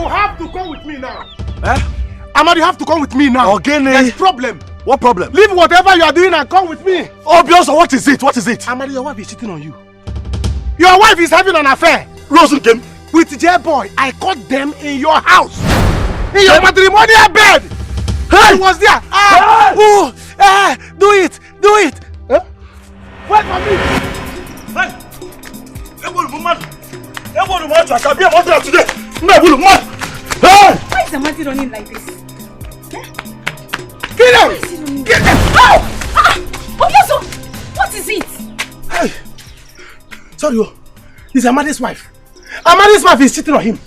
have to come with me now. Eh? Amadi, you have to come with me now. Again, there's a problem. What problem? Leave whatever you are doing and come with me. Obvious, what is it? What is it? Amadi, your wife is cheating on you. Your wife is having an affair. Rose came with J-Boy. I caught them in your house. In your matrimonial bed. Hey! He was there. Do it. Huh? Wait for me. Hey! Why is Amadi running like this? Get him! Get him! Oh! Obioso! What is it? Hey! Sorry, it's Amadi's wife. Amadi's wife is cheating on him.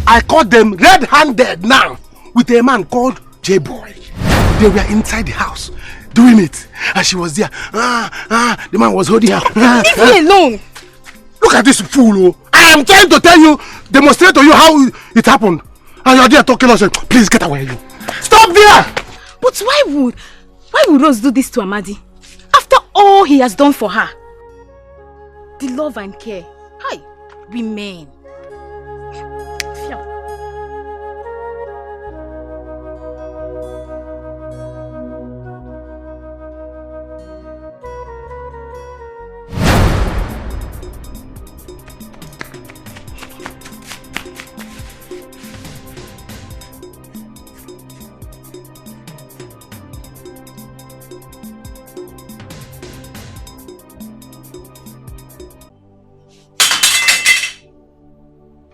I caught them red-handed now with a man called J-Boy. They were inside the house doing it, and she was there. The man was holding her. Leave me alone. Look at this fool. I am trying to tell you, demonstrate to you how it happened, and you're there talking us. Please get away, you. Stop there. But why would Rose do this to Amadi? After all he has done for her. The love and care. Hi, women.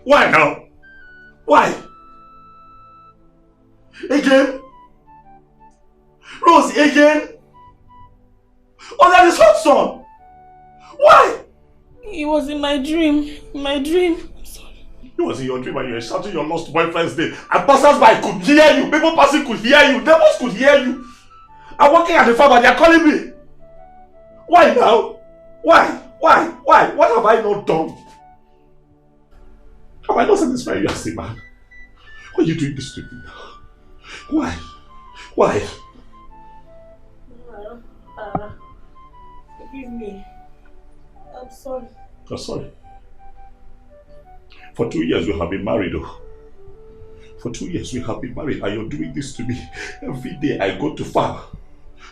Why now? Why? Again? Rose, again? Oh, that is hot son. Why? It was in my dream. I'm sorry. It was in your dream and you were shouting your lost boyfriend's name. And passers-by could hear you. People passing could hear you. Devils could hear you. I'm working at the farm and they are calling me. Why now? Why? What have I not done? Have I not satisfied you as a man? Why are you doing this to me now? Why? Forgive me. I'm sorry. You're sorry. For 2 years we have been married though. For 2 years we have been married and you're doing this to me. Every day I go to farm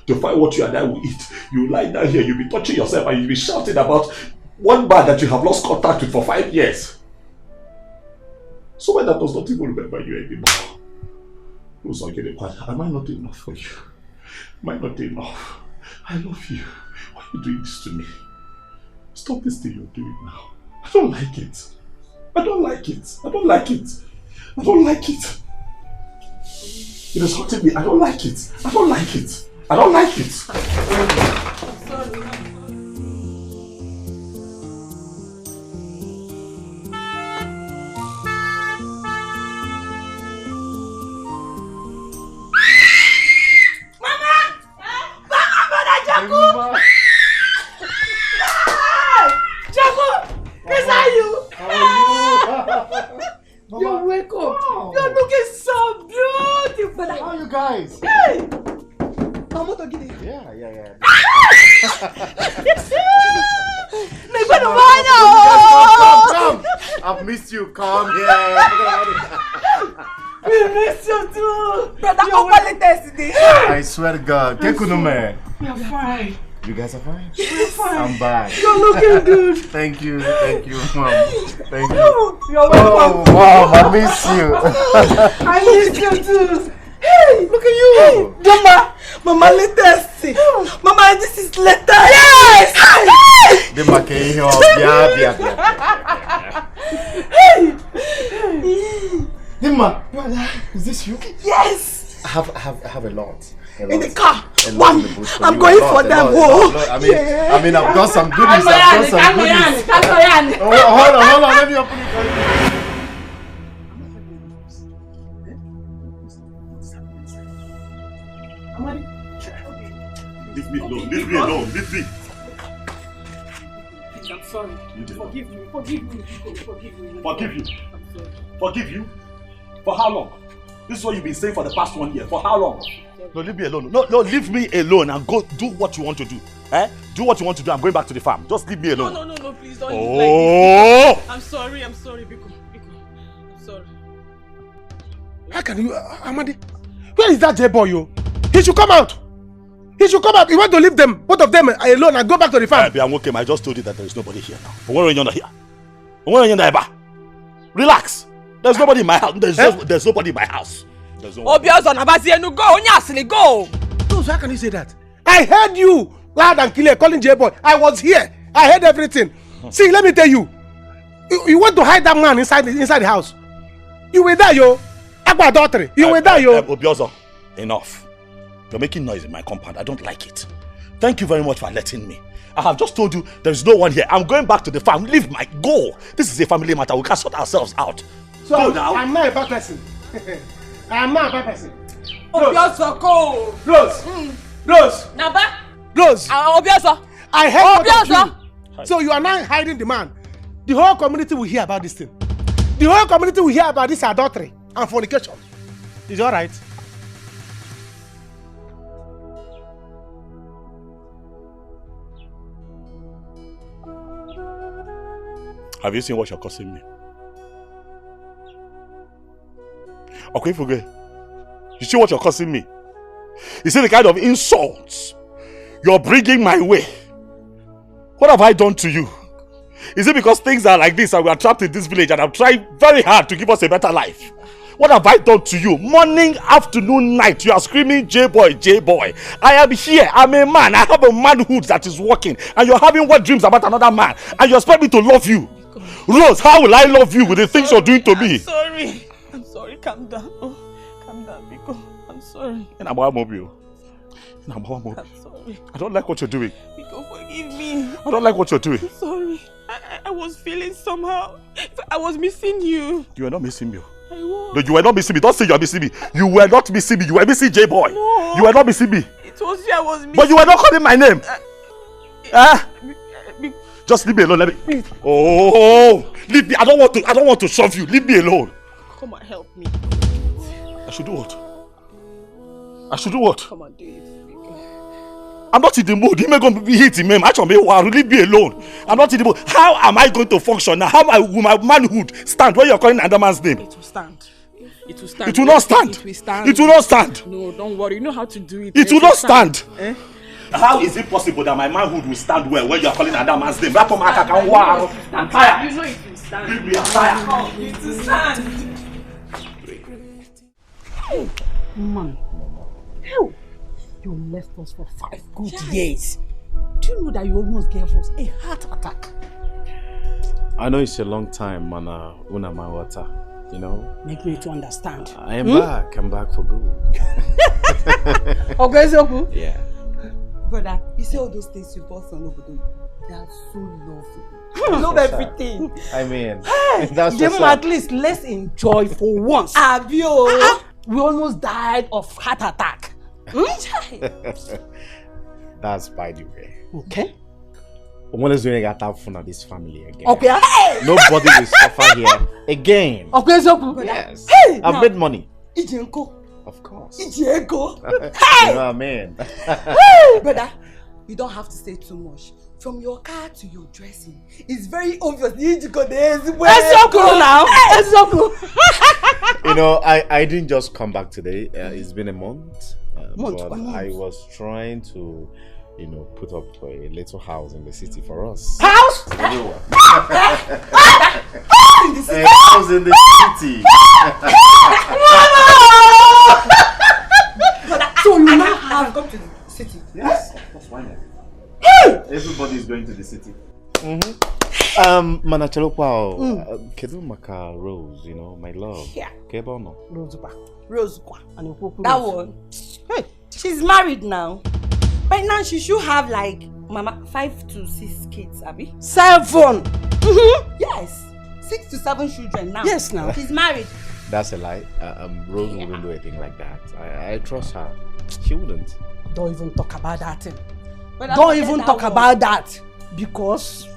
to find what you and I will eat. You lie down here, you'll be touching yourself and you'll be shouting about one man that you have lost contact with for 5 years. Someone that does not even remember you anymore. Who's not getting quiet? Am I not enough for you? Am I not enough? I love you. Why are you doing this to me? Stop this thing you're doing now. I don't like it. I don't like it. It is hurting me. I don't like it. I'm sorry. You're wake up. Wow. You're looking so beautiful. How are you guys? Hey! Yeah. Come. I've missed you. Come here. We miss you too. Brother, I swear to God. We're fine. You guys are fine? We're fine. I'm back. You're looking good. Thank you, Mom. Thank you. You're welcome. Oh, Mom, I miss you. I miss you too. Hey, look at you. Hey, Mama, latest. Mama, this is latest. Yes. Dima, can you hear? Hey. Dima, is this you? Yes. I have a lot. In the car. One. I'm going for them. I mean, I've got some goodies. Hold on. Let me open it. Leave me alone. I'm sorry. Forgive me. Forgive you? For how long? This is what you've been saying for the past 1 year. For how long? No, leave me alone. No, leave me alone and go do what you want to do. Do what you want to do. I'm going back to the farm. Just leave me alone. No, please don't leave like this. I'm sorry, Biko. I'm sorry. How can you, Amadi? Where is that J-boy, yo? He should come out. He should come out. You want to leave them, both of them alone and go back to the farm. I'm okay. I just told you that there is nobody here now. Where are you here? Where are you here? Relax. There's nobody in my house. There's nobody in my house. Go. No, so how can you say that? I heard you loud and clear calling J-boy. I was here. I heard everything. See, let me tell you. You want to hide that man inside the house. You were there, yo. Akwa daughter. You were there, yo. Obiozo, enough. You're making noise in my compound. I don't like it. Thank you very much for letting me. I have just told you there's no one here. I'm going back to the farm. Leave my go. This is a family matter. We can sort ourselves out. So go now. I'm not a bad person. I'm not a bad person. Obiozo, go. Rose. Rose. Naba. Rose. Obiozo. I heard Obiozo. So you are not hiding the man. The whole community will hear about this thing. The whole community will hear about this adultery and fornication. Is it alright? Have you seen what you're causing me? Okay, forget. You see what you're causing me? You see the kind of insults you're bringing my way. What have I done to you? Is it because things are like this and we are trapped in this village and I'm trying very hard to give us a better life? What have I done to you? Morning, afternoon, night, you are screaming, J-boy, J-boy. I am here. I'm a man. I have a manhood that is working. And you're having wet dreams about another man. And you expect me to love you. Rose, how will I love you with the things you're doing to me? I'm sorry. Calm down. Oh, calm down, Biko. I'm sorry. I'm sorry. I don't like what you're doing. Biko, forgive me. I don't like what you're doing. I'm sorry. I was feeling somehow. I was missing you. You were not missing me. I was. No, you were not missing me. Don't say you are missing me. You were not missing me. You were missing J-boy. No. You were not missing me. It was you I was missing. But you were not calling my name. Just leave me alone. Let me. Oh, leave me. I don't want to shove you. Leave me alone. Come and help me. I should do what? Come and do it. I'm not in the mood. He may go be hitting me. Leave me alone. I'm not in the mood. How am I going to function now? How will my manhood stand when you're calling another man's name? It will stand. It will stand. It will not stand. It will stand. It will not stand. No, don't worry. You know how to do it. It will not stand. How is it possible that my manhood will stand well when you're calling another man's name? I'm tired. You know it will stand. Leave me, I'm tired. It will stand. Man, hell, you left us for 5 good years. Do you know that you almost gave us a heart attack? I know it's a long time, Mana Unamawata, you know. Make me to understand. I am back. I'm back for good. Okay, so yeah. Brother, you see all those things you bought from Obodo? They are so lovely. I love everything. I mean, Hey, that's them what's at up. least let's enjoy for once. Abio! We almost died of heart attack. That's by the way. Okay. When is doing that fun at this family again? Okay. Hey! Nobody will suffer here again. Okay, so Yes. Hey! I've made money. Ijenko. Of course. Ijenko. You know what I mean? Brother, you don't have to say too much. From your car to your dressing, it's very obvious. Ijenko is now. You know, I didn't just come back today. It's been a month. But I was trying to, you know, put up a little house in the city for us. House? A house in the city. So you now have come to the city. Yes, that's why not. Everybody is going to the city. Manachalopao, Kedu Maka Rose, you know, my love. Yeah. Kebono. Rose. That one. Hey, she's married now. Right now she should have like 5 to 6 kids, Abby. 7. Yes. 6 to 7 children now. Yes, now. She's married. That's a lie. Rose wouldn't do anything like that. I trust her. She wouldn't. Don't even talk about that thing. But Don't even talk about that. Because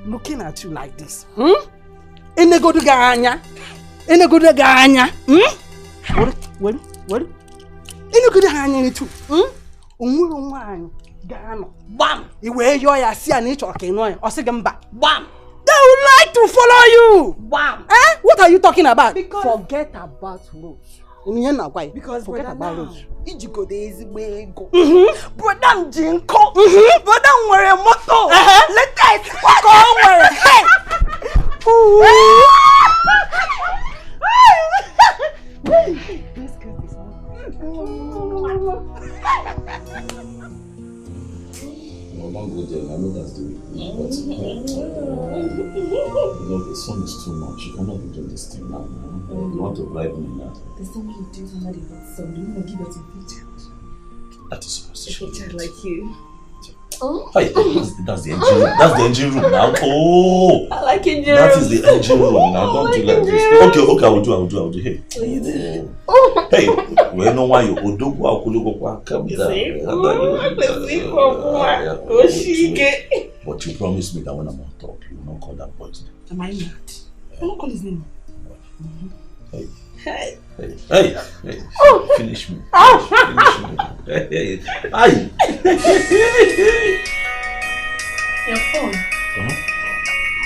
looking at you like this. Enegodu ganya. Well. Enegodu ganya ni tu. Onwuru nwanyi gano. Bam. Iwe yo ya si ani choke no e. Osige mba. Bam. They would like to follow you. Bam. What are you talking about? Because forget about Rose. Because forget about it. Ijiko de ezigbo ego. Brother m ji nko. Brother m nwere moto. Later it's kwako nwere. Hey. Let's get this one. Don't go there. I know that's the way. But the sun is too much. You cannot be doing this thing now. You want to bribe me now? There's so many dudes already with some. Do you want to give it to a child? That is supposed to A child like you. Oh. Hey, that's the engine room. That's the engine room now. Oh, I like engine that is the engine room now. Don't do like this. Okay, I will do. Hey. Hey, we know why you Odogu Akulugo come down. But you promised me that when I'm on top, you will not call that poison. Am I mad? I won't call his name. Hey. Hey. Hey. Finish me. Hey. Your phone.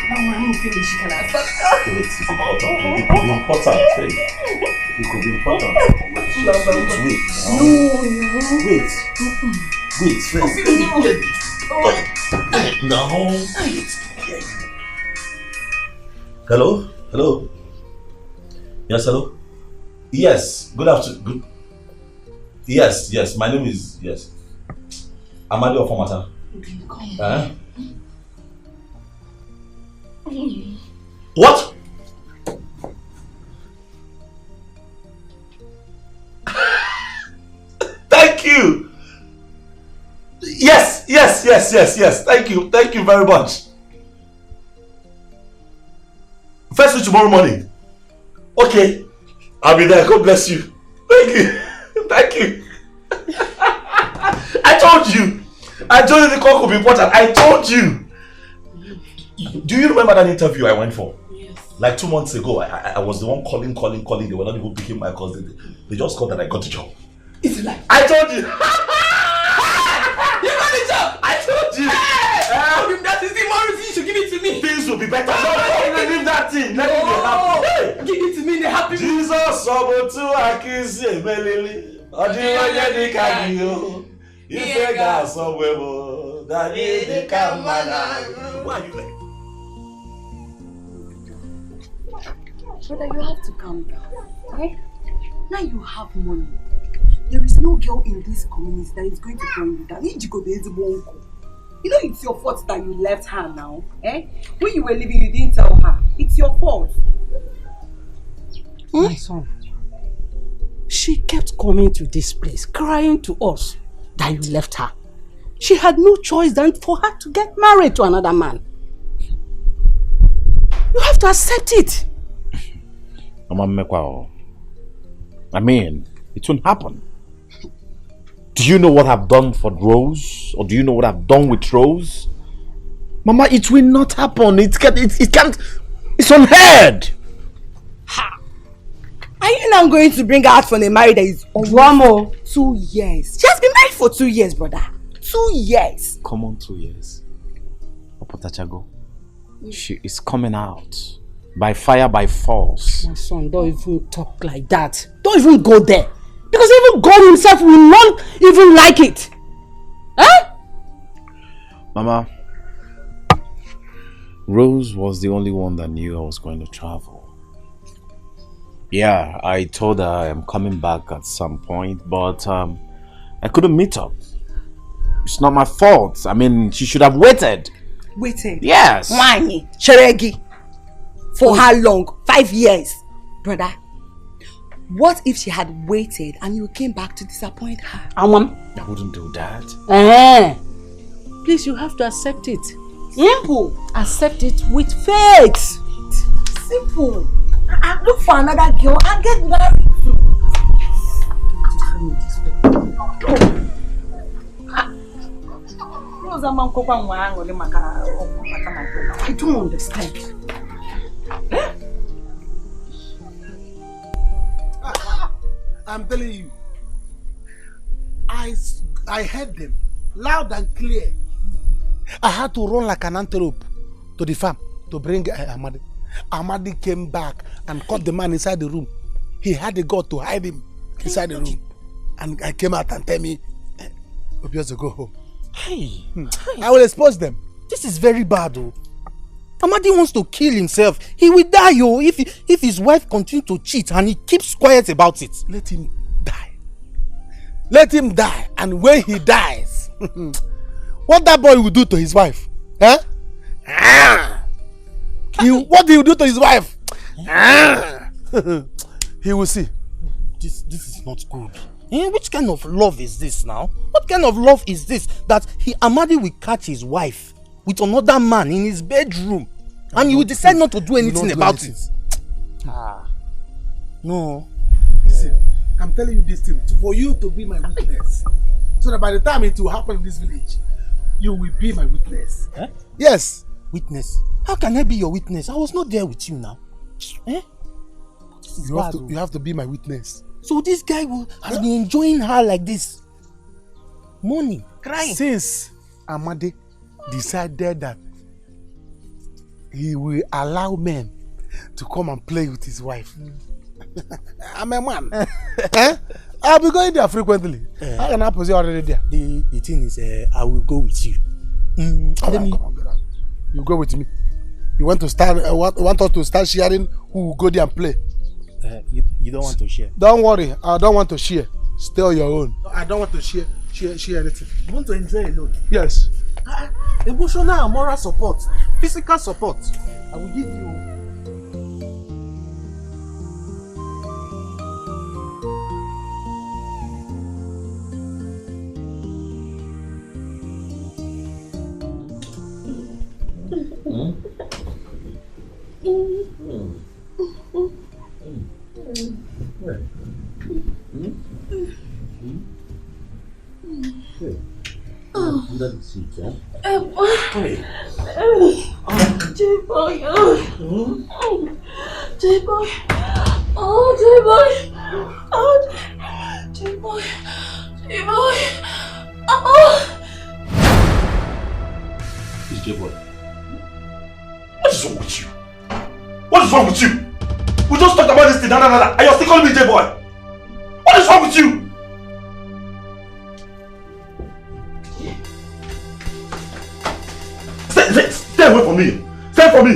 No, I'm finished. Can I fuck? It's important. It could be important. Hey. It could be important. Wait. No. Hello. Yes, hello. Yes. Good afternoon. Good. Yes. My name is Amadi Ofomata. What? Thank you. Yes. Thank you very much. First thing tomorrow morning. Okay, I'll be there. God bless you. Thank you. I told you the call could be important. I told you. Do you remember that interview I went for? Yes. Like 2 months ago, I was the one calling. They were not even picking my calls. They just called that I got the job. It's like I told you. You got the job. I told you. If that is the more reason you should give it to me. Things will be better. Leave that thing. Let me be happy. Give it to me in a happy mood. Jesus, Sobotu Akisi Melili. Odiwanye Dikagiyo. Ife ga Sobwebo. Dadi Dikamana. Why are you like? Brother, you have to calm down. Okay? Now you have money. There is no girl in this community that is going to turn you down. You know it's your fault that you left her now. When you were leaving, you didn't tell her. It's your fault. My son, she kept coming to this place, crying to us that you left her. She had no choice than for her to get married to another man. You have to accept it. I mean, it won't happen. Do you know what I've done for Rose? Or do you know what I've done with Rose? Mama, it will not happen. It can't. It's unheard. Ha! Are you now going to bring her out from a marriage that is almost 2 years? She has been married for 2 years, brother. 2 years. Come on, 2 years. Opotachago. She is coming out. By fire, by force. My son, don't even talk like that. Don't even go there. Because even God himself will not even like it. Mama, Rose was the only one that knew I was going to travel. Yeah, I told her I'm coming back at some point, but I couldn't meet up. It's not my fault. I mean, she should have waited. Waited? Yes. Why? Cheregi. For how long? 5 years. Brother, what if she had waited and you came back to disappoint her? I wouldn't do that. Please, you have to accept it. Simple. Accept it with faith. Simple. Look for another girl and get married to. I don't understand. I'm telling you, I heard them loud and clear. I had to run like an antelope to the farm to bring Amadi. Amadi came back and caught the man inside the room. He had the God to hide him. inside the room. And I came out and tell me, hope you have to go home. Hey. I will expose them. This is very bad, though. Amadi wants to kill himself. He will die, yo, if his wife continues to cheat and he keeps quiet about it. Let him die. Let him die. And when he dies, what that boy will do to his wife? Huh? What he will do to his wife? He will see. This is not good. Which kind of love is this now? What kind of love is this that Amadi will catch his wife with another man in his bedroom and you will decide not to do anything about it? No. See, I'm telling you this thing for you to be my witness. So that by the time it will happen in this village, you will be my witness. Eh? Yes. Witness? How can I be your witness? I was not there with you now. Eh? You have to be my witness. So this guy has been enjoying her like this. Money, crying. Since Amadi decided that he will allow men to come and play with his wife. I'm a man. I'll be going there frequently. How can I possess already there? The thing is, I will go with you. Come on, you go with me. You want to start? Want us to start sharing who will go there and play? You don't want to share. Don't worry, I don't want to share. Stay on your own. I don't want to share anything. You want to enjoy alone? Yes. Emotional and moral support, physical support, I will give you. Under the seat, yeah? J-boy. J-boy. J-boy. Oh, J-boy. Oh, J-boy. J-boy. Oh. It's J-boy. What is wrong with you? What is wrong with you? We just talked about this thing, and you're still calling me J-boy. What is wrong with you? Stay away from me! Stay from me!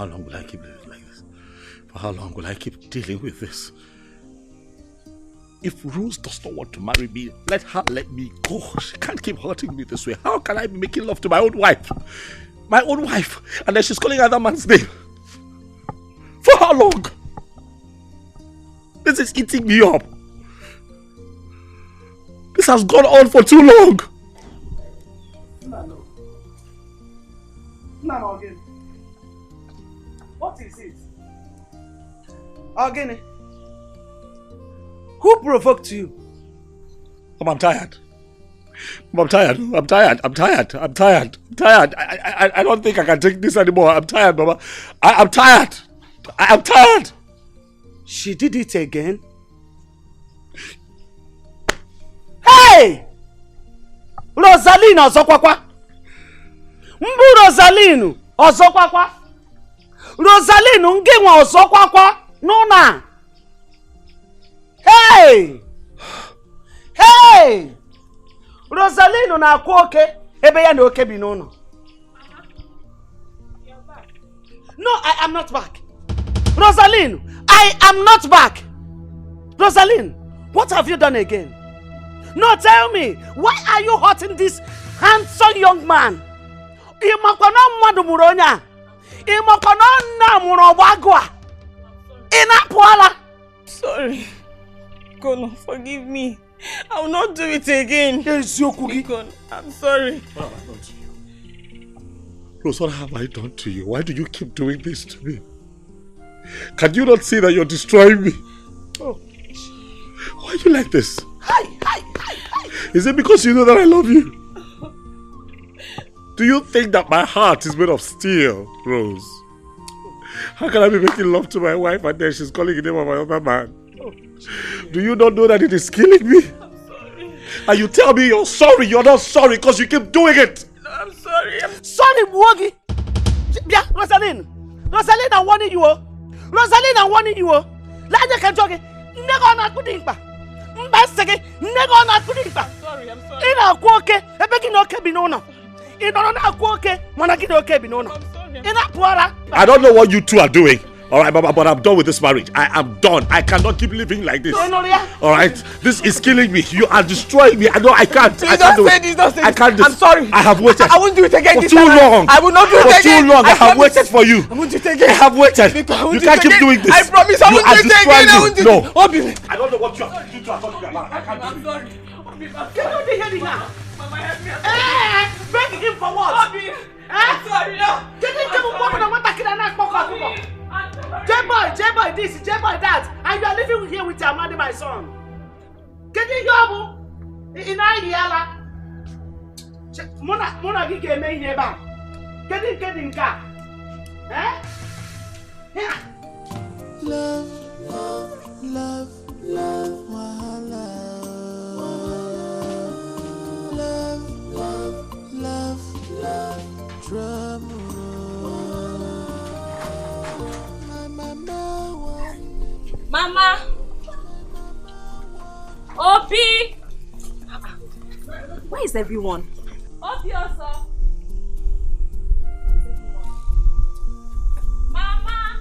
How long will I keep living like this? For how long will I keep dealing with this? If Rose does not want to marry me, let her let me go. She can't keep hurting me this way. How can I be making love to my own wife? My own wife. And then she's calling another man's name. For how long? This is eating me up. This has gone on for too long. No, again. What is it? Again. Who provoked you? I'm tired. I'm tired. I don't think I can take this anymore. I'm tired, Mama. I'm tired. I'm tired. She did it again. Hey! Rosaline Ozokwakwa! Mbu Rosaline Ozokwakwa! Rosaline Ngenwa Ozokwakwa! Nuna! Hey! Hey! Rosaline na-akụ oke ebe ya na oke bi n'ụlọ. No, I am not back. Rosaline, I am not back. Rosaline, what have you done again? No, tell me, why are you hurting this handsome young man? Imakono mmadụ mụrụ onye a. Imakono nna mụrụ ọgbagụ a. Ị na-apụala. sorry. Kono, forgive me. I will not do it again. Yes, your cookie. Kono, I'm sorry. What have I done to you? Rose, what have I done to you? Why do you keep doing this to me? Can you not see that you're destroying me? Oh. Why are you like this? Is it because you know that I love you? Do you think that my heart is made of steel, Rose? How can I be making love to my wife and then she's calling the name of another man? Do you not know that it is killing me? I'm sorry. And you tell me you're sorry. You're not sorry because you keep doing it. No, I'm sorry. Sorry, Mwogi. Yeah, Rosalind, I'm warning you. Rosalind, I'm warning you. Lanya can joke. Never na kudimba. Mbasege. Never na kudimba. Sorry, I'm sorry. Ina kwoke. Ebeki no kebinona. Ina na kwoke. Manaki no kebinona. I'm sorry. Ina puara. I don't know what you two are doing. Alright, Mama, but I'm done with this marriage. I am done. I cannot keep living like this. Alright, this is killing me. You are destroying me. I know I can't. Please I can't do it. don't say this. I can't do I'm sorry. I have waited. I won't do it again for this too time. long. I will not do it for again. too long. I have promise. waited for you. I won't do it again. I have waited. You can't keep doing this. I promise I won't do it again. I won't do No. it. Obi. I don't know what you are talking about. I can't do it. I'm sorry. Obi, I'm Can sorry. you hear me now? Mama, help me. Beg him for what? Obi. I'm sorry. No. Can you tell me what I want to kill and Obi. J-boy this, J-boy that, and you are living here with your mother, my son. Can you hear me? In Ayala. Mona gige me neba. Can you ka? Eh? Yeah. Love, wahala. Love, trouble. Mama! Obi! Where is everyone? Obi also! Mama!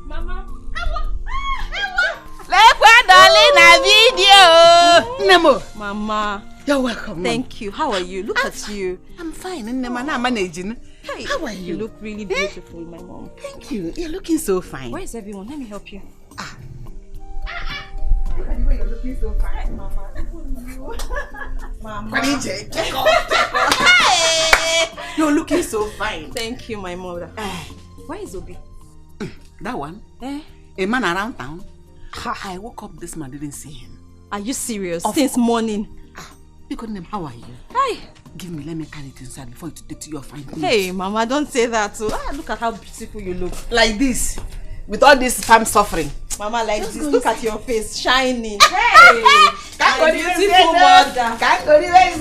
Mama! Nemo. Mama. You're welcome. Thank you. How are you? Look at you. I'm fine. Nemo, I'm managing. Hey, how are you? You look really beautiful, my mom. Thank you. You're looking so fine. Where is everyone? Let me help you. Look at the way you're looking so fine, Mama. Mama. Take off. Hey! You're looking so fine. Thank you, my mother. Where is Obi? That one? A man around town. I woke up this man, didn't see him. Are you serious? Since morning. Because name, how are you? Hi. Give me, let me carry it inside before you take to your fine clothes. Hey, Mama, don't say that. So, look at how beautiful you look. Like this, with all this time suffering. Mama, like this. Look at your face, shining. Hey! My beautiful mother. Can't go anywhere,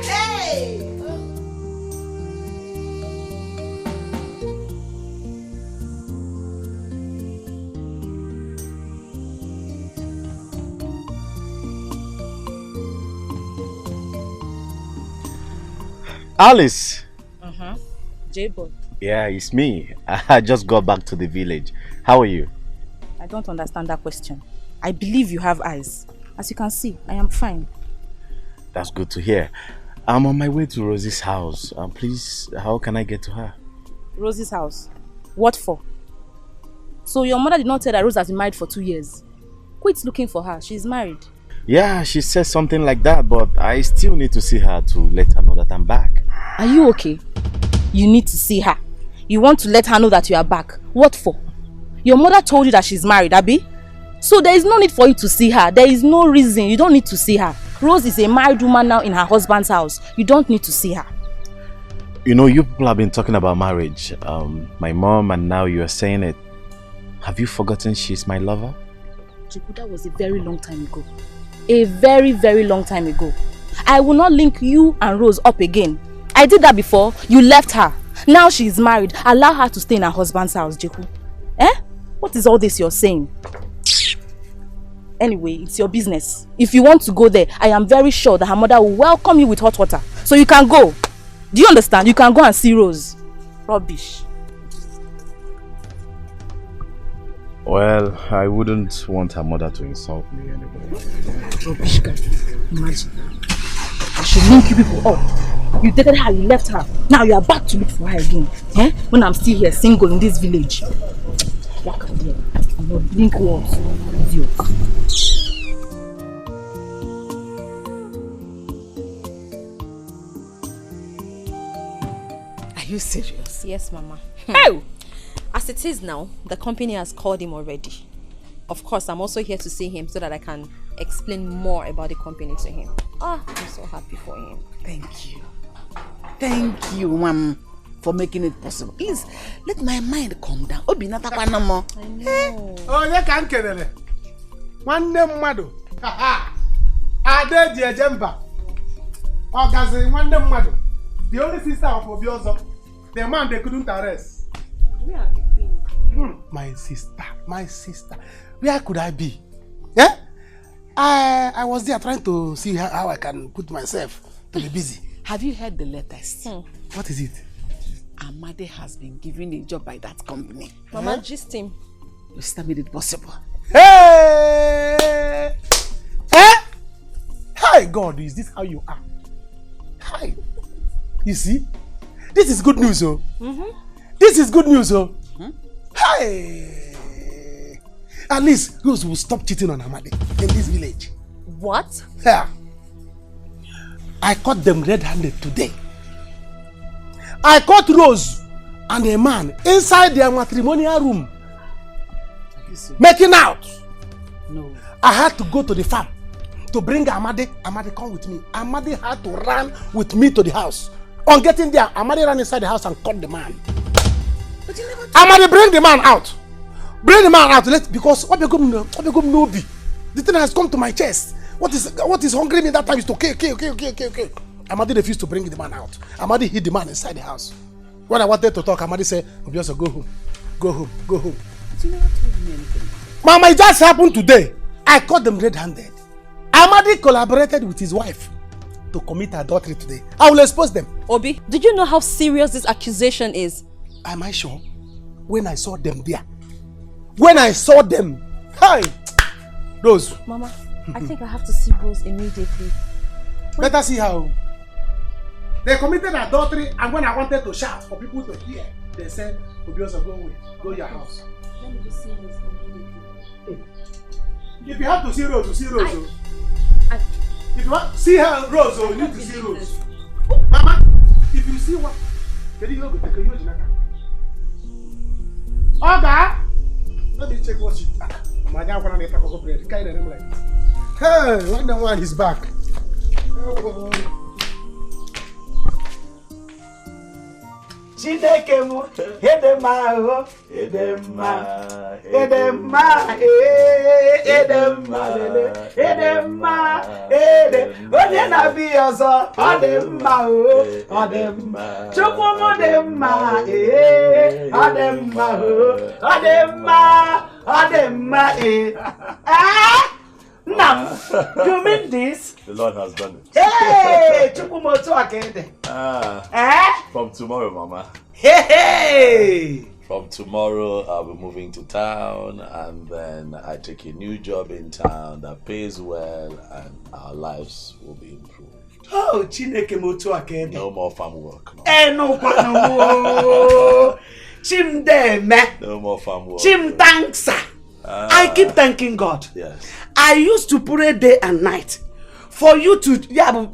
Hey! Alice. J-boy. Yeah, it's me. I just got back to the village. How are you? I don't understand that question. I believe you have eyes. As you can see, I am fine. That's good to hear. I'm on my way to Rosie's house. Please, how can I get to her? Rosie's house? What for? So your mother did not tell that Rose has been married for 2 years. Quit looking for her. She's married. Yeah, she said something like that, but I still need to see her to let her know that I'm back. Are you okay? You need to see her. You want to let her know that you are back. What for? Your mother told you that she's married, Abi? So there is no need for you to see her. There is no reason. You don't need to see her. Rose is a married woman now in her husband's house. You don't need to see her. You know, you people have been talking about marriage. My mom, and now you are saying it. Have you forgotten she's my lover? Chiku, that was a very long time ago. A very, very long time ago. I will not link you and Rose up again. I did that before. You left her. Now she is married. Allow her to stay in her husband's house, Jeku. What is all this you're saying? Anyway, it's your business. If you want to go there, I am very sure that her mother will welcome you with hot water. So you can go. Do you understand? You can go and see Rose. Rubbish. Well, I wouldn't want her mother to insult me anyway. Rubbish, guy. Imagine. I should link you people up. You dated her, you left her. Now you are back to look for her again. Eh? When I'm still here single in this village. Walk out there. I'm not blink once. Idiot. Are you serious? Yes, Mama. Oh! As it is now, the company has called him already. Of course, I'm also here to see him so that I can explain more about the company to him. I'm so happy for him. Thank you. Thank you, Mom, for making it possible. Please, let my mind calm down. Obi natakwa no more. I know. Oh, you can't get it. One name, Mado. I did the agenda. Orgasm, one name, Mado. The only sister of Obiozo. The man they couldn't arrest. Where have you been? My sister. Where could I be? Yeah? I was there trying to see how I can put myself to be busy. Have you heard the latest? What is it? Amade has been given a job by that company. Mama, just him. Your sister made it possible. Hey! Hi, God, is this how you are? Hi. You see? This is good news, oh. This is good news, oh. Hi. At least Rose will stop cheating on Amade in this village. What? Yeah. I caught them red-handed today. I caught Rose and a man inside their matrimonial room making out. No. I had to go to the farm to bring Amade. Amade, come with me. Amade had to run with me to the house. On getting there, Amade ran inside the house and caught the man. But you never Amade, bring the man out. Bring the man out. Because what become Nobi? The thing has come to my chest. What is hungry me that time is to kill. Amade refused to bring the man out. Amade hid the man inside the house. When I wanted to talk, Amade said, Obioso, go home. But you never told me anything. Mama, it just happened today. I caught them red-handed. Amade collaborated with his wife to commit adultery today. I will expose them. Obi, did you know how serious this accusation is? Am I sure? When I saw them there. When I saw them. Hi! Rose. Mama, I think I have to see Rose immediately. Better see how. They committed adultery, and when I wanted to shout for people to hear, they said, Obioso, go away. Go to your house. Let me just see Rose immediately. If you have to see Rose, you see Rose. If you want to see her, Rose, you need to see Rose. Mama, if you see what? Oga! Let me check what she. My dad wanted to talk about bread. Kind of like, hey, one is back. Oh. Chidekemu, Edema, Onye na bi ọzọ, Odemma, Chukwumu Demma, Odemma, Nam, you mean this? The Lord has done it. Hey, Chukwumu Tuakende. From tomorrow, Mama. Hey! From tomorrow, I'll be moving to town, and then I take a new job in town that pays well, and our lives will be improved. Oh, Chineke motu akede. No more farm work. No, No Chimdeme. no more farm work. Chim thanksa. I keep thanking God. Yes. I used to pray day and night for you to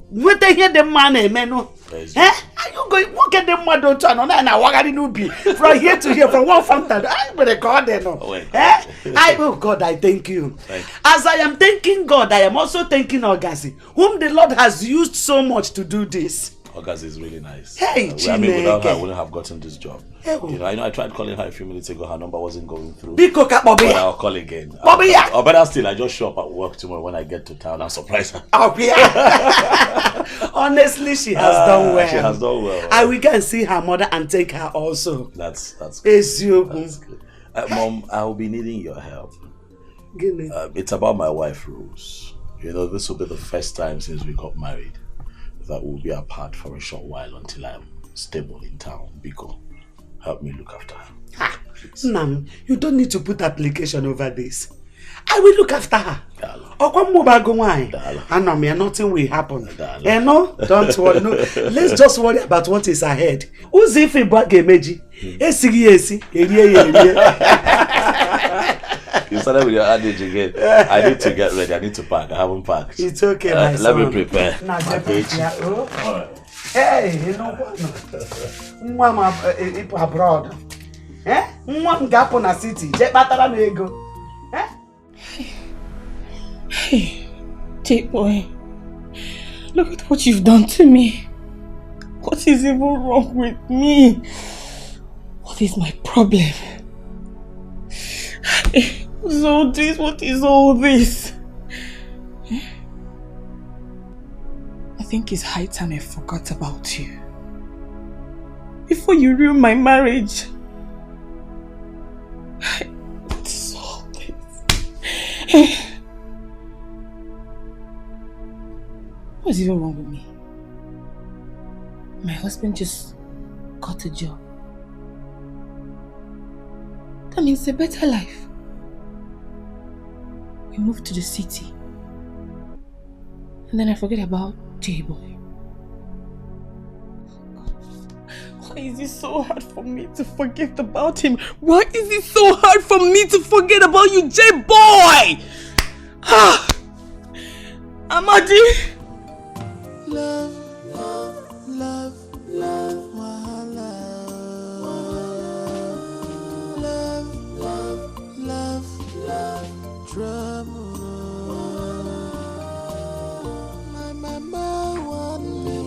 when they hear the man no. Are you going what get them mad to another and I nubi from here to here from one fountain? I better God there no. Oh God, I thank you. As I am thanking God, I am also thanking Ogazi, whom the Lord has used so much to do this. Ogazi is really nice. Hey, I mean, without her, I wouldn't have gotten this job. You know, I tried calling her a few minutes ago. Her number wasn't going through. But I'll call again. Or better still, I just show up at work tomorrow when I get to town and surprise her. Honestly, she has done well. She has done well. I will go and see her mother and take her also. That's good. That's good. Mom, I'll be needing your help. Give me. It's about my wife, Rose. You know, this will be the first time since we got married that we'll be apart for a short while until I'm stable in town. Biko, help me look after her. Nam, you don't need to put application over this. I will look after her. Nothing will happen. No, don't worry. No, let's just worry about what is ahead. Who's if a bag meji? You started with your adage again. I need to get ready. I need to pack. I haven't packed. It's okay, my son. Let me prepare. Hey, you know what? Mama, abroad. Eh? Mama gap on a city. Jet batara na ego. Eh? Hey, J-boy, look at what you've done to me. What is even wrong with me? What is my problem? Hey, what's all this? What is all this? I think it's high time I forgot about you. Before you ruin my marriage. What's all this? What's even wrong with me? My husband just got a job. That means a better life. We moved to the city. And then I forget about J-boy. Why is it so hard for me to forget about him? Why is it so hard for me to forget about you, J-boy? Ah! Amadi! Love, love, love, love, wahala. Love, love, love, love, trouble. My mama want me.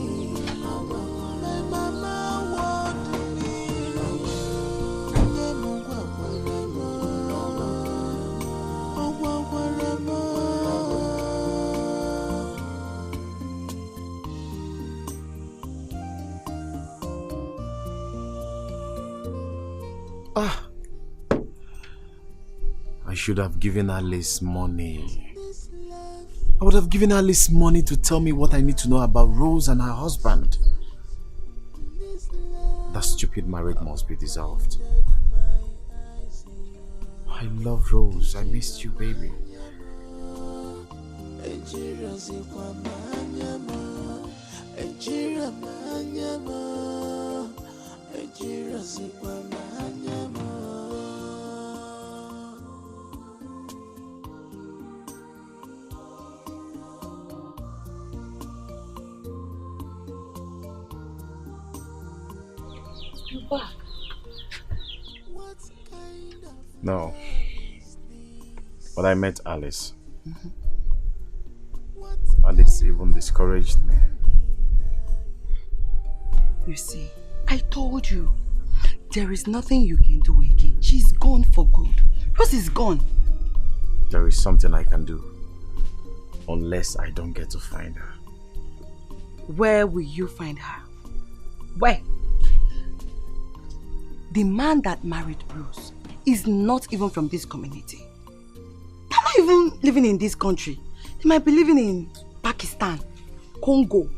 My mama want me. I should have given Alice money. I would have given Alice money to tell me what I need to know about Rose and her husband. That stupid marriage must be dissolved. I love Rose. I missed you, baby. You're back. No. But I met Alice. Alice even discouraged me. You see, I told you, there is nothing you can do again. She's gone for good. Rose is gone. There is something I can do. Unless I don't get to find her. Where will you find her? Where? The man that married Rose is not even from this community. They're not even living in this country. They might be living in Pakistan, Congo.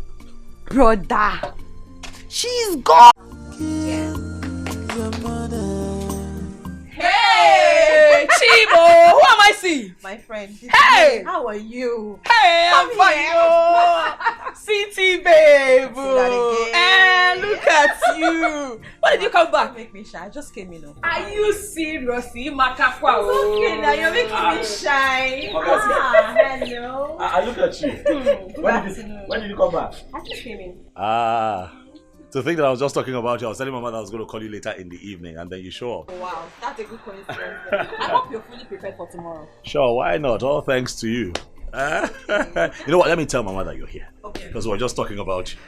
Brother, she's gone. Your mother. Hey, Chibo! Who am I seeing? My friend. Hey! How are you? Hey, I'm fine. City babe. And look at you. When did you come back? Don't make me shy. I just came in. Are you serious? Makakwa. It's okay now. You're making me shy. Hello. I look at you. When did you come back? I just came in. To think that I was just talking about you, I was telling Mama that I was going to call you later in the evening, and then you show up. Wow, that's a good coincidence. I hope you're fully prepared for tomorrow. Sure, why not? All thanks to you. You know what? Let me tell Mama that you're here. Okay. Because we were just talking about you.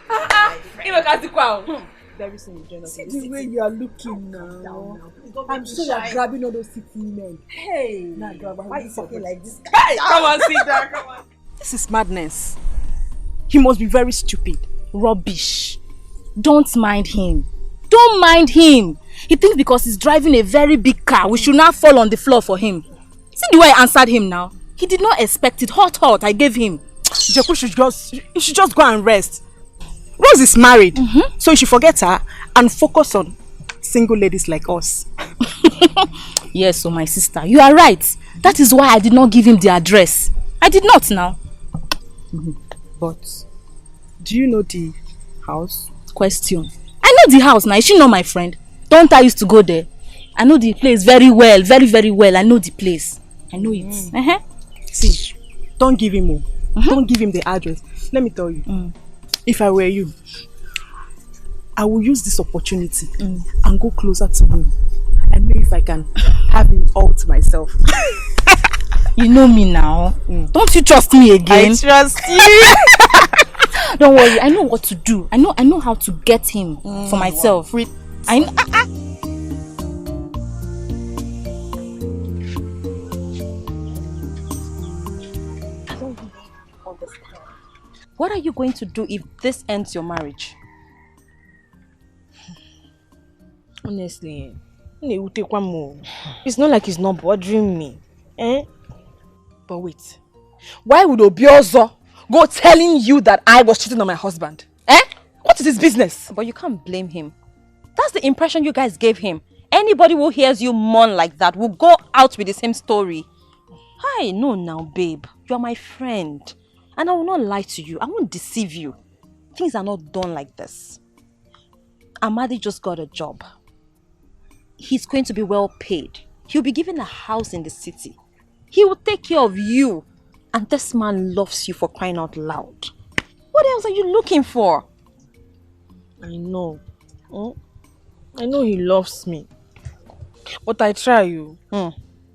Very soon you join us. See the way you are looking now. I'm sure you're grabbing all those 6 men. Hey, nah, why are you talking like this? Hey, come on, sit down, come on. This is madness. He must be very stupid. Rubbish. Don't mind him. Don't mind him. He thinks because he's driving a very big car, we should not fall on the floor for him. See the way I answered him now? He did not expect it. Hot, I gave him. Jeku should just go and rest. Rose is married, so you should forget her and focus on single ladies like us. Yes, so my sister, you are right. That is why I did not give him the address. I did not now. But do you know the house? Question. I know the house now. Is she not my friend? Don't I used to go there? I know the place very well. Very, very well. I know the place. I know it. See, don't give him more. Don't give him the address. Let me tell you. If I were you, I will use this opportunity and go closer to him. And maybe if I can have him all to myself. You know me now. Don't you trust me again? I trust you. Don't worry. I know what to do. I know how to get him for myself. Wow. I know. What are you going to do if this ends your marriage? Honestly, it will take one more. It's not like it's not bothering me. But wait. Why would Obiozo go telling you that I was cheating on my husband? What is his business? But you can't blame him. That's the impression you guys gave him. Anybody who hears you mourn like that will go out with the same story. Hi, no now, babe. You're my friend. And I will not lie to you. I won't deceive you. Things are not done like this. Amadi just got a job. He's going to be well paid. He'll be given a house in the city. He will take care of you. And this man loves you, for crying out loud. What else are you looking for? I know. I know he loves me. But I try you.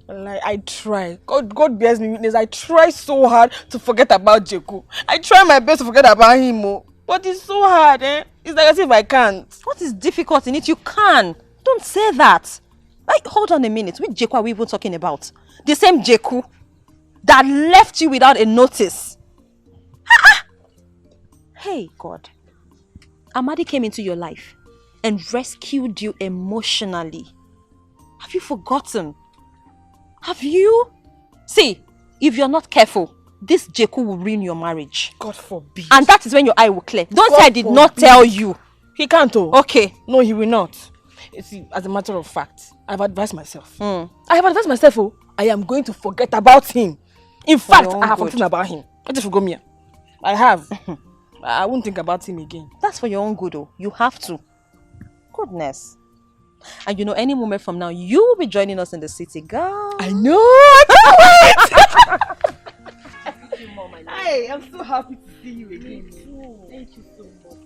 Like, I try. God bears me witness. I try so hard to forget about Jeku. I try my best to forget about him. But it's so hard, It's like as if I can't. What is difficult in it? You can. Don't say that. Like, hold on a minute. Which Jeku are we even talking about? The same Jeku that left you without a notice. Hey, God. Amadi came into your life and rescued you emotionally. Have you forgotten? Have you? See, if you're not careful, this Jeku will ruin your marriage. God forbid. And that is when your eye will clear. Don't say I did not tell you. He can't. Okay. No, he will not. See, as a matter of fact, I've advised myself. I have advised myself, I am going to forget about him. In fact, I have forgotten about him. I just forgot me. I have. I won't think about him again. That's for your own good, You have to. Goodness. And you know, any moment from now, you will be joining us in the city, girl. I know. I can't wait. Hey, I'm so happy to see you again. Thank you so much.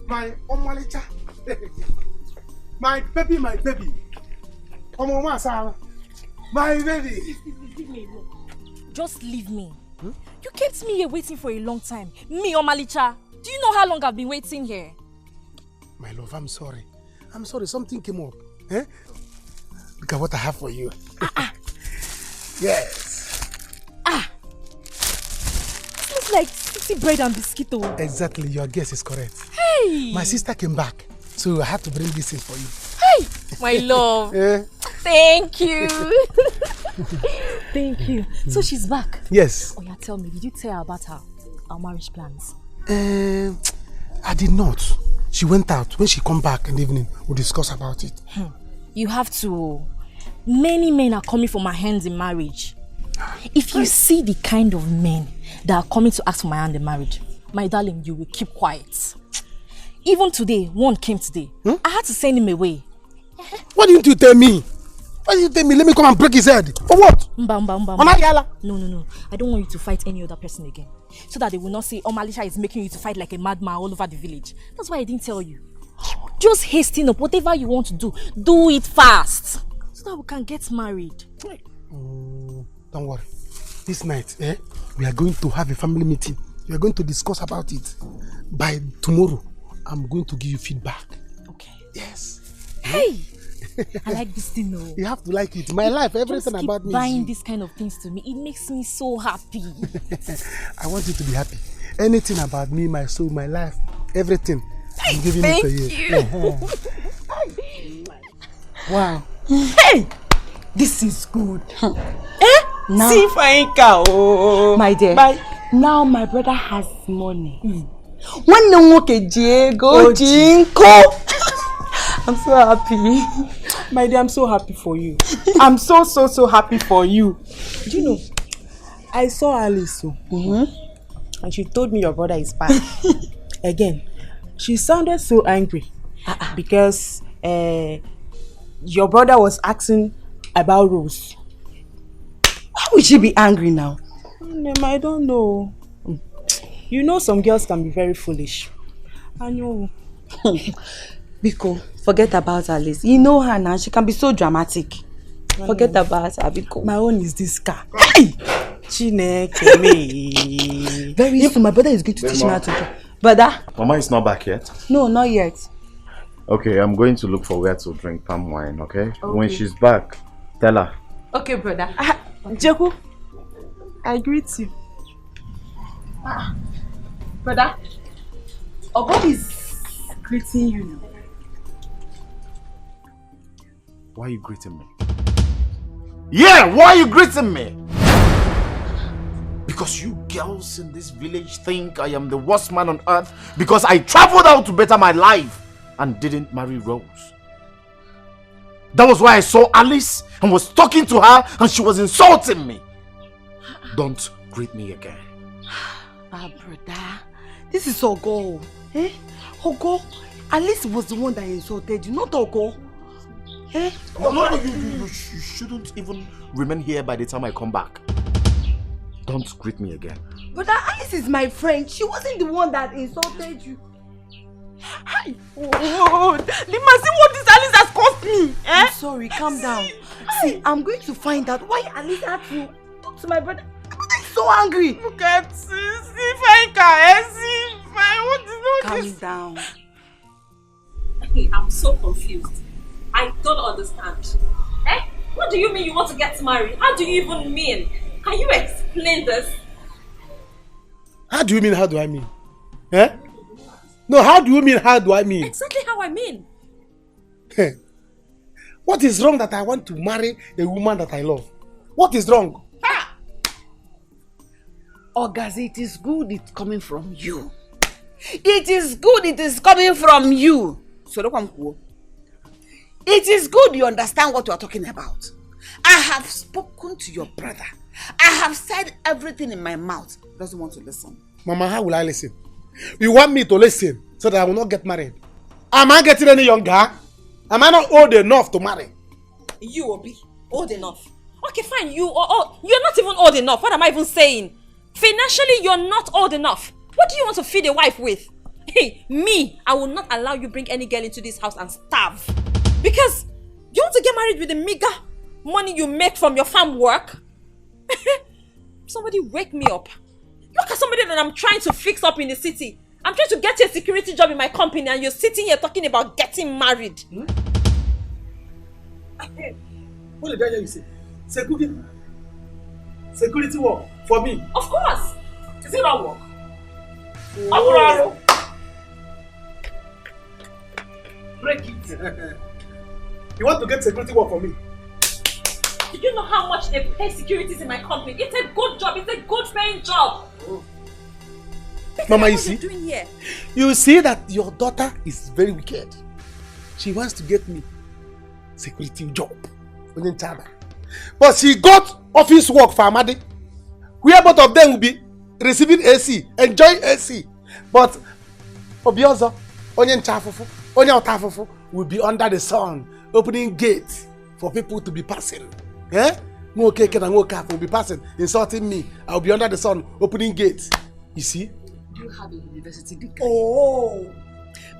My Omalicha. My baby. My baby. Just leave me. You kept me here waiting for a long time. Me, Omalicha. Do you know how long I've been waiting here? My love, I'm sorry. Something came up. Look at what I have for you. Yes. It's like sweetie bread and biscuito. Exactly, your guess is correct. Hey! My sister came back, so I had to bring this in for you. Hey! My love. Thank you. Thank you. So she's back? Yes. Oh yeah, tell me, did you tell her about our marriage plans? I did not. She went out. When she come back in the evening, we'll discuss about it. You have to. Many men are coming for my hands in marriage. If you see the kind of men that are coming to ask for my hand in marriage, my darling, you will keep quiet. Even today, one came today. I had to send him away. Why didn't you tell me? Let me come and break his head. For what? No. I don't want you to fight any other person again. So that they will not say, Omalisha is making you to fight like a madman all over the village. That's why I didn't tell you. Just hasten up. Whatever you want to do, do it fast. So that we can get married. Don't worry. This night, we are going to have a family meeting. We are going to discuss about it. By tomorrow, I'm going to give you feedback. Okay. Yes. Hey! I like this thing, though. You have to like it. My life, everything about me. Buying these kind of things to me, it makes me so happy. I want you to be happy. Anything about me, my soul, my life, everything. I'm giving it to you. Thank you. Wow. Hey! This is good. Now, see Fainka, oh. My dear. Now my brother has money. When no one can go jinko. I'm so happy. My dear, I'm so happy for you. I'm so happy for you. Do you know, I saw Alice, and she told me your brother is back. Again, she sounded so angry because your brother was asking about Rose. Why would she be angry now? I don't know. You know some girls can be very foolish. I know. Biko, forget about Alice. You know her now. She can be so dramatic. Forget about her, Biko. My own is this car. Hey! Chineke me. Very soon, my brother is going to teach me how to drive. Brother? Mama is not back yet? No, not yet. Okay, I'm going to look for where to drink palm wine, okay? When she's back, tell her. Okay, brother. Jeku, I greet you. Brother, Ogo is greeting you now. Why are you greeting me? Yeah, why are you greeting me? Because you girls in this village think I am the worst man on earth because I traveled out to better my life and didn't marry Rose. That was why I saw Alice and was talking to her and she was insulting me. Don't greet me again. Brother, this is Ogo. Eh? Ogo, Alice was the one that insulted you, not Ogo. Eh? No, you shouldn't even remain here by the time I come back. Don't greet me again. Brother, Alice is my friend. She wasn't the one that insulted you. Hi. Oh, Lima, see what this Alice has cost me. Eh? I'm sorry, calm down. See, I'm going to find out why Alice had to talk to my brother. My brother is so angry. Look at see if I can see if I want to know this. Calm down. Hey, I'm so confused. I don't understand. Eh? What do you mean you want to get married? How do you even mean? Can you explain this? How do you mean, how do I mean? Eh? No, how do you mean, how do I mean? Exactly how I mean. What is wrong that I want to marry a woman that I love? What is wrong? Ogazi, it is good it's coming from you. It is good it is coming from you. So it is good you understand what you are talking about. I have spoken to your brother. I have said everything in my mouth. He doesn't want to listen. Mama, how will I listen? You want me to listen so that I will not get married? Am I getting any younger? Am I not old enough to marry? You, Obi, old enough. Okay, fine, you're not even old enough. What am I even saying? Financially, you're not old enough. What do you want to feed a wife with? Hey, me, I will not allow you bring any girl into this house and starve. Because you want to get married with the meager money you make from your farm work? Somebody wake me up. Look at somebody that I'm trying to fix up in the city. I'm trying to get you a security job in my company and you're sitting here talking about getting married. What did I hear you say? Security work for me? Of course. Is it not work? Oh. Break it. You want to get security work for me? Do you know how much they pay securities in my company? It's a good job. It's a good paying job. Oh. Mama, you see? Doing here? You see that your daughter is very wicked. She wants to get me security job. But she got office work for Amadi, where both of them will be receiving AC, enjoying AC. But Obiozo, Onyen Chafufu, Onyen Otafufu will be under the sun, opening gates for people to be passing. Eh? No cake and no cap will be passing, insulting me. I'll be under the sun, opening gates. You see? Do you have a university degree? Oh.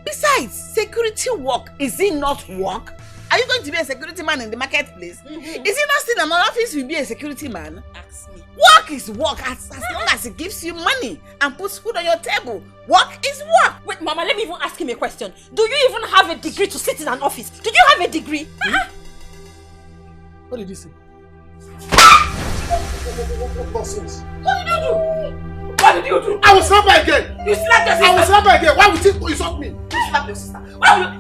Besides, security work, is it not work? Are you going to be a security man in the marketplace? Is it not still an office will be a security man? Ask me. Work is work as long as it gives you money and puts food on your table. Work is work. Wait, Mama, let me even ask him a question. Do you even have a degree to sit in an office? Do you have a degree? What did you say? Nonsense. What did you do? What did you do? I will slap her again. You slapped your sister. I will slap her again. Why would you insult me? You slapped your sister. Why would you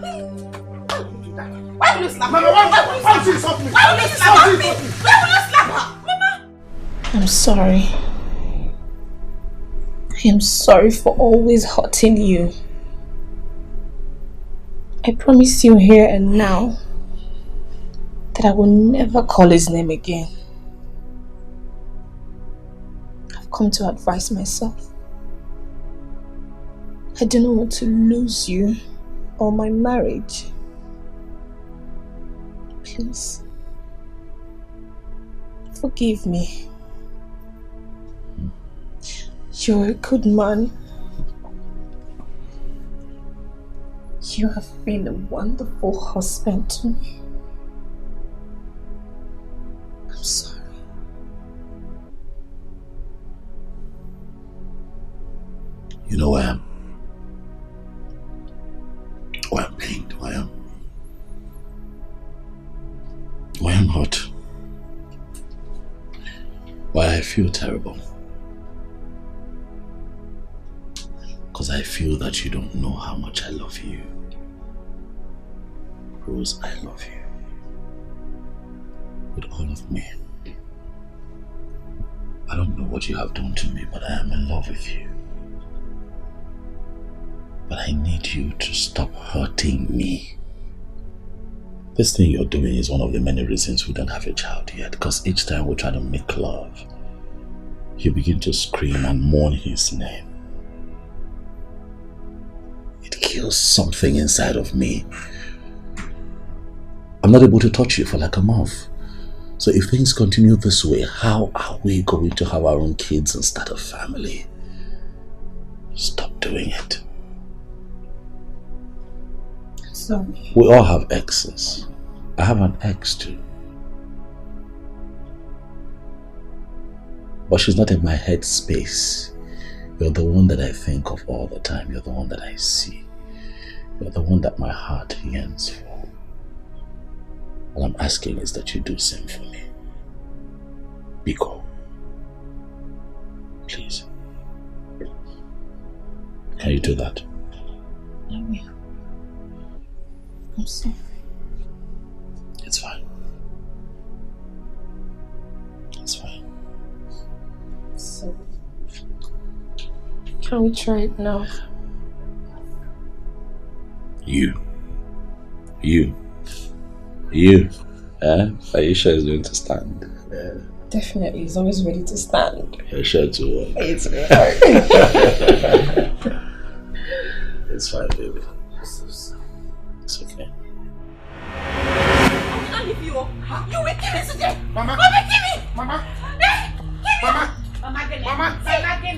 do that? Why will you slap her? Mama, why will you insult me? Why will you slap her? Why will you slap her? Mama! I'm sorry. I am sorry for always hurting you. I promise you here and now that I will never call his name again. I've come to advise myself. I do not want to lose you or my marriage. Please, forgive me. You're a good man. You have been a wonderful husband to me. I'm sorry. You know why I'm pained, why I'm hurt, why I feel terrible. Because I feel that you don't know how much I love you. Rose, I love you. With all of me. I don't know what you have done to me, but I am in love with you. But I need you to stop hurting me. This thing you're doing is one of the many reasons we don't have a child yet. Because each time we try to make love, you begin to scream and mourn his name. It kills something inside of me. I'm not able to touch you for like a month. So if things continue this way, how are we going to have our own kids and start a family? Stop doing it. I'm sorry. We all have exes. I have an ex too. But she's not in my head space. You're the one that I think of all the time. You're the one that I see. You're the one that my heart yearns for. All I'm asking is that you do the same for me. Biko. Please. Can you do that? I will. I'm sorry. It's fine. It's fine. So, can we try it now? You. Aisha is going to stand. Definitely, he's always ready to stand. You're sure to work. It's It's fine, baby. It's okay. I can't leave you. You will kill me today. Mama. Mama, kill me. Mama. Mama. Mama.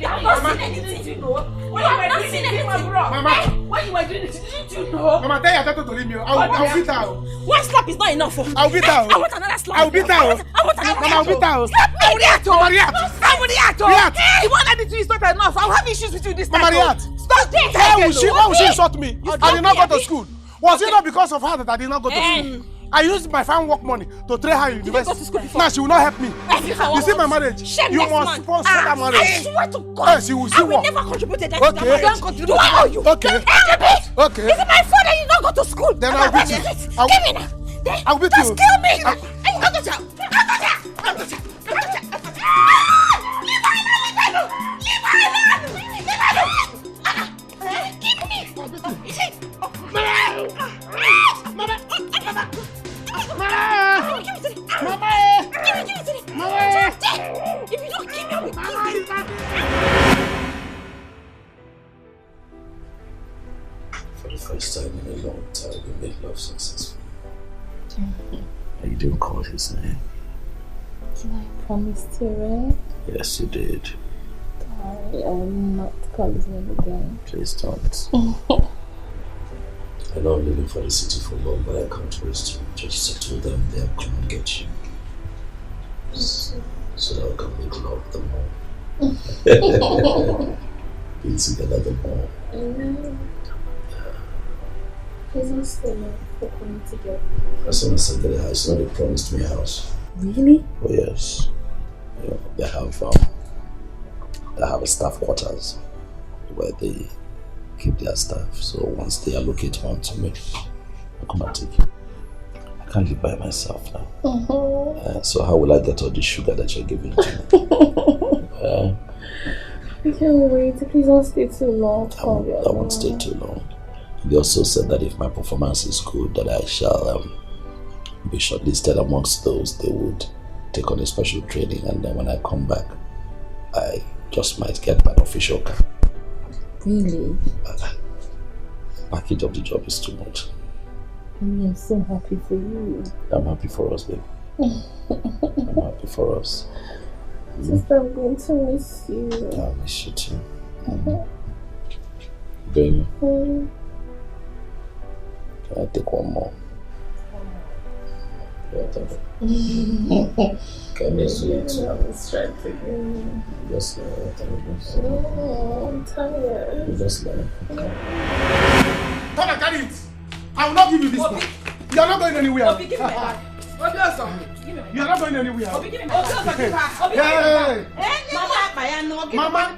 I've not seen anything, you know. When you were doing anything, Mama. When you were doing it, didn't you know? Mama, tell your daughter to leave me. I'll beat her. One slap is not enough. I'll beat her. I want another slap. I'll beat her. I want another Mama, I'll beat her. Slap me, react. Mama, react. Slap me, react. React. The one I did to you is not enough. I'll have issues with you this time. Mama, react. Stop it. Why will she insult me? I did not go to school. Was it not because of her that I did not go to school? I used my farm work money to train her in university. Now she will not help me. You see my marriage? You must sponsor that marriage. I swear to God. Yes, you will see what. I will never contributed that Okay. to that marriage. Don't contribute. Do I owe you? Okay. Okay. Is it my fault that you not go to school? Then I'll beat you. Give me now. I'll beat Just you. kill me. If you don't give me, I will kill you. For the first time in a long time, we made love successful. And you didn't call his name. I promised you, right? Yes, you did. I will not call his name again. Please don't. I know I'm leaving for the city for long, but I can't wait to just settle them there and come and get you. So that we can make love the more. Be together the more. Isn't still not for coming together? As soon as I get a house, you know they promised me a house. Really? Oh yes. You know, they have a staff quarters where they keep their staff. So once they allocate one to me, I'll come and take you. can't live by myself now. So how will I get all the sugar that you're giving to me? I can't wait. Please don't stay too long. I won't stay too long. They also said that if my performance is good, that I shall be shortlisted amongst those. They would take on a special training, and then when I come back, I just might get my official car. Really? Package of the job is too much. I'm so happy for you. I'm happy for us, babe. I'm happy for us. Sister, I'm going to miss you. I'll miss you too. Baby, can I take one more? Can you see it? Just I'm tired. Just Come and carry it. I will not give you this bag. You are not going anywhere. Obi, give me my bag. Obi, also. You are not going anywhere. Obi, give me my bag. Obi, give her. Obi, Hey. Mama,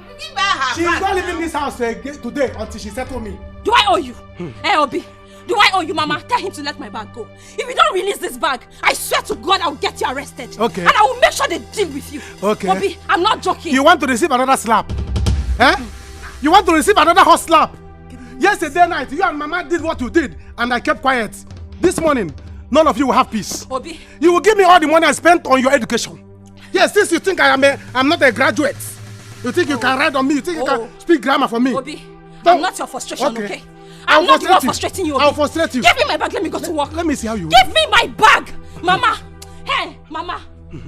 she is not leaving this house today until she settle me. Do I owe you? Hey, Obi. Do I owe you, Mama? Tell him to let my bag go. If you don't release this bag, I swear to God I will get you arrested. Okay. And I will make sure they deal with you. Okay. Obi, I'm not joking. You want to receive another slap? Eh? You want to receive another hot slap? Yesterday night, you and Mama did what you did, and I kept quiet. This morning, none of you will have peace. Obi. You will give me all the money I spent on your education. Yes, since you think I'm not a graduate. You think you can ride on me? You think you can speak grammar for me? Obi, I'm not your frustration, okay? I'm not the one frustrating you, Obi. I'll frustrate you. Give me my bag, let me go to work. Let me see how you Give me my bag! Mama! Hey, Mama!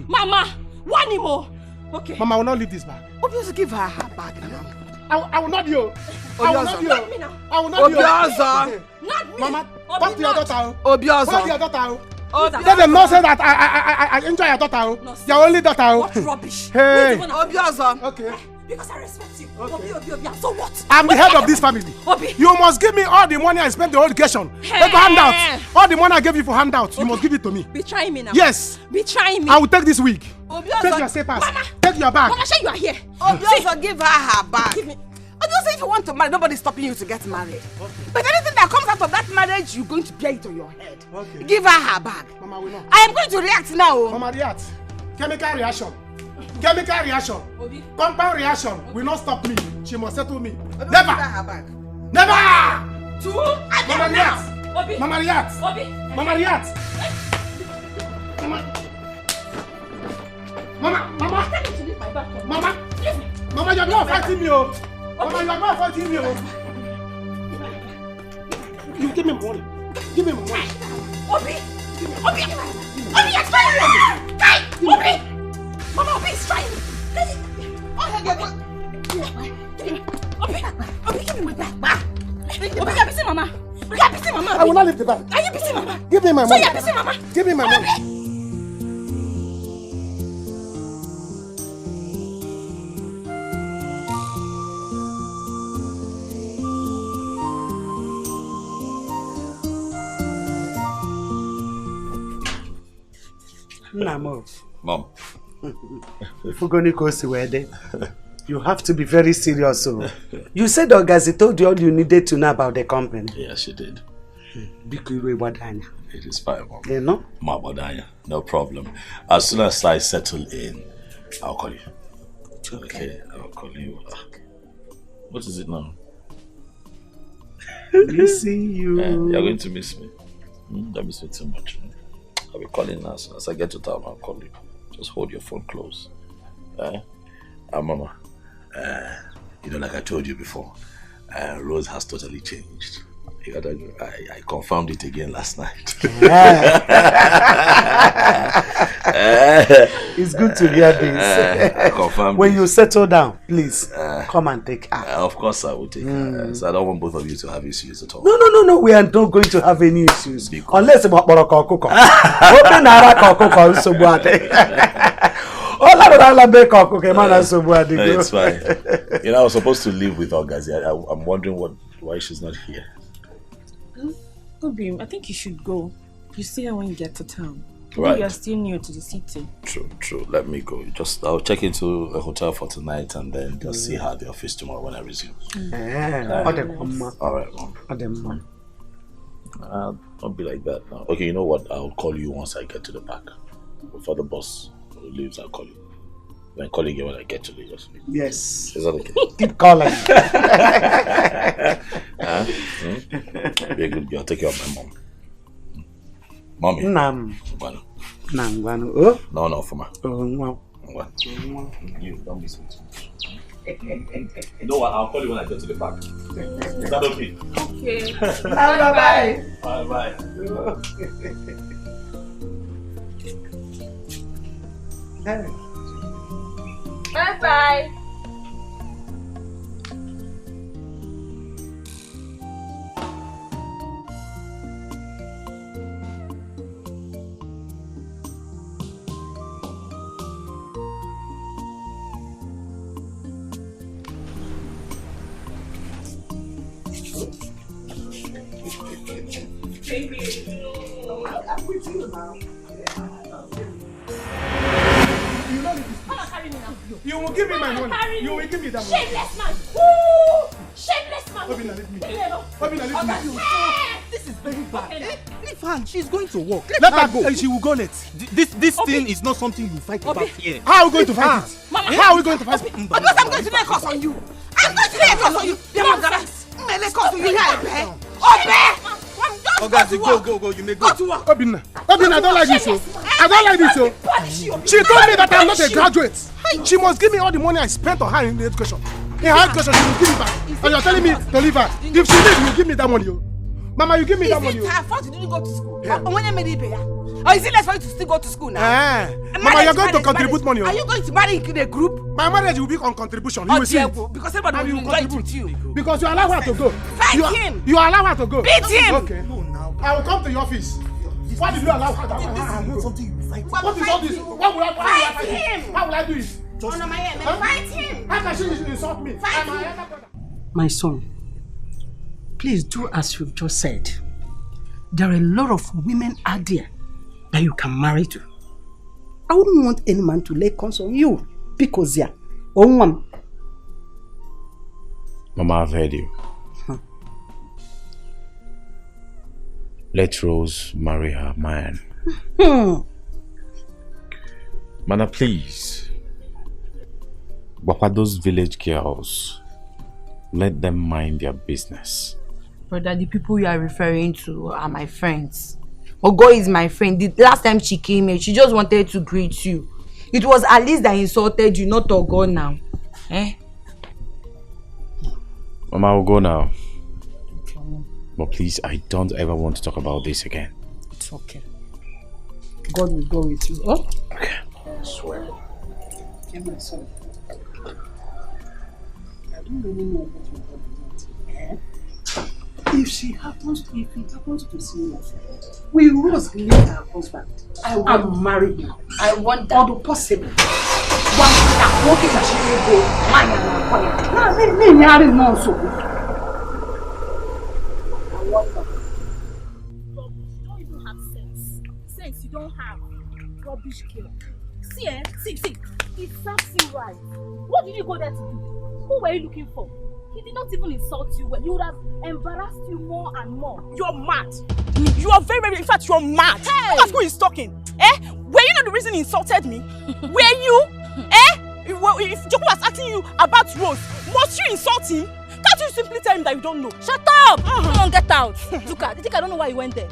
Mama! One more! Okay. Mama, I will not leave this bag. Obi, also give her her bag now. I will not you. I will not you. Not me now. I will not you. Obiozo. Not me. Mama, Obi, talk to your not. daughter. Obiozo. Talk to your daughter. Obi, Let them not say that I enjoy your daughter. Your only daughter. What rubbish? Hey. Obiozo. Okay. Because I respect you. Okay. Obi, so what? I'm the head of this family. Obi. You must give me all the money I spent on education. Take a handout. All the money I gave you for handouts, you must give it to me. Be trying me now. Yes. Be trying me. I will take this wig. Obiozo. Take your slippers. Mama. Take your bag. Mama, sure you are here. Obiozo, give her her bag. Give me. Obiozo, if you want to marry, nobody's stopping you to get married. Okay. But anything that comes out of that marriage, you're going to bear it on your head. Okay. Give her her bag. Mama, we know. I am going to react now. Mama, react. Chemical reaction. Chemical reaction. Obi. Compound reaction will not stop me. She must settle me. Obiozo, Never. give her her bag. Never. Two. Mama, react. Obi. Mama, react. Obi. Mama, react. Mama. Mama. Mama. Tell him to leave my bag. Mama. Leave me. Mama, you're not fighting me, oh. Mama, you're not fighting me, oh. You give me money. Give me my money. Obi. Obi. Obi, you're trying me. Kai. Obi. Mama, Obi is trying me. Obi, give me my bag. Obi, you're busy, Mama. You're busy, Mama. I will not leave the bag. Are you busy, Mama? Give me my So money. you're busy, Mama? Give me my money. Mom. You have to be very serious. So. You said Ogazi told you all you needed to know about the company. Yeah, she did. It is fine, Mom. You know? No problem. As soon as I settle in, I'll call you. Okay, I'll call you. What is it now? Missing you. You're going to miss me. Don't miss me too much. I'll be calling now. As soon as I get to town, I'll call you. Just hold your phone close. Mama, like I told you before, Rose has totally changed. I confirmed it again last night. It's good to hear this. I confirmed when you settle down, please come and take her. Of course I will take her. So I don't want both of you to have issues at all. No. We are not going to have any issues. Unless about Morocco. It's fine. I was supposed to live with Ogazi. I'm wondering why she's not here. Obi, I think you should go. You see her when you get to town. Right. You are still new to the city. True. Let me go. I'll check into a hotel for tonight and then just see her at the office tomorrow when I resume. All right, Mom. Don't be like that now. Okay, you know what? I'll call you once I get to the back. Before the bus leaves, I'll call you. Then call you again when I get to Lagos. Yes. Is that okay? Keep calling. Be a good girl. Take care of my mom. Mommy. Nam. Guano. Nam, Guano. Oh? No, for my. Oh, wow. You don't be sweet. You know what? I'll call you when I get to the back. Is that okay? Okay. Bye. Bye. Bye. I'm with you now. You will give me my money. You will give me that money. Shameless man! Woo! Shameless man! Obina, leave me. Obina, leave me. This is very bad. Leave her. She's going to work. Let her go. She will go late. This thing is not something you fight about here. How are we going to fight it? How are we going to fight it? Because I'm going to lay a curse on you. I'm going to lay a curse on you. I'm lay a curse on you here, Obe. Oh, guys, go. You may go. Go to work. Obina, I don't like this. I don't like this. She told me that I'm not a graduate. She must give me all the money I spent on her in the education. In her education, she will give me back. And you're telling me to leave her. If she leaves, you give me that money. Mama, you give me that money. Is it her fault you didn't go to school? Yeah. When you made it pay? Or is it less for you to still go to school now? Mama, you're going to contribute money. Are you going to marry in a group? My marriage will be on contribution. You will see. Because everybody will enjoy it with you. Because you allow her to go. Fight him. You allow her to go. Beat him. Okay. I will come to your office. Why did you allow her to go? This is not something you fight. What is all this? Fight him. How will I do it? Fight him. How can she insult me? My son, please do as you've just said. There are a lot of women out there that you can marry to. I wouldn't want any man to lay cons on you because yeah, Mama, I've heard you. Let Rose marry her man. Mana, please. Papa, those village girls, let them mind their business. Brother, the people you are referring to are my friends. Ogo is my friend. The last time she came here, she just wanted to greet you. It was Alice that insulted you, not Ogo now. Mama, I'll go now. But please, I don't ever want to talk about this again. It's okay. God will go with you. Oh? Okay. I swear. Okay, my son. I don't really know what you're going to do. If it happens to see your friend, we Rose leave her husband. I will marry you. I want that. All the possible. One that walking that she will go. I want that. You don't even have sense. Sense you don't have. Rubbish girl. See, it serves you right. What did you go there to do? Who were you looking for? He did not even insult you. He would have embarrassed you more and more. You're mad. You are very, in fact, you're mad. Hey! Look at who is talking. Were you not the reason he insulted me? Were you? If Joko was asking you about Rose, must you insult him? Can't you simply tell him that you don't know? Shut up! Come on, get out. Look, I think I don't know why you went there.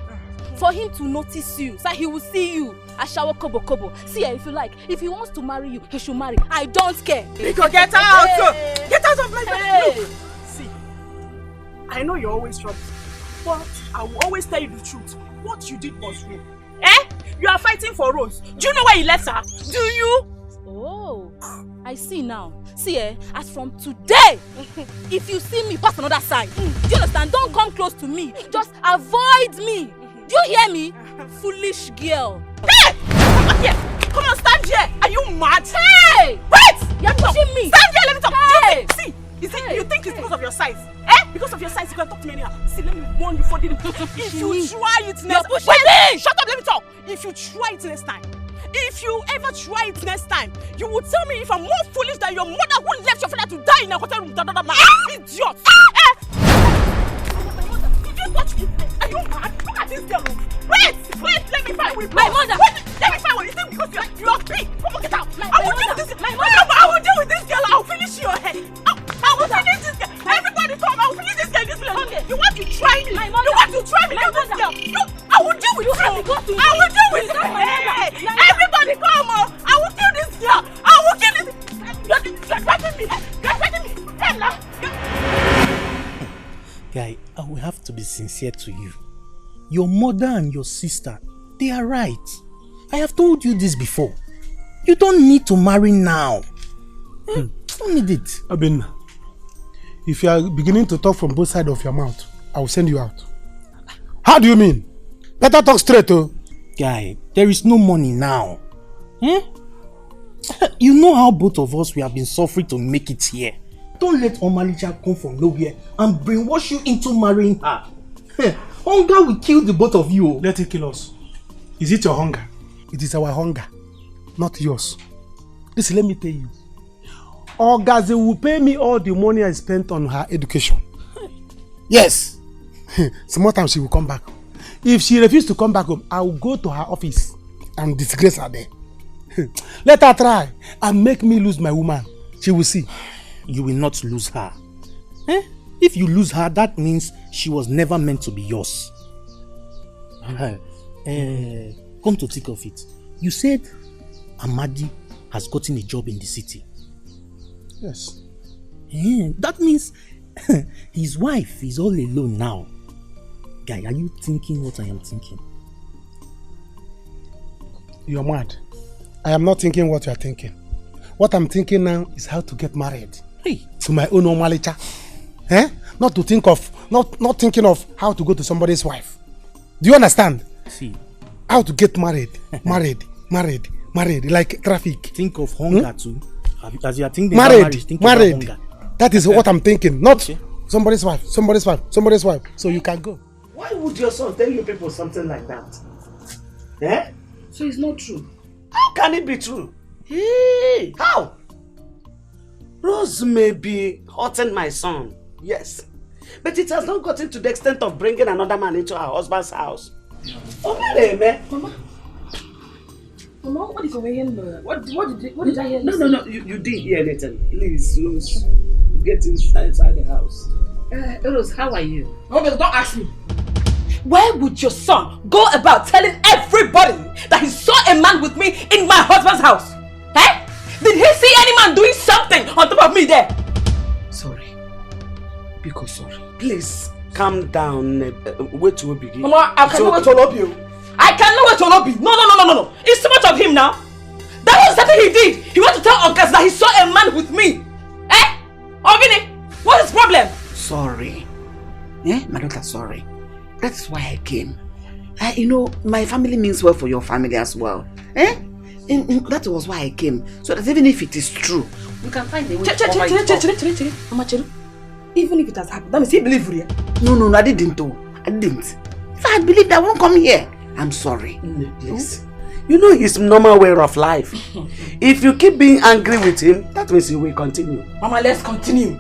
For him to notice you, so he will see you. I shower kobo. See, if you like, if he wants to marry you, he should marry. I don't care. Because get out! Hey. Get out of my face! Hey. Look, see, I know you're always trouble, but I will always tell you the truth. What you did was wrong. You are fighting for Rose. Do you know why you left her? Do you? Oh, I see now. See, as from today, if you see me pass another side, do you understand? Don't come close to me. Just avoid me. Do you hear me? Foolish girl. Hey! Come here. Come on, stand here. Are you mad? Hey! Wait! You're pushing me. Stand here, let me talk. Hey! See, you think it's because of your size? Because of your size, you can talk to me anyhow. See, let me warn you for the... If you try it next time... Wait! Shut up, let me talk. If you try it next time, if you ever try it next time, you will tell me if I'm more foolish than your mother who left your father to die in a hotel room with another man. Idiot! Are you mad? fine with My mother. Let me fine with. Is it because you are big? Come on, get out. I will deal with this. I will deal with this girl. I will finish your head. I will finish this girl. Everybody come. I will finish this girl. This place. You want to try me? You want to try me? This girl. I will deal with you. I will deal with you. Everybody come. I will kill this girl. I will kill this. You're fighting me. You're fighting me. Guy, I will have to be sincere to you. Your mother and your sister, they are right. I have told you this before. You don't need to marry now. You don't need it. Abin, if you are beginning to talk from both sides of your mouth, I will send you out. How do you mean? Better talk straight, oh. Guy, there is no money now. You know how both of us we have been suffering to make it here. Don't let Omalicha come from nowhere and brainwash you into marrying her. Hunger will kill the both of you. Let it kill us. Is it your hunger? It is our hunger, not yours. Listen, let me tell you. Ogaze will pay me all the money I spent on her education. Yes. Some more time she will come back. If she refuses to come back home, I will go to her office and disgrace her there. Let her try and make me lose my woman. She will see. You will not lose her. If you lose her, that means she was never meant to be yours. Come to think of it, you said Amadi has gotten a job in the city. Yes. That means his wife is all alone now. Guy, are you thinking what I am thinking? You are mad. I am not thinking what you are thinking. What I'm thinking now is how to get married. To my own Omalicha. Not to think of, not thinking of how to go to somebody's wife. Do you understand? See. How to get married, married, like traffic. Think of hunger too. As you are thinking married, about marriage, think married. About hunger. That is what I'm thinking. Not somebody's wife. So you can go. Why would your son tell you people something like that? So it's not true. How can it be true? Hey, how? Rose may be hurting my son, yes. But it has not gotten to the extent of bringing another man into her husband's house. Mama, what is over here? What did I hear? No, you didn't hear anything. Please, Rose, get inside the house. Rose, how are you? Okay, don't ask me. Why would your son go about telling everybody that he saw a man with me in my husband's house? Did he see any man doing something on top of me there? Sorry. Because sorry. Please, calm down. Wait till we begin. Mama, I cannot wait to love you. I cannot wait to love you. No. It's too much of him now. That was something he did. He wanted to tell August that he saw a man with me. Ogini, what is the problem? Sorry. My daughter, sorry. That's why I came. My family means well for your family as well. That was why I came. So that even if it is true, we can find a way to cover it up. Mama Cheru, even if it has happened, that means he believe you. No, I didn't. If I had believed, I won't come here. I'm sorry. Please. You know his normal way of life. If you keep being angry with him, that means he will continue. Mama, let's continue.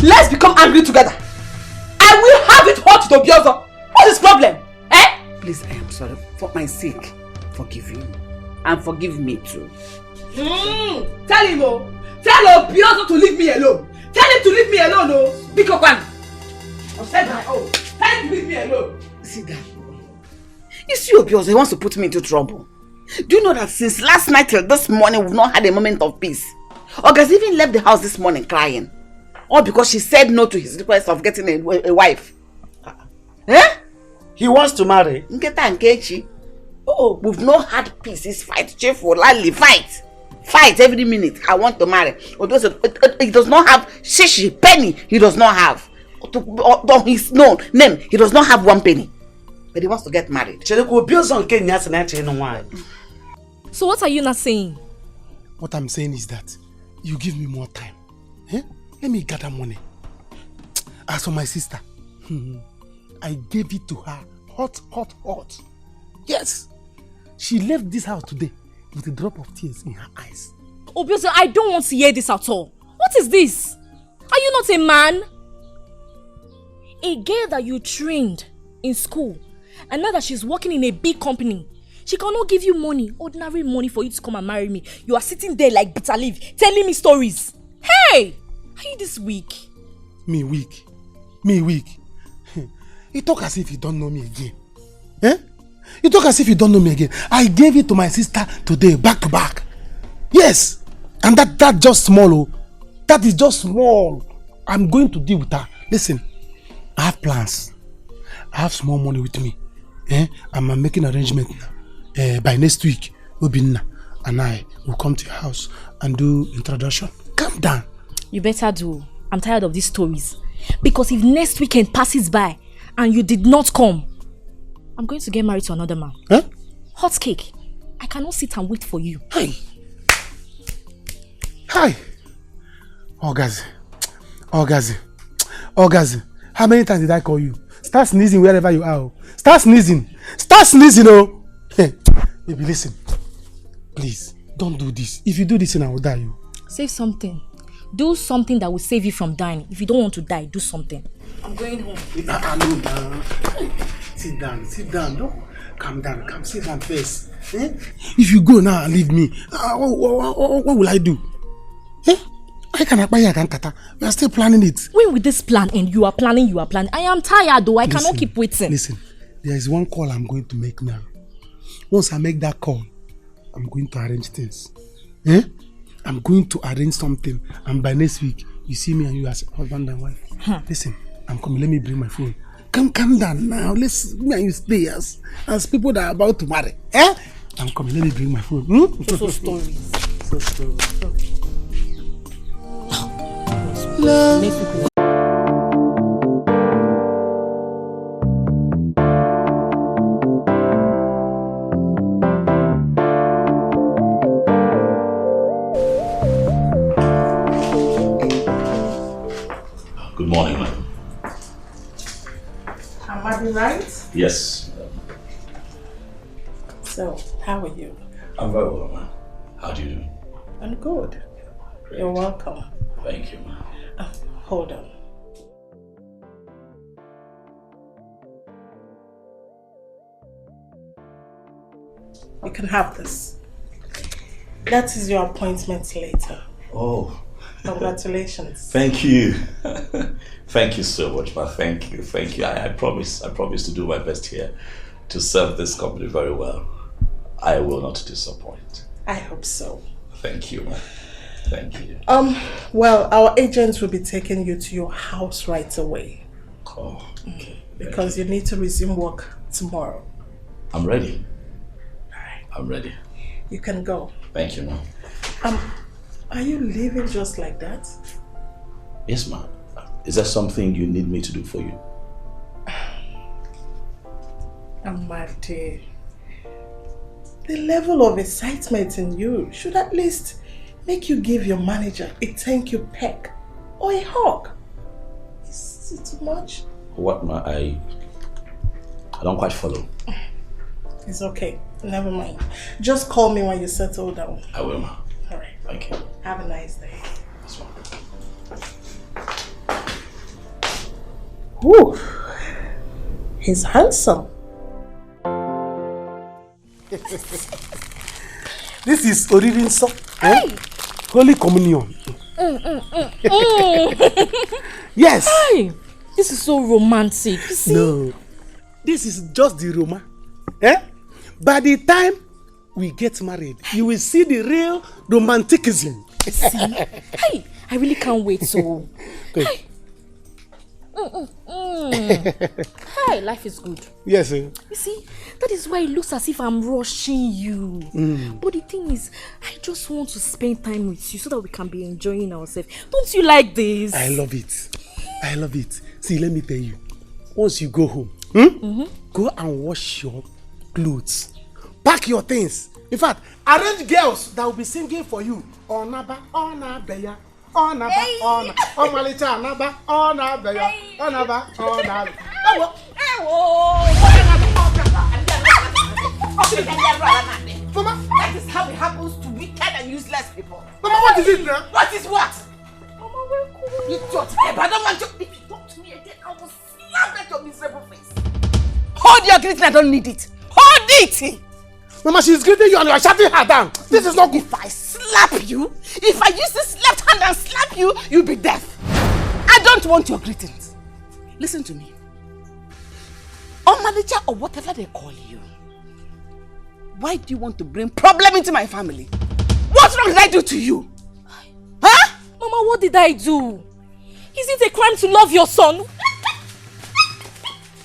Let's become angry together. I will have it hot to Obiozo. What is the problem? Please, I am sorry. For my sake, forgive him. And forgive me too. Tell him, tell Obiozo to leave me alone. Tell him to leave me alone, Biko Kwan. I've said my own. Tell him to leave me alone. See that? You see Obiozo, he wants to put me into trouble. Do you know that since last night till this morning, we've not had a moment of peace? August even left the house this morning crying. All because she said no to his request of getting a wife. He wants to marry. Nketa and Kechi. Oh, we've not had peace. It's fight, cheerful, lively, fight. Fight every minute. I want to marry. He does not have shishi, penny. He does not have. On his name, he does not have 1 penny. But he wants to get married. So what are you not saying? What I'm saying is that you give me more time. Let me gather money. As for my sister, I gave it to her hot. Yes. She left this house today with a drop of tears in her eyes. Obviously, I don't want to hear this at all. What is this? Are you not a man? A girl that you trained in school, and now that she's working in a big company, She cannot give you money, ordinary money for you to come and marry me. You are sitting there like bitter leaf, telling me stories. Hey! Are you this weak? Me weak? Me weak? You talk as if you don't know me again. Eh? You talk as if you don't know me again. I gave it to my sister today, back to back. Yes! And that just small, oh. That is just small. I'm going to deal with her. Listen, I have plans. I have small money with me. I'm making arrangement now. By next week, Obinna and I will come to your house and do introduction. Calm down. You better do. I'm tired of these stories. Because if next weekend passes by and you did not come, I'm going to get married to another man. Huh? Hot cake. I cannot sit and wait for you. Hey. Hi. Ogazi. How many times did I call you? Start sneezing wherever you are. Start sneezing, oh. Hey, baby, listen. Please, don't do this. If you do this, I will die you. Save something. Do something that will save you from dying. If you don't want to die, do something. I'm going home. Sit down. Don't calm down. Come sit down first. If you go now and leave me, what will I do? I can't tata. We are still planning it. When will this plan end? You are planning. I am tired though. I cannot keep waiting. Listen, there is one call I'm going to make now. Once I make that call, I'm going to arrange things. I'm going to arrange something. And by next week, you see me and you as husband and wife. Listen, I'm coming. Let me bring my phone. Calm down now. Let's me and you stay as people that are about to marry. I'm coming. Let me bring my phone. So stories. Love. Good morning, madam. Am I right? Yes. So, how are you? I'm very well, ma'am. How do you do? I'm good. Great. You're welcome. Thank you, ma'am. Hold on. You can have this. That is your appointment later. Oh. Congratulations. Thank you. Thank you so much, ma. Thank you. I promise to do my best here to serve this company very well. I will not disappoint. I hope so. Thank you, ma. Thank you. Well, our agents will be taking you to your house right away. Oh, okay. Because you need to resume work tomorrow. I'm ready. Alright. I'm ready. You can go. Thank you, ma'am. Are you leaving just like that? Yes, ma'am. Is there something you need me to do for you? Amade, the level of excitement in you should at least make you give your manager a thank you peck or a hug. Is it too much? What, ma? I don't quite follow. It's okay. Never mind. Just call me when you settle down. I will, ma. Alright. Thank you. Have a nice day. That's one. Whew. He's handsome. This is Oririnso. Holy Communion. Yes. Hey, this is so romantic. You see? No. This is just the Roma. By the time we get married, you will see the real romanticism. See? Hey, I really can't wait. So, hey. Hi, life is good. Yes, sir. You see, that is why it looks as if I'm rushing you. But the thing is, I just want to spend time with you so that we can be enjoying ourselves. Don't you like this? I love it. I love it. See, let me tell you. Once you go home, go and wash your clothes. Pack your things. In fact, arrange girls that will be singing for you. Onaba, onabeya. Onaba, ona. Omalicha, onaba, onabeya. Onaba, onabeya. Mama, that is how it happens to wicked and useless people. Mama, what is it now? What is what? Mama, we're cool. You don't. If I don't want you, if you talk to me again, I will slap at your miserable face. Hold your greeting, I don't need it. Hold it! Mama, she's greeting you and you are shutting her down. This is not good. If I slap you, if I use this left hand and slap you, you'll be deaf. I don't want your greetings. Listen to me. Or manager or whatever they call you. Why do you want to bring problem into my family? What wrong did I do to you? Huh? Mama, what did I do? Is it a crime to love your son?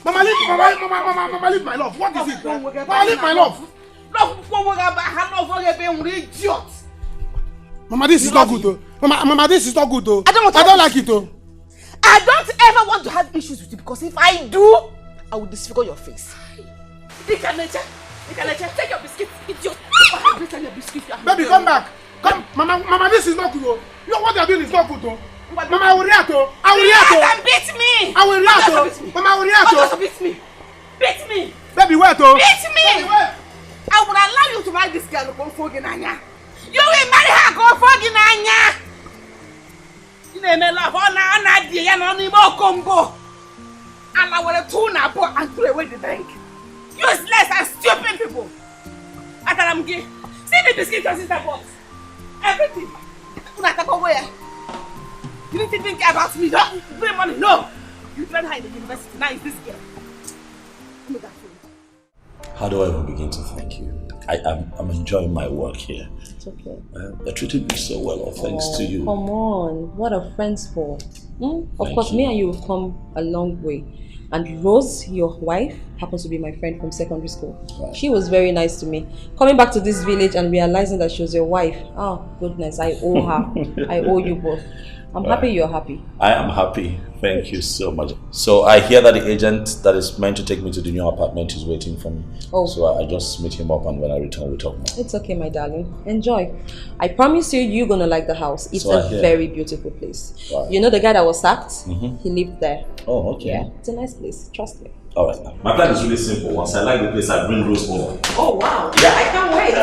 Mama, leave my love. What is it? Mama, leave my love. Idiot. Mama, this is not good though. Mama, this is not good though. I don't like it though. I don't ever want to have issues with you because if I do, I will disfigure your face. Take your biscuit, idiot. Baby, come back. Come, Mama, this is not good though. You know what you're doing is not good though. Mama, I will react though. I will react though. Beat me. I will react though. Mama, I will react though. Beat me. Beat me. Baby, where though? Beat me. I will allow you to marry this girl, Confronting. You will marry her, Confronting. You know, love on Nadia and on Imo Combo. And I will tune up and throw away the drink. Useless and stupid people. After I'm gay. See the biscuit your sister box. Everything. You need to think about me. Don't bring money. No. You learn her in the university. Now it's this girl. How do I even begin to thank you? I'm enjoying my work here. It's okay. They treated me so well, thanks to you. Come on, what are friends for? Of Thank course, you. me and you have come a long way. And Rose, your wife, happens to be my friend from secondary school. Right. She was very nice to me. Coming back to this village and realizing that she was your wife, oh goodness, I owe her. I owe you both. I'm happy you're happy. I am happy. Thank you so much. So I hear that the agent that is meant to take me to the new apartment is waiting for me. Oh. So I just meet him up, and when I return, we talk more. It's okay, my darling. Enjoy. I promise you, you're gonna like the house. It's So a very beautiful place. Right. You know the guy that was sacked? Mm-hmm. He lived there. Oh, okay. Yeah, it's a nice place. Trust me. All right. My plan is really simple. Once I like the place, I bring Rose over. Oh wow! Yeah. I can't wait.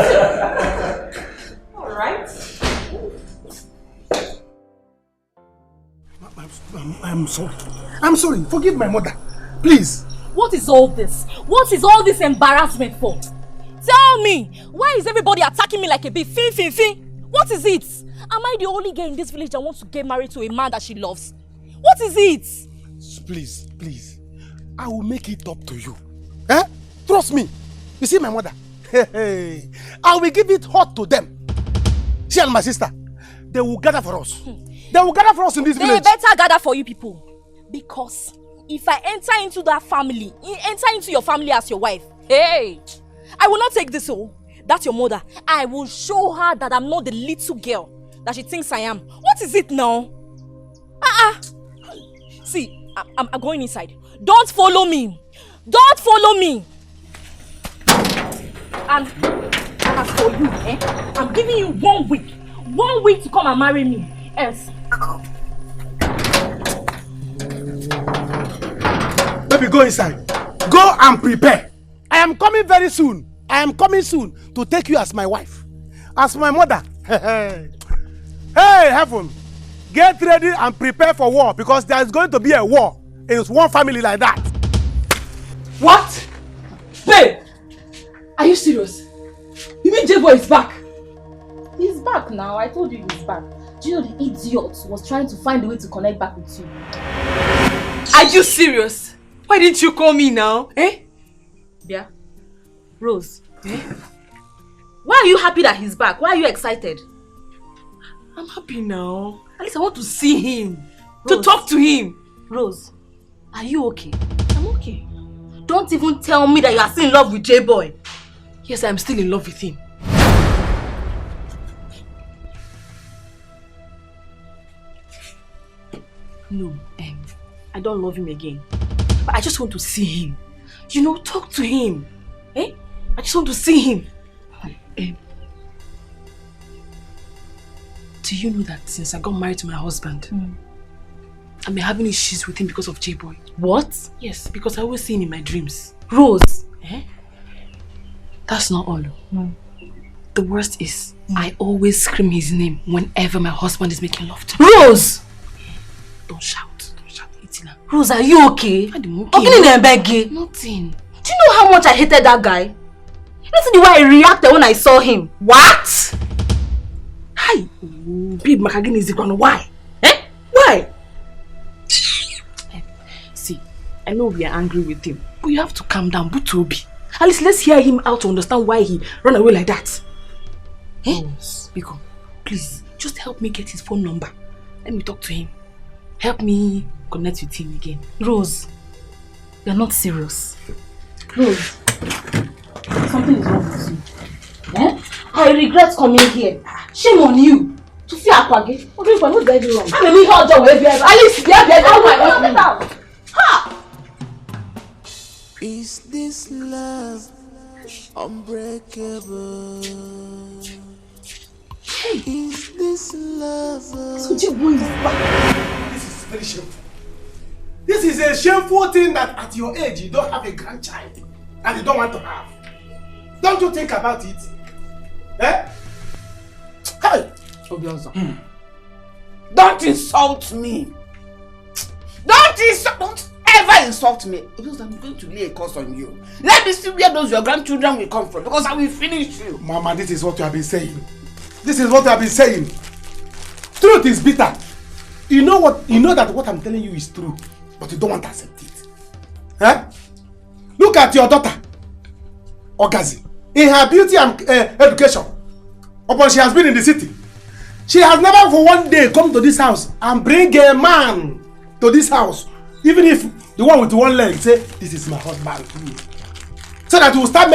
All right. I'm sorry. I'm sorry. Forgive my mother. Please. What is all this? What is all this embarrassment for? Tell me, why is everybody attacking me like a bee? Fin. What is it? Am I the only girl in this village that wants to get married to a man that she loves? What is it? Please. I will make it up to you. Eh? Trust me. You see my mother? Hey. I will give it hot to them. She and my sister. They will gather for us. They will gather for us in this village. They better gather for you people. Because if I enter into that family, enter into your family as your wife, hey, I will not take this all. That's your mother. I will show her that I'm not the little girl that she thinks I am. What is it now? See, I'm going inside. Don't follow me. Don't follow me. And as for you, I'm giving you 1 week. 1 week to come and marry me. Else. Baby, go inside. Go and prepare. I am coming very soon. I am coming soon to take you as my wife. As my mother. Hey, heaven. Get ready and prepare for war because there is going to be a war. It's one family like that. What? Babe! Are you serious? You mean J-Boy is back? He's back now. I told you he's back. Do you know the idiot was trying to find a way to connect back with you? Are you serious? Why didn't you call me now? Yeah. Rose. Why are you happy that he's back? Why are you excited? I'm happy now. At least I want to see him. Rose. To talk to him. Rose, are you okay? I'm okay. Don't even tell me that you are still in love with J-Boy. Yes, I'm still in love with him. No, I don't love him again. But I just want to see him. You know, talk to him. I just want to see him. Do you know that since I got married to my husband, I'm having issues with him because of J-Boy? What? Yes, because I always see him in my dreams. Rose. That's not all. The worst is, I always scream his name whenever my husband is making love to me. Rose! Don't shout. Itina. Rose, are you okay? I'm okay. Nothing. Nothing. Do you know how much I hated that guy? Listen to the way I reacted when I saw him. What? Hi, babe, Makagini is the one. Why? Why? See, I know we are angry with him, but you have to calm down, Butobi. At least let's hear him out to understand why he ran away like that. Biko, please, just help me get his phone number. Let me talk to him. Help me connect with him again. Rose, you're not serious. Rose, something is wrong with you. I regret coming here. Shame on you. To fear Akwage. What did I do wrong? I'm a little job with you. Alice, Is this love unbreakable? Is this love? So J-Boy is back. This is very shameful. This is a shameful thing that at your age you don't have a grandchild and you don't want to have. Don't you think about it? Hey! Obioza. Don't insult me. Don't ever insult me. Because I'm going to lay a curse on you. Let me see where those your grandchildren will come from. Because I will finish you. Mama, this is what you have been saying. This is what you have been saying. Truth is bitter. You know that what I'm telling you is true. But you don't want to accept it. Look at your daughter, Ogazi. In her beauty and education, upon she has been in the city, she has never for one day come to this house and bring a man to this house, even if the one with one leg say, this is my husband. So that you start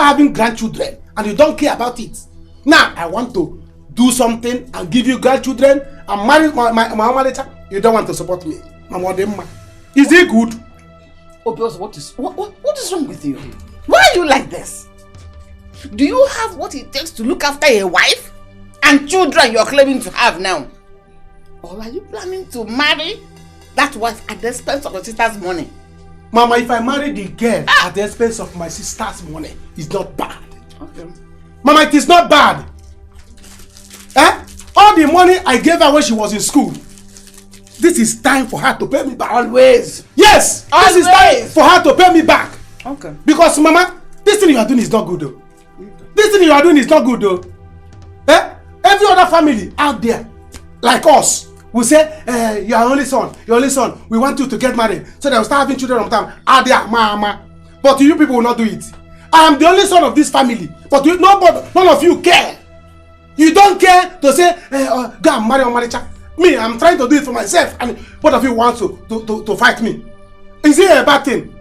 having grandchildren and you don't care about it. Now, I want to do something and give you grandchildren and marry my mama later. You don't want to support me. Is it good? Obioza, what is wrong with you? Why are you like this? Do you have what it takes to look after a wife and children you're claiming to have now? Or are you planning to marry that wife at the expense of your sister's money? Mama, if I marry the girl at the expense of my sister's money, it's not bad. Okay. Mama, it is not bad. All the money I gave her when she was in school, this is time for her to pay me back. Always. Yes, always. This is time for her to pay me back. Okay. Because, Mama, this thing you are doing is not good though. This thing you are doing is not good though. Every other family out there, like us, will say, you are only son, we want you to get married so that we'll start having children on time. Mama. But you people will not do it. I am the only son of this family, but none of you care. You don't care to say, go and marry Omaricha. Me, I'm trying to do it for myself, and both of you want to fight me. Is it a bad thing?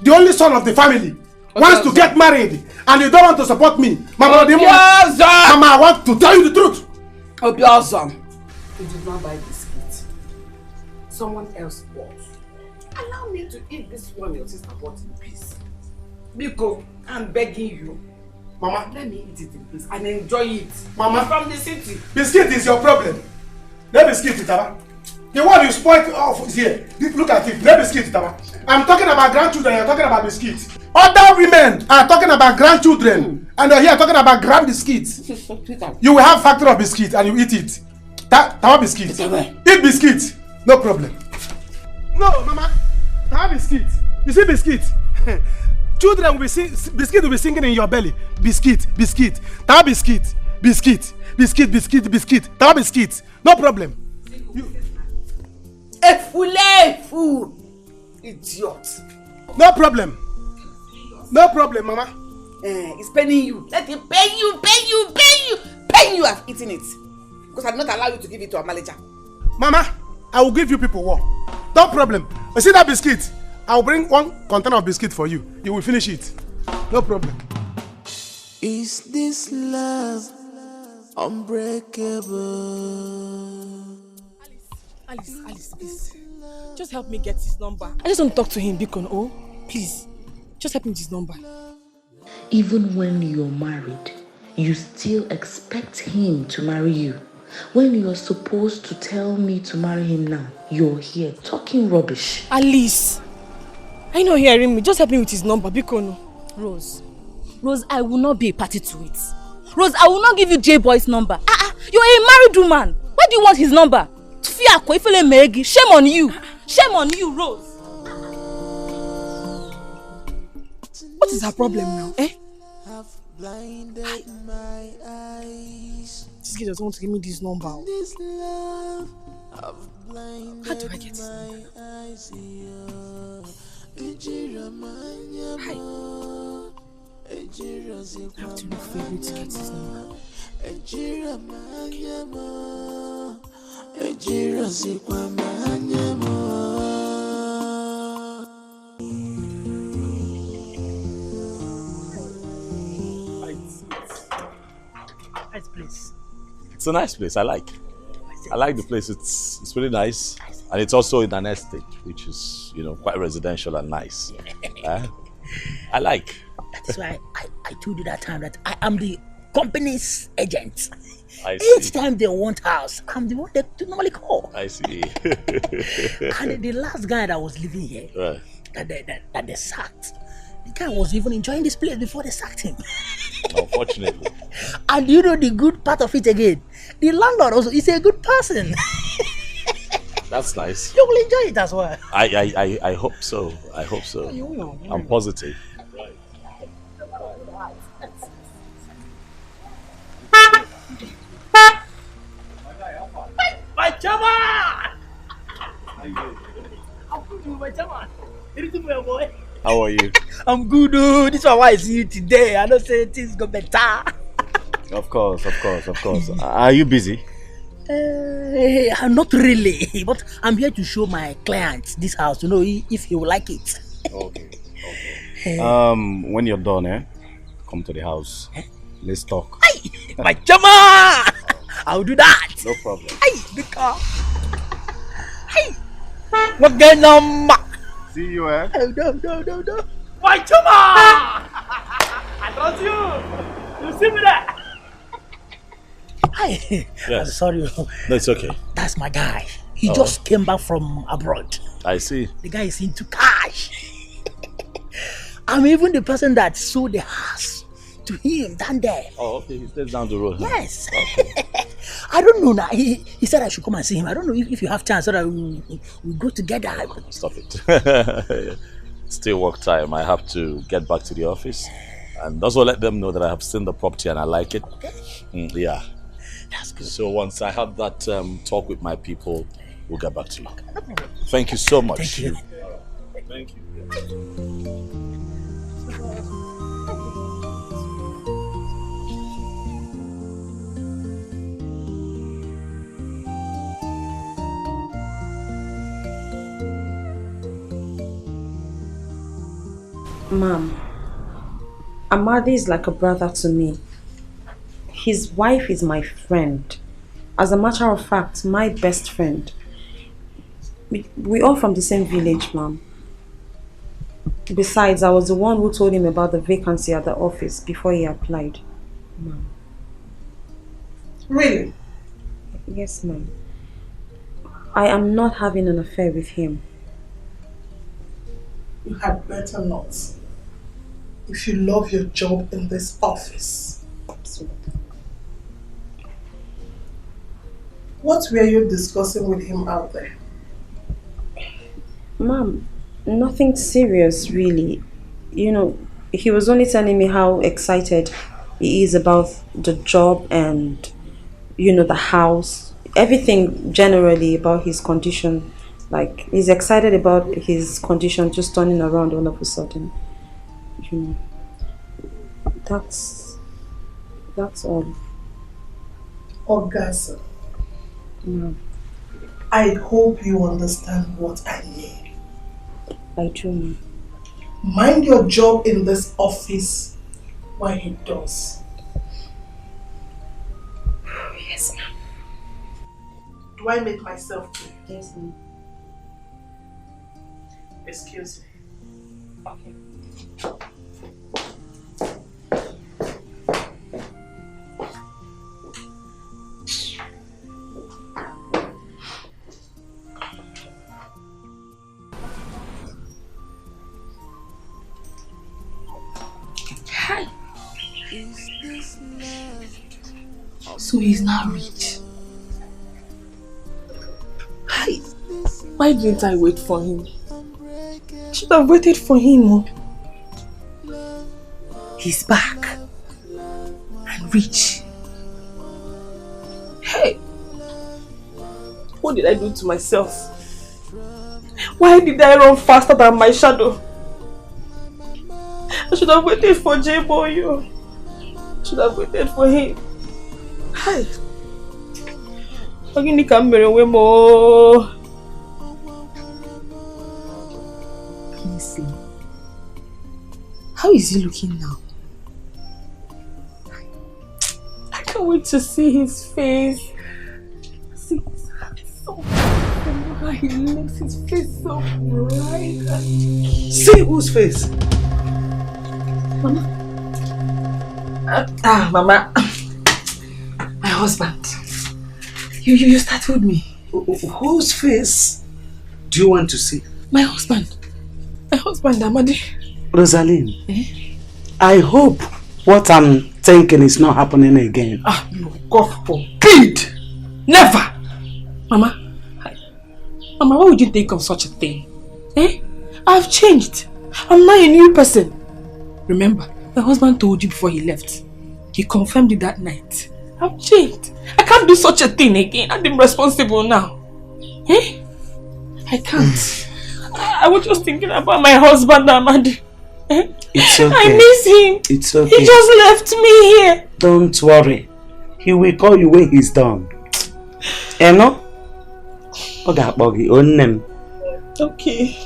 The only son of the family wants to get married, and you don't want to support me. Mama, Mama, I want to tell you the truth. Obioza, you did not buy biscuits. Someone else bought. Allow me to eat this one your sister bought in peace. Biko, I'm begging you. Mama, let me eat it in peace and enjoy it. Mama, from the city. Biscuit is your problem. Let biscuit it, Taba. The one you spoiled off is here. Look at it. Let biscuit it, Taba. I'm talking about grandchildren, you're talking about biscuits. Other women are talking about grandchildren, and you're here talking about grand biscuits. You will have factory of biscuits and you eat it. Taba biscuit. Eat biscuit. No problem. No, Mama. Have biscuit. You see biscuit? Children will be biscuit will be singing in your belly. Biscuit, biscuit. Taba biscuit. Biscuit. Biscuit, biscuit, biscuit. Taba biscuit. No problem. A fool. Idiot. No problem. No problem, Mama. It's paying you. Let it pay you. Paying you have eaten it. Because I'm not allowed you to give it to a manager. Mama, I will give you people one. No problem. You see that biscuit? I will bring one container of biscuit for you. You will finish it. No problem. Is this love unbreakable? Alice, please. Just help me get his number. I just want to talk to him, Bikon. Oh, please. Just help me with his number. Even when you're married, you still expect him to marry you. When you're supposed to tell me to marry him now, you're here talking rubbish. Alice, are you not hearing me? Just help me with his number, Bikon. Rose, I will not be a party to it. Rose, I will not give you J-Boy's number. You're a married woman. Why do you want his number? Shame on you. Shame on you, Rose. What is her problem now, blinded my eyes. This kid doesn't want to give me this number. This love, I've How do I blinded get this my number? eyes. Hi. I have to look for a way to get his number. Nice place. It's a nice place. I like the place. It's really nice, and it's also in an estate, which is quite residential and nice. I like. That's why I told you that time that I am the company's agent. I see. Each time they want house, I'm the one they normally call. I see. And the last guy that was living here, Right. that they sacked, the guy was even enjoying this place before they sacked him. Unfortunately. And you know the good part of it again, the landlord also is a good person. That's nice. You will enjoy it as well. I hope so. I hope so. You will. I'm positive. My chama! I'm good, my chama. Anything for your boy? How are you? I'm good, oh. This is why I see you today. I don't say things go better. Of course. Are you busy? Not really, but I'm here to show my client this house to know if he will like it. Okay. When you're done, come to the house. Let's talk. Hey, my chama! I'll do that. No problem. Hey, big car. Hey, what going on? See you, eh? Oh, no. My chama! I trust you. You see me there? Hi. Yes. I'm sorry. No, it's okay. That's my guy. He just came back from abroad. I see. The guy is into cash. I'm even the person that sold the house to him down there. Oh, okay. He stays down the road. Huh? Yes. Okay. I don't know now. He said I should come and see him. I don't know if you have chance so that we go together. Stop it. Still work time. I have to get back to the office and also let them know that I have seen the property and I like it. Okay. Yeah. That's good. So once I have that talk with my people, we'll get back to you. Thank you so much. Thank you. Thank you. Mom, Amadi is like a brother to me. His wife is my friend. As a matter of fact, my best friend. We all from the same village, Mom. Besides, I was the one who told him about the vacancy at the office before he applied. Mom. Really? Yes, Mom. I am not having an affair with him. You had better not. If you love your job in this office. Absolutely. What were you discussing with him out there? Mom, nothing serious really. You know, he was only telling me how excited he is about the job and, the house. Everything generally about his condition. Like, he's excited about his condition just turning around all of a sudden. That's all. August, Mom, I hope you understand what I mean. I do, Mom. Mind your job in this office while he does. Yes, Mom. Do I make myself clear? Yes, Mom. Excuse me. Okay. Hi. So he's not rich. Hi. Why didn't I wait for him? I should have waited for him. He's back. rich. Hey, what did I do to myself? Why did I run faster than my shadow? I should have waited for J-Boy. I should have waited for him. Hi. Honestly, how is he looking now? I can't wait to see his face. See his handsome. How he makes his face so bright. See whose face? Mama. Mama. My husband. You startled me. Whose face do you want to see? My husband. My husband, Amadi. Rosaline, I hope what I'm thinking is not happening again. No, God forbid! Never! Mama, why would you think of such a thing? I've changed. I'm now a new person. Remember, my husband told you before he left. He confirmed it that night. I've changed. I can't do such a thing again. I'm responsible now. I can't. I was just thinking about my husband, Amadi. It's okay. I miss him. It's okay. He just left me here. Don't worry. He will call you when he's done. No? Okay.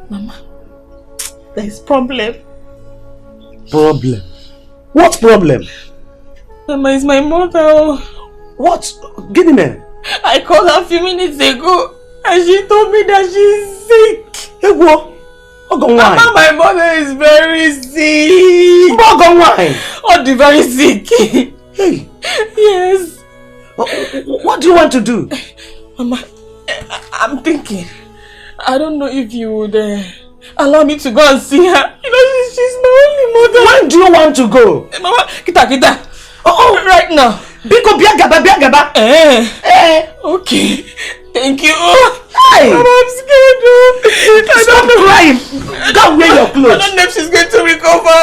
Mama, there is problem. Problem? What problem? Mama is my mother. What? Get in there. I called her a few minutes ago and she told me that she's sick. Hey, what? Mama, my mother is very sick. Oh, very sick. Hey. Yes. What do you want to do? Mama, I'm thinking. I don't know if you would allow me to go and see her. You know, she's my only mother. When do you want to go? Mama, kita. Oh, right now. Biko biagaba. Okay. Thank you. Hey. Mama, I'm scared. Stop crying. Go wear your clothes. I don't know if she's going to recover.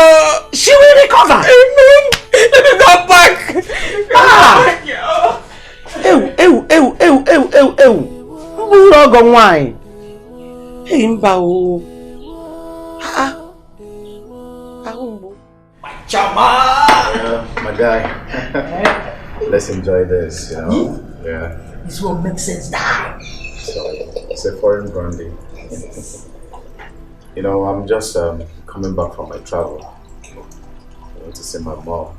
She will recover. Amen. Let me go back. Hey, Mbao. Yeah, my guy. Let's enjoy this, you know? Yeah. This won't make sense now. So, it's a foreign brandy. You know, I'm just coming back from my travel. I want to see my mom.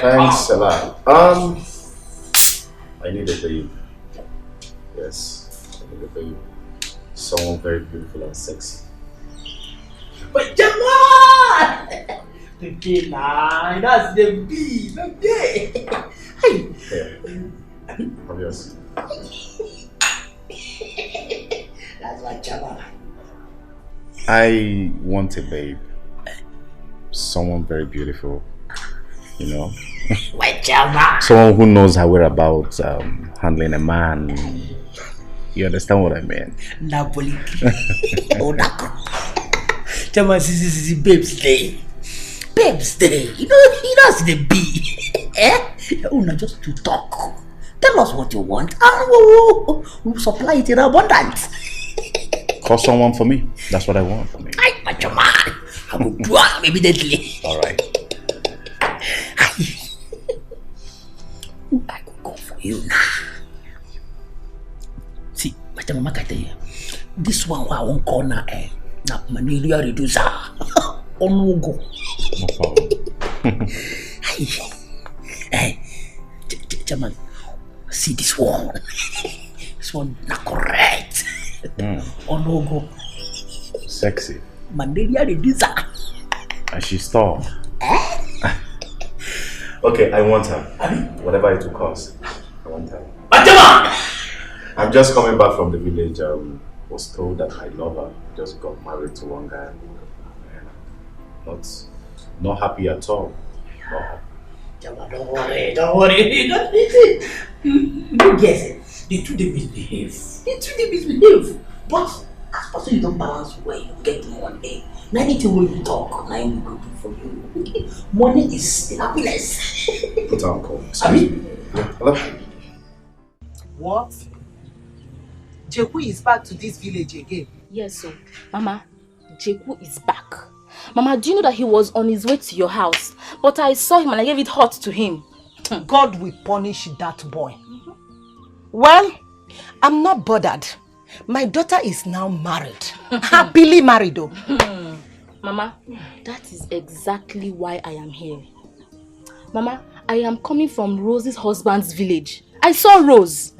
Thanks a lot. I need a babe. Yes, I need a babe. Someone very beautiful and sexy. But Jamal! Okay, nah, that's the B. Okay. Hey. Yeah. Obvious. That's what Jamal. I want a babe. Someone very beautiful. You know? Someone who knows her whereabouts, handling a man. You understand what I mean? Napoli. Oh, Nako. Jamal, this babes day. Babes day. You know the B. Not just to talk. Tell us what you want and we'll supply it in abundance. Call someone for me. That's what I want for me. But Jamal, I will do it immediately. Alright. I could go for you now. See, but Mama can tell you, this one I won't call now, na malaria reducer. Oh no go. No problem. Hey, Jamal, see this one. This one not correct. Oh no go. Sexy. Malaria reducer. And she's tall. Okay, I want her. Whatever it will cost. I want her. I'm just coming back from the village. Was told that I love her. Just got married to one guy. Not happy at all. Not happy. Jamal, don't worry. Don't listen. You guess it. The two they misbehave. But But you don't balance well, you get one day. Now anything when you talk, now you go do for you. Money is happiness. Put on call. Hello? What? Jeku is back to this village again? Yes, sir. Mama, Jeku is back. Mama, do you know that he was on his way to your house? But I saw him and I gave it hot to him. God will punish that boy. Well, I'm not bothered. My daughter is now married. Happily married though. Mama, that is exactly why I am here. Mama, I am coming from Rose's husband's village. I saw Rose.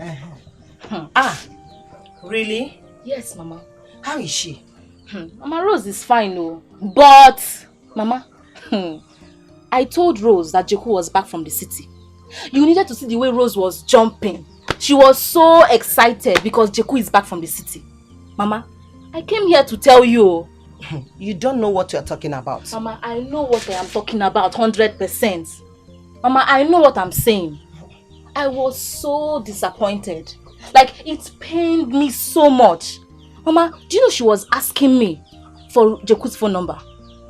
Really? Yes, Mama. How is she? Mama, Rose is fine, no. But, Mama, I told Rose that Jeku was back from the city. You needed to see the way Rose was jumping. She was so excited because Jeku is back from the city. Mama, I came here to tell you. You don't know what you're talking about. Mama, I know what I am talking about 100%. Mama, I know what I'm saying. I was so disappointed. Like, it pained me so much. Mama, do you know she was asking me for Jeku's phone number?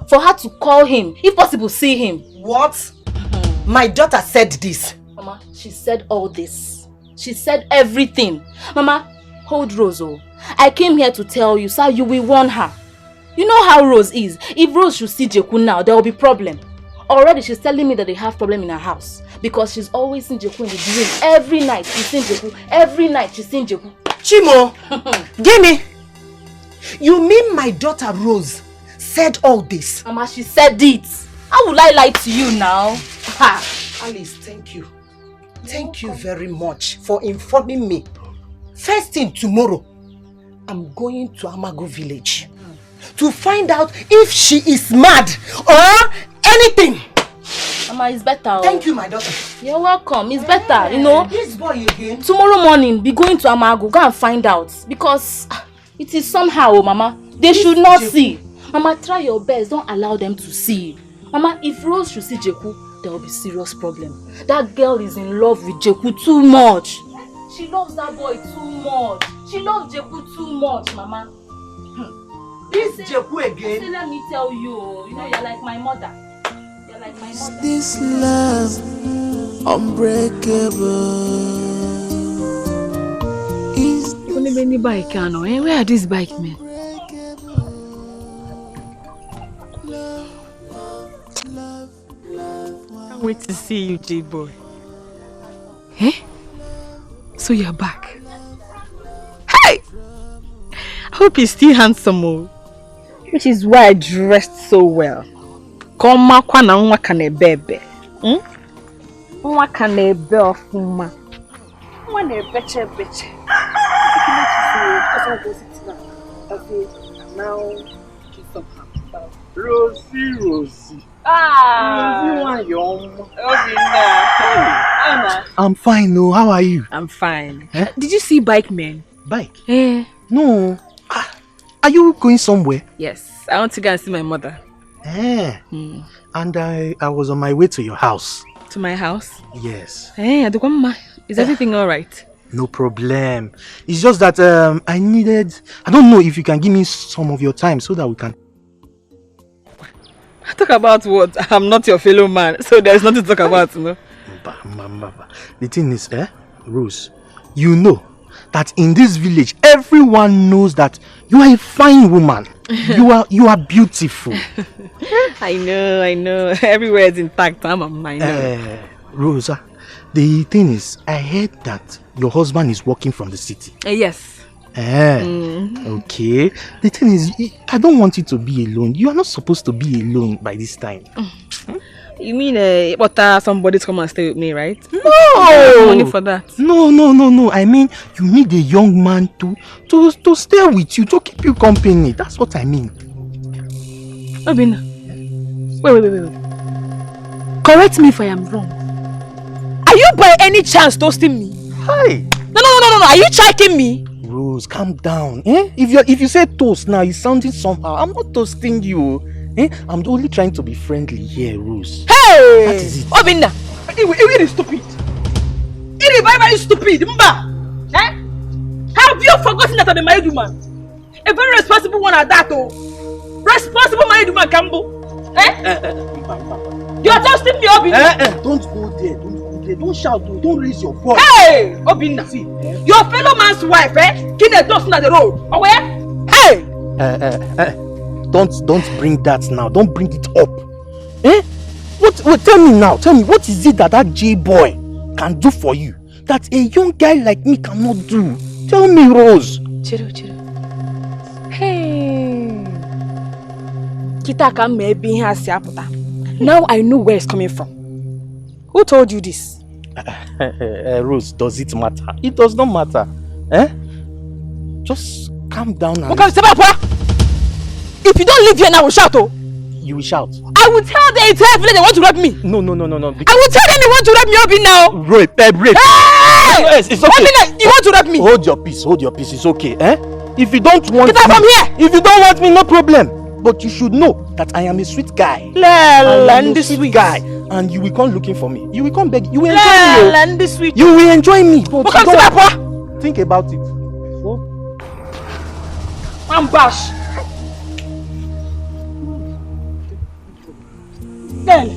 For her to call him, if possible, see him. What? My daughter said this. Mama, she said all this. She said everything. Mama, hold Rose. I came here to tell you, sir, you will warn her. You know how Rose is. If Rose should see Jeku now, there will be problem. Already she's telling me that they have problem in her house. Because she's always seen Jeku in the dream. Every night she's seen Jeku. Every night she's seen Jeku. Chimo! Gimme! You mean my daughter Rose said all this? Mama, she said it. How will I lie to you now? Alice, thank you. Thank you very much for informing me. First thing tomorrow, I'm going to Amago village to find out if she is mad or anything. Mama, it's better. Thank you, my daughter. You're welcome. It's better, you know. This boy again. Tomorrow morning, be going to Amago. Go and find out. Because it is somehow, Mama. They should not see. Mama, try your best. Don't allow them to see. Mama, if Rose should see Jeku, there will be serious problem. That girl is in love with Jeku too much. She loves that boy too much. She loves Jeku too much, Mama. This Jeku again. See, let me tell you, you know, you're like my mother. You're like my mother. This love unbreakable. Is only many bike can where are these bike men? Can't wait to see you, J-boy. Eh? So you're back. Hey! I hope you're still handsome, oh. Which is why I dressed so well. Koma kwana nwa kanebebe. Nwa kanebe ofuma. Nwa nebeche beche. Now she's somehow. Rosie. I'm fine, no. How are you? I'm fine. Eh? Did you see bike men? Bike? Eh. No. Are you going somewhere? Yes. I want to go and see my mother. Eh. And I was on my way to your house. To my house? Yes. Eh, is everything alright? No problem. It's just that I don't know if you can give me some of your time so that we can... Talk about what? I'm not your fellow man, so there's nothing to talk about, no? The thing is, Rose, you know that in this village, everyone knows that you are a fine woman. You are beautiful. I know. Everywhere is intact. I know. Rosa, the thing is, I heard that your husband is working from the city. Yes. Okay. The thing is, I don't want you to be alone. You are not supposed to be alone by this time. You mean somebody's come and stay with me, right? No! Money for that? No. I mean, you need a young man to stay with you, to keep you company. That's what I mean. Obina, wait. Correct me if I am wrong. Are you by any chance toasting me? Hi. No. Are you checking me? Rose, calm down. If you say toast now, it's sounding somehow. I'm not toasting you. I'm only trying to be friendly here, Rose. Hey! That is it. Obinna! It is stupid. It is very, very stupid. Have you forgotten that I'm a married woman? A very responsible one at that, oh. Responsible married woman, Cambo. You are toasting me, Obinna. Don't go there. Don't go there. Don't shout. Don't raise your voice. Hey, Obinna. See, your fellow man's wife, Kine toasting at the road. Oh, where? Hey. Don't bring that now. Don't bring it up. What? Tell me now. Tell me, what is it that J boy can do for you that a young guy like me cannot do? Tell me, Rose. Chiru. Hey. Kita can maybe has siaputa. Now I know where it's coming from. Who told you this? Rose, does it matter? It does not matter. Just calm down and... Okay, if you don't leave here now, I will shout, oh. You will shout? I will tell the entire village they want to rape me. No. I will tell them they want to rape me, Obi, now. Rape. Hey! Yes, it's okay. Obi, you want to rape me? Hold your peace, it's okay. If you don't want Get out from here! If you don't want me, no problem. But you should know that I am a sweet guy. I am a sweet guy. And you will come looking for me. You will come beg. You will enjoy me. You will enjoy me. But you don't think about it. I'm bash. Then.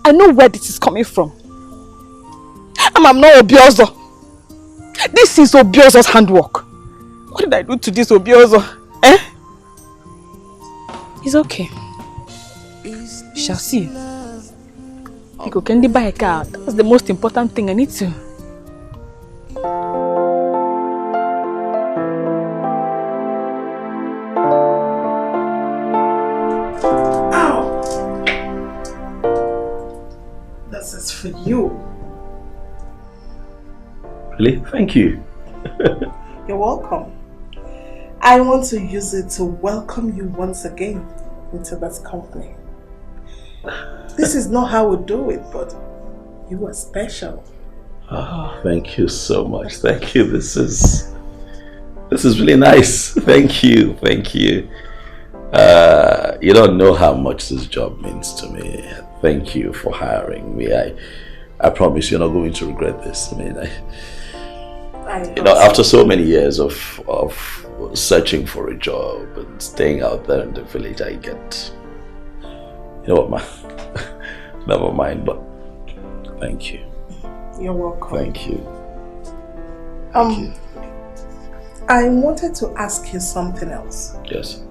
I know where this is coming from. I'm not Obiozo. This is Obiozo's handwork. What did I do to this Obiozo? It's okay. We shall see. Pico, can they buy a car? That's the most important thing I need to. Ow! This is for you. Really? Thank you. You're welcome. I want to use it to welcome you once again into this company. This is not how we do it, but you are special. Oh, thank you so much. Thank you. This is really nice. Thank you. You don't know how much this job means to me. Thank you for hiring me. I promise you're not going to regret this. I mean, after so many years of searching for a job and staying out there in the village, I get, you know what, man, never mind, but thank you. You're welcome. Thank you. I wanted to ask you something else. Yes.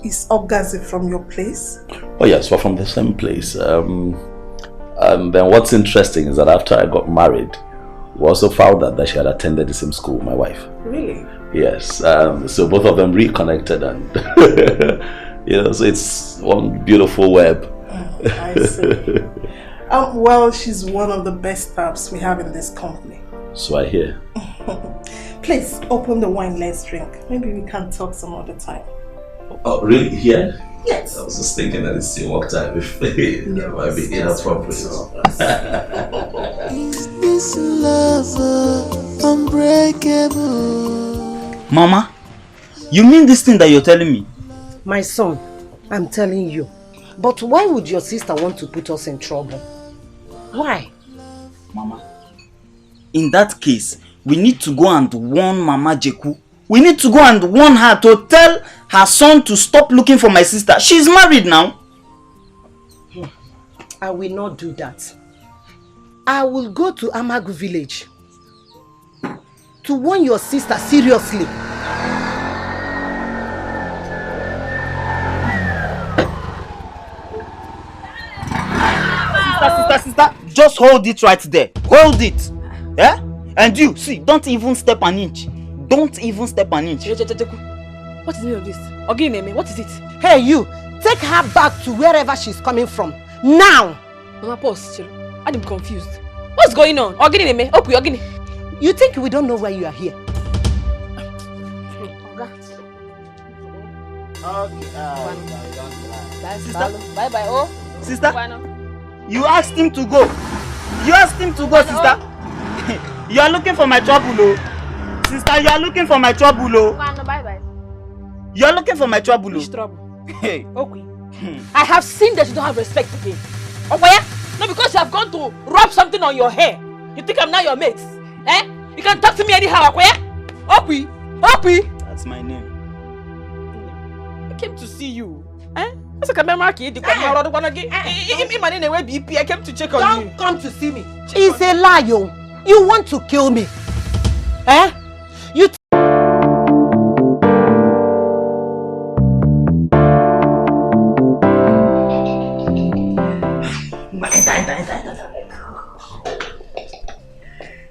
Is Ogazi from your place? Oh yes, we're from the same place. And then what's interesting is that after I got married, we also found out that she had attended the same school, my wife. Really? Yes. So both of them reconnected, and so it's one beautiful web. I see. Well, she's one of the best staffs we have in this company. So I hear. Please open the wine. Let's drink. Maybe we can talk some other time. Oh, really? Here? Yes. I was just thinking that it's still work time. If that might be inappropriate. Is this love unbreakable? Mama, you mean this thing that you're telling me? My son, I'm telling you. But why would your sister want to put us in trouble? Why? Mama, in that case, we need to go and warn Mama Jeku. We need to go and warn her to tell her son to stop looking for my sister. She's married now. I will not do that. I will go to Amagu village to warn your sister seriously. Sister, just hold it right there. Hold it. Yeah? And you, see, don't even step an inch. Don't even step an inch. What is the meaning of this? Ogineme, what is it? Hey, you! Take her back to wherever she's coming from. Now! Mama, pause, Chiro. I'm confused. What's going on? Ogineme, Ogini. You think we don't know why you are here? Sister. Bye-bye, oh. Sister, you asked him to go. Sister. You are looking for my trouble, oh. Sister, you are looking for my trouble, oh. Bye-bye. You are looking for my trouble, oh. Which trouble? Hey. Okay. I have seen that you don't have respect again. Okay? No, because you have gone to rub something on your hair. You think I'm not your mate? Eh? You can talk to me anyhow, Akwe? Okwi? Okwi? That's my name. I came to see you. Eh? I came to check on you. Don't come to see me. It's a lie, yo. You want to kill me. Eh? You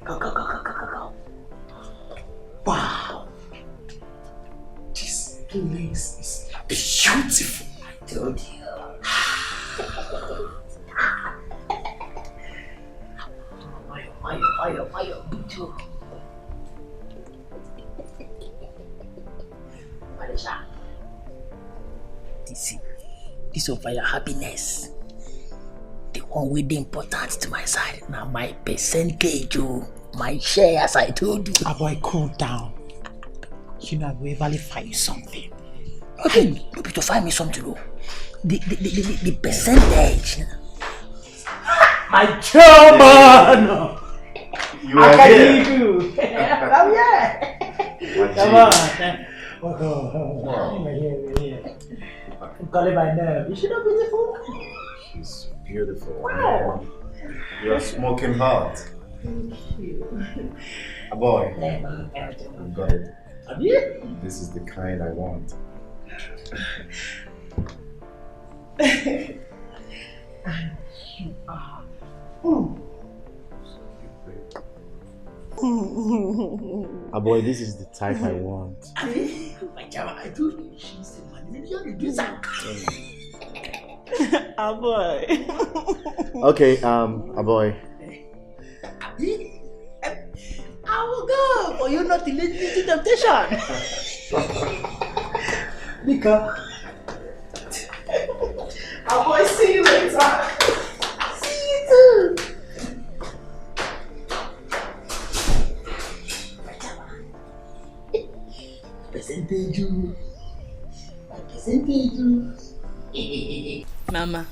Go. Wow. This place is beautiful. I told you. Mayo, Buju. Malaysia. This of your happiness. The one with the important to my side. Now my percentage, my share, as I told you. Boy, cool down. You know, I will ever find you something. Okay, look to find me something, though. The percentage. My German! You are here. I'm here. Come on. We're here. I'm calling my nerve. Is she not beautiful? She's beautiful. Wow. You're smoking hot. Thank you. A boy. I've got it. Have you? This is the kind I want. You are. A boy, this is the type I want. My Java, I told you she's the man. You do that. A boy. Okay, a boy. I will go for you not to lead me to temptation. Nika. I will see you later. See you too. Percentage. Mama,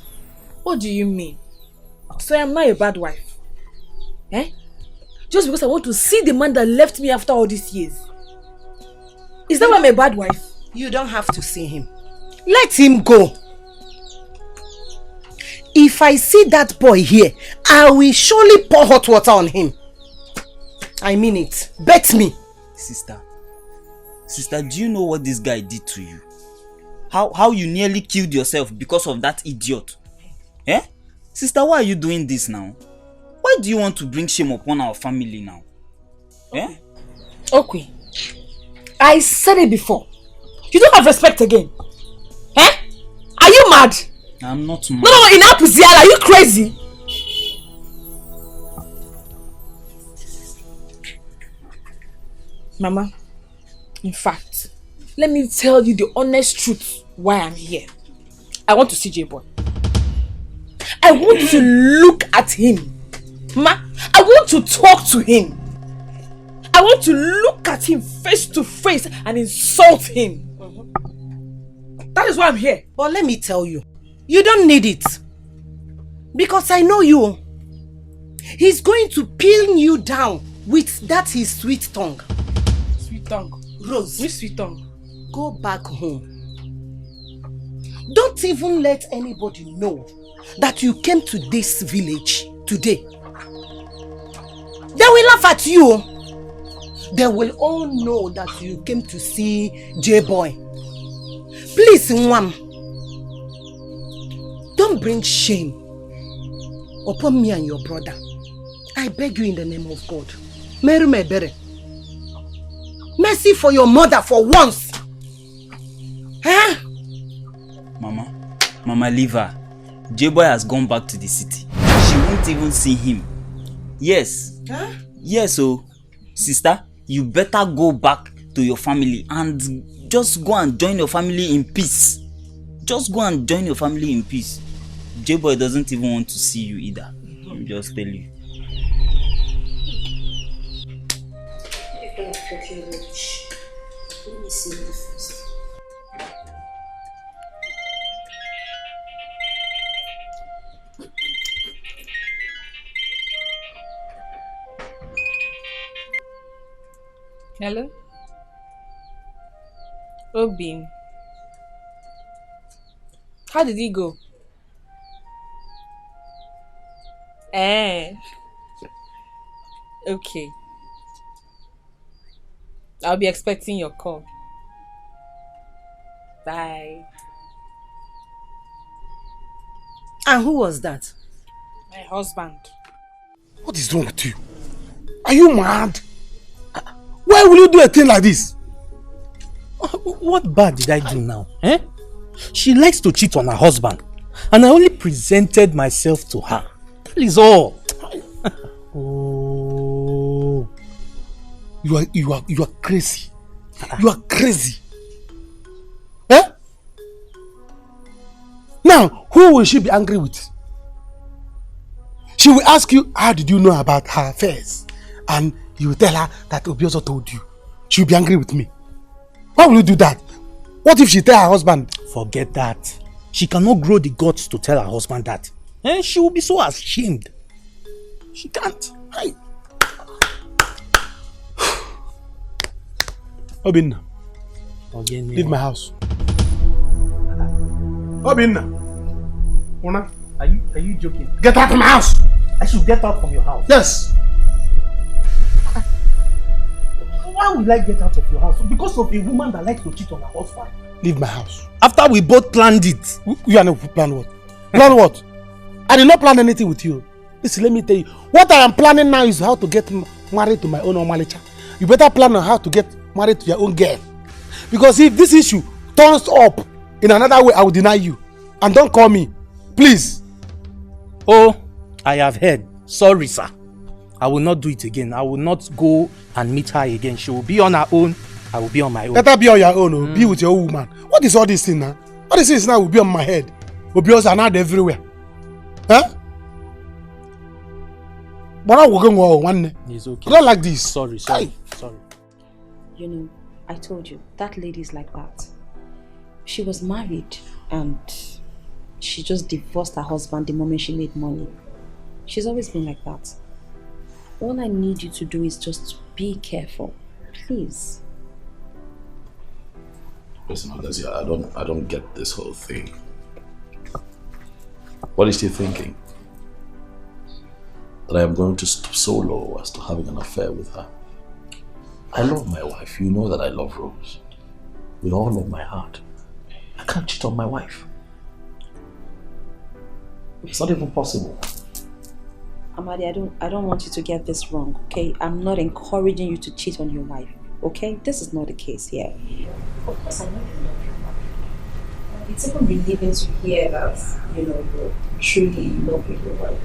what do you mean? So I'm not a bad wife? Eh? Just because I want to see the man that left me after all these years. Is that why I'm a bad wife? You don't have to see him. Let him go. If I see that boy here, I will surely pour hot water on him. I mean it. Bet me. Sister, do you know what this guy did to you? How you nearly killed yourself because of that idiot? Eh? Sister, why are you doing this now? Why do you want to bring shame upon our family now? Eh? Okay. I said it before. You don't have respect again. Eh? Are you mad? I'm not mad. No, in Apuziala, are you crazy? Mama, in fact, let me tell you the honest truth why I'm here. I want to see J-Boy. I want to look at him. Ma, I want to talk to him. I want to look at him face to face and insult him. That is why I'm here. But let me tell you, you don't need it. Because I know you. He's going to pin you down with that his sweet tongue. Sweet tongue? Rose. Which sweet tongue? Go back home. Don't even let anybody know that you came to this village today. They will laugh at you. They will all know that you came to see J-Boy. Please, Nwam, don't bring shame upon me and your brother. I beg you in the name of God. Meru mebere. Mercy for your mother for once. Huh? Mama, leave her. J-Boy has gone back to the city. She won't even see him. Yes. Huh? Yes, so, sister, you better go back to your family and just go and join your family in peace. Just go and join your family in peace. J-Boy doesn't even want to see you either. Let me just tell you. Let me see the first. Hello? Obin. How did he go? Eh. Okay. I'll be expecting your call. Bye. And who was that? My husband. What is wrong with you? Are you mad? Why will you do a thing like this? What bad did I do now? Eh? She likes to cheat on her husband, and I only presented myself to her. That is all. Oh, you are crazy. You are crazy. Eh? Now, who will she be angry with? She will ask you, how did you know about her affairs? And you will tell her that Obiozo told you. She will be angry with me. Why will you do that? What if she tell her husband? Forget that. She cannot grow the guts to tell her husband that. And she will be so ashamed. She can't. Hey. Obinna, leave my house. Obinna, Una, are you joking? Get out of my house! I should get out from your house? Yes. Why will I get out of your house? Because of a woman that likes to cheat on her husband. Leave my house. After we both planned it. You are not plan what? Plan what? I did not plan anything with you. Listen, let me tell you. What I am planning now is how to get married to my own Omalicha. You better plan on how to get married to your own girl. Because if this issue turns up in another way, I will deny you. And don't call me. Please. Oh, I have heard. Sorry, sir. I will not do it again. I will not go and meet her again. She will be on her own. I will be on my own. Better be on your own. Be with your own woman. What is all this thing now? All this things now will be on my head. Obios are not everywhere. Huh? But I'm working on one. It's okay. Not like this. Sorry. You know, I told you, that lady is like that. She was married and she just divorced her husband the moment she made money. She's always been like that. All I need you to do is just be careful. Please. Listen, I don't get this whole thing. What is she thinking? That I am going to stoop so low as to having an affair with her? I love my wife. You know that I love Rose. With all of my heart. I can't cheat on my wife. It's not even possible. Amadi, I don't want you to get this wrong, okay? I'm not encouraging you to cheat on your wife, okay? This is not the case here. Of course, I know you love your wife. It's even relieving to hear that, you truly love your wife.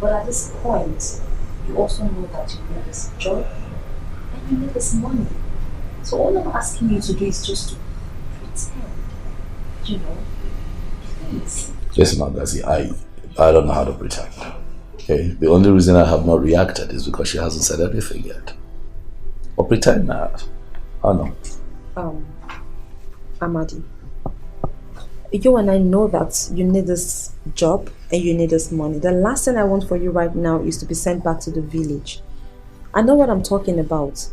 But at this point, you also know that you need this job and you need this money. So all I'm asking you to do is just to pretend, please. Listen, Magazi, I don't know how to pretend. Okay? The only reason I have not reacted is because she hasn't said anything yet. Or pretend that. I know. Amadi, you and I know that you need this job and you need this money. The last thing I want for you right now is to be sent back to the village. I know what I'm talking about.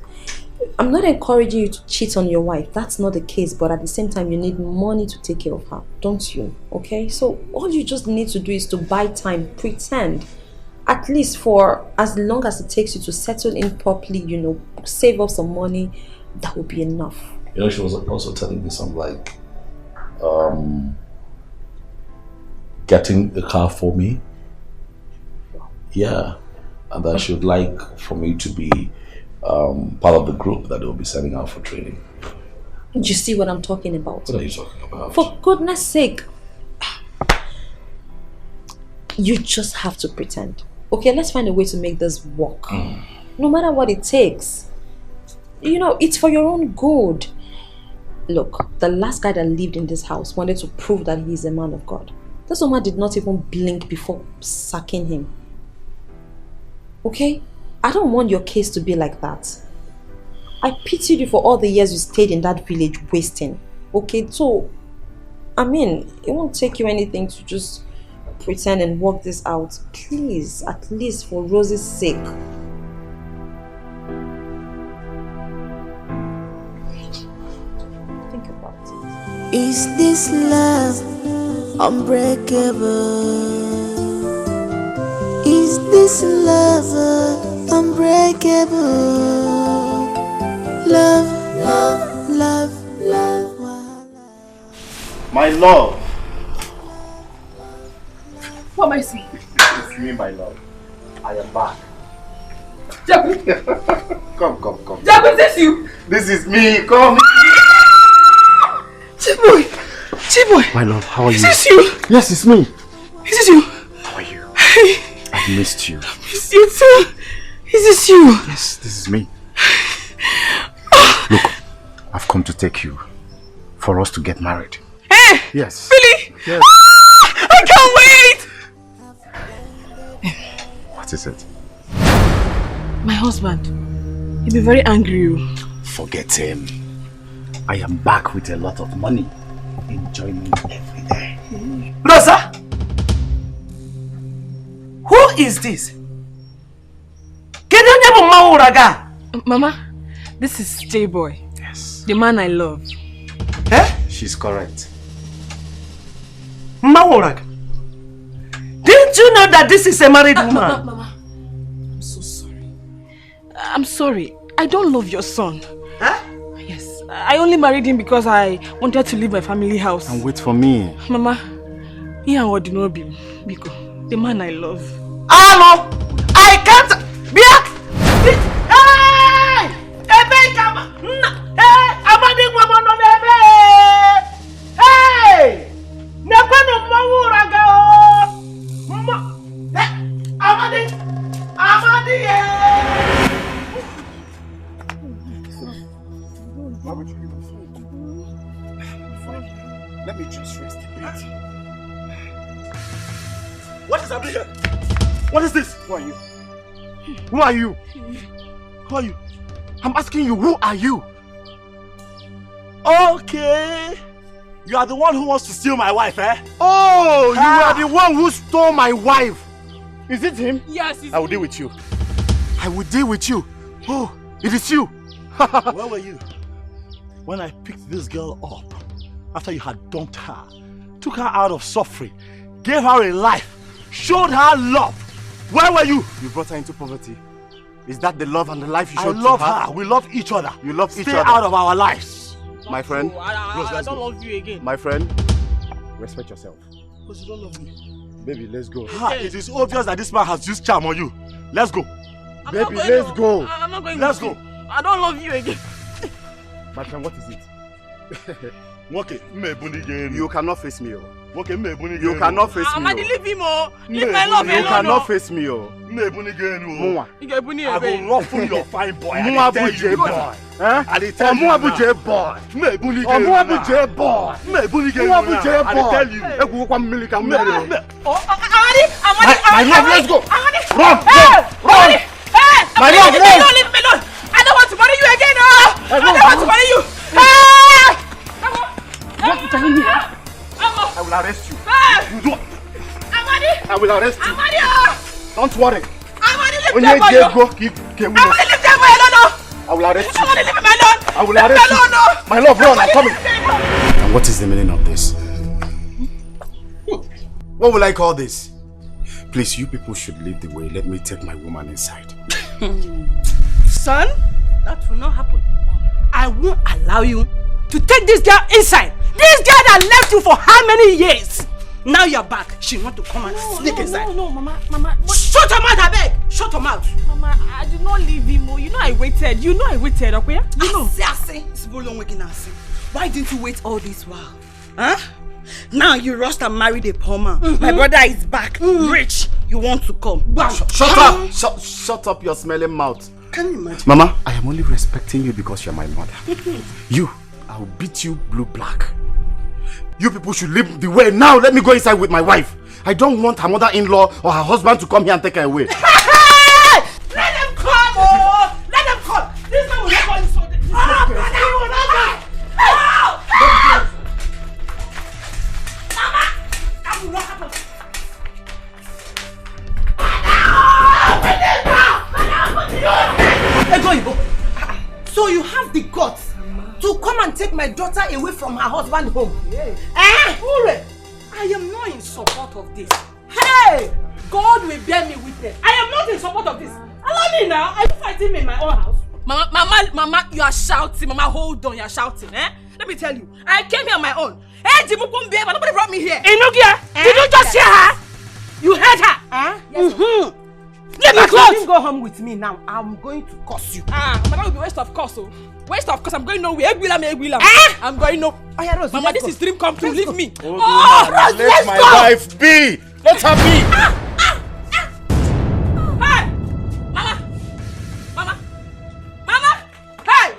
I'm not encouraging you to cheat on your wife. That's not the case. But at the same time, you need money to take care of her. Don't you? Okay? So all you just need to do is to buy time. Pretend. At least for as long as it takes you to settle in properly, save up some money. That will be enough. She was also telling me something like, getting the car for me. Yeah. And that she would like for me to be part of the group that they will be sending out for training. Do you see what I'm talking about? What are you talking about? For goodness sake. You just have to pretend. Okay, let's find a way to make this work. No matter what it takes. It's for your own good. Look, the last guy that lived in this house wanted to prove that he is a man of God. This woman did not even blink before sacking him. Okay? I don't want your case to be like that. I pitied you for all the years you stayed in that village wasting. Okay, so, it won't take you anything to just pretend and work this out. Please, at least for Rosie's sake. Is this love unbreakable? Is this love unbreakable? Love, love, love, love. My love. What am I saying? It's me, my love. I am back. Jabu! Come. Jabu, is this you? This is me. Come. Chiboy! My love, how are you? Is this you? Yes, it's me. Is this you? How are you? Hey. I've missed you. Is you too? Is this you? Yes, this is me. Look, I've come to take you for us to get married. Hey! Yes. Really? Yes. I can't wait! What is it? My husband. He'll be very angry. Forget him. I am back with a lot of money. Enjoyment every day. Rosa! Who is this? Mama, this is J-Boy. Yes. The man I love. Eh? She's correct. Mawurag. Didn't you know that this is a married woman? Mama, I'm so sorry. I'm sorry. I don't love your son. Huh? Yes. I only married him because I wanted to leave my family house. And wait for me. Mama, he and Wadinobi, Biko, the man I love. Hello! I can't be a... Hey! Hey! Amadi Wamano Nebe! Hey! Nekwano Mawuraga! Amadi! Why would you give me food? Fine. Let me just rest a bit. What is happening here? What is this? Who are you? Who are you? Who are you? I'm asking you, who are you? Okay. You are the one who wants to steal my wife, eh? Oh, you are the one who stole my wife. Is it him? Yes, it's I will deal with you. I will deal with you. Oh, it is you. Where were you when I picked this girl up after you had dumped her, took her out of suffering, gave her a life, showed her love? Where were you? You brought her into poverty. Is that the love and the life you showed to her? I love her. We love each other. You love each other. Stay out of our lives. My friend. I don't love you again. My friend, respect yourself. Because you don't love me. Baby, let's go. It is obvious that this man has used charm on you. Let's go. Baby, let's go. I'm not going. Let's go. I don't love you again. My friend, what is it? You cannot face me. You cannot face me. Amadi, leave him. Leave my love alone. You cannot face me. I will ruffle your fine boy. I tell you, boy. I tell you. My love, let's go. Run. My love, don't leave me alone. I don't want to marry you again. I don't want to marry you. What you telling me? I will arrest you. You do. Amadi. I will arrest you. Amadi. Don't worry. Amadi, leave when them you go, Amadi, leave them alone. I will arrest you. Amadi, leave them alone. I will arrest you. My love, run. I'm coming. And what is the meaning of this? What will I call this? Please, you people should lead the way. Let me take my woman inside. Son, that will not happen. I won't allow you to take this girl inside. This girl that left you for how many years? Now you're back. She want to come and sneak inside. No, Mama. Shut your mouth, I beg. Shut your mouth. Mama, I did not leave him. You know I waited. Okay? You know. Why didn't you wait all this while? Huh? Now you rushed and married a poor man. My brother is back, rich. You want to come? Shut up! Shut up your smelling mouth. Can you imagine? Mama, I am only respecting you because you're my mother. You, I will beat you blue-black. You people should leave the way now. Let me go inside with my wife. I don't want her mother-in-law or her husband to come here and take her away. Let them come! Oh! Let them come! This man will not go inside. He will not go. Mama! That will not happen. So you have the guts to come come and take my daughter away from her husband home. Ure, I am not in support of this. Hey! God will bear me witness. I am not in support of this. Allow me now. Are you fighting me in my own house? Mama, you are shouting. Mama, hold on, you are shouting. Let me tell you. I came here on my own. Hey, Jimukumbi, but nobody brought me here. Inugia, did you just hear her? You heard her? Yes, Let me if close. you didn't go home with me now, I'm going to curse you. Mama, that will be waste of course. Waste of course. I'm going nowhere. I'm going no. Rose, Mama, this is dream come true. Leave me. Oh, Rose, let my wife be. Let her be. Hey! Mama! Hey!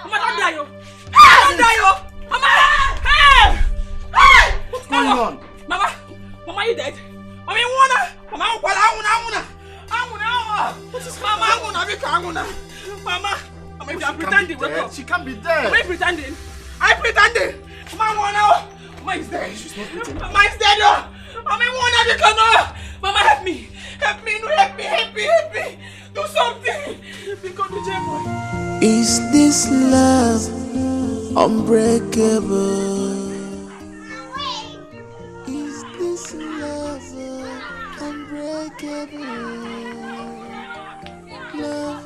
Mama, don't die, yo! Don't die, yo! Mama! Hey! What's going on? Mama, you dead? Mama, you wanna? Mama, I wanna. Mama, if you are pretending, she can't be dead. Mama, pretending. I'm pretending. Mama, Mama is dead. She's not pretending. Mama is dead, yo! Mama, Mama, help me. Help me. Do something. Because the boy. Is this love unbreakable? Is this love unbreakable? Love.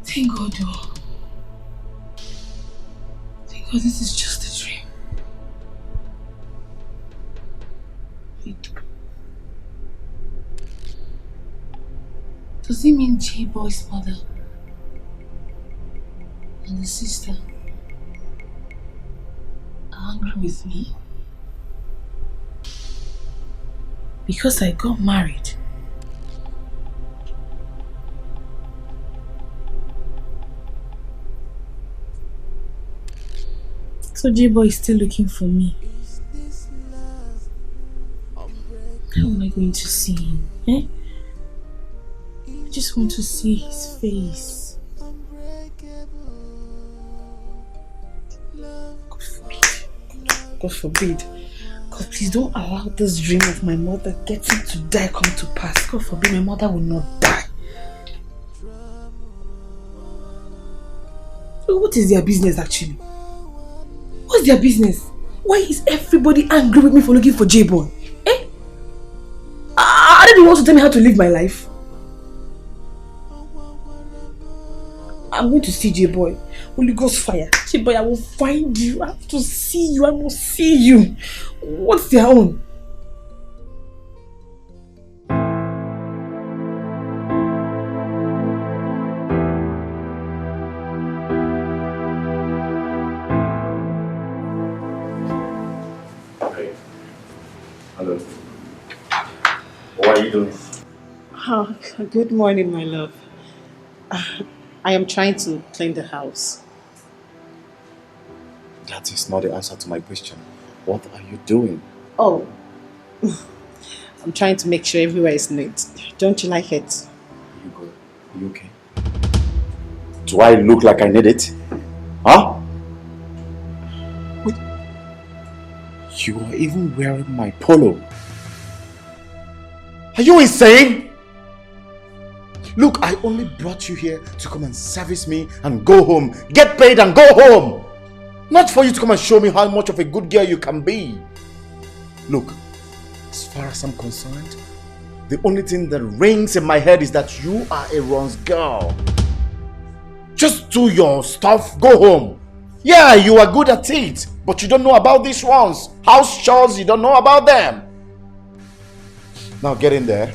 Thank God, oh. Thank God this is just a dream. Wait. Does it mean J-Boy's mother and the sister are angry with me? Because I got married. So J-Boy is still looking for me. How am I going to see him? I just want to see his face. God forbid. God, please don't allow this dream of my mother getting to die come to pass. God forbid my mother will not die. So what is their business actually? What's their business? Why is everybody angry with me for looking for J-Boy? Are they the ones to tell me how to live my life? I'm going to see J-Boy. Holy Ghost fire. J-Boy, I will find you. I have to see you. I must see you. What's their own? Hello. What are you doing? Oh, good morning, my love. I am trying to clean the house. That is not the answer to my question. What are you doing? Oh, I'm trying to make sure everywhere is neat. Don't you like it? You good? You okay? Do I look like I need it? Huh? Wait. You are even wearing my polo. Are you insane? Look, I only brought you here to come and service me and go home. Get paid and go home. Not for you to come and show me how much of a good girl you can be. Look, as far as I'm concerned, the only thing that rings in my head is that you are a runs girl. Just do your stuff, go home. Yeah, you are good at it, but you don't know about these ones. House chores, you don't know about them. Now get in there,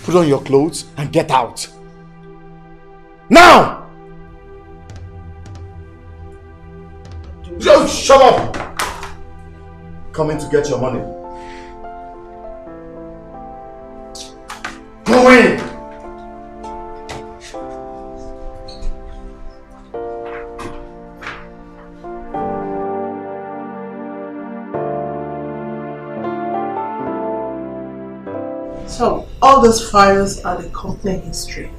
put on your clothes and get out. Now! Just shut up! Coming to get your money. Go in! So, all those files are the company history.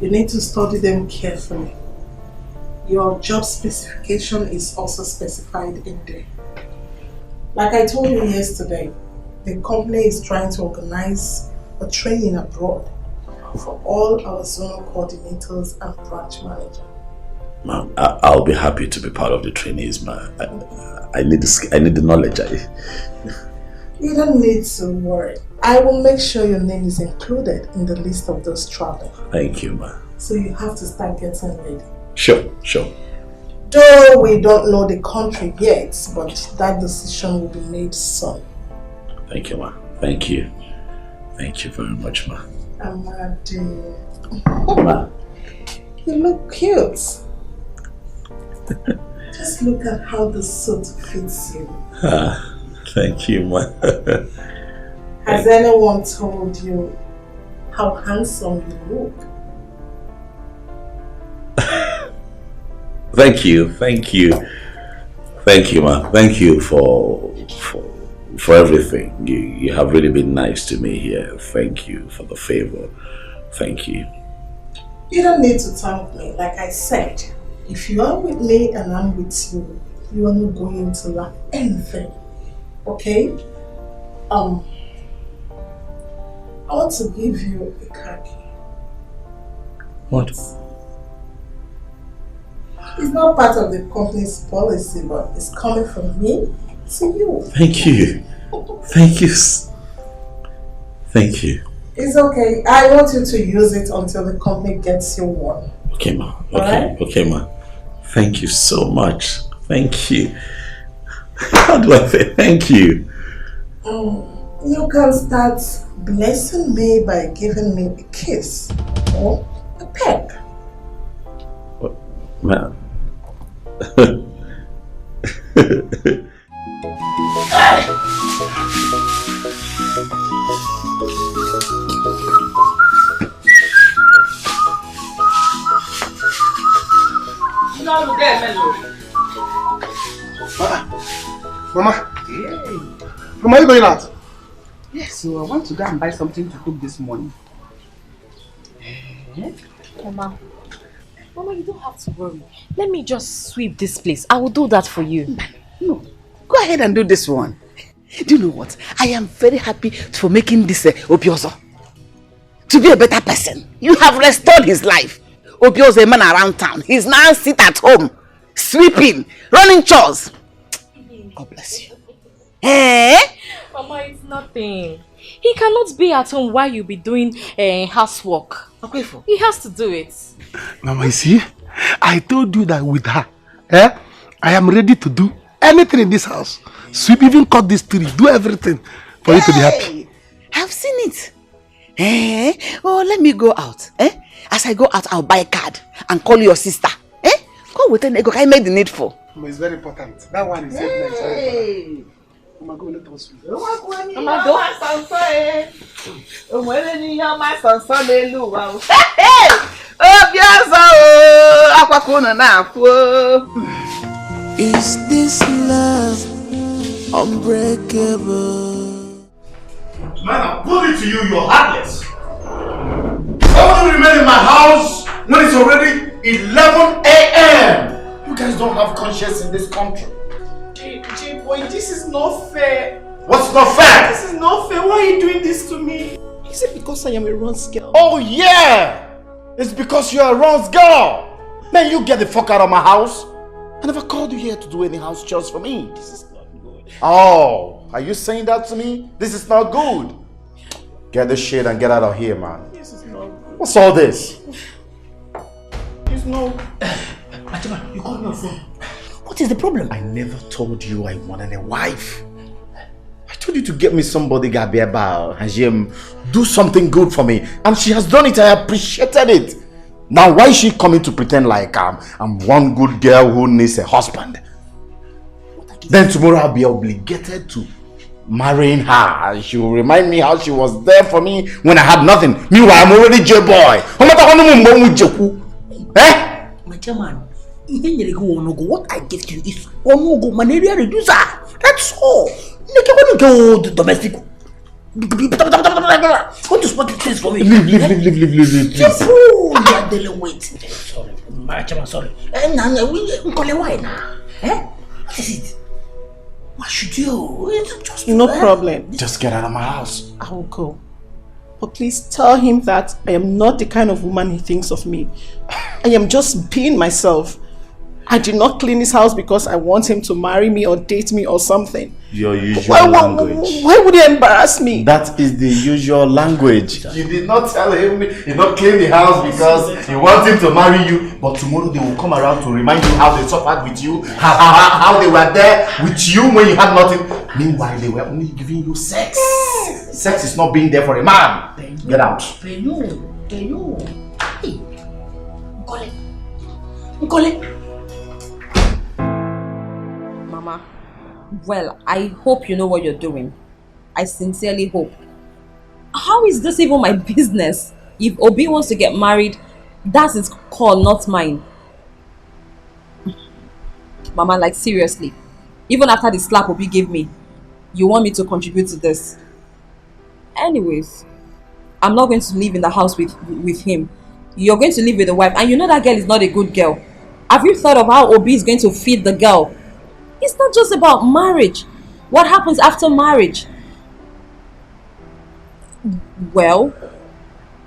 You need to study them carefully. Your job specification is also specified in there. Like I told you yesterday, the company is trying to organize a training abroad for all our zonal coordinators and branch managers. Ma'am, I'll be happy to be part of the trainees, ma'am. I need the knowledge. You don't need to worry. I will make sure your name is included in the list of those travelers. Thank you, ma'am. So you have to start getting ready. Sure. Though we don't know the country yet, but that decision will be made soon. Thank you, ma'am. Thank you. Thank you very much, ma'am. Amadi. You look cute. Just look at how the suit fits you. Thank you, ma'am. Has anyone told you how handsome you look? Thank you, ma'am. Thank you for everything. You have really been nice to me here. Thank you for the favor. Thank you. You don't need to thank me. Like I said, if you are with me and I'm with you, you are not going to lack anything. Okay? I want to give you a card. What? It's not part of the company's policy, but it's coming from me to you. Thank you. Thank you. It's okay. I want you to use it until the company gets you one. Okay, ma. Alright? Okay, ma. Thank you so much. Thank you. How do I say thank you? You can start blessing me by giving me a kiss or a peck. Ma'am. Mama, are you going out? Yes, so I want to go and buy something to cook this morning. Mama, you don't have to worry. Let me just sweep this place. I will do that for you. No, go ahead and do this one. Do you know what? I am very happy for making this Obiozo to be a better person. You have restored his life. Obiozo, a man around town. He's now sit at home, sweeping, running chores. God bless you. Mama, it's nothing. He cannot be at home while you be doing housework. He has to do it. Mama, you see, I told you that with her, I am ready to do anything in this house. Sweep, even cut this tree, do everything for you to be happy. I've seen it. Oh, let me go out. As I go out, I'll buy a card and call your sister. Go with an ego. I made the needful. Mama, it's very important. That one is very nice. Mama, go let us sweep. Mama, go. Is this love unbreakable? Man, I put it to you, you're heartless. Why would you remain in my house when it's already 11 a.m.? You guys don't have conscience in this country. Boy, this is not fair. What's not fair? This is not fair. Why are you doing this to me? Is it because I am a Ron's girl? Oh yeah! It's because you're a Ron's girl. Man, you get the fuck out of my house. I never called you here to do any house chores for me. This is not good. Oh, are you saying that to me? This is not good. Get this shit and get out of here, man. This is not good. What's all this? It's not. Achima, you called me on phone. What is the problem? I never told you I wanted a wife. I told you to get me somebody Gabiaba and do something good for me. And she has done it. I appreciated it. Now why is she coming to pretend like I'm one good girl who needs a husband? then tomorrow I'll be obligated to marrying her. She will remind me how she was there for me when I had nothing. Meanwhile, I'm already J-boy. Eh? My chairman, what I give to you is onogo malaria reducer. That's all. You go to domestic. What to spot things for me? Leave. Just who you are dealing with. Sorry, my chairman, sorry. We call it why now? Eh? What is it? What should you? It's just no problem. Just get out of my house. I will go. But please tell him that I am not the kind of woman he thinks of me. I am just being myself. I did not clean his house because I want him to marry me or date me or something. Your usual language. Why would he embarrass me? That is the usual language. You did not tell him you did not clean the house because you want him to marry you. But tomorrow they will come around to remind you how they suffered with you, how they were there with you when you had nothing. Meanwhile, they were only giving you sex. Sex is not being there for a man. Get out. Nkole. Mama, well, I hope you know what you're doing. I sincerely hope. How is this even my business? If Obi wants to get married, that's his call, not mine. Mama, like seriously, even after the slap Obi gave me, you want me to contribute to this? Anyways, I'm not going to live in the house with him. You're going to live with the wife, and you know that girl is not a good girl. Have you thought of how Obi is going to feed the girl? It's not just about marriage. What happens after marriage? Well,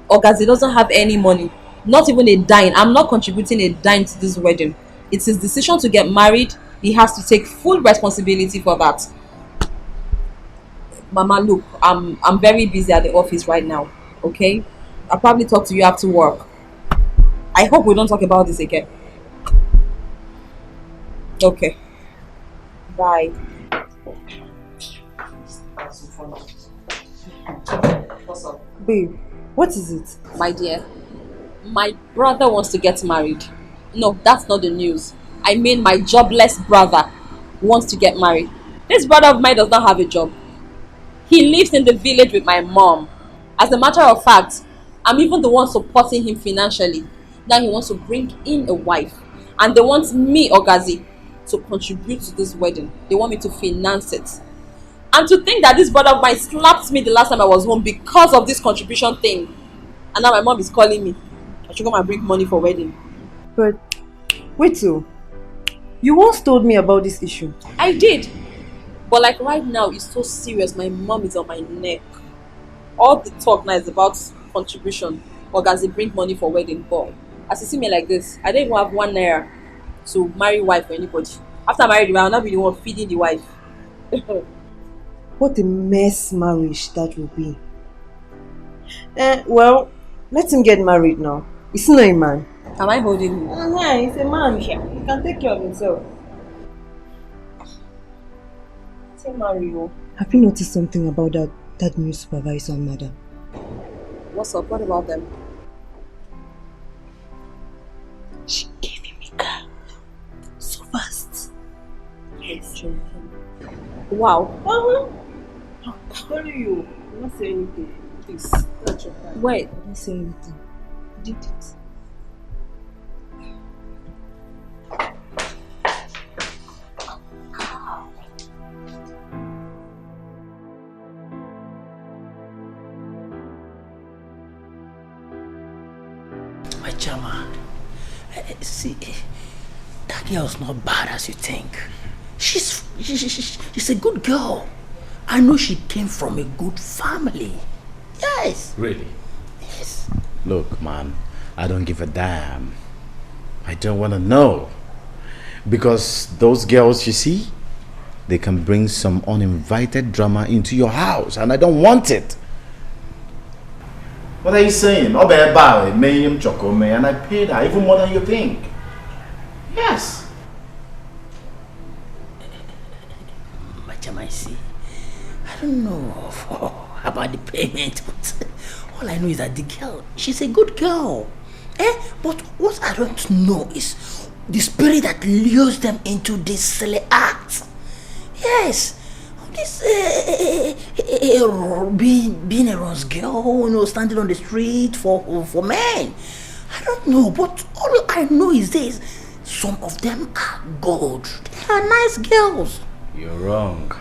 Ogazi doesn't have any money. Not even a dime. I'm not contributing a dime to this wedding. It's his decision to get married. He has to take full responsibility for that. Mama, look, I'm very busy at the office right now. Okay? I'll probably talk to you after work. I hope we don't talk about this again. Okay. Bye. What's up? Babe, what is it? My dear, my brother wants to get married. No, that's not the news. I mean my jobless brother wants to get married. This brother of mine does not have a job. He lives in the village with my mom. As a matter of fact, I'm even the one supporting him financially. Now he wants to bring in a wife. And they want me, Ogazi, to contribute to this wedding. They want me to finance it. And to think that this brother of mine slapped me the last time I was home because of this contribution thing. And now my mom is calling me. I should come and bring money for wedding. But, wait till. You once told me about this issue. I did. But like right now, it's so serious. My mom is on my neck. All the talk now is about contribution. Ogazi bring money for wedding. But as you see me like this, I don't even have 1 naira to marry wife or anybody. After I marry the wife, I'll not be the one feeding the wife. What a mess marriage that will be. Well, let him get married now. He's not a man. Am I holding him? Yeah, he's a man. He can take care of himself. Say Mario. Have you noticed something about that new supervisor and madam? What's up? What about them? She gave him a car. So fast. Yes. Wow. I'm telling you. I don't say anything. Please, touch your hand. Wait. I don't say anything. I did it. My chama, see, that girl's not bad as you think. She's a good girl. I know she came from a good family. Yes. Really? Yes. Look, man, I don't give a damn. I don't want to know. Because those girls, you see, they can bring some uninvited drama into your house, and I don't want it. What are you saying? And I paid her even more than you think. Yes. Machama, see, I don't know about the payment, but all I know is that the girl, she's a good girl. But what I don't know is the spirit that lures them into this silly act. Yes. This being a Ross girl, standing on the street for men. I don't know, but all I know is this: some of them are good. They are nice girls. You're wrong.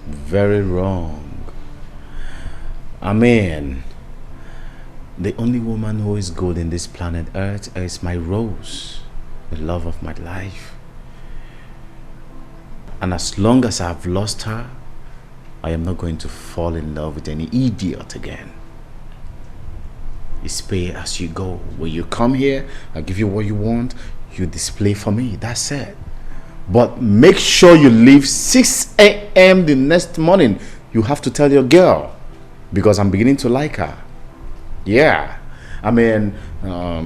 Very wrong. I mean, the only woman who is good in this planet Earth is my Rose, the love of my life. And as long as I've lost her, I am not going to fall in love with any idiot again. It's pay as you go. When you come here, I give you what you want, you display for me. That's it. But make sure you leave 6 a.m. the next morning. You have to tell your girl, because I'm beginning to like her. Yeah. I mean,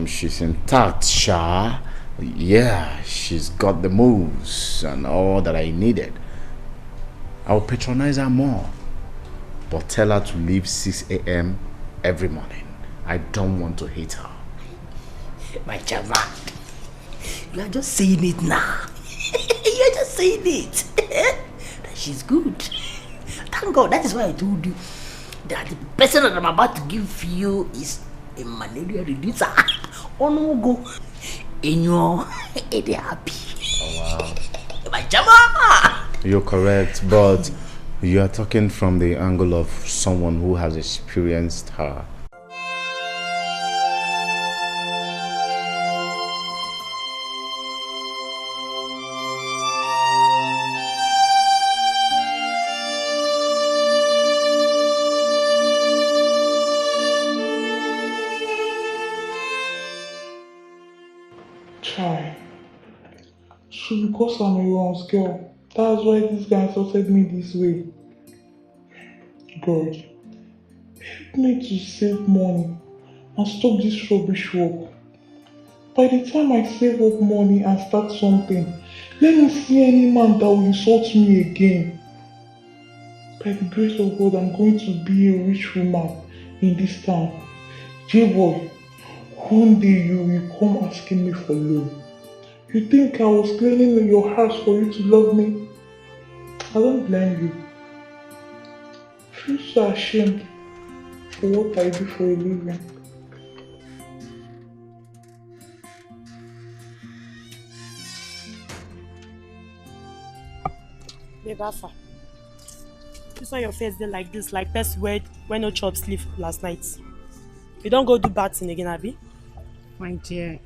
she's intact, Sha. Yeah, she's got the moves and all that I needed. I'll patronize her more, but tell her to leave 6 a.m. every morning. I don't want to hate her. My chama, you are just saying it now. You are just saying it. That she's good. Thank God. That is why I told you that the person that I'm about to give you is a malaria reducer. Oh no, go. And you're happy. Oh, wow. My chama. You're correct, but you are talking from the angle of someone who has experienced her. Chai. So because I'm a Ron's girl, that's why this guy insulted me this way. God, help me to save money and stop this rubbish work. By the time I save up money and start something, let me see any man that will insult me again. By the grace of God, I'm going to be a rich woman in this town. J-boy, one day you will come asking me for loan. You think I was cleaning in your house for you to love me? I don't blame you. I feel so ashamed for what I do for a living. Babe, Alpha. You saw your face there like this, like best word when no chop sleep last night. You don't go do bad thing again, Abby? My dear,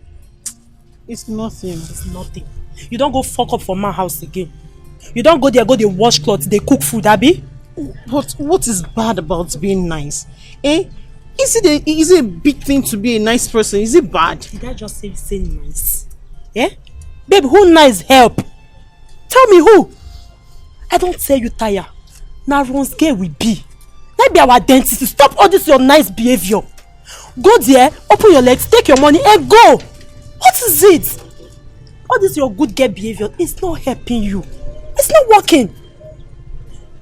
it's nothing. It's nothing. You don't go fuck up for my house again. You don't go there, go they wash clothes, they cook food, Abby? But what is bad about being nice? Eh? Is it a big thing to be a nice person? Is it bad? Did I just say nice? Eh? Babe, who nice help? Tell me who? I don't tell you tire. Now Ron's gay will be. Let be our identity. Stop all this your nice behavior. Go there, open your legs, take your money and go. What is it? All this your good girl behavior is not helping you. It's not working.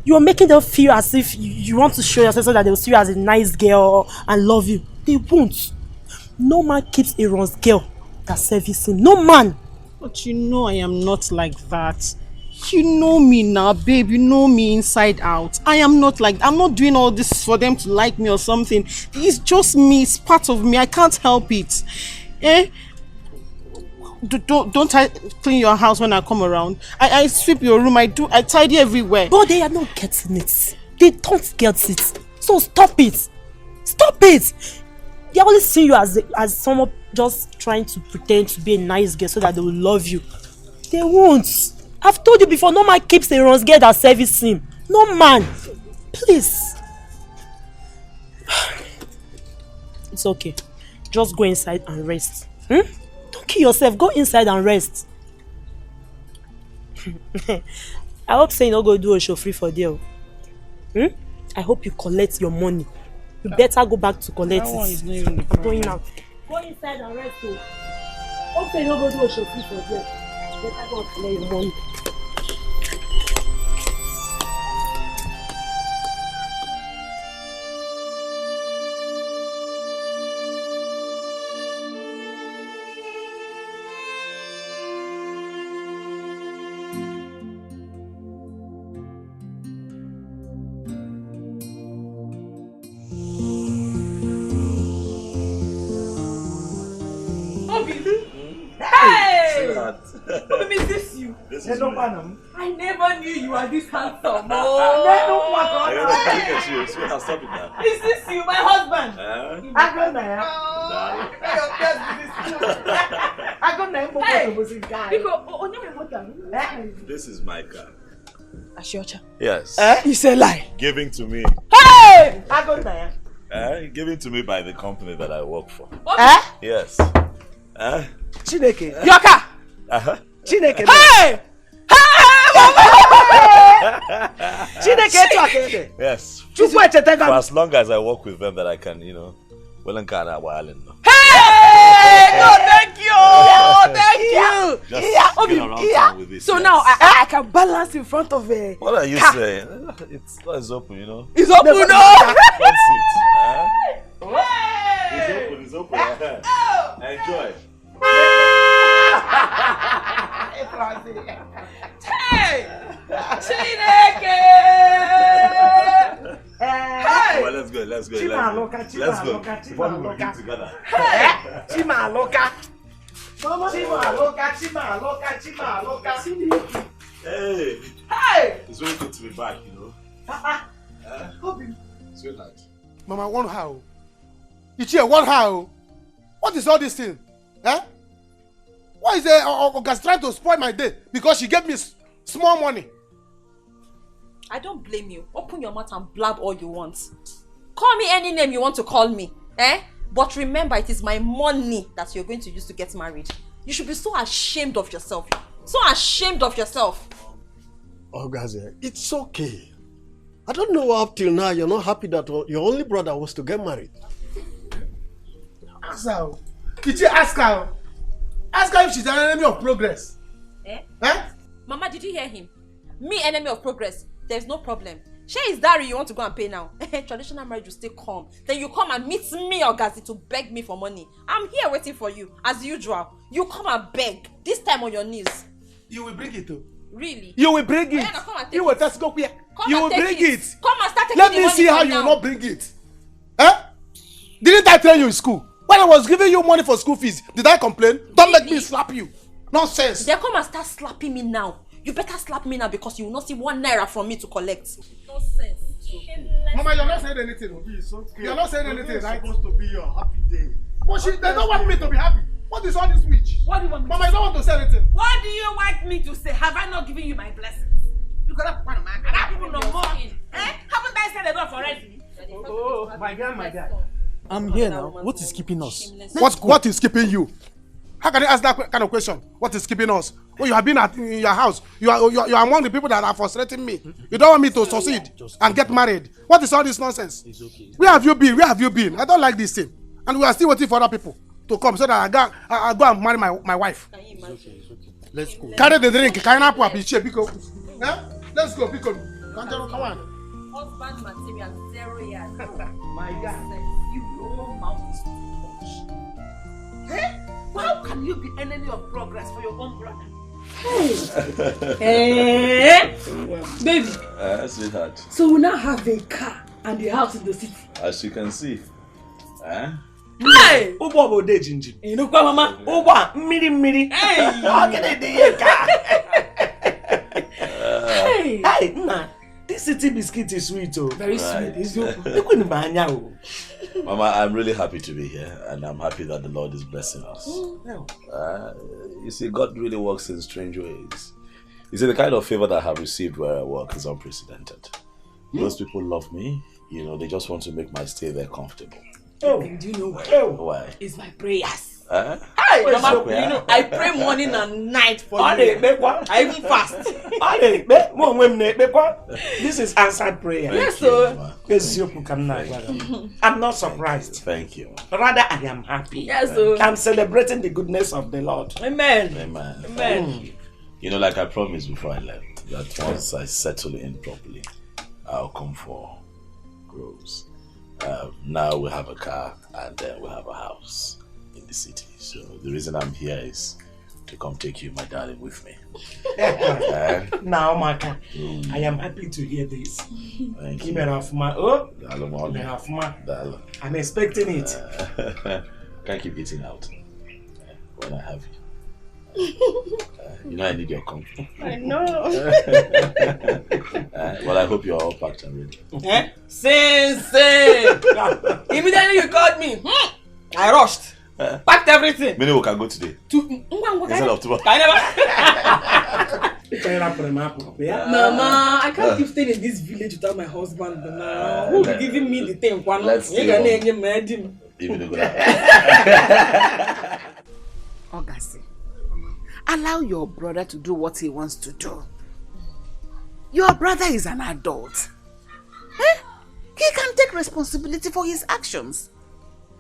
You are making them feel as if you want to show yourself so that they will see you as a nice girl and love you. They won't. No man keeps a Ron's girl that serves him. No man. But you know I am not like that. You know me now, babe. You know me inside out. I'm not doing all this for them to like me or something. It's just me. It's part of me. I can't help it. Eh? Don't I clean your house when I come around? I sweep your room. I tidy everywhere. But they are not getting it. They don't get it. So stop it. Stop it. They always see you as someone just trying to pretend to be a nice girl so that they will love you. They won't. I've told you before, no man keeps a Ron's girl that serves him. No man. Please. It's okay. Just go inside and rest. Don't kill yourself. Go inside and rest. I hope say you don't go do a show free for there. I hope you collect your money. You better go back to collect that one is it. not even the I'm going out. Go inside and rest. Hope say you don't go do a show free for there. You better go and collect your money. I never knew you were this handsome. Look at you. Sweetheart, stop it now. Is this you, my husband? This is my car. Ashiocha. Yes. It's a lie. Giving to me. Hey! Given to me by the company that I work for. Yes. Chineke. Yoka! Chineke. Hey! Chineke. Yes. For as long as I work with them that I can, well and kind of while in. Hey! No, thank you! Thank you! Just get around town with this. So now I can balance in front of a What are you car. saying? It's open, It's open, no! Front seat. It's open. Enjoy. Hey! Chineke! Hey! Well, let's go. Let's go. Before we begin together. Hey! Chimaloka. Hey! Hey! It's very good to be back, Sweetheart. Mama, one how? Ichie, one how? What is all this thing? Why is August trying to spoil my day because she gave me small money? I don't blame you. Open your mouth and blab all you want. Call me any name you want to call me. But remember, it is my money that you're going to use to get married. You should be so ashamed of yourself. So ashamed of yourself. Oh, guys, it's okay. I don't know up till now you're not happy that your only brother was to get married. Ask her. Ichie, ask her. Ask her if she's an enemy of progress. Mama, did you hear him? Me, enemy of progress. There's no problem. Share is Dari you want to go and pay now. Traditional marriage will still come. Then you come and meet me, Ogazi, to beg me for money. I'm here waiting for you, as usual. You come and beg. This time on your knees. You will bring it too. Really? You will bring it. Yeah, come and take you will it. just go here. Come You and will take bring it. it. Come and start taking Let the me money see how from you now. will not bring it. Didn't I train you in school? When I was giving you money for school fees, did I complain? Don't make me slap you. Nonsense. Then come and start slapping me now. You better slap me now because you will not see 1 naira from me to collect. Nonsense. Mama, you're not saying anything. It's okay. You're not saying anything, It's right? supposed to be your happy day. But they don't want me to be happy. What is all this witch? What do you want me Mama, to you don't want to say anything. What do you want me to say? Have I not given you my blessings? You got up one of my and I people no more. Haven't I said enough already? Oh, my God. I'm here now. What is keeping us? What is keeping you? How can you ask that kind of question? What is keeping us? When you have been in your house, you are among the people that are frustrating me. You don't want me to succeed and get married. What is all this nonsense? It's okay. Where have you been? Where have you been? I don't like this thing. And we are still waiting for other people to come so that I go and marry my wife. It's okay. Let's go. Carry the drink. Let's go, Pico. Come on. Husband material, 0 years. My God. You know mouth is too much. How can you be enemy of progress for your own brother? Baby. Sweetheart. So we now have a car and a house in the city. As you can see. Hey! Ubo bo de jinjin. Inukwa mama. Ubo mmiri. Hey! Ogene de ye ka. Hey! Hey, nah. This city biscuit is sweet, oh. Very sweet. It's good. Oh. Mama, I'm really happy to be here, and I'm happy that the Lord is blessing us. You see, God really works in strange ways. You see, the kind of favor that I have received where I work is unprecedented. Those people love me. They just want to make my stay there comfortable. Oh, do you know why? Why? It's my prayers. Hey, Mama, I pray morning and night for you. I even fast. This is answered prayer. Yes, sir. I'm not surprised. Thank you. Rather, I am happy. Yes, sir. I'm celebrating the goodness of the Lord. Amen. Amen. Like I promised before I left, that once I settle in properly, I'll come for Rose. Now we have a car and then we have a house in the city. So the reason I'm here is to come take you, my darling, with me. Now, Maka, I am happy to hear this. Thank you. I'm expecting it. Can't keep eating out when I have you. You know I need your company. I know. Well, I hope you're all packed and ready. Same. Immediately you called me. I rushed. Packed everything. Many we can go today. Instead of tomorrow. Mama, I can't keep staying in this village without my husband now. Who will be giving me the thing? Let's stay home. Even go August, allow your brother to do what he wants to do. Your brother is an adult. He can take responsibility for his actions.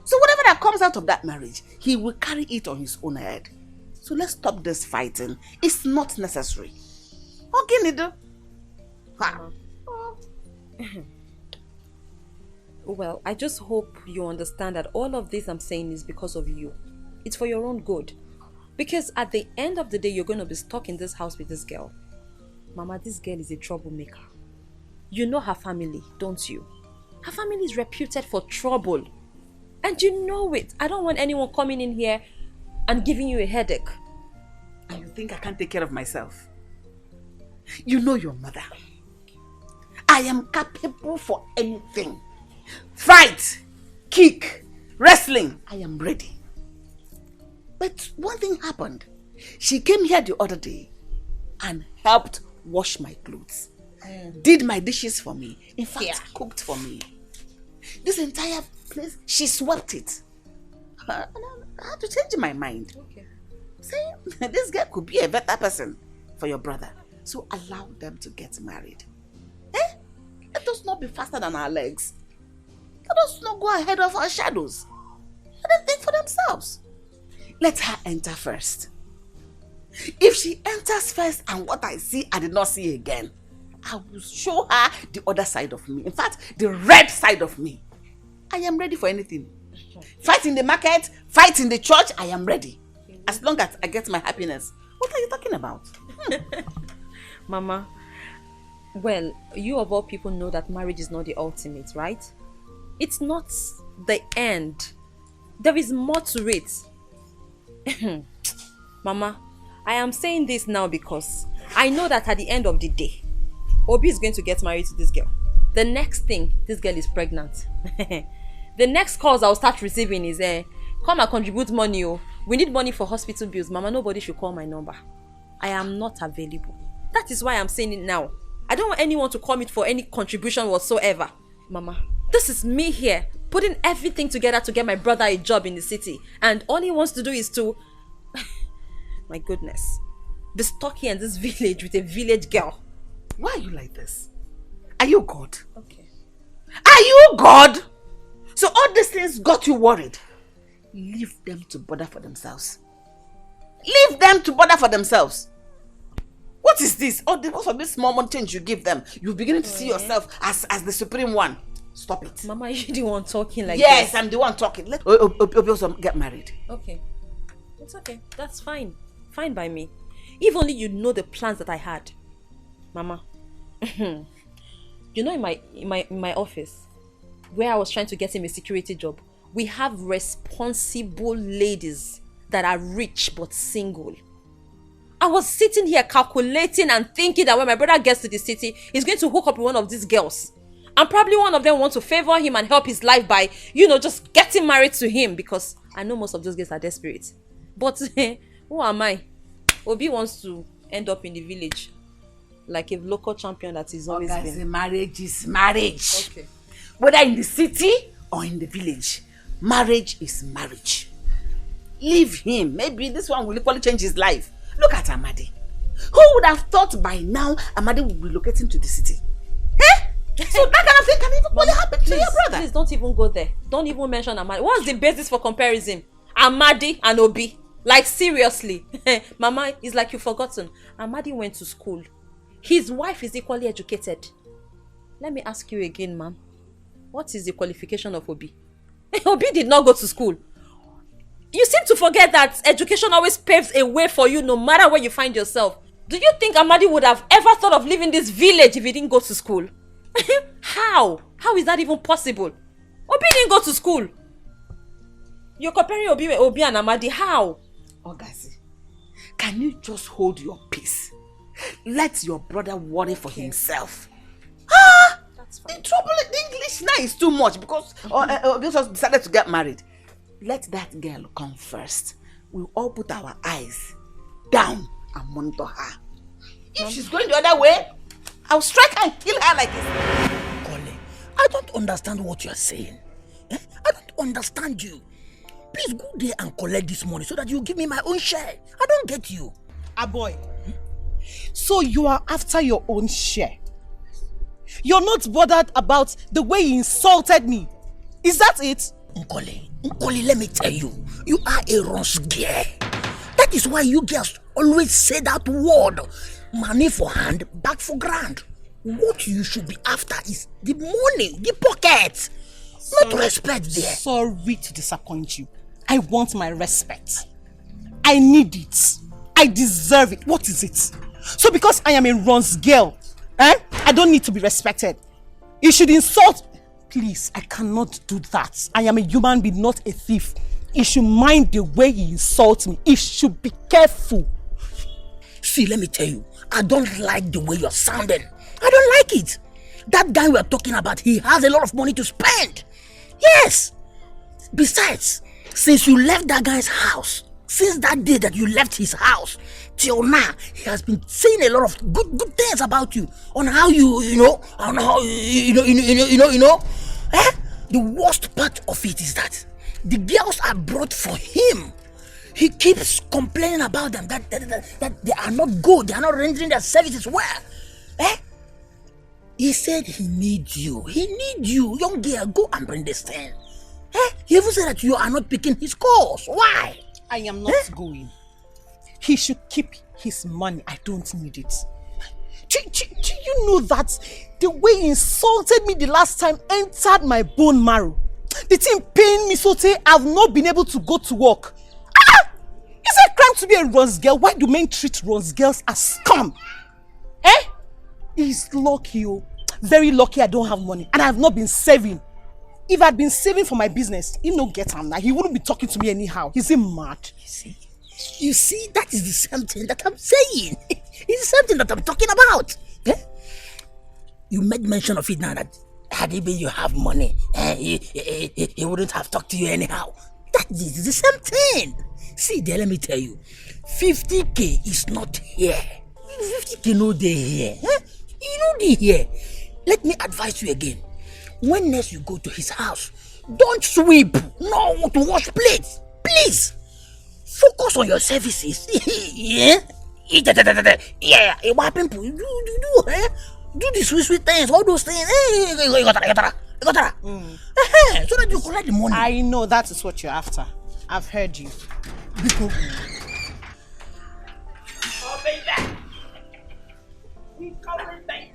So whatever that comes out of that marriage, he will carry it on his own head. So let's stop this fighting. It's not necessary. Okay, Nido. Well, I just hope you understand that all of this I'm saying is because of you. It's for your own good. Because at the end of the day, you're going to be stuck in this house with this girl. Mama, this girl is a troublemaker. You know her family, don't you? Her family is reputed for trouble. And you know it. I don't want anyone coming in here and giving you a headache. And you think I can't take care of myself? You know your mother. I am capable for anything. Fight, kick, wrestling. I am ready. But one thing happened. She came here the other day and helped wash my clothes. Did my dishes for me. In fact, cooked for me. This entire place, she swept it. I had to change my mind. Okay. Saying this girl could be a better person for your brother. So allow them to get married. Let us not be faster than our legs. Let us not go ahead of our shadows. Let them think for themselves. Let her enter first. If she enters first and what I see, I did not see again, I will show her the other side of me. In fact, the red side of me. I am ready for anything. Fight in the market, fight in the church, I am ready. As long as I get my happiness. What are you talking about? Mama, well, you of all people know that marriage is not the ultimate, right? It's not the end. There is more to it. Mama, I am saying this now because I know that at the end of the day, Obi is going to get married to this girl. The next thing, this girl is pregnant. The next calls I'll start receiving is, come and contribute money. Oh. We need money for hospital bills. Mama, nobody should call my number. I am not available. That is why I'm saying it now. I don't want anyone to call me for any contribution whatsoever. Mama, this is me here, putting everything together to get my brother a job in the city. And all he wants to do is to... My goodness. Be stuck here in this village with a village girl. Why are you like this? Are you God? Okay. Are you God? So all these things got you worried. Leave them to bother for themselves. Leave them to bother for themselves. What is this? All because of this small things you give them, you're beginning to see yourself as the supreme one. Stop it. Mama, you're the one talking like yes, this. I'm the one talking. Let Obi also get married. Okay. It's okay. That's fine. Fine by me. If only you know the plans that I had. Mama. You know, in my office, where I was trying to get him a security job, we have responsible ladies that are rich but single. I was sitting here calculating and thinking that when my brother gets to the city, he's going to hook up with one of these girls. And probably one of them wants to favor him and help his life by, just getting married to him, because I know most of those girls are desperate. But who am I? Obi wants to end up in the village like a local champion that he's always been. Marriage is marriage. Okay. Whether in the city or in the village, marriage is marriage. Leave him. Maybe this one will equally change his life. Look at Amadi. Who would have thought by now Amadi would be relocating to the city? So that kind of thing can even really happen to your brother. Please don't even go there. Don't even mention Amadi. What's the basis for comparison? Amadi and Obi. Like seriously. Mama, it's like you've forgotten. Amadi went to school. His wife is equally educated. Let me ask you again, ma'am. What is the qualification of Obi? Obi did not go to school. You seem to forget that education always paves a way for you no matter where you find yourself. Do you think Amadi would have ever thought of leaving this village if he didn't go to school? How? How is that even possible? Obi didn't go to school. You're comparing Obi and Amadi. How? Ogazi, can you just hold your peace? Let your brother worry for himself. The trouble, the English now is too much because we just decided to get married. Let that girl come first. We'll all put our eyes down and monitor her. If she's going the other way, I'll strike her and kill her like this. Colin, I don't understand what you're saying. I don't understand you. Please go there and collect this money so that you give me my own share. I don't get you. Boy. So you are after your own share. You're not bothered about the way he insulted me. Is that it? Nkoli, let me tell you, you are a Ross girl. That is why you girls always say that word. Money for hand, back for grand. What you should be after is the money, the pocket. Not respect there. Sorry to disappoint you. I want my respect. I need it. I deserve it. What is it? So because I am a Ron's girl, I don't need to be respected. You should insult. Please, I cannot do that. I am a human being, not a thief. You should mind the way you insult me. You should be careful. See, let me tell you, I don't like the way you're sounding. I don't like it. That guy we're talking about, he has a lot of money to spend. Yes. Besides, since you left that guy's house, since that day that you left his house, till now, he has been saying a lot of good things about you. On how The worst part of it is that the girls are brought for him. He keeps complaining about them, that they are not good, they are not rendering their services well. He said he needs you. He needs you. Young girl, go and bring this thing. He even said that you are not picking his calls. Why? I am not going. He should keep his money. I don't need it. Do you know that the way he insulted me the last time entered my bone marrow? The thing pained me so I've not been able to go to work. It's a crime to be a Ron's girl. Why do men treat Ron's girls as scum? He's lucky, very lucky I don't have money and I have not been saving. If I'd been saving for my business, he'd not get him now. He wouldn't be talking to me anyhow. Is he mad? You see, that is the same thing that I'm saying. It's the same thing that I'm talking about. You made mention of it now that had he been you have money, he wouldn't have talked to you anyhow. That is the same thing. See there, let me tell you, 50k is not here. 50k no dey here. You know they here. Let me advise you again. When next you go to his house, don't sweep. No, to wash plates. Please. Focus on your services. Yeah? What happened to you? Do the sweet things, all those things. You got that. So that you collect the money. I know that is what you're after. I've heard you. Oh, baby. We coming, baby.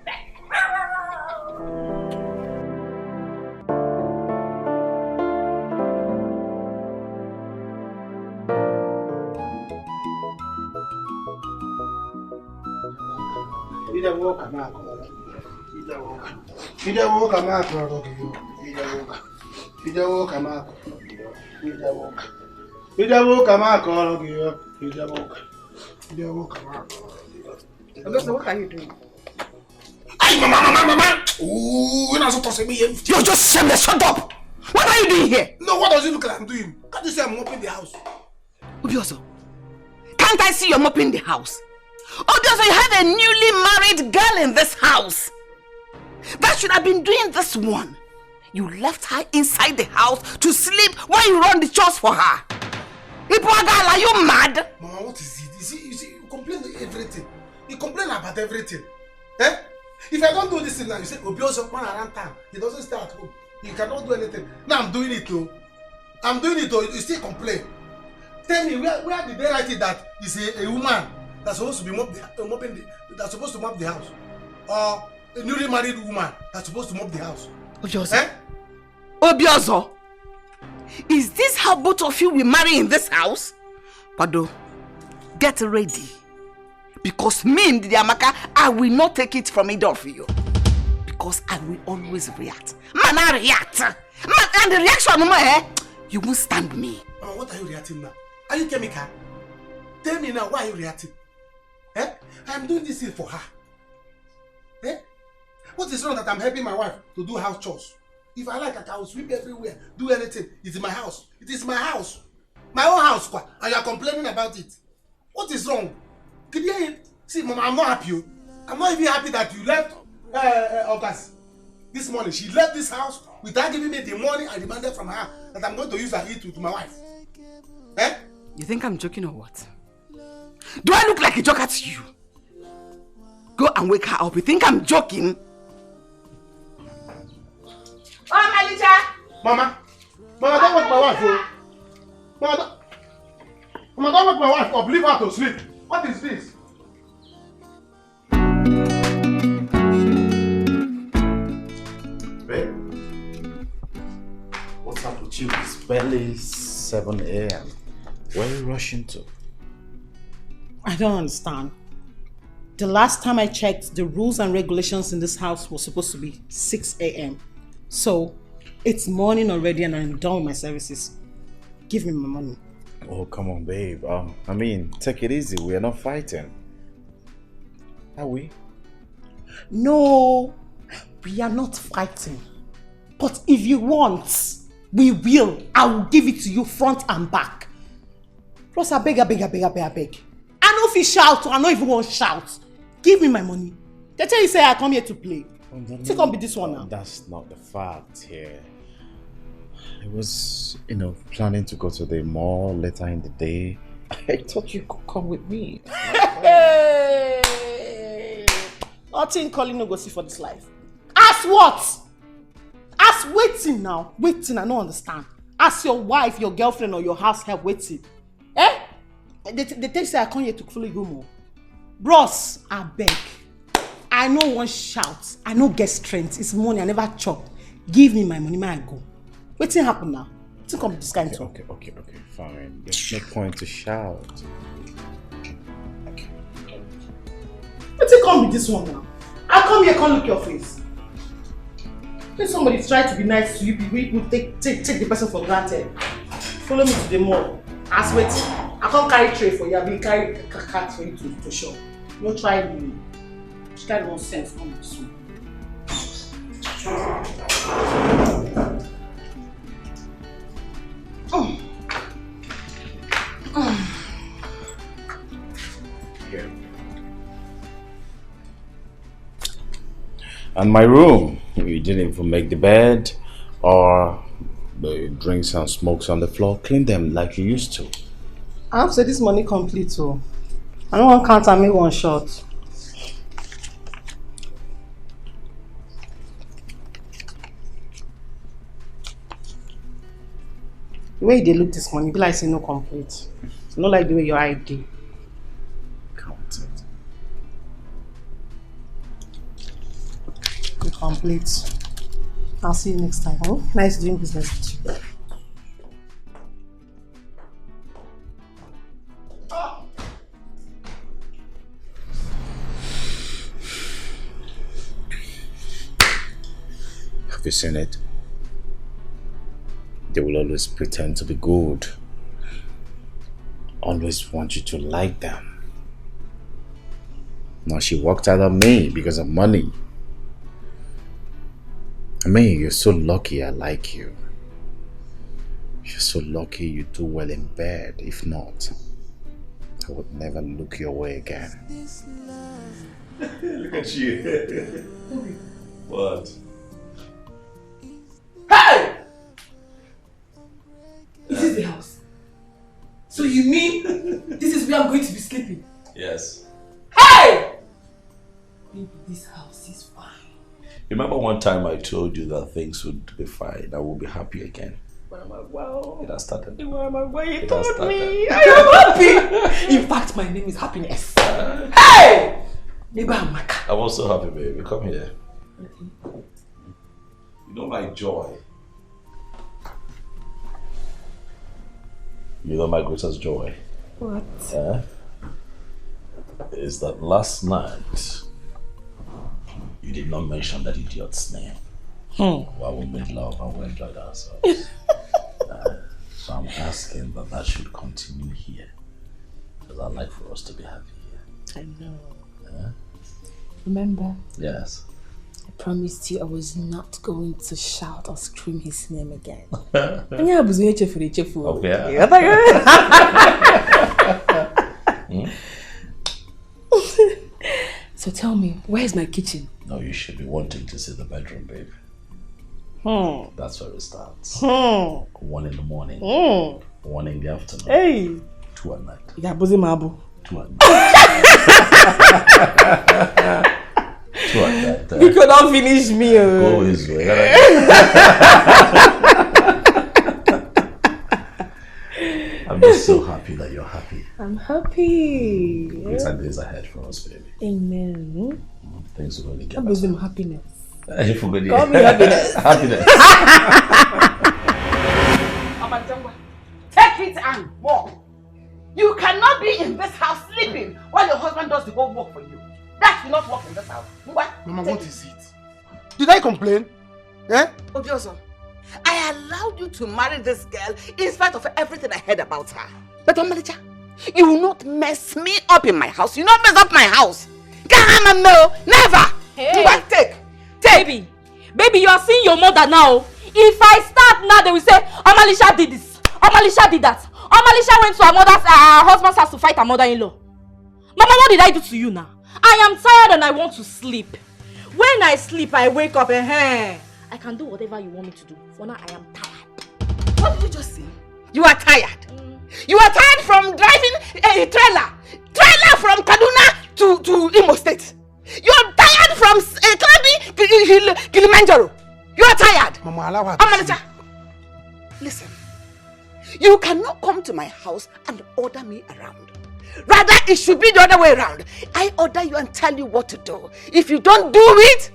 What are you doing? Mama! Ooh, you're not supposed to be here. You just said me, shut up! What are you doing here? No, what does it look like I'm doing? Can't you see I'm mopping the house? Obioso, can't I see you mopping the house? Obioso, you have a newly married girl in this house. That should have been doing this one. You left her inside the house to sleep while you run the chores for her. Girl, are you mad? Mama, what is it? You see, you complain everything. You complain about everything. If I don't do this thing now, you say, Obioso, man around town. He doesn't stay at home. He cannot do anything. Now I'm doing it too. You still complain. Tell me, where did they write it that it's a woman that's supposed to be that's supposed to mop the house? Or a newly married woman that's supposed to mop the house? Obioso. Obioso, is this how both of you will marry in this house? Pado, get ready. Because me, Ndiamaka, I will not take it from either of you. Because I will always react. Man, I react. And the reaction, you won't stand me. What are you reacting now? Are you chemical? Tell me now, why are you reacting? Eh? I'm doing this thing for her. Eh? What is wrong that I'm helping my wife to do house chores? If I like, I can sweep everywhere, do anything. It's my house. It is my house. My own house, and you are complaining about it. What is wrong? Can you hear? See, Mama, I'm not happy. I'm not even happy that you left August this morning. She left this house without giving me the money I demanded from her that I'm going to use and eat with my wife. Eh? You think I'm joking or what? Do I look like a joker to you? Go and wake her up. You think I'm joking? Oh, Malija! Mama, don't wake my wife, oh. Mama, don't wake my wife up. Leave her to sleep. What is this? Babe, what's up with you? It's barely 7 a.m. Where are you rushing to? I don't understand. The last time I checked, the rules and regulations in this house were supposed to be 6 a.m. So, it's morning already and I'm done with my services. Give me my money. Oh, come on, babe. I mean, take it easy. We are not fighting. Are we? No, we are not fighting. But if you want, we will. I will give it to you front and back. Plus, I beg. I know if you shout, I know if you won't shout. Give me my money. They tell you say I come here to play. It's gonna be this one now. That's not the fact here. I was, planning to go to the mall later in the day. I thought you could come with me. Hey! Nothing calling no go see for this life. Ask what? Ask waiting now. Waiting, I don't understand. Ask your wife, your girlfriend, or your house help waiting. Eh? They tell you say I come here to follow you more. Bros, I beg. I know one shout. I know get strength. It's money. I never chop. Give me my money, may I go. Waiting happen now. Think of this kind of talk. Okay, fine. There's no point to shout. Waiting come with this one now. I come here, come look your face. When somebody try to be nice to you, people take the person for granted. Follow me to the mall. Ask waiting. I can't carry tray for you. I will carry cat for you to shop. No try me. This kind of nonsense come with this one. Here. And my room, you didn't even make the bed or the drinks and smokes on the floor. Clean them like you used to. I have said this money complete too. I don't want to count and make one shot. The way they look this money, be like say no complete. Not like the way your ID. Count it. You complete. I'll see you next time. Huh? Nice doing business with you. Have you seen it? They will always pretend to be good. Always want you to like them. Now she walked out on me because of money. I mean, you're so lucky I like you. You're so lucky you do well in bed. If not, I would never look your way again. Look at you. What? Hey! Is this the house? So you mean this is where I'm going to be sleeping? Yes. Hey! Maybe this house is fine. Remember one time I told you that things would be fine, I will be happy again. But I'm like, wow. It has started. Why you It has told started. me? I am happy. In fact, my name is Happiness. Hey! Maybe I'm Maka. I'm also happy, baby. Come here. You know my joy. You know my greatest joy. What? Is that last night you did not mention that idiot's name. While we made love and we enjoyed ourselves. So I'm asking that should continue here. Because I'd like for us to be happy here. I know. Yeah? Remember? Yes. I promised you I was not going to shout or scream his name again. Yeah, but you cheerful. Okay. So tell me, where's my kitchen? No, you should be wanting to see the bedroom, babe. That's where it starts. 1 in the morning. 1 in the afternoon. Hey. 2 at night. Yeah, bozy mabu. 2 at night. 2 at night. You could not finish me. Go his way. I'm just so happy that you're happy. I'm happy. Greater days ahead for us, baby. Amen. Things will only get better. That was him happiness. Call me happiness. Happiness. Take it and walk. You cannot be in this house sleeping while your husband does the whole work for you. That will not work in this house. Mama, what is it? Did I complain? Eh? Obioso, I allowed you to marry this girl in spite of everything I heard about her. But Omalicha, you will not mess me up in my house. You will not mess up my house. No, never. Hey. Take. Baby, you are seeing your mother now. If I start now, they will say, Omalisha did this. Omalisha did that. Omalisha went to her husband's house to fight her mother-in-law. Mama, what did I do to you now? I am tired and I want to sleep. When I sleep, I wake up and I can do whatever you want me to do. For now, I am tired. What did you just say? You are tired. You are tired from driving a trailer from Kaduna to Imo State. You are tired from climbing Kilimanjaro. You are tired. Mama, allow her. Amalicha, listen. You cannot come to my house and order me around. Rather, it should be the other way around. I order you and tell you what to do. If you don't do it,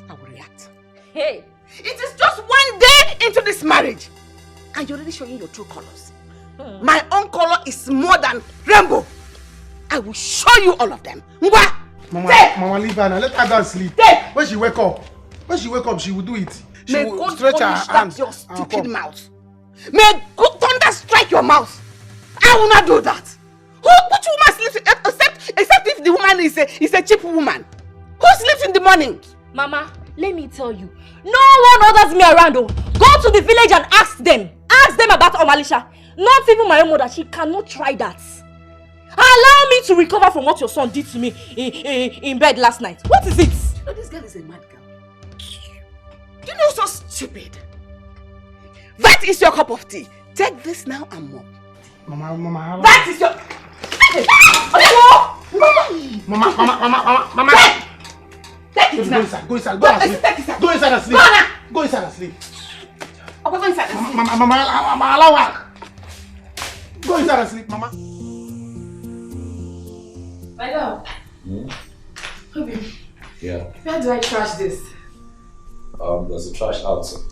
I will react. Hey, it is just 1 day into this marriage, and you're already showing your true colors. My own color is more than rainbow. I will show you all of them. Mama, leave her now. Let her go and sleep. When she wake up, she will do it. She will stretch her hands. Your stupid mouth. May God thunder strike your mouth. I will not do that. Which woman sleeps except if the woman is a cheap woman? Who sleeps in the morning? Mama, let me tell you. No one orders me around. Go to the village and ask them. Ask them about Omalisha. Not even my own mother. She cannot try that. Allow me to recover from what your son did to me in bed last night. What is it? You know this girl is a mad girl. You know, so stupid. That is your cup of tea. Take this now and mop. Mama. That is your... Mama. Take it now. Go inside and sleep. Go inside and sleep. Go inside and sleep. Go inside and sleep. Mama, allow her. Go inside and sleep, Mama. My love. Obi. Yeah. Where do I trash this? There's a trash outside.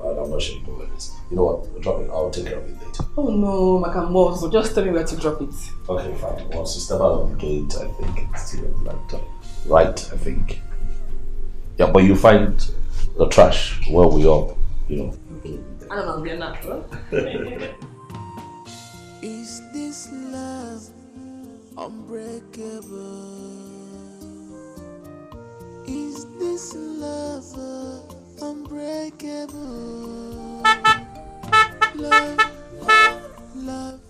I'm not sure you know where it is. You know what? Drop it. I'll take care of it later. Oh no, I can move. So just tell me where to drop it. Okay, fine. Once you step out of the gate, I think it's to your right, I think. Yeah, but you find the trash where we are, you know. I don't know, we're not. Is this love unbreakable? Is this love unbreakable? Love.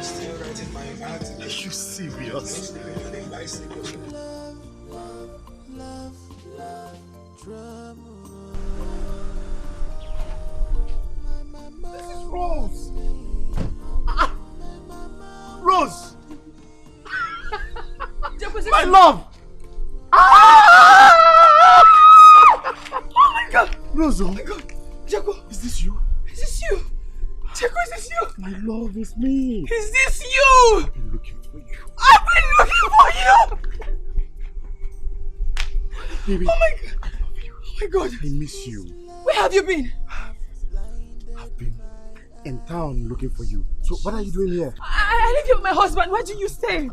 Still right in my heart. Are you serious? Love, trouble. This is Rose. Rose. My love. Oh my God. Rose. Oh my God. Jaco, is this you? Is this you? Jaco, is this you? My love, is me. Is this you? I've been looking for you. I've been looking for you. Baby. Oh my God. I love you. Oh my God. I miss you. Where have you been? I've been in town looking for you. So what are you doing here? I live here with my husband. Where do you stay?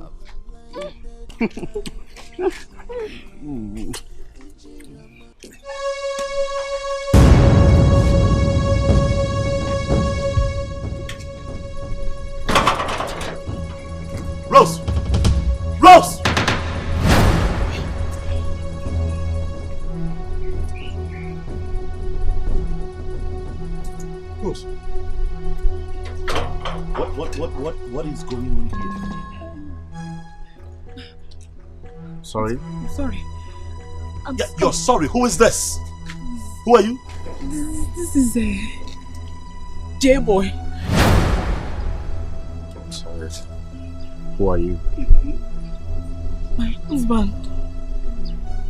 Rose. What is going on here? Sorry? I'm sorry. You're sorry. Who is this? Who are you? This is J-Boy. I'm sorry. Who are you? My husband.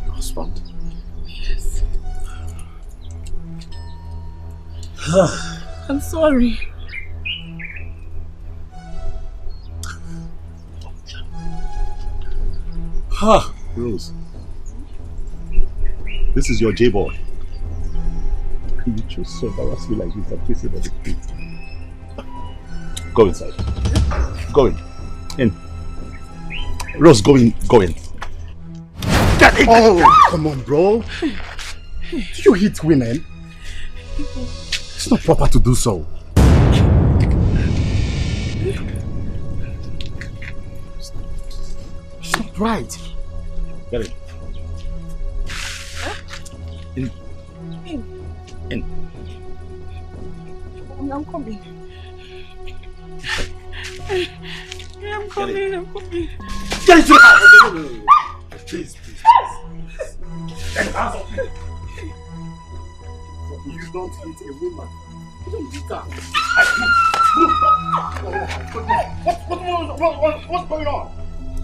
Your husband? Yes. I'm sorry. Rose. This is your J-Boy. You just so embarrass me like this and kiss him on the feet. Go inside. Go in. Rose, go in. Get in! Oh, come on, bro. Do you hit women? It's not proper to do so. It's not right. Get in. In. I'm coming. I'm coming. Get into the house! Please. Get out of here. You don't hit a woman. You don't hit her. What's going on?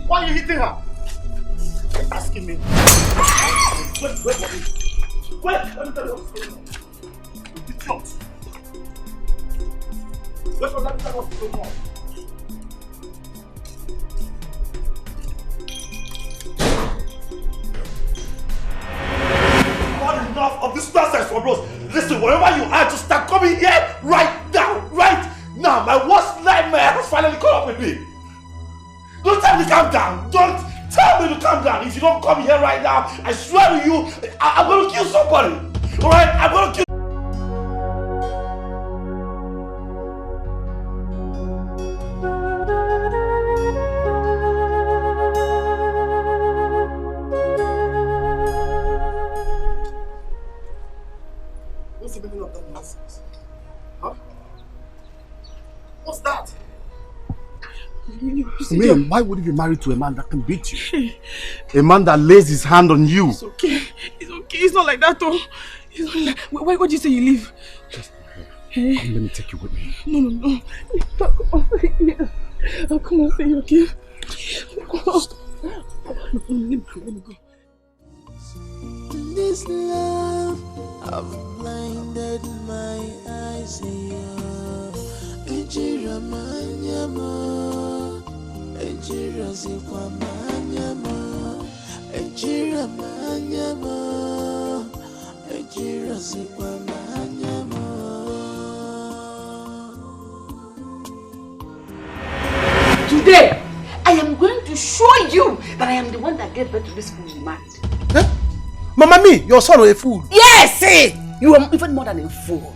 Why are you hitting her? You're asking me. Wait, let me tell you what's going on. It's not. Let me tell you what's going on. Enough of this nonsense from Rose. Listen, wherever you are, just start coming here right now. My worst nightmare has finally caught up with me. Don't tell me to calm down. Don't tell me to calm down. If you don't come here right now, I swear to you, I'm going to kill somebody. Alright? I'm going to kill. What's that? Man, why would you be married to a man that can beat you? A man that lays his hand on you. It's okay. It's not like that, though. It's not like... Why did you say you leave? Come, let me take you with me. No. I'll come and say you, okay? Let me go. This love, I've blinded my eyes here. Ejira manyama, ejira zikwa manyama, ejira manyama, ejira zikwa manyama. Today, I am going to show you that I am the one that gave birth to this fool you married. Huh? Mama, me, your son was a fool. Yes, you are even more than a fool.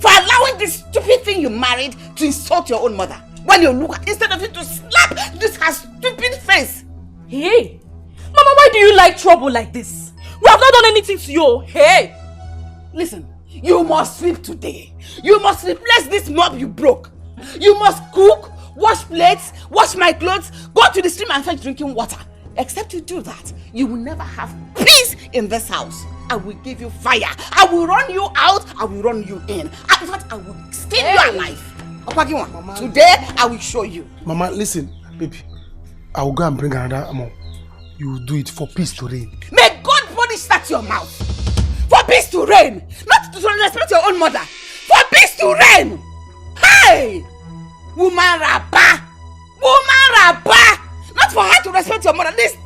For allowing this stupid thing you married to insult your own mother. When you look at, instead of you to slap this her stupid face. Hey, Mama, why do you like trouble like this? We have not done anything to you. Hey, listen, you must sweep today. You must replace this mop you broke. You must cook, wash plates, wash my clothes, go to the stream and fetch drinking water. Except you do that, you will never have peace in this house. I will give you fire. I will run you out. I will run you in. In fact, I will skin you alive. Mama, today, I will show you. Mama, listen, baby. I will go and bring another amount. You will do it for peace to reign. May God punish that your mouth. For peace to reign. Not to respect your own mother. For peace to reign. Hey! Woman rapper. Not for her to respect your mother. This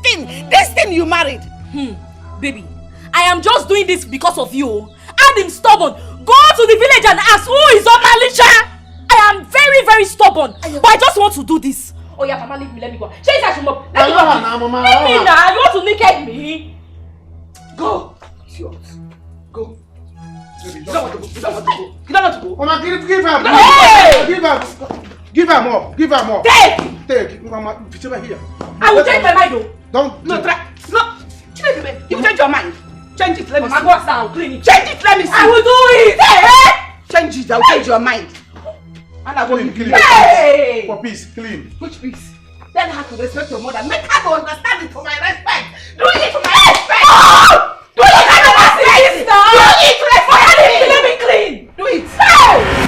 thing you married. Baby, I am just doing this because of you. And I'm stubborn. Go to the village and ask who is Omalisha. I am very, very stubborn. But I just want to do this. Oh yeah, Mama, leave me. Let me go. Change that Mama. Let me go. Leave me now. You want to naked me? Go. It's yours. Go. You don't want to go. You don't want to go. Mama, give her. Hey! Give her more. Take. Mama, put her here. I will change my mind though. Don't. No, try. No. You change your mind. Change it. Let me see. Mama, go down. Clean it. Change it. Let me see. I will do it. Hey! Change it, I'll change your mind. Clean. Hey! For peace, clean. Which peace? Tell her to respect your mother. Make her to understand it for my respect. Do it for my respect. Oh! Do it for my respect. Do it for my respect. Let me clean. Do it. Hey!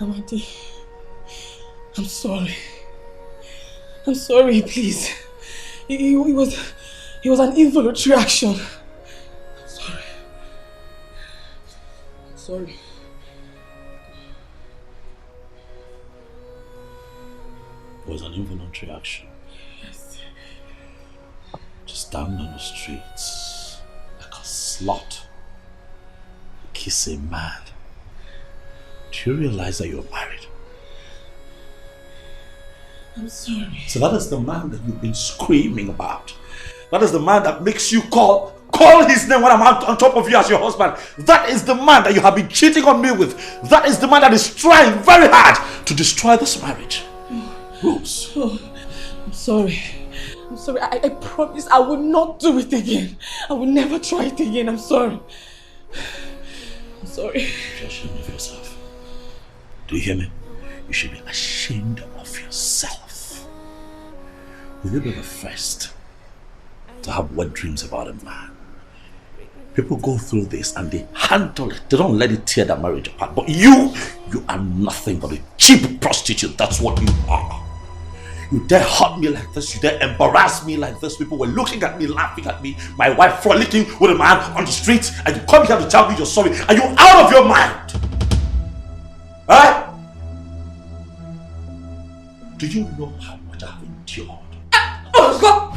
Amadi, I'm sorry. I'm sorry, please. It was an involuntary action. I'm sorry. I'm sorry. It was an involuntary action. Yes. Just down on the streets, like a slut, kiss a man. Do you realize that you're married? I'm sorry. So that is the man that you've been screaming about. That is the man that makes you call his name when I'm on top of you as your husband. That is the man that you have been cheating on me with. That is the man that is trying very hard to destroy this marriage. Rose. Oh, I'm sorry. I'm sorry. I promise I will not do it again. I will never try it again. I'm sorry. I'm sorry. You should be ashamed of yourself. Do you hear me? You should be ashamed of yourself. Will you be the first to have wet dreams about a man? People go through this and they handle it. They don't let it tear their marriage apart. But you are nothing but a cheap prostitute. That's what you are. You dare hurt me like this. You dare embarrass me like this. People were looking at me, laughing at me. My wife frolicking with a man on the street. And you come here to tell me you're sorry. Are you out of your mind? Alright? Do you know how much I've endured? Oh, God!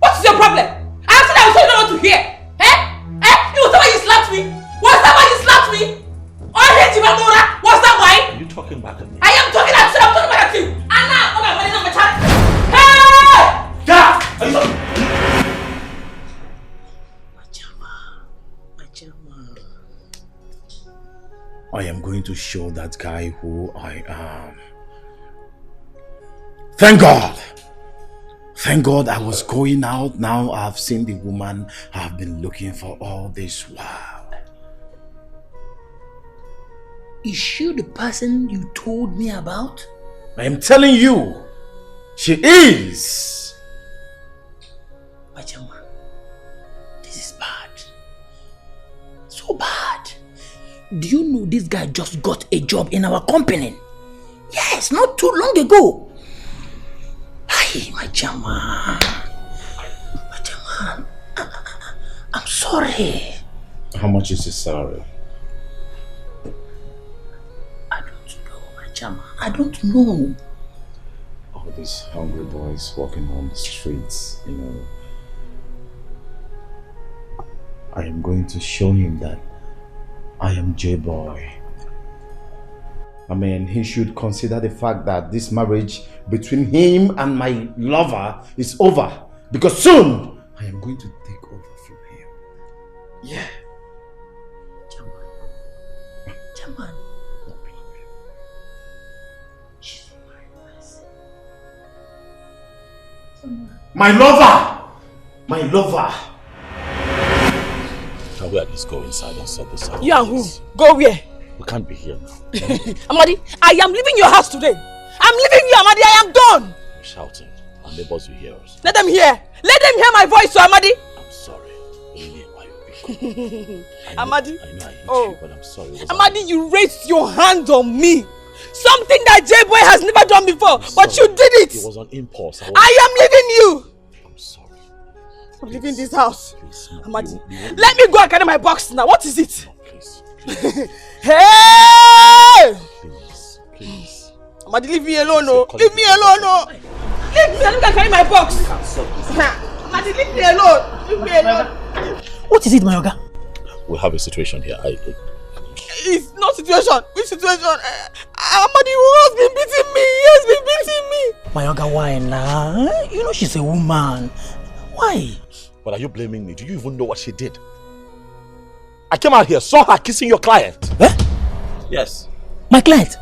What is your problem? I have said I was not want to hear. It was that why you slapped me? Was that why you slapped me? Or hate you, Mamora? Was that why? Are you talking back at me? I am talking at you. I'm talking back at you. Anna, oh my God, I'm a child. Hey! Yeah! Are you talking? I am going to show that guy who I am. Thank God! Thank God I was going out. Now I've seen the woman I've been looking for all this while. Is she the person you told me about? I am telling you, she is. Pachama, this is bad. So bad. Do you know this guy just got a job in our company? Yes, not too long ago. Hey, my Chama. I'm sorry. How much is his salary? I don't know, my Chama. I don't know. All these hungry boys walking on the streets, you know. I am going to show him that I am J-Boy. I mean, he should consider the fact that this marriage between him and my lover is over. Because soon, I am going to take over from him. Yeah. Chaman. My lover! My lover! Can we at least go inside and sort this out? You and who? Go where? We can't be here now. Amadi, I am leaving your house today. I'm leaving you, Amadi. I am done. You're shouting. Our neighbors will hear us. Let them hear. Let them hear my voice, so Amadi. I'm sorry. Amadi. I know I hate you, but I'm sorry. Amadi, you raised your hand on me. Something that J-Boy has never done before, but you did it. It was on impulse. I am leaving you. I'm sorry. I'm leaving this house. Please, Amadi, let me go and carry my box now. What is it? Hey! Please. Amadi, leave me alone, no. Leave me alone, no. Leave me alone, carry my box. Amadi, leave me alone. Leave me alone. What is it, my Oga? We have a situation here. It's no situation. Which situation? Amadi has been beating me. He has been beating me. My younger wine now. You know she's a woman. Why? But are you blaming me? Do you even know what she did? I came out here, saw her kissing your client. Eh? Yes. My client?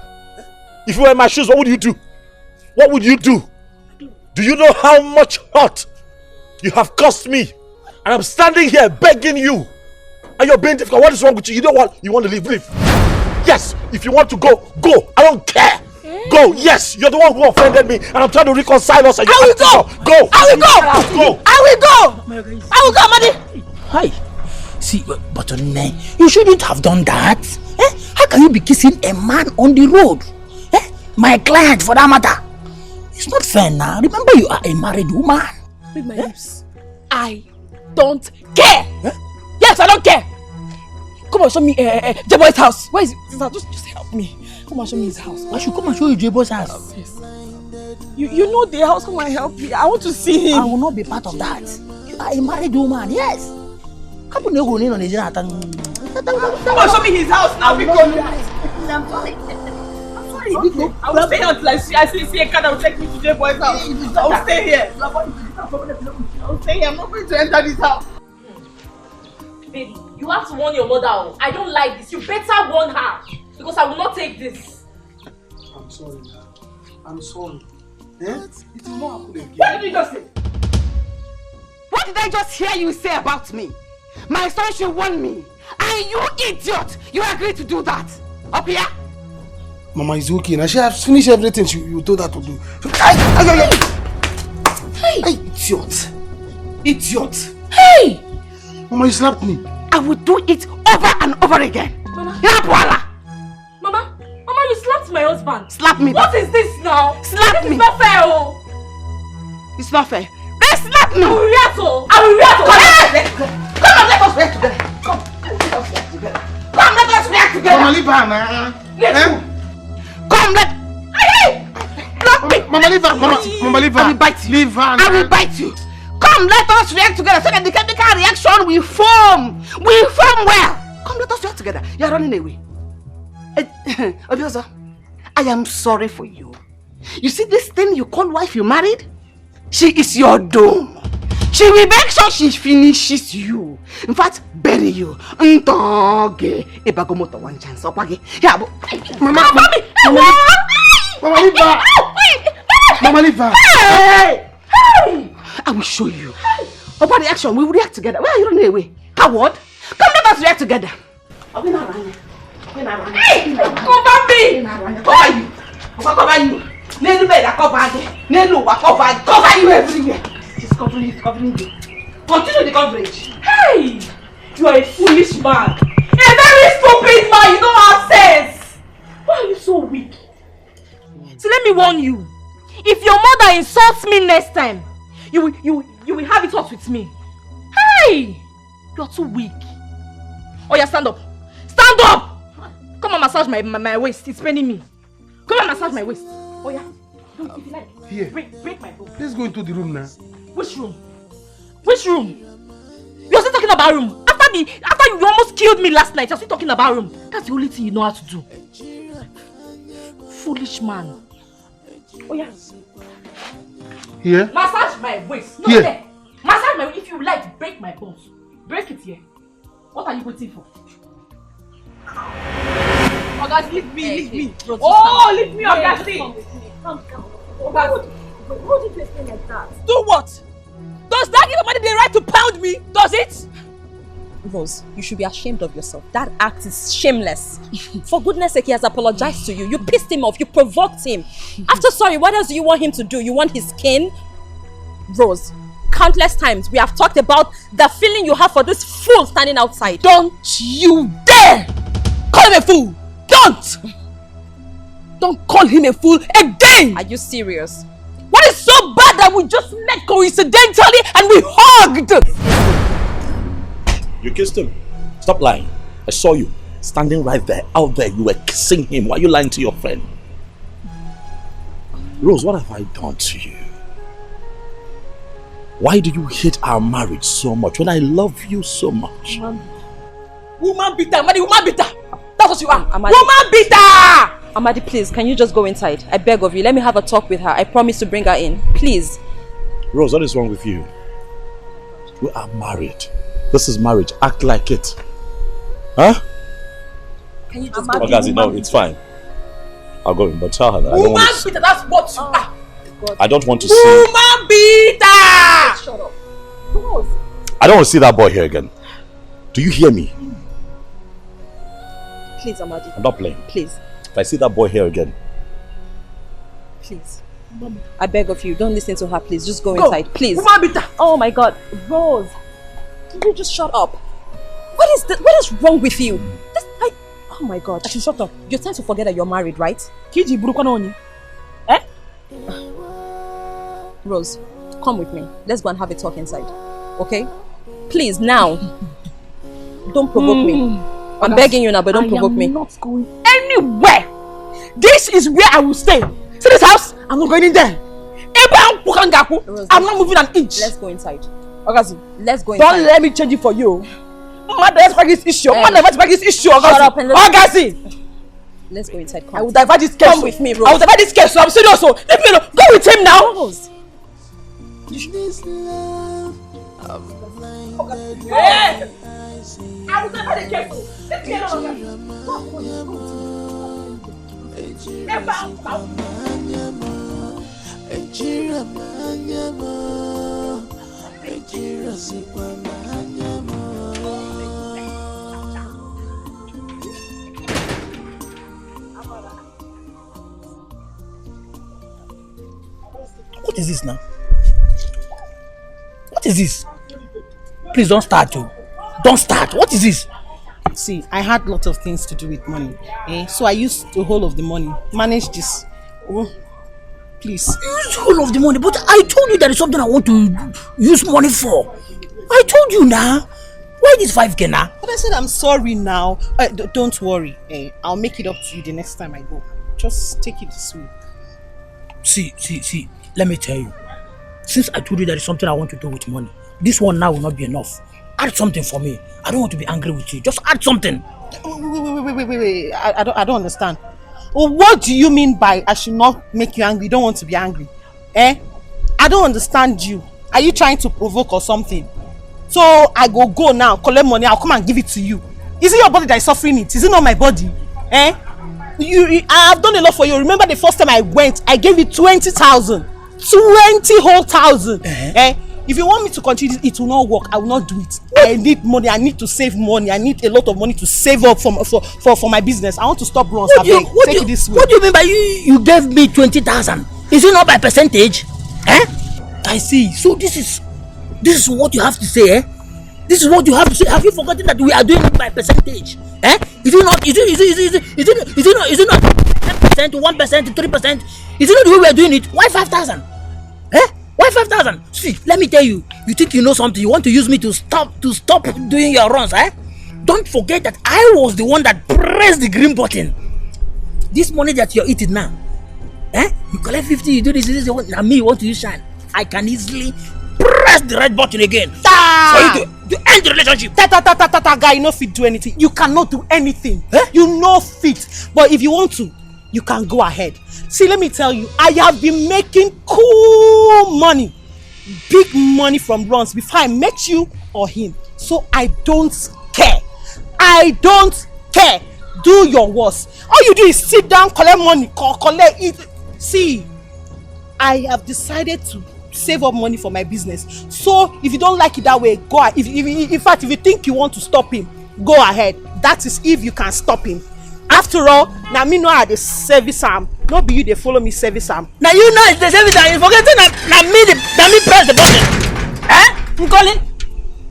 If you were in my shoes, what would you do? What would you do? Do you know how much hurt you have cost me? And I'm standing here begging you. And you're being difficult. What is wrong with you? You know what? You want to leave? Leave. Yes. If you want to go, go. I don't care. Go. Yes. You're the one who offended me. And I'm trying to reconcile us. And I will go. Go. I will go. Go. I will go. I will go, Madi. Hi. See, but you shouldn't have done that. Eh? How can you be kissing a man on the road? Eh? My client, for that matter. It's not fair now. Remember, you are a married woman. Read my lips. I don't care. Eh? Yes, I don't care. Come on, show me J-Boy's house. Where is it? Just help me. Come on, show me his house. I should come and show you J-Boy's house. Yes. You know the house. Come and help me. I want to see him. I will not be part of that. You are a married woman. Yes. Come on, go in on his Come on, show me his house now. I'm sorry. Okay. I will stay until I see a car that will take me to J-Boy's house. I will stay here. I will stay here. I'm not going to enter this house. Baby, you have to warn your mother. I don't like this. You better warn her. Because I will not take this. I'm sorry, man. I'm sorry. Eh? It will not happen again. What did you just say? What did I just hear you say about me? My son should warn me. And you idiot! You agreed to do that. Up here? Mama is okay now. She has finished everything you told her to do. Hey! Idiot! Idiot! Hey! Mama, you slapped me. I will do it over and over again. Mama, you slapped my husband. Slap me. What is this now? Slap me. It's not fair, oh. It's not fair. Then slap me. I will react, oh. I will react, oh. Come on, let us react together. Come, let us react together. Come, let us react together. Mama, leave her now. Come, let. Hey! Block me. Mama, leave her. Mama, leave her. I will bite you. Leave her. I will bite you. Come, let us react together so that the chemical reaction will form. Will form well. Come, let us react together. You are running away. Obioza, I am sorry for you. You see this thing you call wife you married? She is your doom. She will make sure she finishes you. In fact, bury you. Ntoge. Ebagomoto one chance. Opage. Yeah, but Mama, leave her. Mama, leave her. Hey! Hey! I will show you. Upon the action, we will react together. Where are you running away? Coward? Come, let us react together. Hey! Cover me! Cover you! Cover you! Nelu bed, cover you! Nelu, cover you everywhere! She's covering you. Continue the coverage. Hey! You are a foolish man. A very stupid man. You don't have sense. Why are you so weak? So let me warn you. If your mother insults me next time, you will have it out with me. Hey! You're too weak. Oh yeah, stand up. Stand up! Come and massage my waist. It's paining me. Come and massage my waist. Oh yeah. If you like. Here. Break my bone. Let's go into the room now. Which room? Which room? You're still talking about room. After you almost killed me last night, you're still talking about room. That's the only thing you know how to do. Foolish man. Oh yeah. Here? Massage my waist. No, here. There. Massage my waist. If you like, break my bones. Break it here. What are you waiting for? Oh guys, leave me. Oh, leave me, Augustine. Come. Who did you explain like that? Do what? Does that give somebody the right to pound me? Does it? Rose, you should be ashamed of yourself. That act is shameless. For goodness sake, he has apologized to you. You pissed him off. You provoked him. After sorry, what else do you want him to do? You want his skin? Rose, countless times we have talked about the feeling you have for this fool standing outside. Don't you dare call him a fool! Don't call him a fool again! Are you serious? What is so bad that we just met coincidentally and we hugged? You kissed him. Stop lying. I saw you standing right there, out there. You were kissing him. Why are you lying to your friend? Rose, what have I done to you? Why do you hate our marriage so much when I love you so much? Woman beater, Woman beater. That's what you are. Amadi. Woman beater! Amadi, please, can you just go inside? I beg of you. Let me have a talk with her. I promise to bring her in. Please. Rose, what is wrong with you? We are married. This is marriage. Act like it. Huh? Can you just go? Magazi, no, it's fine. I'll go in, but tell her that Woman beater, that's what you are. I don't want to see... Woman beater! Shut up. I don't want to see that boy here again. Do you hear me? Please, Amadi. I'm not playing. Please. If I see that boy here again... Please. I beg of you, don't listen to her, please. Just go inside, please. Woman beater! Oh my God. Rose. Can you just shut up? What is wrong with you? Oh my God. I should shut up. You're trying to forget that you're married, right? Kiji Burukwanoni. Eh? Rose, come with me. Let's go and have a talk inside. Okay? Please, now. Don't provoke me. I'm begging you now, but don't provoke me. I'm not going anywhere. This is where I will stay. See this house? I'm not going in there. I'm not moving an inch. Let's go inside. Okazi, let's go inside. Don't let me change it for you. Let's fight this issue. Let's fight this issue. Shut up and Okazi. Let's go inside. Come. I will divert this case. Come with me, Rose. I will divert this case. So I'm serious. So let me know. Go with him now. Rose. This love of blinded I will divert the case. Let me What is this now? What is this? Please don't start, Joe. Don't start. What is this? See, I had lots of things to do with money. So I used the whole of the money. Manage this. Oh, please. Use the whole of the money? But I told you there is something I want to use money for. I told you now. Why this 5K now? But I said I'm sorry now. Don't worry. I'll make it up to you the next time I go. Just take it this way. See. Let me tell you. Since I told you there is something I want to do with money, this one now will not be enough. Add something for me. I don't want to be angry with you. Just add something. Wait. I don't understand. Well, what do you mean by I should not make you angry? You don't want to be angry? I don't understand you. Are you trying to provoke or something? So I go now, collect money, I'll come and give it to you. Is it your body that is suffering it? Is it not my body? I have done a lot for you. Remember the first time I went, I gave you 20,000. 20 whole thousand. If you want me to continue, it will not work. I will not do it. I need money. I need to save money. I need a lot of money to save up for my business. I want to stop runs. Take it this way. What do you mean by you gave me 20,000? Is it not by percentage? I see. So this is what you have to say, This is what you have to say. Have you forgotten that we are doing it by percentage? Is it not 10%, 1%, 3%? Is it not the way we are doing it? Why 5,000? Why 5,000? See, let me tell you. You think you know something? You want to use me to stop doing your runs, Don't forget that I was the one that pressed the green button. This money that you're eating now, you collect 50, you do this. Now me, you want to use shine. I can easily press the red button again for you to end the relationship. Guy, you no fit do anything. You cannot do anything. You no fit. But if you want to, you can go ahead. See, let me tell you, I have been making cool money, big money from runs before I met you or him. So I don't care. I don't care. Do your worst. All you do is sit down, collect money, collect it. See, I have decided to save up money for my business. So if you don't like it that way, go ahead. In fact, if you think you want to stop him, go ahead. That is if you can stop him. After all, now me know how the service am. Not be you they follow me service am. Now you know it's the service am. You forgetting that me press the button. I'm calling.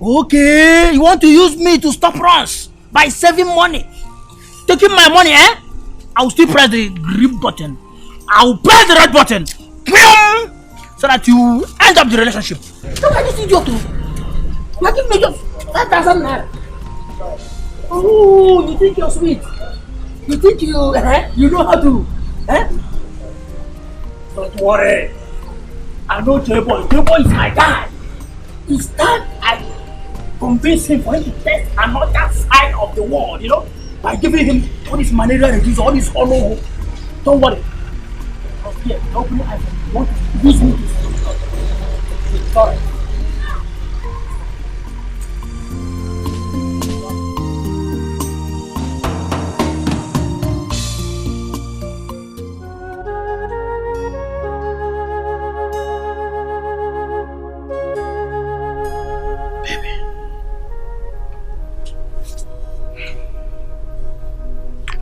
Okay, you want to use me to stop runs by saving money, taking my money, I will still press the green button. I will press the red button, so that you end up the relationship. Look at this idiot. You are giving me just 5,000 naira. Oh, you think you're sweet? You think you know how to? Don't worry. I know J-Boy. J-Boy is my guy. It's time I convince him for him to test another side of the world, by giving him all this malaria disease, all this honor. Don't worry. Because here, open your eyes. You want to use me to it's alright.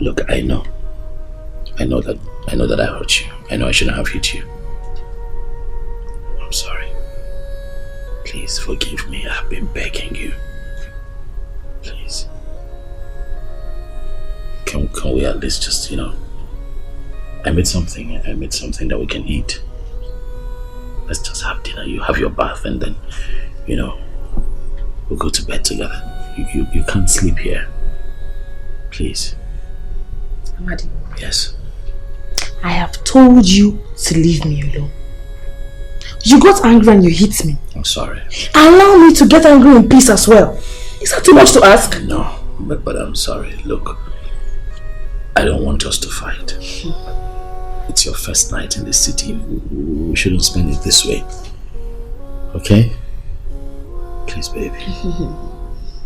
Look, I know that I hurt you. I know I shouldn't have hit you. I'm sorry. Please forgive me. I've been begging you. Please. Can we at least just, I made something that we can eat. Let's just have dinner. You have your bath and then, we'll go to bed together. You can't sleep here. Please. Amadi. Yes. I have told you to leave me alone. You got angry and you hit me. I'm sorry. Allow me to get angry in peace as well. Is that too much to ask? No, but I'm sorry. Look, I don't want us to fight. It's your first night in the city. We shouldn't spend it this way. Okay? Please, baby.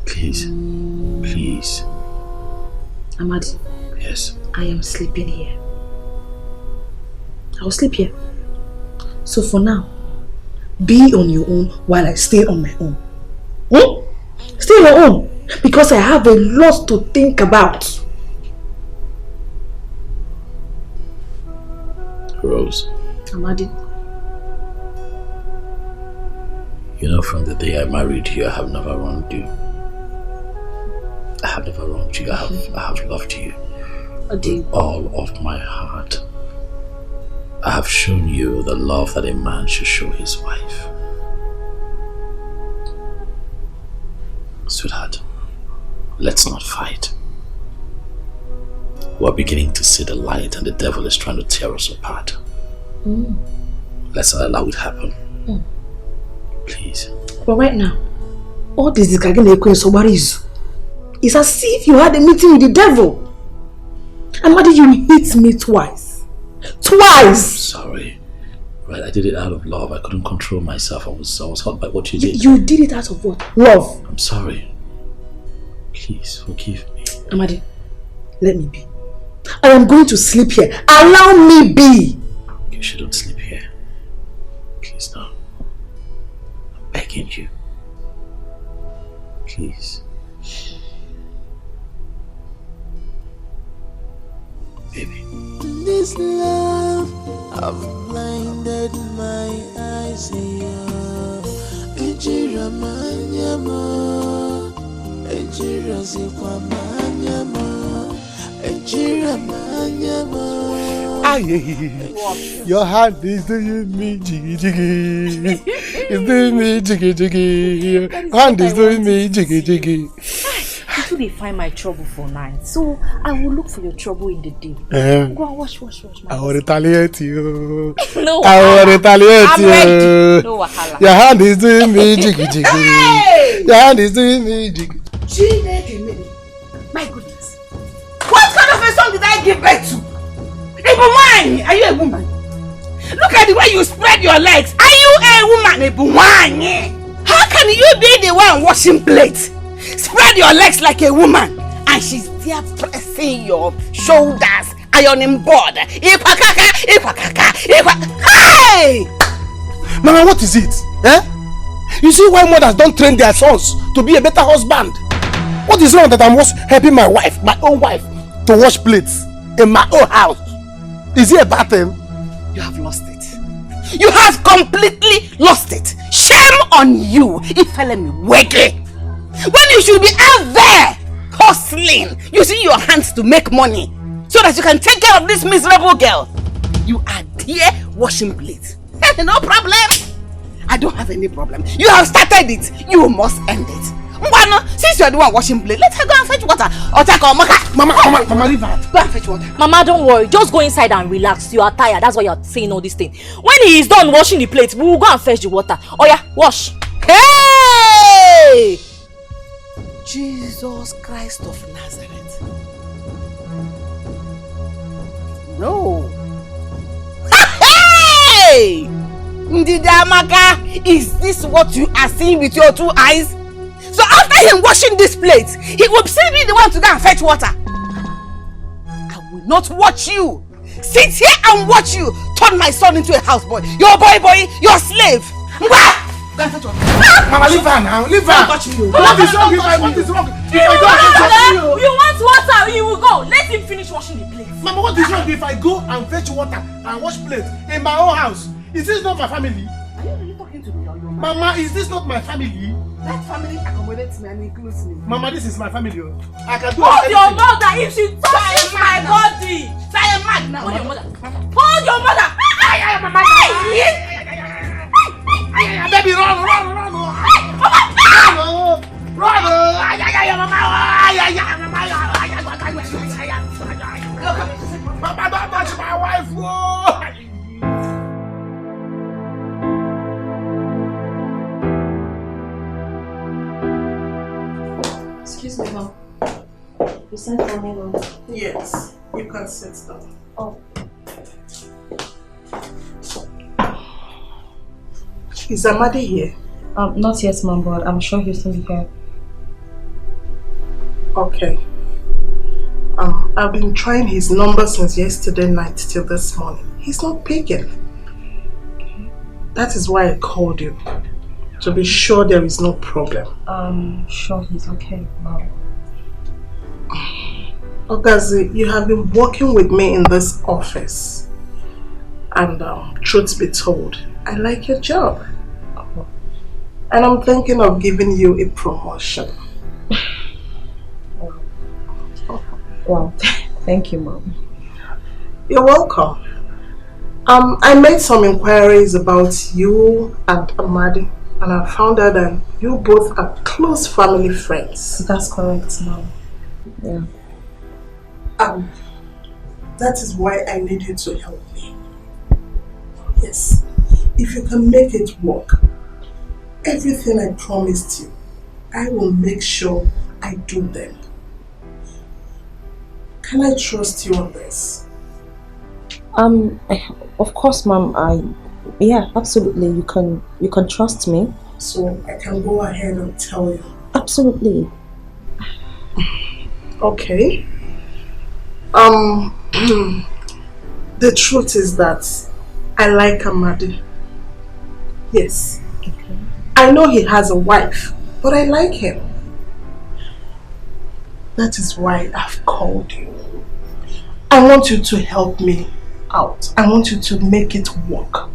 Please. Please. Amadi. Yes. I am sleeping here. I will sleep here. So for now, be on your own while I stay on my own. Stay on your own. Because I have a lot to think about. Rose. Amadi. From the day I married you, I have never wronged you. I have never wronged you. I have loved you. With all of my heart. I have shown you the love that a man should show his wife. Sweetheart, let's not fight. We're beginning to see the light and the devil is trying to tear us apart. Let's not allow it happen. Please. But right now, all this is it's as if you had a meeting with the devil. And why did you hit me twice? Twice! Sorry. Right, I did it out of love. I couldn't control myself. I was hurt by what you did. You did it out of what? Love. I'm sorry. Please, forgive me. Amadi, let me be. I am going to sleep here. Allow me be. You shouldn't sleep here. Please, no. I'm begging you. Please. Baby. This love, I've blinded my eyes here. Ejira manyama, ejira zikwa manyama, ejira manyama. Your hand is doing me jiggy jiggy. It's doing me jiggy jiggy. Your hand is doing me jiggy jiggy. You will find my trouble for night, so I will look for your trouble in the day. Go and wash. I will retaliate you. No, I will retaliate I'm you. ready. No wahala. Your hand is doing me jiggy jiggy. Hey! Your hand is doing me jiggy. My goodness. What kind of a son did I give birth to? A woman! Are you a woman? Look at the way you spread your legs. Are you a woman? A woman? How can you be the one washing plates? Spread your legs like a woman, and she's there pressing your shoulders, ironing board. Hey! Mama, what is it? You see why mothers don't train their sons to be a better husband? What is wrong that I'm helping my wife, my own wife, to wash plates in my own house? Is it a bad thing? You have lost it. You have completely lost it. Shame on you, Ifelemi Wege. When you should be out there hustling, using your hands to make money so that you can take care of this miserable girl. You are there washing plates. No problem. I don't have any problem. You have started it. You must end it. Since you are the one washing plates, let her go and fetch water. Mama, leave her. Go and fetch water. Mama, don't worry. Just go inside and relax. You are tired. That's why you are saying all these things. When he is done washing the plates, we will go and fetch the water. Oh yeah, wash. Hey! Jesus Christ of Nazareth. No. Hey! Ndidamaka, is this what you are seeing with your 2 eyes? So after him washing this plate, he will still be the one to go and fetch water. I will not watch you. Sit here and watch you turn my son into a houseboy. Your boy, your slave. Mama, leave her now. Leave her. What is wrong? What is wrong? If I go and fetch water, you want water, he will go. Let him finish washing the plate. Mama, what is wrong if I go and fetch water and wash plates in my own house? Is this not my family? Are you really talking to me or your mama? Mama, is this not my family? That family accommodates me and includes me. Mama, this is my family. I can do Hold anything. your mother if she touches my body. I am mad now. Hold your mother. Hold your mother. Baby, run. Mama, don't touch my wife. Excuse me, ma'am. You sent for me, ma'am? Yes, you can sit down. Oh. Is Amadi here? Not yet, ma'am, but I'm sure he'll soon be here. Okay. I've been trying his number since yesterday night till this morning. He's not picking. That is why I called you. To be sure there is no problem. Sure he's okay, ma'am. Ogazi, you have been working with me in this office. And truth be told, I like your job. And I'm thinking of giving you a promotion. Wow, thank you, ma'am. You're welcome. I made some inquiries about you and Amadi, and I found out that you both are close family friends. That's correct, ma'am. Yeah. That is why I need you to help me. Yes, if you can make it work, everything I promised you, I will make sure I do them. Can I trust you on this? Of course, ma'am. Yeah, absolutely. You can trust me. So I can go ahead and tell you. Absolutely. Okay. The truth is that I like Amadi. Yes. Okay. I know he has a wife, but I like him. That is why I've called you. I want you to help me out. I want you to make it work.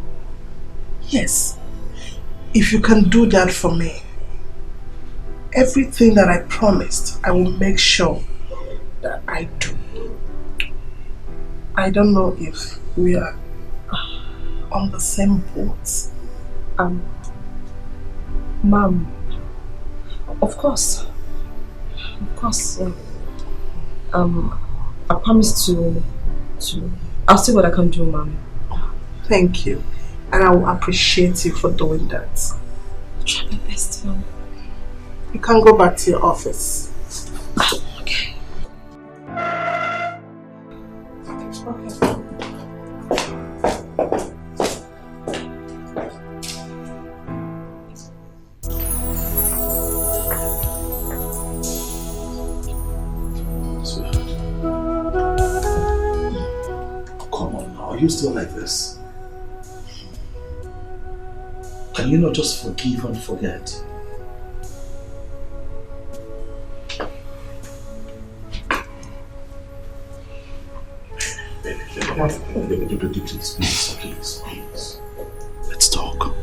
Yes. If you can do that for me, everything that I promised, I will make sure that I do. I don't know if we are on the same boat. Ma'am, of course. I promise to I'll see what I can do, ma'am. Thank you. And I will appreciate you for doing that. I'll try my best, ma'am. You can go back to your office. Okay. Are you still like this? Can you not just forgive and forget? Baby, please. Let's talk.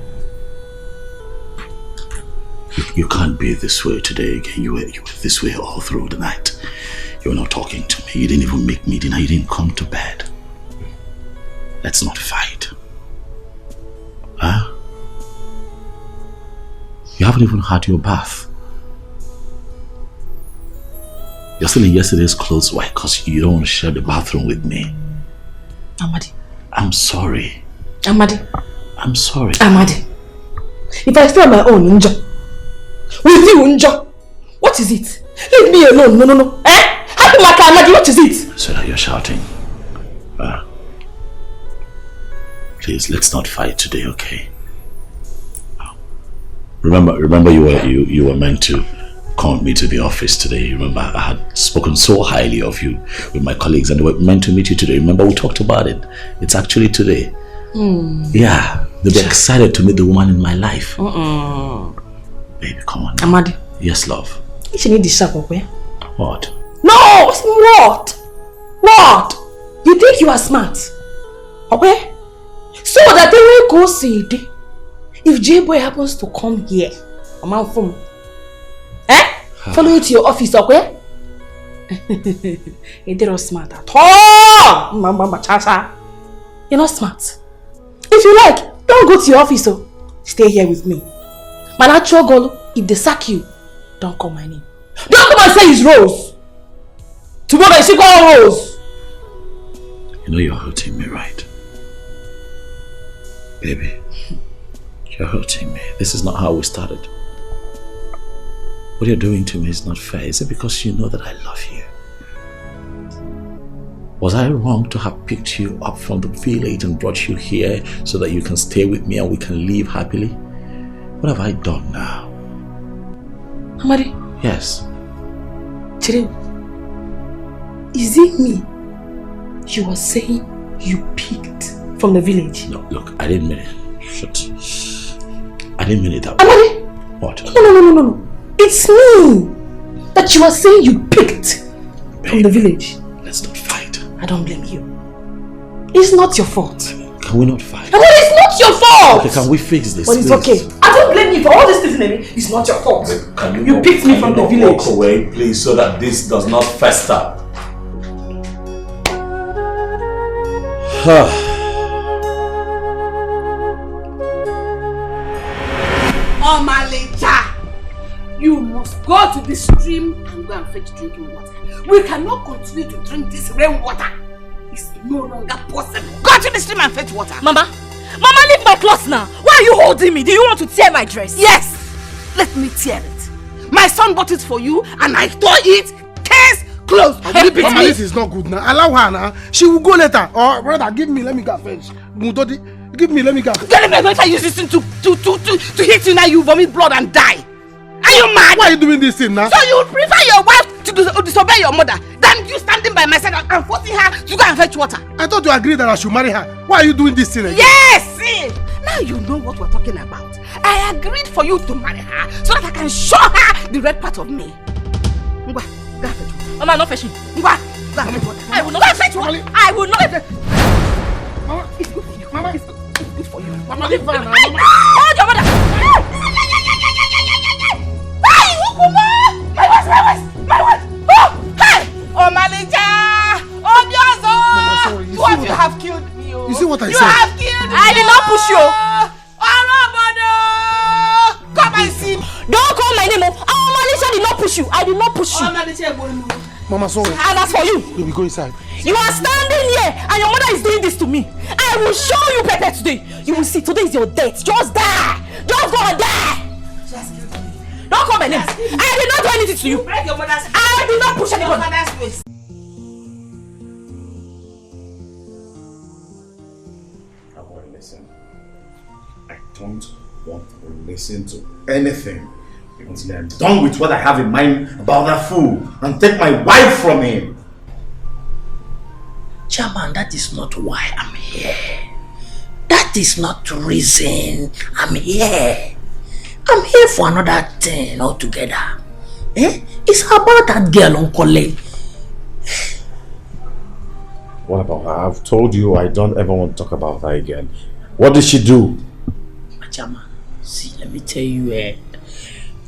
You can't be this way today again. You were this way all through the night. You were not talking to me. You didn't even make me dinner. You didn't come to bed. Let's not fight. Huh? You haven't even had your bath. You're still in yesterday's clothes. Why? Because you don't want to share the bathroom with me. Amadi. I'm sorry. Amadi. I'm sorry. Amadi. If I stay on my own, Unja. With you, Unja. What is it? Leave me alone. No. Happy like Amadi, what is it? So now you're shouting. Please, let's not fight today, okay? Remember you were meant to come with me to the office today. Remember, I had spoken so highly of you with my colleagues and they were meant to meet you today. Remember, we talked about it. It's actually today. Yeah, they'll be excited to meet the woman in my life. Baby, come on. Amadi. Yes, love. You should need the shop, okay? What? No! What? What? You think you are smart? Okay? So that they will go see it. If J-Boy happens to come here, I'm out from follow you to your office, okay? You're not smart at all! You're not smart. If you like, don't go to your office, oh. Stay here with me. My natural goal, if they sack you, don't call my name. Don't come and say it's Rose. Tomorrow is call Rose. You know you're hurting me, right? Baby, you're hurting me. This is not how we started. What you're doing to me is not fair. Is it because you know that I love you? Was I wrong to have picked you up from the village and brought you here so that you can stay with me and we can live happily? What have I done now? Amadi? Yes. Chire, is it me you were saying you picked from the village? No, look, I didn't mean it. Shut. I didn't mean it that way. Amadi? What? No. It's me that you are saying you picked from the village. Let's not fight. I don't blame you. It's not your fault. Can we not fight? Amadi, it's not your fault! Okay, can we fix this? But it's please? okay. I don't blame you for all this thing, Amy. It's not your fault. Can you picked me from the village. Walk away, please, so that this does not fester. Omalecha, you must go to the stream and go and fetch drinking water. We cannot continue to drink this rainwater. It's no longer possible. Go to the stream and fetch water. Mama, leave my clothes now. Why are you holding me? Do you want to tear my dress? Yes, let me tear it. My son bought it for you and I tore it. Case closed. Mama, this is not good now. Allow her now. She will go later. Or brother, give me, let me go fetch. Mudodi, give me, let me go. If I use this thing to hit you now, you vomit blood and die. Are you mad? Why are you doing this thing now? So you would prefer your wife to disobey your mother than you standing by my side and forcing her to go and fetch water? I thought you agreed that I should marry her. Why are you doing this thing again? Yes! See, now you know what we're talking about. I agreed for you to marry her so that I can show her the red part of me. Ngwa, go and fetch water. Mama, not fetching. Ngwa, go and fetch water. I will not fetch water. I will not fetch. Mama, it's good for you. Mama, it's good for you. Mama, leave her now. Hold your mother. My wife! Oh! Hey! Oh, Malija! Oh, Biazo! What you have killed me, oh! You see what I said? You have killed me! I did not push you! Arabado! Come and see! Don't call my name, oh! Malija did not push you! I did not push you! Mama, sorry. And as for you, baby, go inside. You are standing here and your mother is doing this to me. I will show you Pepe today. You will see, today is your date. Just die! Just go and die! Don't call my name. I did not do anything to you. I did not push anyone. Listen. I don't want to listen to anything until I'm done with what I have in mind about that fool and take my wife from him. Chairman, that is not why I'm here. That is not the reason I'm here. I'm here for another thing altogether. It's about that girl, Uncle. What about her? I've told you I don't ever want to talk about her again. What did she do? Chairman, see, let me tell you,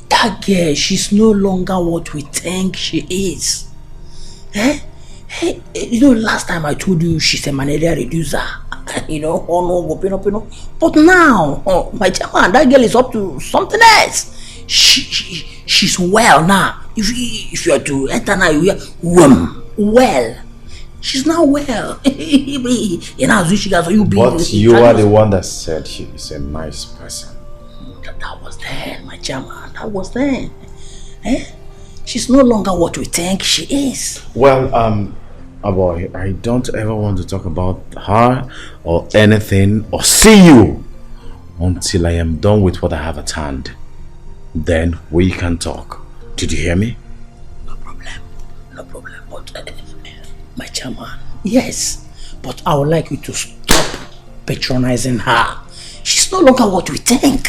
that girl, she's no longer what we think she is. Hey, you know, last time I told you she's a malaria reducer. You know, but now, my chairman, that girl is up to something else. She's well now. If you are to enter now, you hear, well. She's now well. You know, she got you being. But you are the one that said she is a nice person. That was then, my chairman. That was then. She's no longer what we think she is. Well, Oh boy, I don't ever want to talk about her or anything or see you until I am done with what I have at hand. Then we can talk. Did you hear me? No problem. But my chairman, yes. But I would like you to stop patronizing her. She's no longer what we think.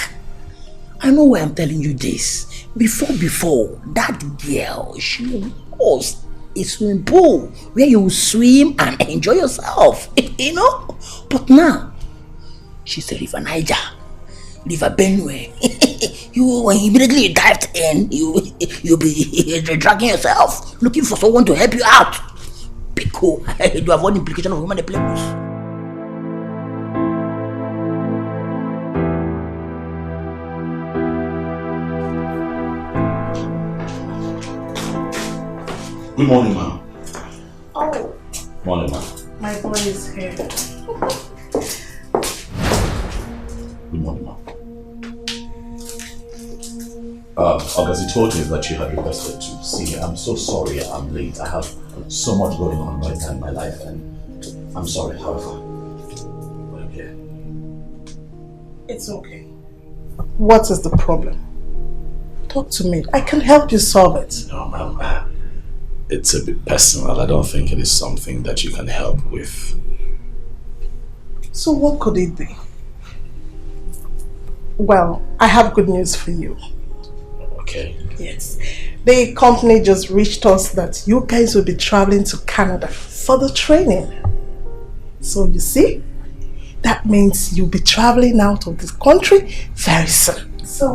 I know why I'm telling you this. Before, that girl, she was a swimming pool where you swim and enjoy yourself, you know? But now, she's a river Niger, river Benue. When immediately dived in, you'll be dragging yourself, looking for someone to help you out. Be cool. You avoid the implication of human abuse. Good morning, ma'am. Oh, Morning, ma'am. my boy is here. Good morning, ma'am. August, you told me that you had requested to see me. I'm so sorry I'm late. I have so much going on right now in my life, and I'm sorry, however. Okay. It's okay. What is the problem? Talk to me. I can help you solve it. No, ma'am. It's a bit personal. I don't think it is something that you can help with. So what could it be? Well, I have good news for you. Okay. Yes. The company just reached us that you guys will be traveling to Canada for the training. So you see, that means you'll be traveling out of this country very soon. So,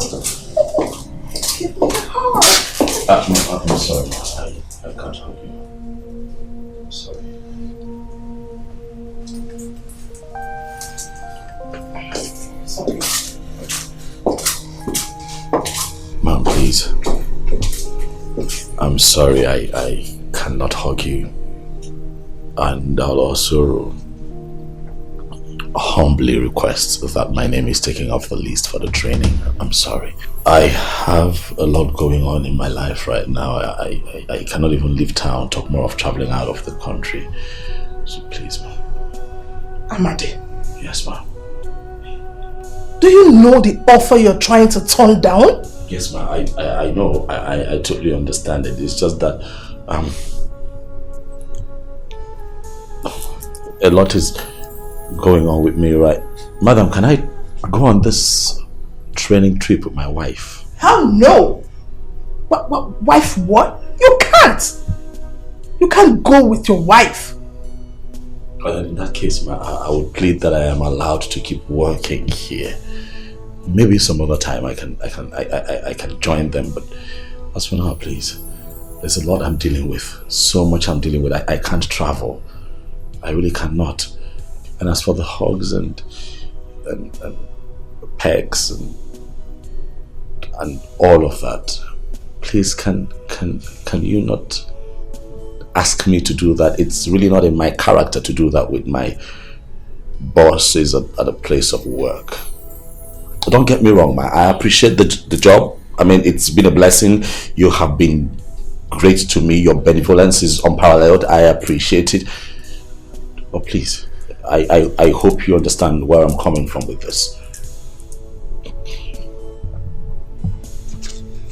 give me a hug. I'm sorry, ma'am. I can't help you. I'm sorry. Sorry. Ma'am, please. I'm sorry I cannot hug you. And I'll also humbly request that my name is taken off the list for the training. I'm sorry. I have a lot going on in my life right now. I cannot even leave town, talk more of traveling out of the country. So please, ma'am. Amadi. Yes, ma'am. Do you know the offer you're trying to turn down? Yes, ma'am. I know. I totally understand it. It's just that a lot is going on with me, right? Madam, can I go on this training trip with my wife? Hell no! Wife what? You can't! You can't go with your wife. In that case, ma'am, I would plead that I am allowed to keep working here. Maybe some other time I can join them, but as for now, please. There's a lot I'm dealing with. So much I'm dealing with. I can't travel. I really cannot. And as for the hugs and pegs and all of that, please can you not ask me to do that? It's really not in my character to do that with my bosses at a place of work. Don't get me wrong, man. I appreciate the job. I mean, it's been a blessing. You have been great to me. Your benevolence is unparalleled. I appreciate it. But please, I hope you understand where I'm coming from with this.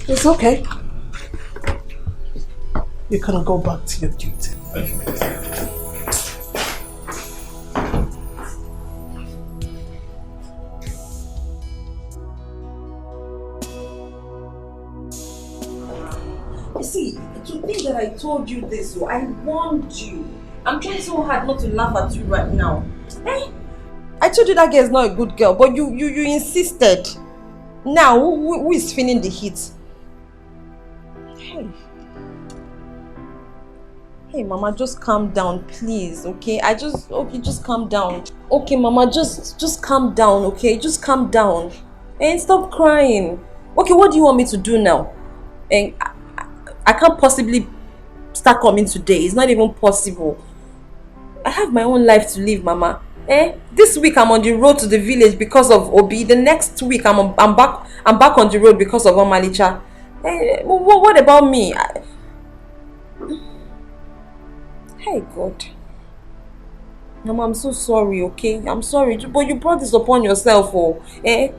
It's okay. You can go back to your duty. Thank you. You see, to think that I told you this, I warned you. I'm trying so hard not to laugh at you right now. Eh? I told you that girl is not a good girl, but you insisted. Now, who is feeling the heat? Hey. Hey, Mama, just calm down, please, okay? Just calm down. Okay, Mama, just calm down, okay? Just calm down. And stop crying. Okay, what do you want me to do now? And I can't possibly start coming today. It's not even possible. I have my own life to live, Mama. This week I'm on the road to the village because of Obi. The next week I'm back on the road because of Omalicha. What about me? Hey God. Mama, I'm so sorry, okay? I'm sorry, but you brought this upon yourself, oh. Eh?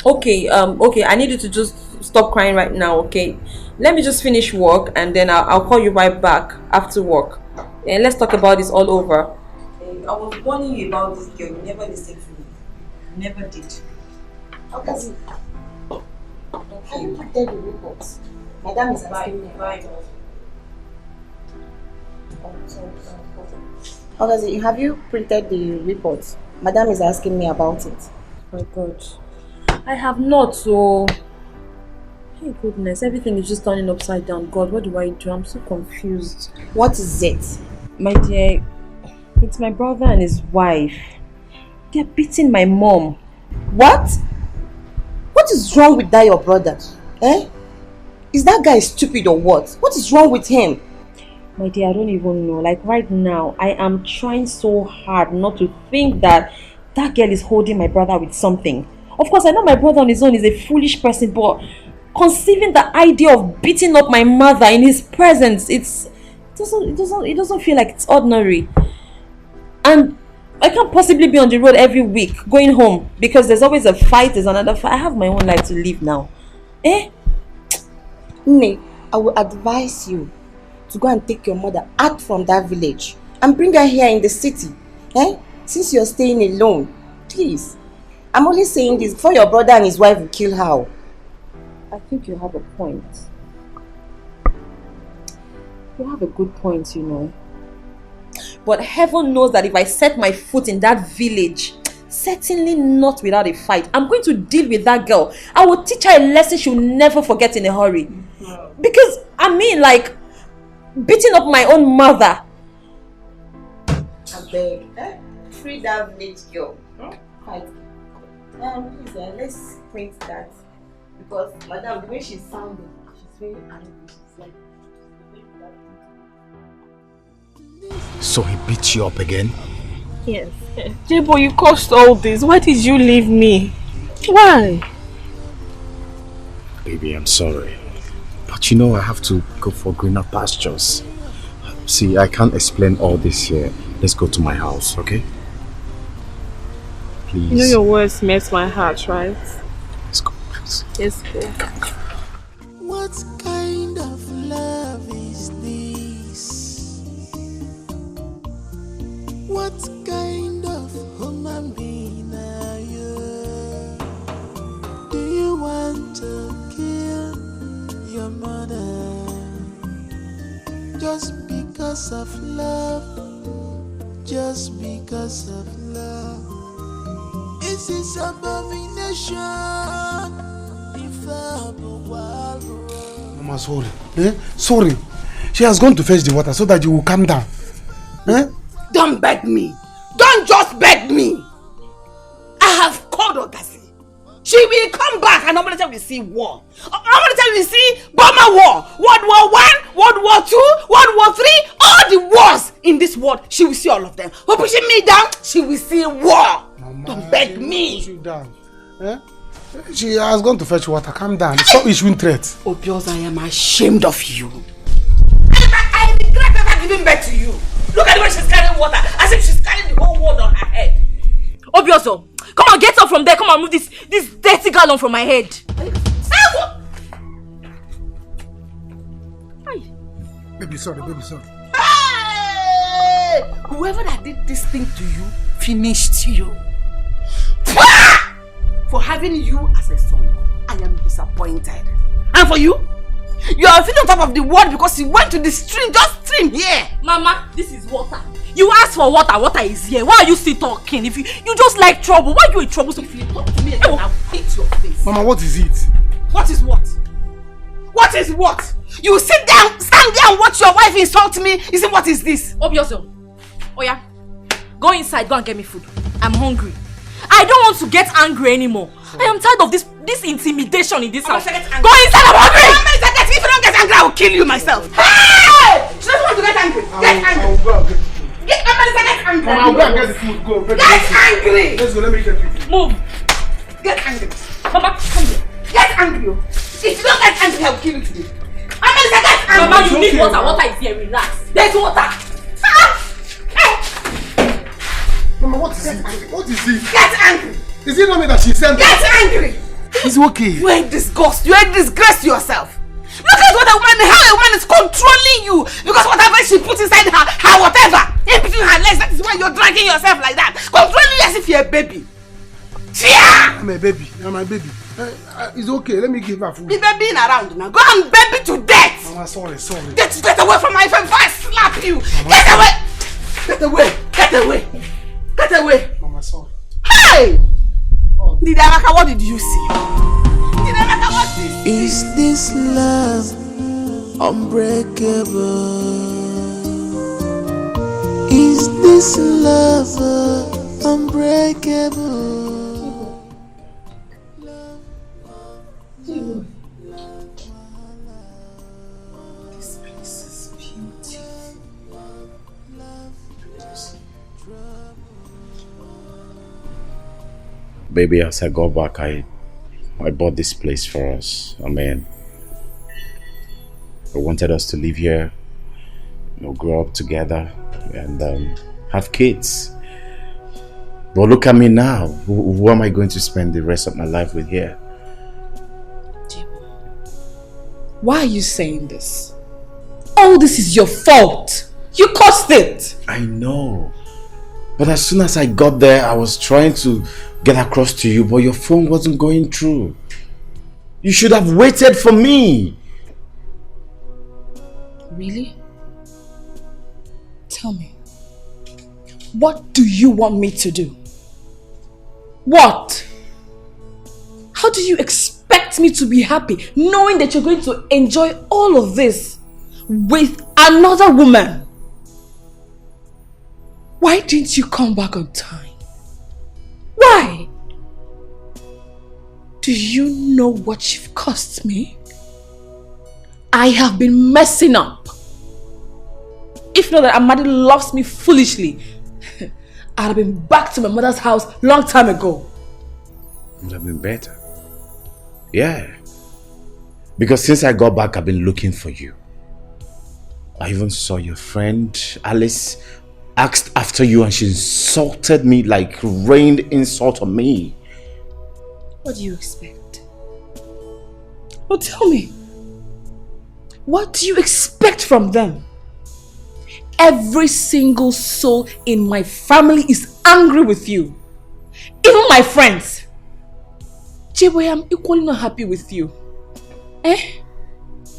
Okay, okay, I need you to just stop crying right now, okay? Let me just finish work and then I'll call you right back after work. And let's talk about this all over. I was warning you about this girl. You never listened to me. You never did. How does it? Can you tell the reports? Madam is asking me. How does it? Have you printed the reports? Madam is asking me about it. Oh my God. I have not, so... Hey goodness, everything is just turning upside down. God, what do I do? I'm so confused. What is it? My dear, it's my brother and his wife. They're beating my mom. What? What is wrong with that your brother? Eh? Is that guy stupid or what? What is wrong with him? My dear, I don't even know. Like right now, I am trying so hard not to think that that girl is holding my brother with something. Of course, I know my brother on his own is a foolish person, but conceiving the idea of beating up my mother in his presence, it doesn't feel like it's ordinary. And I can't possibly be on the road every week going home because there's always a fight, there's another fight. I have my own life to live now. Eh? Nne, I will advise you to go and take your mother out from that village and bring her here in the city. Eh? Since you're staying alone, please. I'm only saying this before your brother and his wife will kill her. I think you have a point. You have a good point, you know. But heaven knows that if I set my foot in that village, certainly not without a fight, I'm going to deal with that girl. I will teach her a lesson she'll never forget in a hurry. Because, I mean, like, beating up my own mother. I beg, free that village girl. Fight. Please, let's print that. Because, madam, the way she's sounding, she's very angry. She's like... So he beat you up again? Yes. J-Boy, you caused all this. Why did you leave me? Why? Baby, I'm sorry. But you know I have to go for greener pastures. See, I can't explain all this here. Let's go to my house, okay? Please. You know your words melt my heart, right? Let's go, please. Let's go. What kind of love is this? What kind of human being are you? Do you want to kill your mother just because of love? Just because of love? Is this abomination before the world? Mama, sorry. Sorry. She has gone to fetch the water so that you will calm down. Don't beg me. Don't just beg me. I have called Ogasi. She will come back and I'm going to tell you we see war. I'm going to tell you we see Burma War. World War I, World War II, World War III, all the wars in this world. She will see all of them. For pushing me down, she will see war. Mama, don't beg me. Push you down. She has gone to fetch water. Calm down. Stop issuing threats. Obios, I am ashamed of you. I regret ever giving birth to you. Look at the way she's carrying water, as if she's carrying the whole world on her head. Obioso, come on, get up from there. Come on, move this dirty gallon from my head. Baby, sorry, baby, sorry. Hey! Whoever that did this thing to you, finished you. For having you as a son, I am disappointed. And for you? You are feeling on top of the world because you went to the stream, just stream here. Mama, this is water. You asked for water, water is here. Why are you still talking? If you just like trouble, why are you in trouble? So if you talk to me again, I'll hit your face. Mama, what is it? What is what? What is what? You sit down, stand there and watch your wife insult me. You see, what is this? Obioso. Oh yeah. Go inside, go and get me food. I'm hungry. I don't want to get angry anymore. I am tired of this intimidation in this house. Go inside, I'm hungry! If you don't get angry, I will kill you myself. Hey! She doesn't want to get angry. Get angry. I will go and get the food. Get angry. Mama, I will go and get the food. Go. Get angry. Let's go, let me get the food. Move. Get angry. Mama, come here. Get angry. If you don't get angry, I will kill you today. Amelisa, get Mama, you need water. Water is here. Relax. There's water. Mama, what is it? What is it? Get angry. Is it not me that she sent? Get angry. It's okay. You ain't disgust. You ain't disgrace yourself. Look at what how a woman is controlling you because whatever she puts inside her whatever in between her legs, that is why you're dragging yourself like that, controlling you as if you're a baby. I'm a baby. I'm my baby. It's okay. Let me give her food. The baby around now. Go and baby to death. Mama, sorry. Get away from my face before I slap you. Mama, get away. Get away. Mama, sorry. Hey! Didamaka, what did you see? Didamaka, what did you see? Is this love unbreakable? Is this love unbreakable? This place is beautiful. Baby, as I go back, I bought this place for us. I mean, I wanted us to live here, grow up together, and have kids. But look at me now. Who am I going to spend the rest of my life with here? Why are you saying this? All this is your fault. You caused it. I know. But as soon as I got there, I was trying to get across to you, but your phone wasn't going through. You should have waited for me. Really? Tell me. What do you want me to do? What? How do you expect me to be happy knowing that you're going to enjoy all of this with another woman? Why didn't you come back on time? Why? Do you know what you've cost me? I have been messing up. If not that Amadi loves me foolishly, I'd have been back to my mother's house long time ago. It would have been better. Yeah. Because since I got back, I've been looking for you. I even saw your friend, Alice, asked after you and she insulted me, like rained insult on me. What do you expect? Oh, tell me. What do you expect from them? Every single soul in my family is angry with you. Even my friends. J-Boy, I'm equally not happy with you.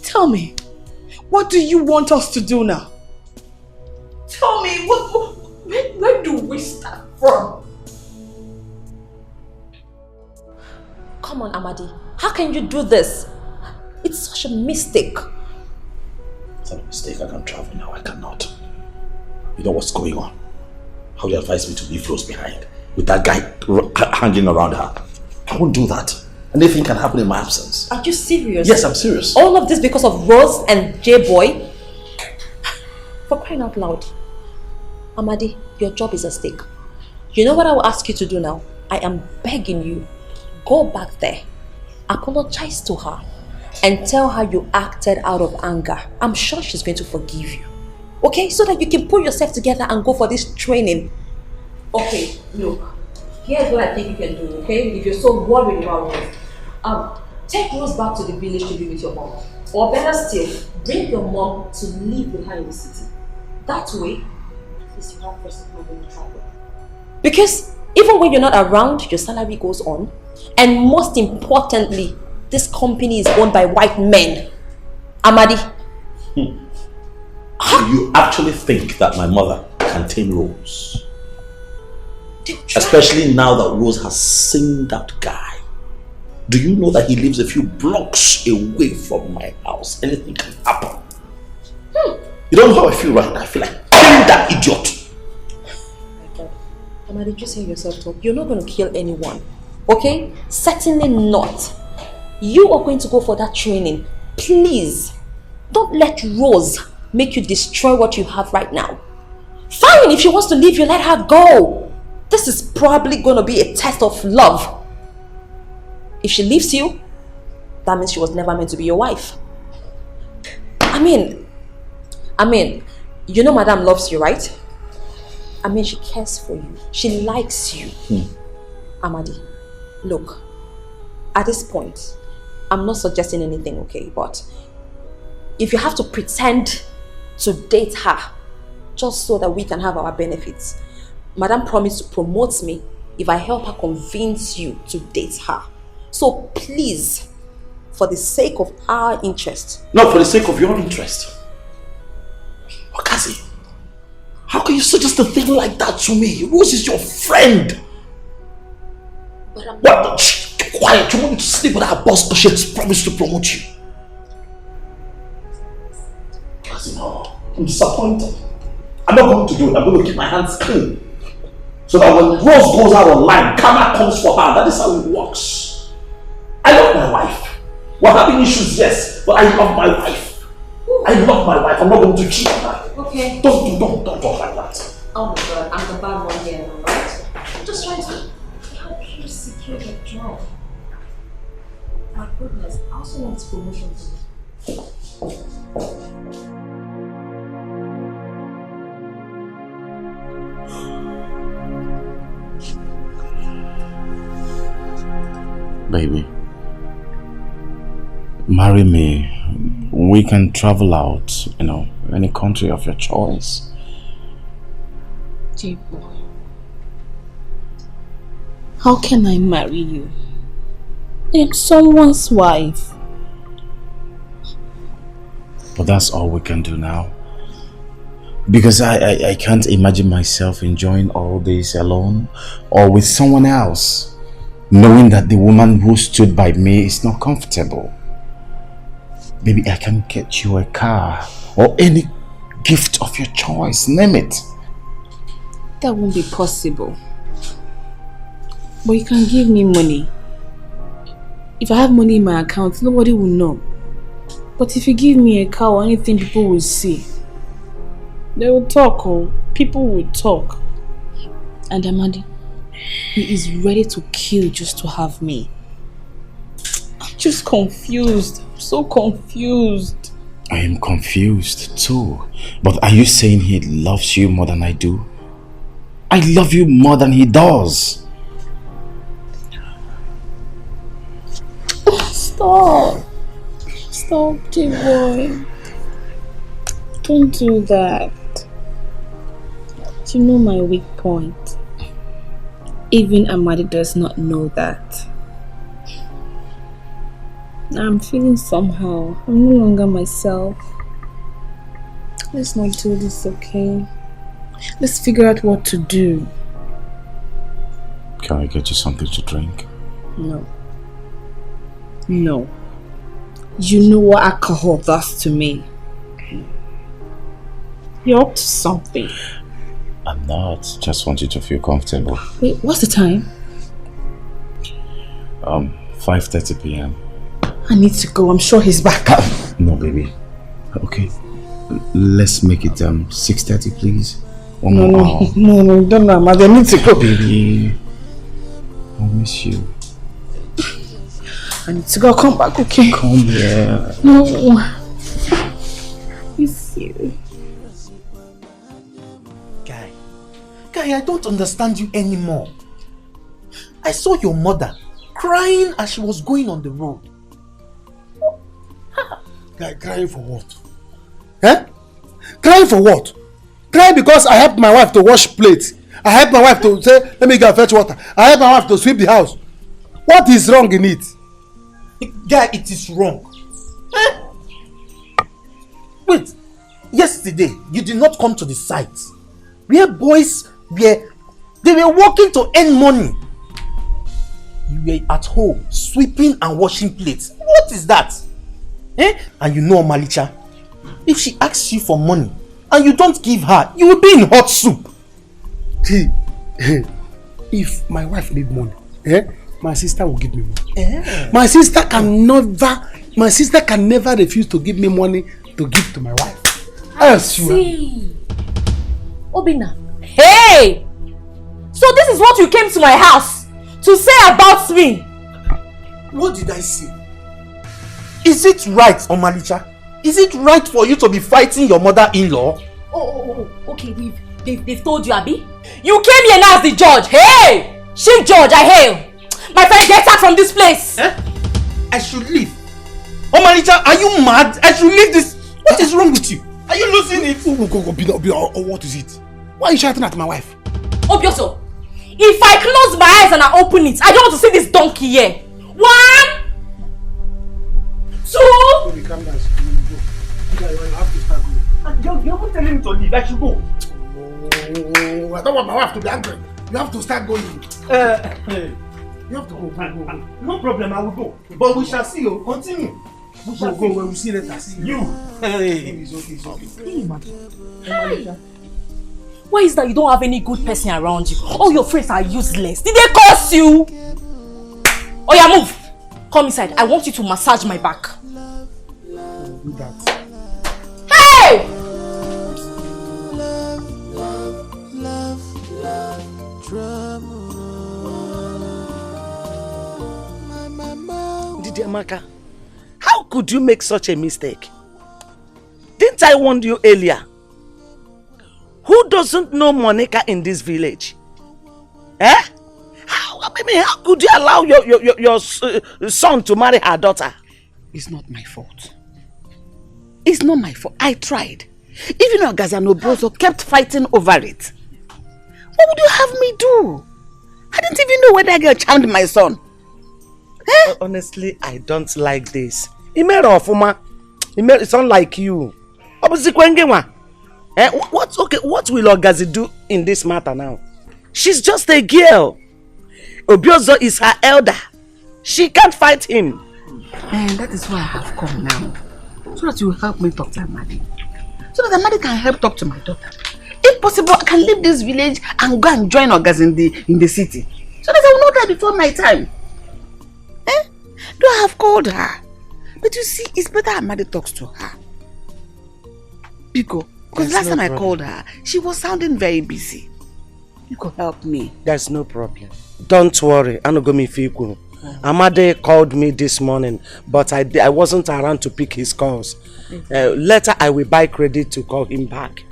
Tell me. What do you want us to do now? Tell me, where do we start from? Come on, Amadi. How can you do this? It's such a mistake. It's not a mistake. I can travel now. I cannot. You know what's going on? How you advise me to leave Rose behind with that guy hanging around her. I won't do that. Anything can happen in my absence. Are you serious? Yes, I'm serious. All of this because of Rose and J-Boy? For crying out loud. Amadi, your job is at stake. You know what I will ask you to do now? I am begging you. Go back there. Apologize to her. And tell her you acted out of anger. I'm sure she's going to forgive you. Okay? So that you can pull yourself together and go for this training. Okay, look. Here's what I think you can do, okay? If you're so worried about Rose. Take Rose back to the village to be with your mom. Or better still, bring your mom to live with her in the city. That way, at least you have first of all going to travel. Because even when you're not around, your salary goes on. And most importantly, this company is owned by white men. Amadi. You actually think that my mother can tame Rose? Especially now that Rose has seen that guy. Do you know that he lives a few blocks away from my house? Anything can happen. You don't know how I feel right now. I feel like killing that idiot. My God. Amadi, just hear yourself talk. You're not going to kill anyone. Okay? Certainly not. You are going to go for that training. Please, don't let Rose make you destroy what you have right now. Fine, if she wants to leave you, let her go. This is probably going to be a test of love. If she leaves you, that means she was never meant to be your wife. I mean, you know Madam loves you, right? I mean, she cares for you. She likes you. Amadi, look, at this point, I'm not suggesting anything, okay? But if you have to pretend to date her just so that we can have our benefits, Madam promised to promote me if I help her convince you to date her. So please, for the sake of our interest. Not for the sake of your interest. Okazi, how can you suggest a thing like that to me? Rose is your friend. But I'm what? Shh, keep quiet. You want me to sleep with her boss because she has promised to promote you? Okazi, no. I'm disappointed. I'm not going to do it. I'm going to keep my hands clean. So that when Rose goes out online, karma comes for her. That is how it works. I love my wife. We're having issues, yes, but I love my wife. I love my wife. I'm not going to cheat on her. Okay. Don't talk like that. Oh my God, I'm the bad one here now, right? I'm just trying to help you secure your job. My goodness, I also want this promotion too. Baby, marry me. We can travel out, any country of your choice. J-boy, how can I marry you? I'm someone's wife. But that's all we can do now. Because I can't imagine myself enjoying all this alone or with someone else, knowing that the woman who stood by me is not comfortable. Baby, I can get you a car or any gift of your choice, name it. That won't be possible. But you can give me money. If I have money in my account, nobody will know. But if you give me a car or anything, people will see. They will talk, people will talk. And Amadi, he is ready to kill just to have me. I'm just confused. I'm so confused. I am confused too. But are you saying he loves you more than I do? I love you more than he does. Stop. Stop, J-boy. Don't do that. You know my weak point. Even Amadi does not know that. I'm feeling somehow. I'm no longer myself. Let's not do this, okay? Let's figure out what to do. Can I get you something to drink? No. No. You know what alcohol does to me. You're up to something. I'm not. Just want you to feel comfortable. Wait, what's the time? 5:30 p.m. I need to go. I'm sure he's back. No, baby. Okay. Let's make it 6:30, please. One more hour. No, don't know, Amadi. I need to go. Baby, I miss you. I need to go. Come back, okay? Come here. No. Miss you. Guy, I don't understand you anymore. I saw your mother crying as she was going on the road. Guy, crying for what? Eh? Crying for what? Crying because I helped my wife to wash plates. I helped my wife to say, let me go and fetch water. I helped my wife to sweep the house. What is wrong in it? Guy, it is wrong. Eh? Wait, yesterday you did not come to the site where boys were working to earn money. You were at home sweeping and washing plates. What is that? Eh? And you know, Malicha, if she asks you for money and you don't give her, you will be in hot soup. See, if my wife need money, my sister will give me money. My sister can never refuse to give me money to give to my wife. See, Obina. Hey! So this is what you came to my house to say about me? What did I say? Is it right, Omalicha? Is it right for you to be fighting your mother-in-law? Oh, okay, they've told you, Abby? You came here now as the judge. Hey! She judge, I hail. My friend, get out from this place. I should leave. Oh, Maricha, are you mad? I should leave this. What is wrong with you? Are you losing it? What is it? Why are you shouting at my wife? Obioso, if I close my eyes and I open it, I don't want to see this donkey here. 1, 2. Baby, calm down. You have to start going. You're not telling me to leave. I should go. Oh, I don't want my wife to be angry. You have to start going. You have to go. No problem, I will go. But we shall see you. Continue. We shall go. When we see later. See you. It's okay. Hey, man. Hey. Why is that you don't have any good person around you? All your friends are useless. Did they curse you? Oh yeah, move. Come inside. I want you to massage my back. Do that. Hey! Didi Amaka, how could you make such a mistake? Didn't I warn you earlier? Who doesn't know Monica in this village? How could you allow your son to marry her daughter? It's not my fault. It's not my fault. I tried. Even Ogazano Broso kept fighting over it. What would you have me do? I didn't even know whether I girl charmed my son. Honestly, I don't like this. It's unlike you. What will Ogazi do in this matter now? She's just a girl. Obiozo is her elder. She can't fight him. And that is why I have come now. So that you will help me talk to Amadi. So that Amadi can help talk to my daughter. If possible, I can leave this village and go and join Ogazi in the city. So that I will not die before my time. Do I have called her? But you see, it's better Amadi talks to her. Because last time I called her, she was sounding very busy. You could help me. There's no problem. Don't worry, Anogomi Fiku. Amade called me this morning, but I wasn't around to pick his calls. Later, I will buy credit to call him back.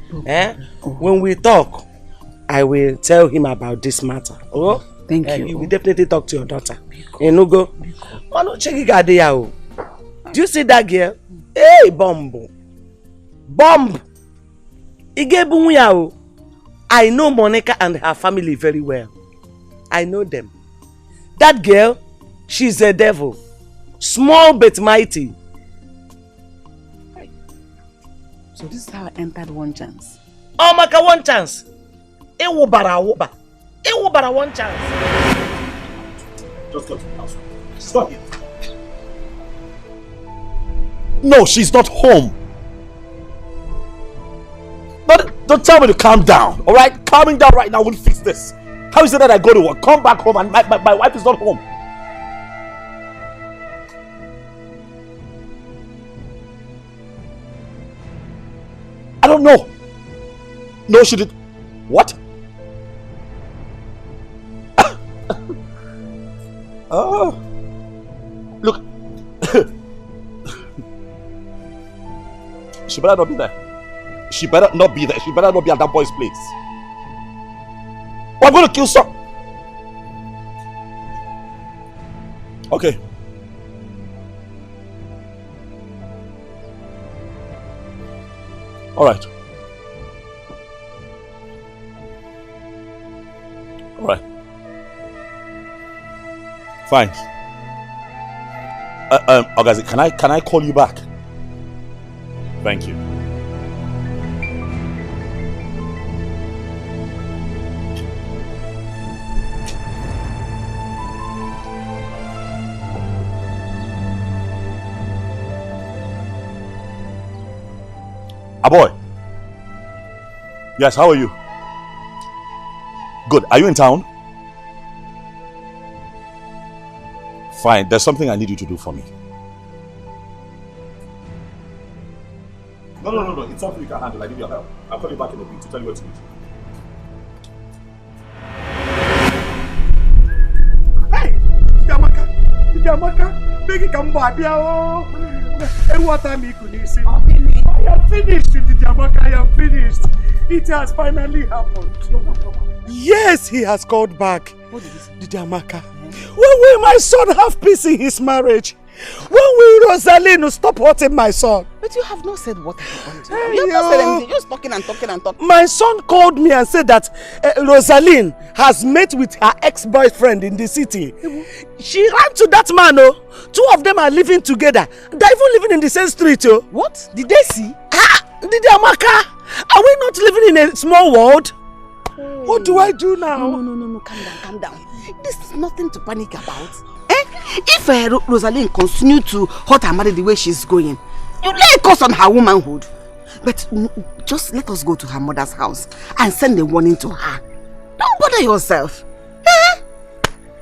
When we talk, I will tell him about this matter. Oh, thank you. He will definitely talk to your daughter. Enugo. Do you see that girl? Hey, Bomb. I know Monica and her family very well. I know them. That girl, she's a devil. Small but mighty. So this is how I entered One Chance. Oh, Maka, One Chance. Ewubara one chance. Just go to the house. She's not here. No, she's not home. Don't tell me to calm down, alright? Calming down right now will fix this. How is it that I go to work, come back home, and my wife is not home? I don't know. No, she did. What? Oh. Look. She better not be there. She better not be there. She better not be at that boy's place. Or I'm going to kill some. Okay. Alright. Alright. Fine. Ogazi, can I call you back? Thank you. Boy. Yes, how are you? Good. Are you in town? Fine. There's something I need you to do for me. No. It's something you can handle. I need your help. I'll call you back in a bit to tell you what to do. Hey! Yamaka! Begi come back here. What time you could see? I am finished, Amaka. I am finished. It has finally happened. Yes, he has called back. What did he say? Amaka. When will my son have peace in his marriage? When will Rosaline stop hurting my son? But you have not said what happened. You have not said anything. You're just talking and talking and talking. My son called me and said that Rosaline has met with her ex-boyfriend in the city. She ran to that man. Two of them are living together. They're even living in the same street. What? Did they see? Amaka, are we not living in a small world? What do I do now? No. Calm down. This is nothing to panic about. If Rosaline continue to hurt her mother the way she's going, you lay a curse on her womanhood. But just let us go to her mother's house and send a warning to her. Don't bother yourself.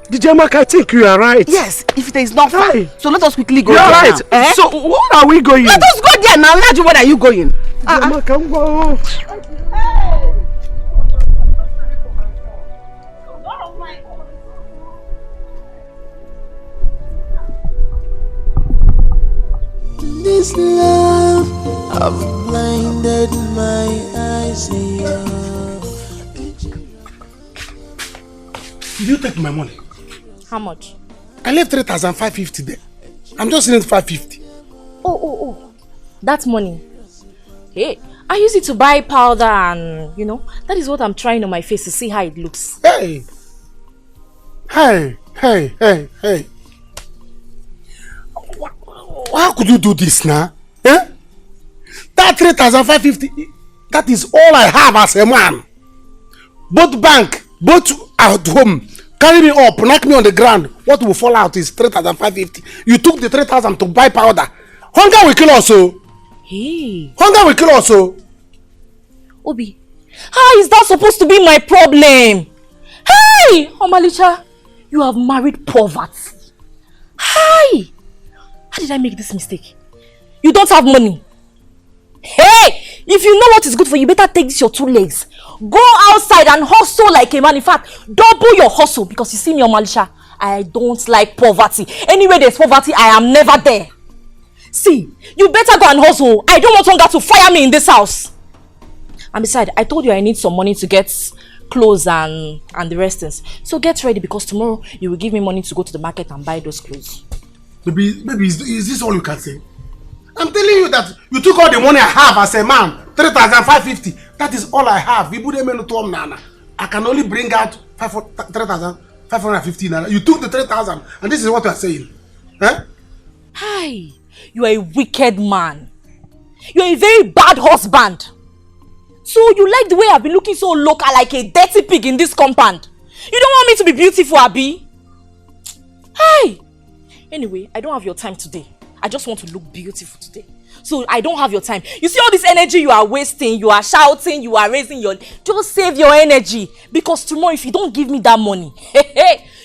Amaka, I think you are right. Yes, if it is not far. So let us quickly go. You are right. Now. So where are we going? Let us go there now. Where are you going? Amaka, go. This love, I've blinded my eyes. Did you take my money? How much? I left 3,550 there. I'm just in 550. Oh. That money. Hey, I use it to buy powder and, that is what I'm trying on my face to see how it looks. Hey. How could you do this now? That 3,550, that is all I have as a man. Both bank, both at home, carry me up, knock me on the ground. What will fall out is 3,550. You took the 3,000 to buy powder. Hunger will kill us. Hey. Hunger will kill us. Obi, how is that supposed to be my problem? Hey, Omalicha, you have married poverty. Hi. How did I make this mistake? You don't have money. Hey, if you know what is good for you, better take this your 2 legs. Go outside and hustle like a man. In fact, double your hustle, because you see me, Omalisha, I don't like poverty. Anywhere there's poverty, I am never there. See, you better go and hustle. I don't want hunger to fire me in this house. And besides, I told you I need some money to get clothes and the rest. So get ready, because tomorrow you will give me money to go to the market and buy those clothes. Baby, is this all you can say? I'm telling you that you took all the money I have as a man, 3,550. That is all I have. I can only bring out 3,550 naira. You took the 3,000, and this is what you are saying. Hi, you are a wicked man. You are a very bad husband. So you like the way I've been looking so local, like a dirty pig in this compound. You don't want me to be beautiful, Abi? Hi. Anyway, I don't have your time today. I just want to look beautiful today. So I don't have your time. You see all this energy you are wasting, you are shouting, you are raising your... Just save your energy. Because tomorrow, if you don't give me that money,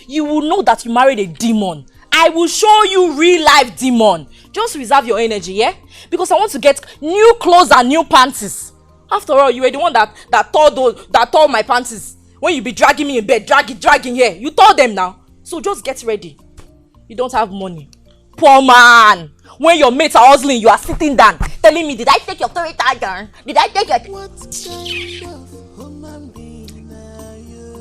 you will know that you married a demon. I will show you real life demon. Just reserve your energy, yeah? Because I want to get new clothes and new panties. After all, you were the one that tore my panties. When you be dragging me in bed, dragging here. You tore them now. So just get ready. You don't have money. Poor man. When your mates are hustling, you are sitting down telling me, did I take your 3,000? Did I take your... What kind of human being are you?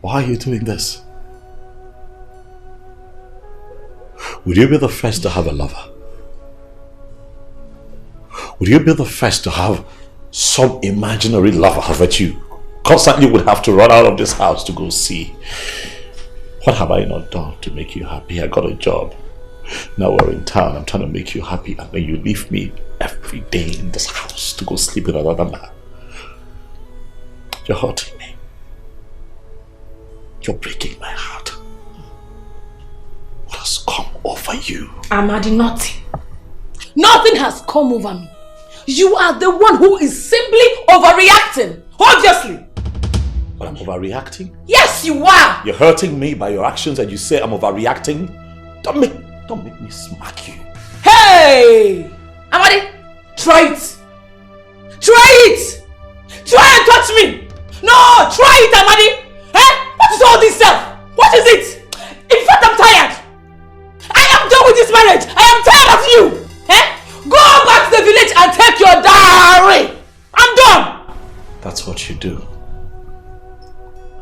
Why are you doing this? Would you be the first to have a lover? Would you be the first to have some imaginary lover that you constantly would have to run out of this house to go see? What have I not done to make you happy? I got a job. Now we're in town. I'm trying to make you happy, and then you leave me every day in this house to go sleep with another man. You're hurting me. You're breaking my heart. What has come over you? Amadi, nothing. Nothing has come over me. You are the one who is simply overreacting. Obviously. But I'm overreacting? Yes, you are. You're hurting me by your actions and you say I'm overreacting? Don't make me smack you. Hey! Amadi, try it. Try it. Try and touch me. No, try it, Amadi. What is all this do.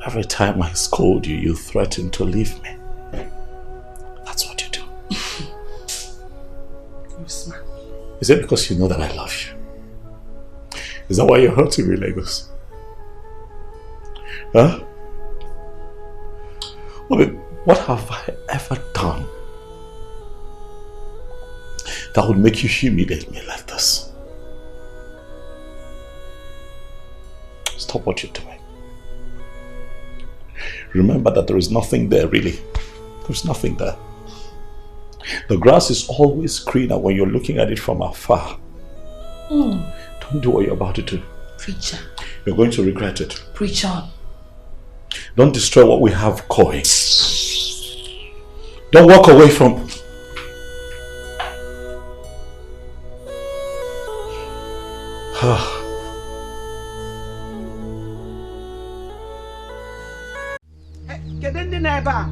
Every time I scold you, you threaten to leave me. That's what you do. You're smart. Is it because you know that I love you? Is that why you're hurting me, Lagos? Huh? I mean, what have I ever done that would make you humiliate me like this? Stop what you're doing. Remember that there is nothing there, really. There's nothing there. The grass is always greener when you're looking at it from afar. Don't do what you're about to do. Preacher. You're going to regret it. Preach on. Don't destroy what we have going. Don't walk away from... Get in the neighbor.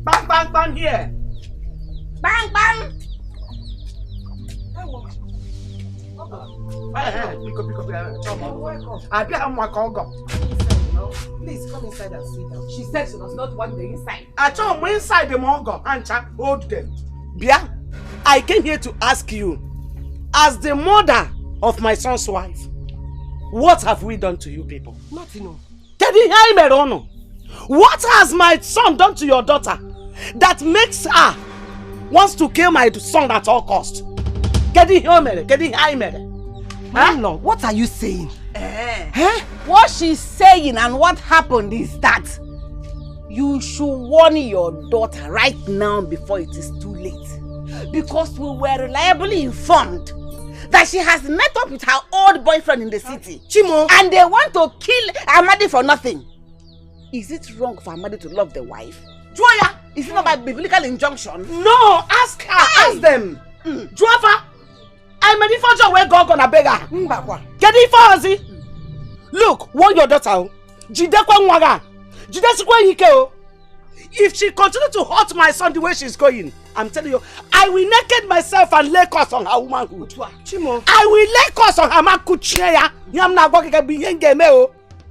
Bang, bang, bang here. Bang, bang. Please come inside and sit down. She said she does not want the inside. I told him inside the mongo and hold them. Bia, I came here to ask you, as the mother of my son's wife, what have we done to you people? Nothing. What has my son done to your daughter that makes her wants to kill my son at all cost? Huh? What are you saying? What she's saying and what happened is that you should warn your daughter right now before it is too late. Because we were reliably informed that she has met up with her old boyfriend in the city. Chimo. And they want to kill Amadi for nothing. Is it wrong for Amadi to love the wife? Joya, is it not by biblical injunction? No, ask her, ask them. Joafa, I'm ready for your way go gonna beg her. Get it for us. Look, warn your daughter. If she continues to hurt my son the way she's going, I'm telling you, I will naked myself and lay curse on her womanhood. I will lay curse on her makuchia.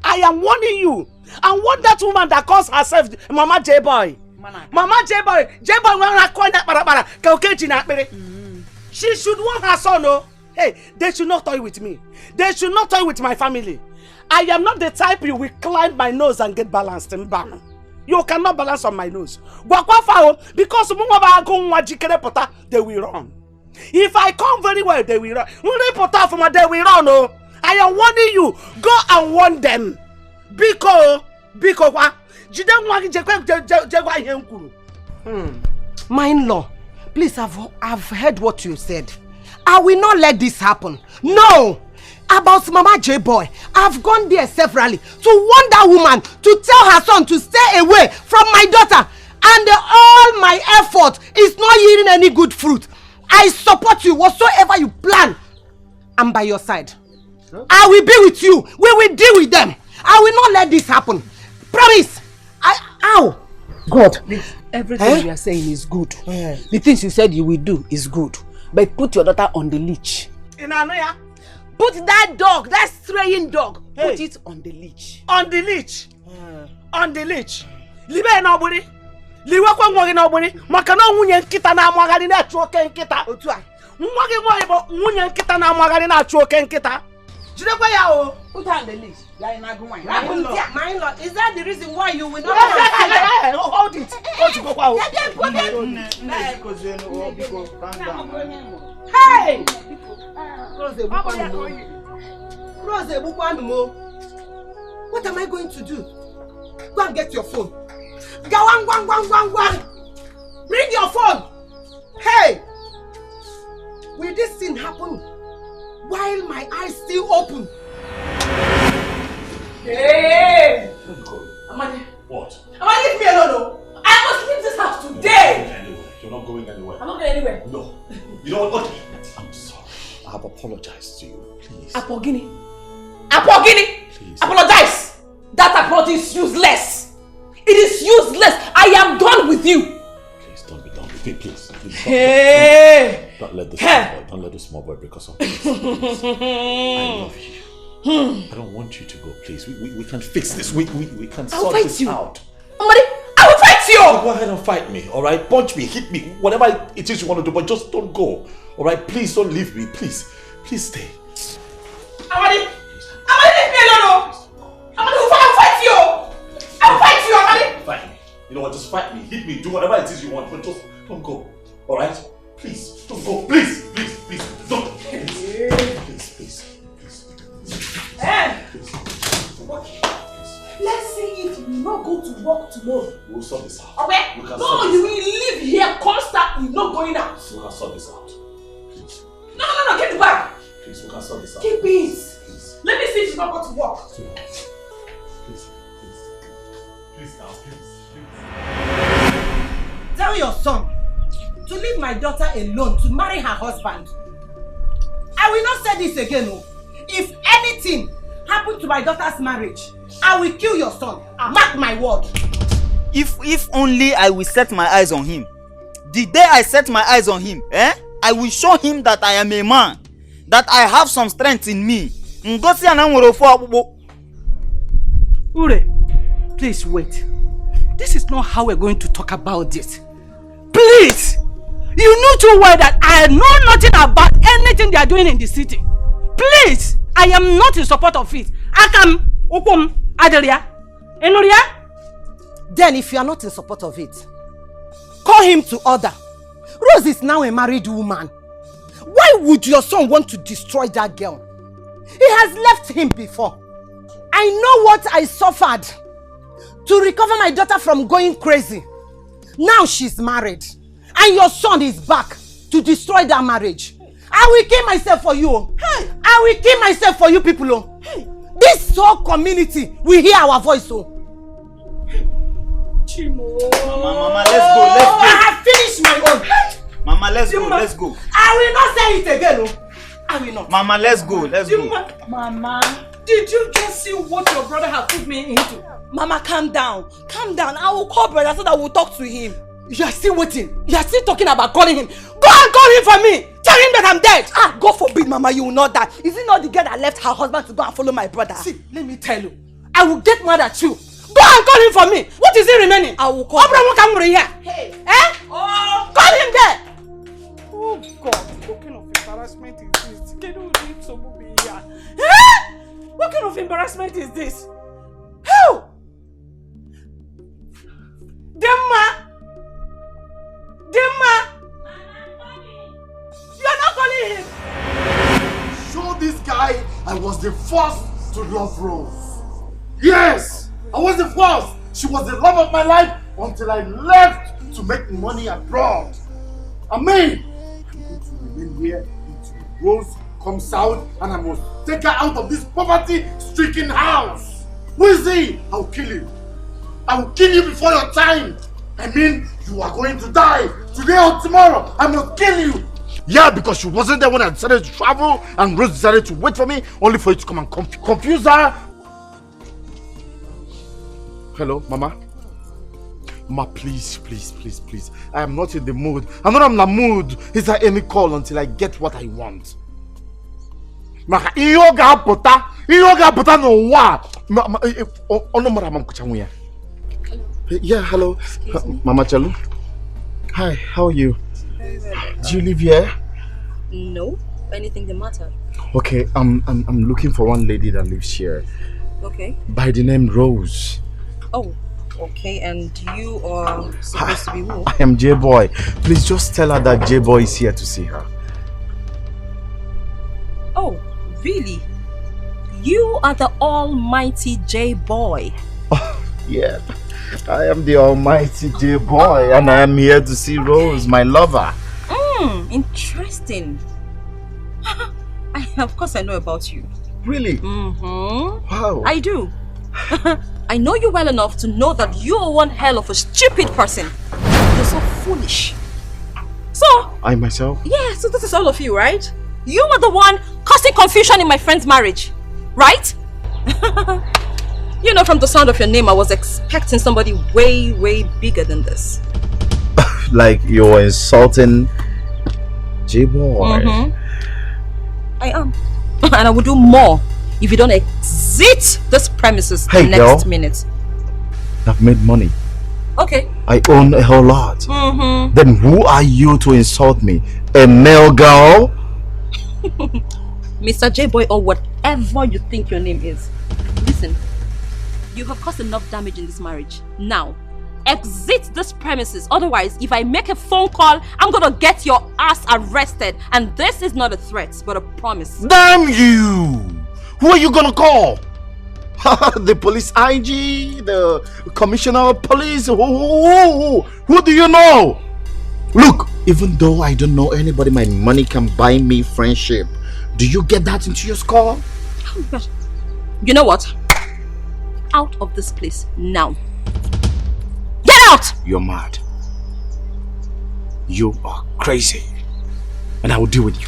I am warning you. And warn that woman that calls herself Mama J-Boy. Mama J-Boy. J-Boy will coin that para. She should warn her son. Oh, hey, they should not toy with me. They should not toy with my family. I am not the type you will climb my nose and get balanced in bang. You cannot balance on my nose. Because they will run. If I come very well, they will run. They will run. Oh, I am warning you. Go and warn them. My in-law, please, I've heard what you said. I will not let this happen. No! About Mama J-Boy, I've gone there severally to warn that woman to tell her son to stay away from my daughter. And all my effort is not yielding any good fruit. I support you whatsoever you plan. I'm by your side. I will be with you. We will deal with them. I will not let this happen. Promise. Ow. God. Everything you are saying is good. The things you said you will do is good. But put your daughter on the leash. Put that dog, that straying dog, put it on the leash. On the leash? On the leash. Libe nobody. Liwe kwa mwagi nobody. Makana unye nkita na mwagari na chuoke nkita. Otua. Mwagi mwaibo unye nkita na mwagari na chuoke nkita. Jide kwa yao. Put her on the leash. My in-law, is that the reason why you will not hold it? Hey! What am I going to do? Go and get your phone. Bring your phone. Hey! Will this thing happen while my eyes still open? Hey! Amadi. What? Amadi, leave me alone. I must leave this house today. You're not going anywhere. I'm not going anywhere. No. You know what? Okay. I'm sorry. I have apologized to you. Please. Apogini. Please. Apologize. That apology is useless. It is useless. I am done with you. Please don't be done with me. Please. Hey! Don't let this small boy break us up. I love you. I don't want you to go, please. We can fix this. We can sort this out. Amadi, I will fight you! Go ahead and fight me, alright? Punch me, hit me, whatever it is you want to do, but just don't go. Alright? Please don't leave me, please. Please stay. Amadi, leave me alone! Amadi, I will fight you! I will fight you, Amadi! Fight me. You know what? Just fight me, hit me, do whatever it is you want, but just don't go. Alright? Please, don't go. Please, don't. Please. Let's see if you will not go to work tomorrow. We'll sort this out. Okay? No, you will live here constantly, not going out. We can sort this out. Please. No, get the bag. Please, we can sort this out. Keep it. Please. Let me see if you not go to work. Please now, please. Tell your son to leave my daughter alone to marry her husband. I will not say this again. No. If anything happens to my daughter's marriage, I will kill your son. Mark my word. If only I will set my eyes on him. The day I set my eyes on him, I will show him that I am a man, that I have some strength in me. Ure, please wait. This is not how we're going to talk about this. Please! You know too well that I know nothing about anything they are doing in the city. Please! I am not in support of it. Akam, Okom, Adelia, Enoria. Then if you are not in support of it, call him to order. Rose is now a married woman. Why would your son want to destroy that girl? He has left him before. I know what I suffered to recover my daughter from going crazy. Now she's married. And your son is back to destroy that marriage. I will kill myself for you. Hey. I will kill myself for you people. Hey. This whole community will hear our voice. Chimo. Mama, let's go. I have finished my own. Mama, let's go. I will not say it again. I will not. Mama, let's go. Mama, did you just see what your brother has put me into? Mama, calm down. Calm down. I will call brother so that we'll talk to him. You are still waiting. You are still talking about calling him. Go and call him for me. Tell him that I'm dead. God forbid, Mama, you will not die. Is it not the girl that left her husband to go and follow my brother? See, let me tell you. I will get mad at you. Go and call him for me. What is it remaining? I will call him. Hey. Oh. Call him there. Oh God, what kind of embarrassment is this? Can you leave somebody here? What kind of embarrassment is this? Who? Demma! You are not calling him! Show this guy I was the first to love Rose. Yes! I was the first. She was the love of my life until I left to make money abroad. I mean, I'm going to remain here until Rose comes out and I must take her out of this poverty-stricken house. Who is he? I'll kill you. I will kill you before your time. I mean, you are going to die today or tomorrow. I must kill you. Yeah, because she wasn't there when I decided to travel and Rose decided to wait for me only for you to come and confuse her. Hello, Mama? Mama, please. I am not in the mood. I'm not in the mood. Is there any call until I get what I want? Mama, yoga pota no wa. Yeah, hello. Mama Chalu. Hi, how are you? Do you live here? No. Anything the matter? Okay, I'm looking for one lady that lives here. Okay. By the name Rose. Oh, okay. And you are supposed to be who? I am J-Boy. Please just tell her that J-Boy is here to see her. Oh, really? You are the almighty J-Boy. Oh, yeah. I am the almighty J-Boy and I am here to see Rose, my lover. Interesting. Of course I know about you. Really? Mm-hmm. Wow. I do. I know you well enough to know that you are one hell of a stupid person. You're so foolish. So... I myself? Yeah, so this is all of you, right? You were the one causing confusion in my friend's marriage, right? You know, from the sound of your name, I was expecting somebody way, way bigger than this. Like you're insulting J-Boy. I am. And I will do more if you don't exit this premises Hey, next girl. minute. I've made money. Okay. I own a whole lot. Mm-hmm. Then who are you to insult me? A male girl? Mr. J-Boy or whatever you think your name is. Listen, you have caused enough damage in this marriage. Now, exit this premises. Otherwise, if I make a phone call, I'm gonna get your ass arrested. And this is not a threat, but a promise. Damn you! Who are you gonna call? The police IG? The commissioner of police? Who do you know? Look, even though I don't know anybody, my money can buy me friendship. Do you get that into your skull? Oh my gosh. You know what? Out of this place now. Get out! You're mad. You are crazy. And I will deal with you.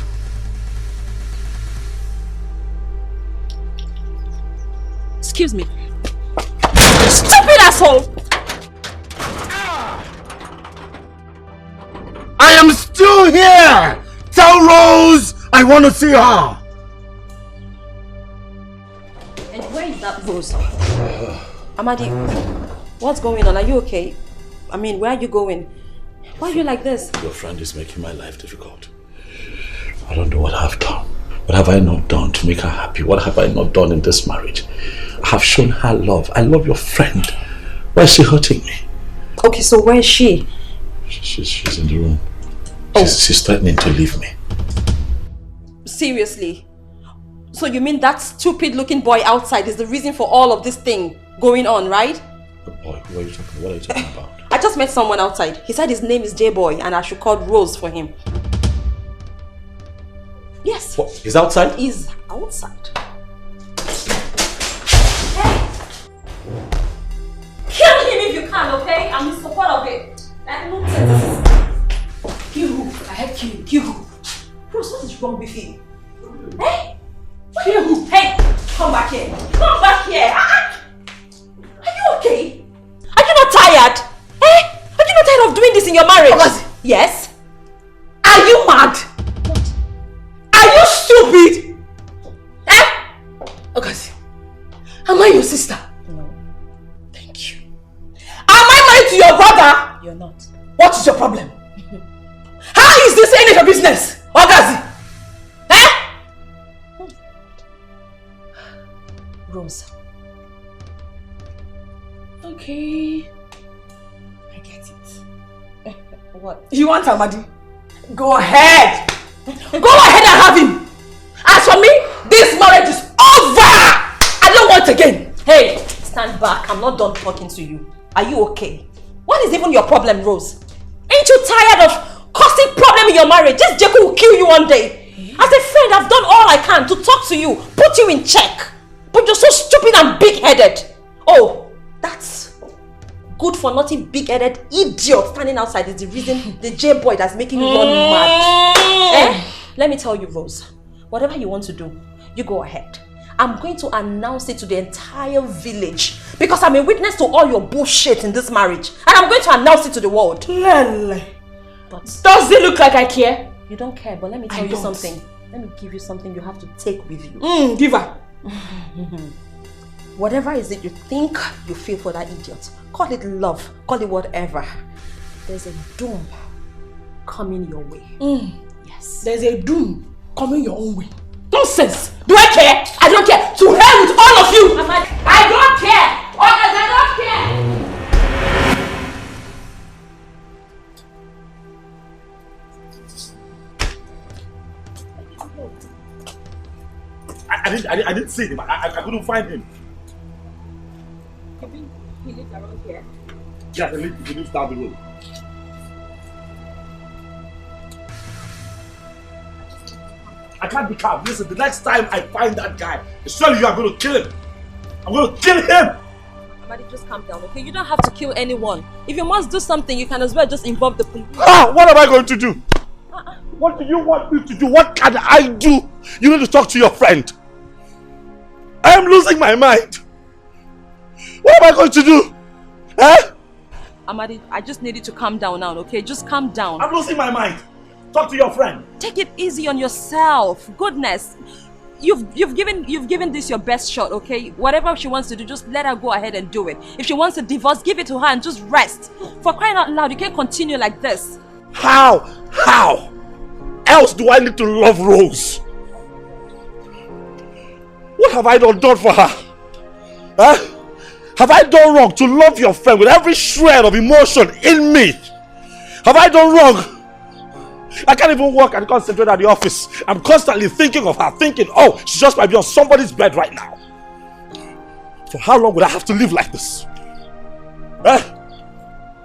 Excuse me. Stupid asshole! I am still here! Tell Rose I want to see her! And where is that Rose? Amadi, what's going on? Are you okay? I mean, where are you going? Why are you like this? Your friend is making my life difficult. I don't know what I've done. What have I not done to make her happy? What have I not done in this marriage? I have shown her love. I love your friend. Why is she hurting me? Okay, so where is she? She's in the room. She's threatening to leave me. Seriously? So you mean that stupid looking boy outside is the reason for all of this thing going on, right? Boy, who are you talking? What are you talking about? I just met someone outside. He said his name is J-Boy and I should call Rose for him. Yes. What? He's outside? He's outside. Kill him if you can, okay? I'm in support of it. Kill who? I have killed. Kill who? Rose, what is wrong with you? Hey? Kill who? Hey! Come back here. Come back here. Are you okay? Are you not tired? Eh? Are you not tired of doing this in your marriage? Yes? Are you mad? What? Are you stupid? Eh? Okazi, am I your sister? No. Thank you. Am I married to your brother? You're not. What is your problem? How is this any of your business? Okazi? Eh? Rose. Okay. I get it. What? You want Amadi? Go ahead! Go ahead and have him! As for me, this marriage is over! I don't want again! Hey, stand back. I'm not done talking to you. Are you okay? What is even your problem, Rose? Ain't you tired of causing problem in your marriage? This Jekyll will kill you one day. As a friend, I've done all I can to talk to you, put you in check. But you're so stupid and big-headed. Oh, that's good for nothing big-headed idiot standing outside is the reason the J-boy that's making you run mad. Eh? Let me tell you, Rose, whatever you want to do, you go ahead. I'm going to announce it to the entire village because I'm a witness to all your bullshit in this marriage. And I'm going to announce it to the world. Lele. But does it look like I care? You don't care, but let me tell you something. Let me give you something you have to take with you. Give her. Whatever is it you think you feel for that idiot, call it love, call it whatever. There's a doom coming your way. Yes. There's a doom coming your own way. Nonsense! Do I care? I don't care. To hell with all of you! I don't care! I don't care! I didn't see him. I couldn't find him. You think he lives around here? Yeah, he lives down the road. I can't be calm. Listen, the next time I find that guy, surely you are going to kill him. I'm going to kill him. Amadi, just calm down, okay? You don't have to kill anyone. If you must do something, you can as well just involve the police. What am I going to do? What do you want me to do? What can I do? You need to talk to your friend. I am losing my mind. What am I going to do? Eh? Amadi, I just need you to calm down now, okay? Just calm down. I'm losing my mind. Talk to your friend. Take it easy on yourself. Goodness. you've given this your best shot, okay? Whatever she wants to do, just let her go ahead and do it. If she wants to divorce, give it to her and just rest. For crying out loud, you can't continue like this. How else do I need to love Rose? What have I not done for her? Huh? Have I done wrong to love your friend with every shred of emotion in me? Have I done wrong? I can't even work and concentrate at the office. I'm constantly thinking of her, thinking, oh, she just might be on somebody's bed right now. For how long would I have to live like this? Huh?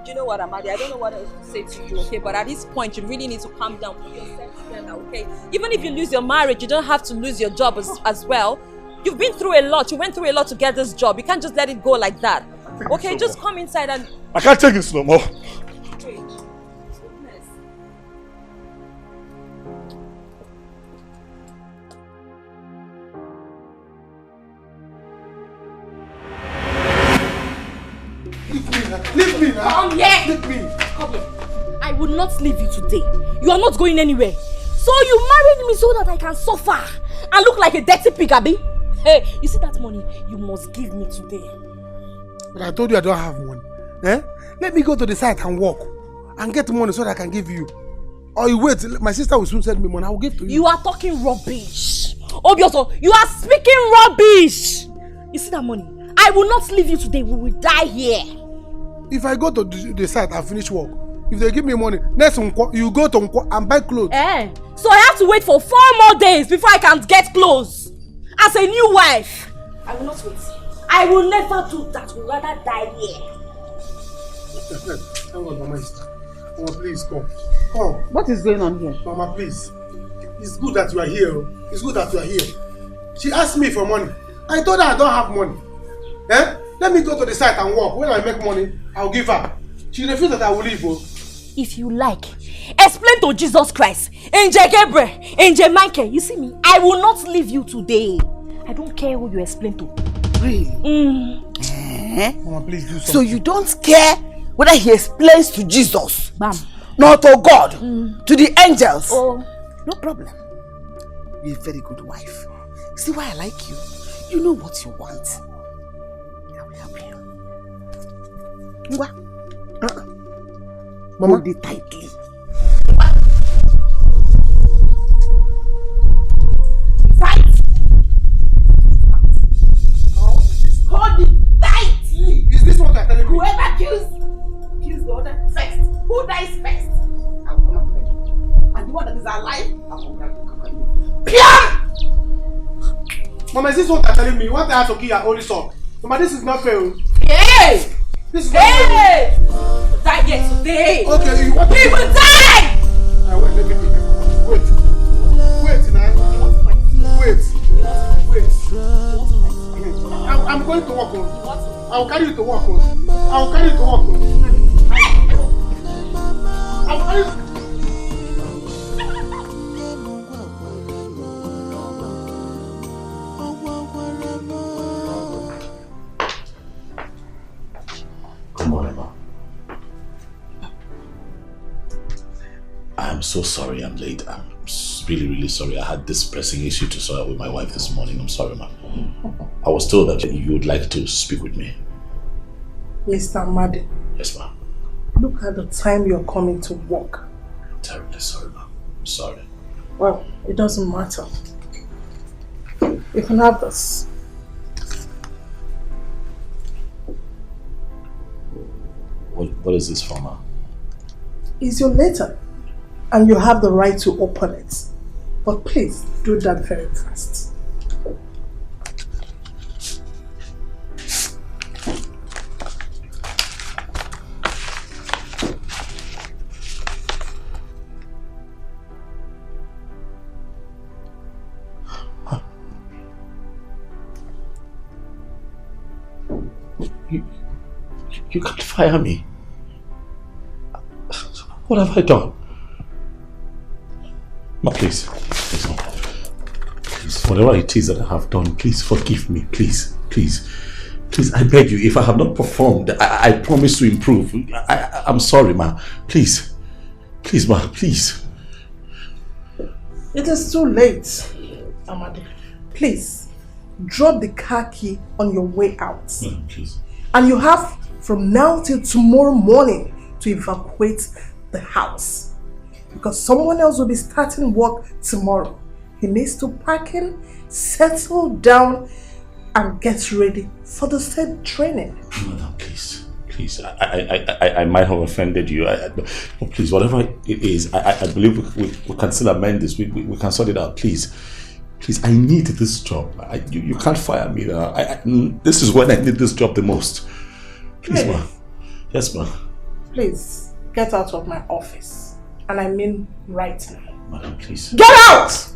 Do you know what, Amadi? I don't know what else to say to you, okay? But at this point, you really need to calm down, put yourself together, okay? Even if you lose your marriage, you don't have to lose your job as well. You've been through a lot. You went through a lot to get this job. You can't just let it go like that. Okay, just come inside and... I can't take this no more. Leave me now. Come here. Leave me. Come here. I will not leave you today. You are not going anywhere. So you married me so that I can suffer and look like a dirty pig, Abi? Hey, you see that money? You must give me today. But I told you I don't have money. Eh? Let me go to the site and walk and get money so that I can give you. Or you wait, my sister will soon send me money. I will give to you. You are talking rubbish. Obioso, you are speaking rubbish. You see that money? I will not leave you today. We will die here. If I go to the site and finish work, if they give me money, next you go to and buy clothes. So I have to wait for 4 more days before I can get clothes. As a new wife. I will not wait. I will never do that. I will rather die here. Hang on, Mama. Mama, please come. Come. What is going on here? Mama, please. It's good that you are here. It's good that you are here. She asked me for money. I told her I don't have money. Let me go to the site and work. When I make money, I'll give her. She refused that I will leave. If you like, explain to Jesus Christ, Angel Gabriel, Angel Michael. You see me? I will not leave you today. I don't care who you explain to. Really? Mama, please do something. So you don't care whether he explains to Jesus, Bam, not to God, to the angels? Oh, no problem. You're a very good wife. See why I like you? You know what you want. I will help you. Mama, hold it tightly. Fight! Hold it tightly! Is this what you're telling me? Whoever kills the other first. Who dies first? I'll come and get you. And the one that is alive, I'll come and get you. Mama, is this what you're telling me? What I have to kill your only son? Mama, this is not fair. Hey! This is not fair. Die here today! Okay, you want to... We will die! Wait, let me think. Wait now. Wait. I'm going to work on. I'll carry you to work on. I'll carry you to work on. I'll carry you. Come on, Emma. I'm so sorry I'm late. I'm really, really sorry. I had this pressing issue to sort out with my wife this morning. I'm sorry, ma. I was told that you would like to speak with me. Mr. Madi. Yes, ma. Look at the time you're coming to work. I'm terribly sorry, ma. I'm sorry. Well, it doesn't matter. You can have this. What is this for, ma? It's your letter. And you have the right to open it. But please, do that very fast. You can't fire me. What have I done? Ma, please, no. Please, whatever it is that I have done, please forgive me, please, I beg you. If I have not performed, I promise to improve. I'm sorry, ma. Please, ma, please. It is too late, Amadi. please drop the car key on your way out. Please. And you have from now till tomorrow morning to evacuate the house. Because someone else will be starting work tomorrow. He needs to pack in, settle down, and get ready for the said training. Madam, please. Please, I might have offended you. Please, whatever it is, I believe we can still amend this. We can sort it out. Please, I need this job. You can't fire me now. This is when I need this job the most. Please, ma'am. Yes, ma'am. Please, get out of my office. And I mean right now. Madam, please. Get out!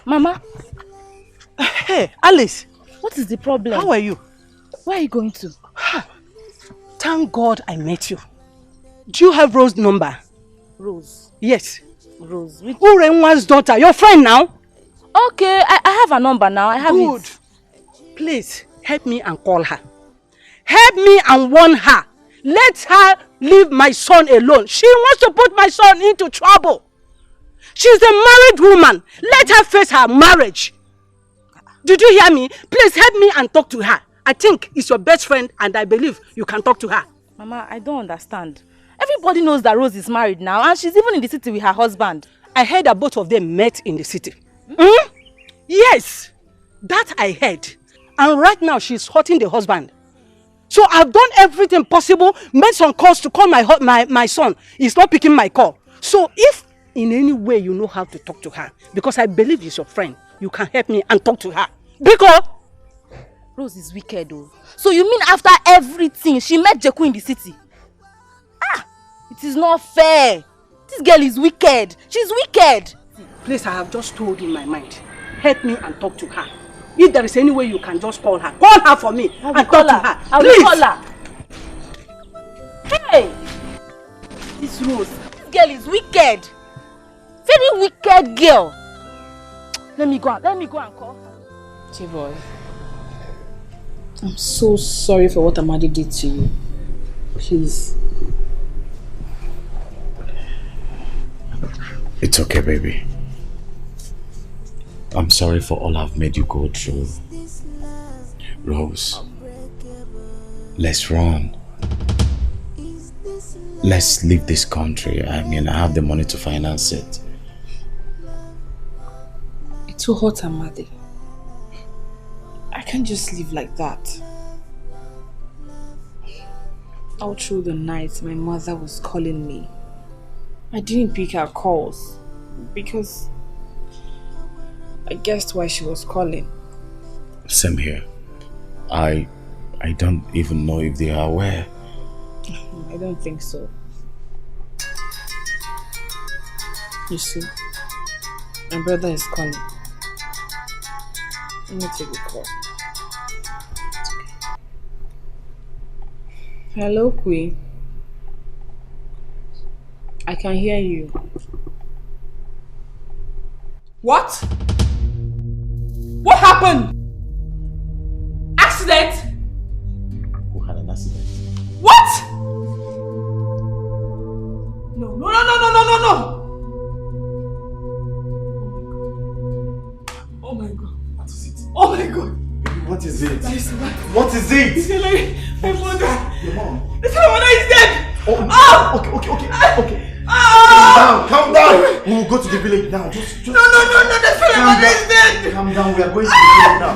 Mama. Hey, Alice. What is the problem? How are you? Where are you going to? Thank God I met you. Do you have Rose's number? Rose? Yes. Rose? Urenwa's daughter, your friend now? Okay, I have a number now. I have Good. it. Please, help me and call her. Help me and warn her. Let her leave my son alone. She wants to put my son into trouble. She's a married woman. Let her face her marriage. Did you hear me? Please help me and talk to her. I think it's your best friend and I believe you can talk to her. Mama, I don't understand. Everybody knows that Rose is married now and she's even in the city with her husband. I heard that both of them met in the city. Hmm? Yes, that I heard. And right now she's hurting the husband. So I've done everything possible, made some calls to call my son. He's not picking my call. So if in any way you know how to talk to her, because I believe he's your friend, you can help me and talk to her. Because Rose is wicked though. So you mean after everything, she met Jeku in the city? Ah, it is not fair. This girl is wicked. She's wicked. Please, I have just told you my mind. Help me and talk to her. If there is any way you can just call her. Call her for me and talk to her. I will call her. Hey! This Rose, this girl is wicked. Very wicked girl. Let me go and call her. T-boy, I'm so sorry for what Amadi did to you. Please. It's okay, baby. I'm sorry for all I've made you go through. Rose, let's run. Let's leave this country. I mean, I have the money to finance it. It's too hot, Amadi. I can't just live like that. All through the night, my mother was calling me. I didn't pick her calls because I guessed why she was calling. Same here. I don't even know if they are aware. I don't think so. You see, my brother is calling. Let me take the call. It's okay. Hello, Queen. I can hear you. What? What happened? Accident? Who had an accident? What? No. Oh my god. What is it? Oh my god. Baby, what is it? What? What is it? It's like my mother. Your mom. It's my mother is dead. Oh, okay. Ah! Calm down. We will go to the village now. Just No. That's my mother is dead. Calm down. We are going to the village now.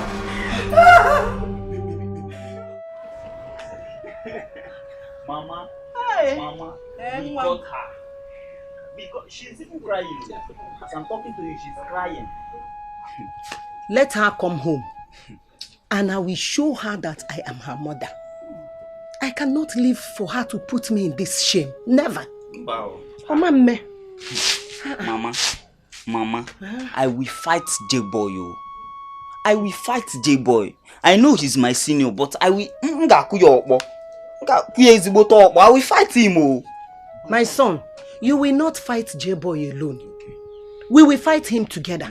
Mama, Hey. Mama, we Anyone? got her. She's even crying. As I'm talking to you, she's crying. Let her come home and I will show her that I am her mother. I cannot live for her to put me in this shame. Never. Wow. Mama, I will fight J-Boy, yo. I will fight J-Boy. I know he's my senior, but I will... I will fight him, oh. My son, you will not fight J-Boy alone. Okay. We will fight him together.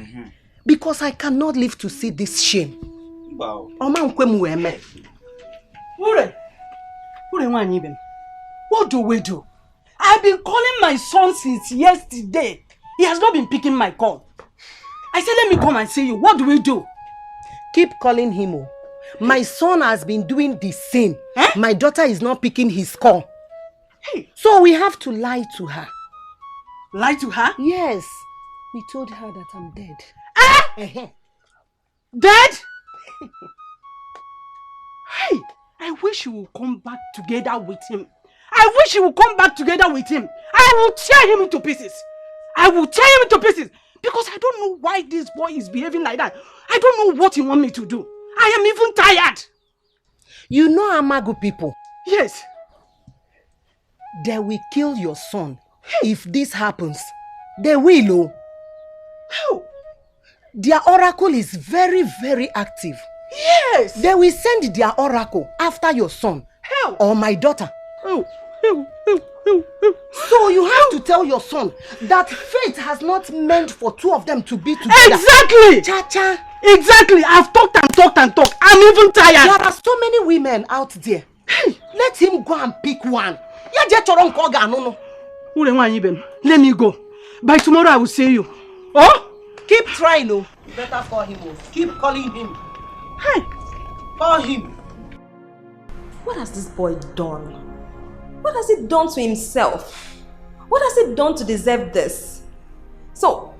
Because I cannot live to see this shame. Wow. What do we do? I've been calling my son since yesterday. He has not been picking my call. I said, let me come and see you. What do we do? Keep calling him. Oh. My son has been doing the same. My daughter is not picking his call. Hey. So we have to lie to her. Lie to her? Yes. We told her that I'm dead. Dead? Hey, I wish you would come back together with him. I wish you would come back together with him. I will tear him into pieces. I will tear him into pieces. Because I don't know why this boy is behaving like that. I don't know what he wants me to do. I am even tired. You know Amagu people? Yes. They will kill your son. If this happens, they will. Oh. How? Their oracle is very, very active. Yes. They will send their oracle after your son. How? Or my daughter. Oh. So you have to tell your son that fate has not meant for two of them to be together. Exactly! Cha-cha. Exactly! I've talked and talked and talked. I'm even tired. There are so many women out there. Let him go and pick one. Let me go. By tomorrow I will see you. Oh? Keep trying, oh. You better call him, oh. Keep calling him. Hey! Call him. What has this boy done? What has he done to himself? What has he done to deserve this? So,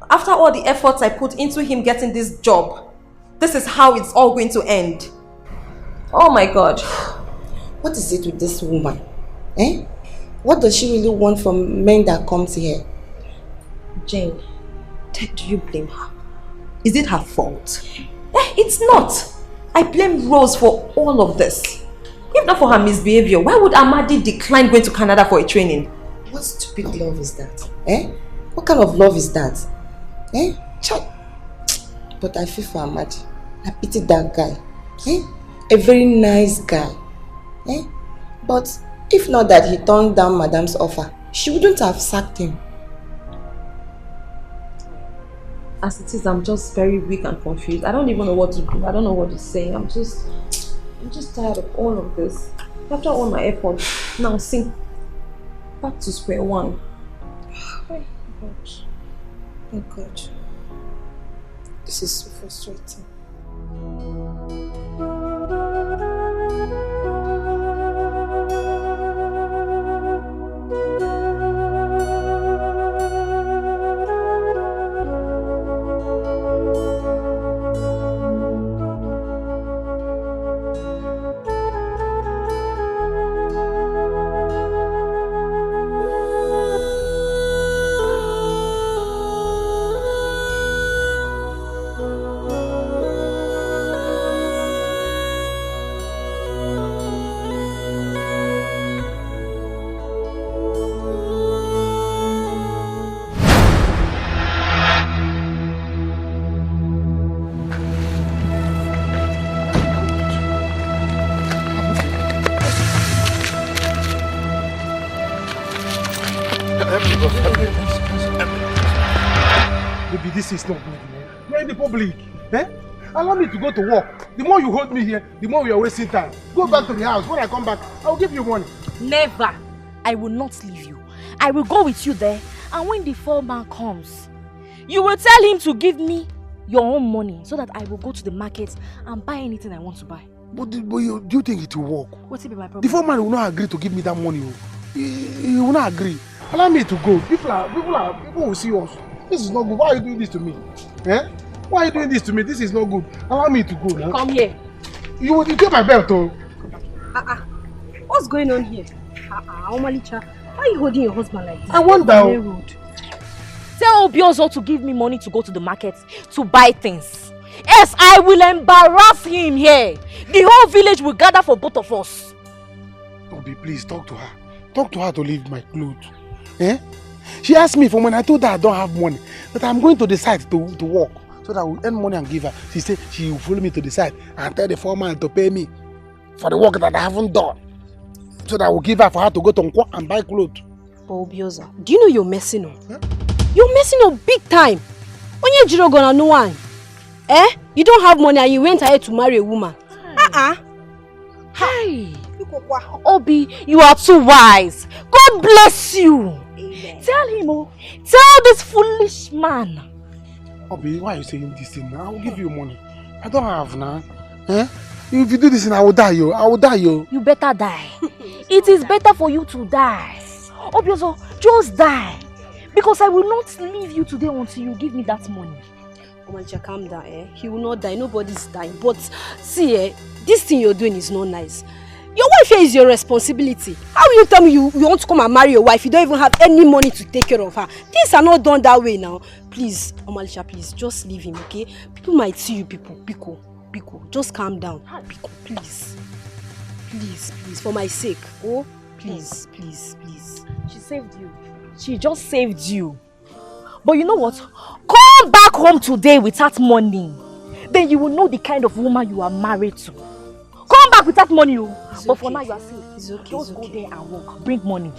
after all the efforts I put into him getting this job, this is how it's all going to end. Oh my God. What is it with this woman? Eh? What does she really want from men that comes here? Jane, do you blame her? Is it her fault? It's not. I blame Rose for all of this. If not for her misbehavior, why would Amadi decline going to Canada for a training? What stupid love is that? Eh? What kind of love is that? Eh? But I feel for Amadi. I pity that guy. Eh? A very nice guy. Eh? But if not that he turned down Madam's offer, she wouldn't have sacked him. As it is, I'm just very weak and confused. I don't even know what to do. I don't know what to say. I'm just tired of all of this. After all my efforts, now sink back to square one. Oh God. Oh God. This is so frustrating. Baby, this is not good, man. We're in the public. Eh? Allow me to go to work. The more you hold me here, the more we are wasting time. Go back to the house. When I come back, I'll give you money. Never. I will not leave you. I will go with you there. And when the foreman comes, you will tell him to give me your own money so that I will go to the market and buy anything I want to buy. But do you think it will work? What's it be my problem? The foreman will not agree to give me that money. He will not agree. Allow me to go. People will see us. This is not good. Why are you doing this to me? Eh? Why are you doing this to me? This is not good. Allow me to go now. Come here. You take my belt, oh. What's going on here? Omalicha, why are you holding your husband like this? I wonder. Tell Obiozo to give me money to go to the market to buy things. Else I will embarrass him here. The whole village will gather for both of us. Obi, please talk to her. Talk to her to leave my clothes. Eh? She asked me for when I told her I don't have money, that I'm going to the site to work so that I will earn money and give her. She said she will follow me to the site and tell the foreman to pay me for the work that I haven't done, so that I will give her for her to go to Nkwo and buy clothes. But Obioza, do you know you're messing up? Huh? You're messing up big time. When you're Jiro gonna know one, you don't have money and you went ahead to marry a woman. Hey, Obi, you are too wise. God bless you. Amen. Tell him, tell this foolish man. Obi, why are you saying this thing now? I will give you money. I don't have now. If you do this thing, I will die, yo. I will die, yo. You better die. It is better for you to die. Obiozo, just die. Because I will not leave you today until you give me that money. Omancha, calm down, He will not die. Nobody's dying. But see, this thing you're doing is not nice. Your wife here is your responsibility. How will you tell me you want to come and marry your wife? You don't even have any money to take care of her. Things are not done that way now. Please, Omalisha, please, just leave him, okay? People might see you, people. Biko, just calm down. Biko, please. Please, for my sake. Oh, please. She saved you. She just saved you. But you know what? Come back home today without money. Then you will know the kind of woman you are married to. Come back with that money, but for now you are safe. It's okay. Just go there and work. Bring money.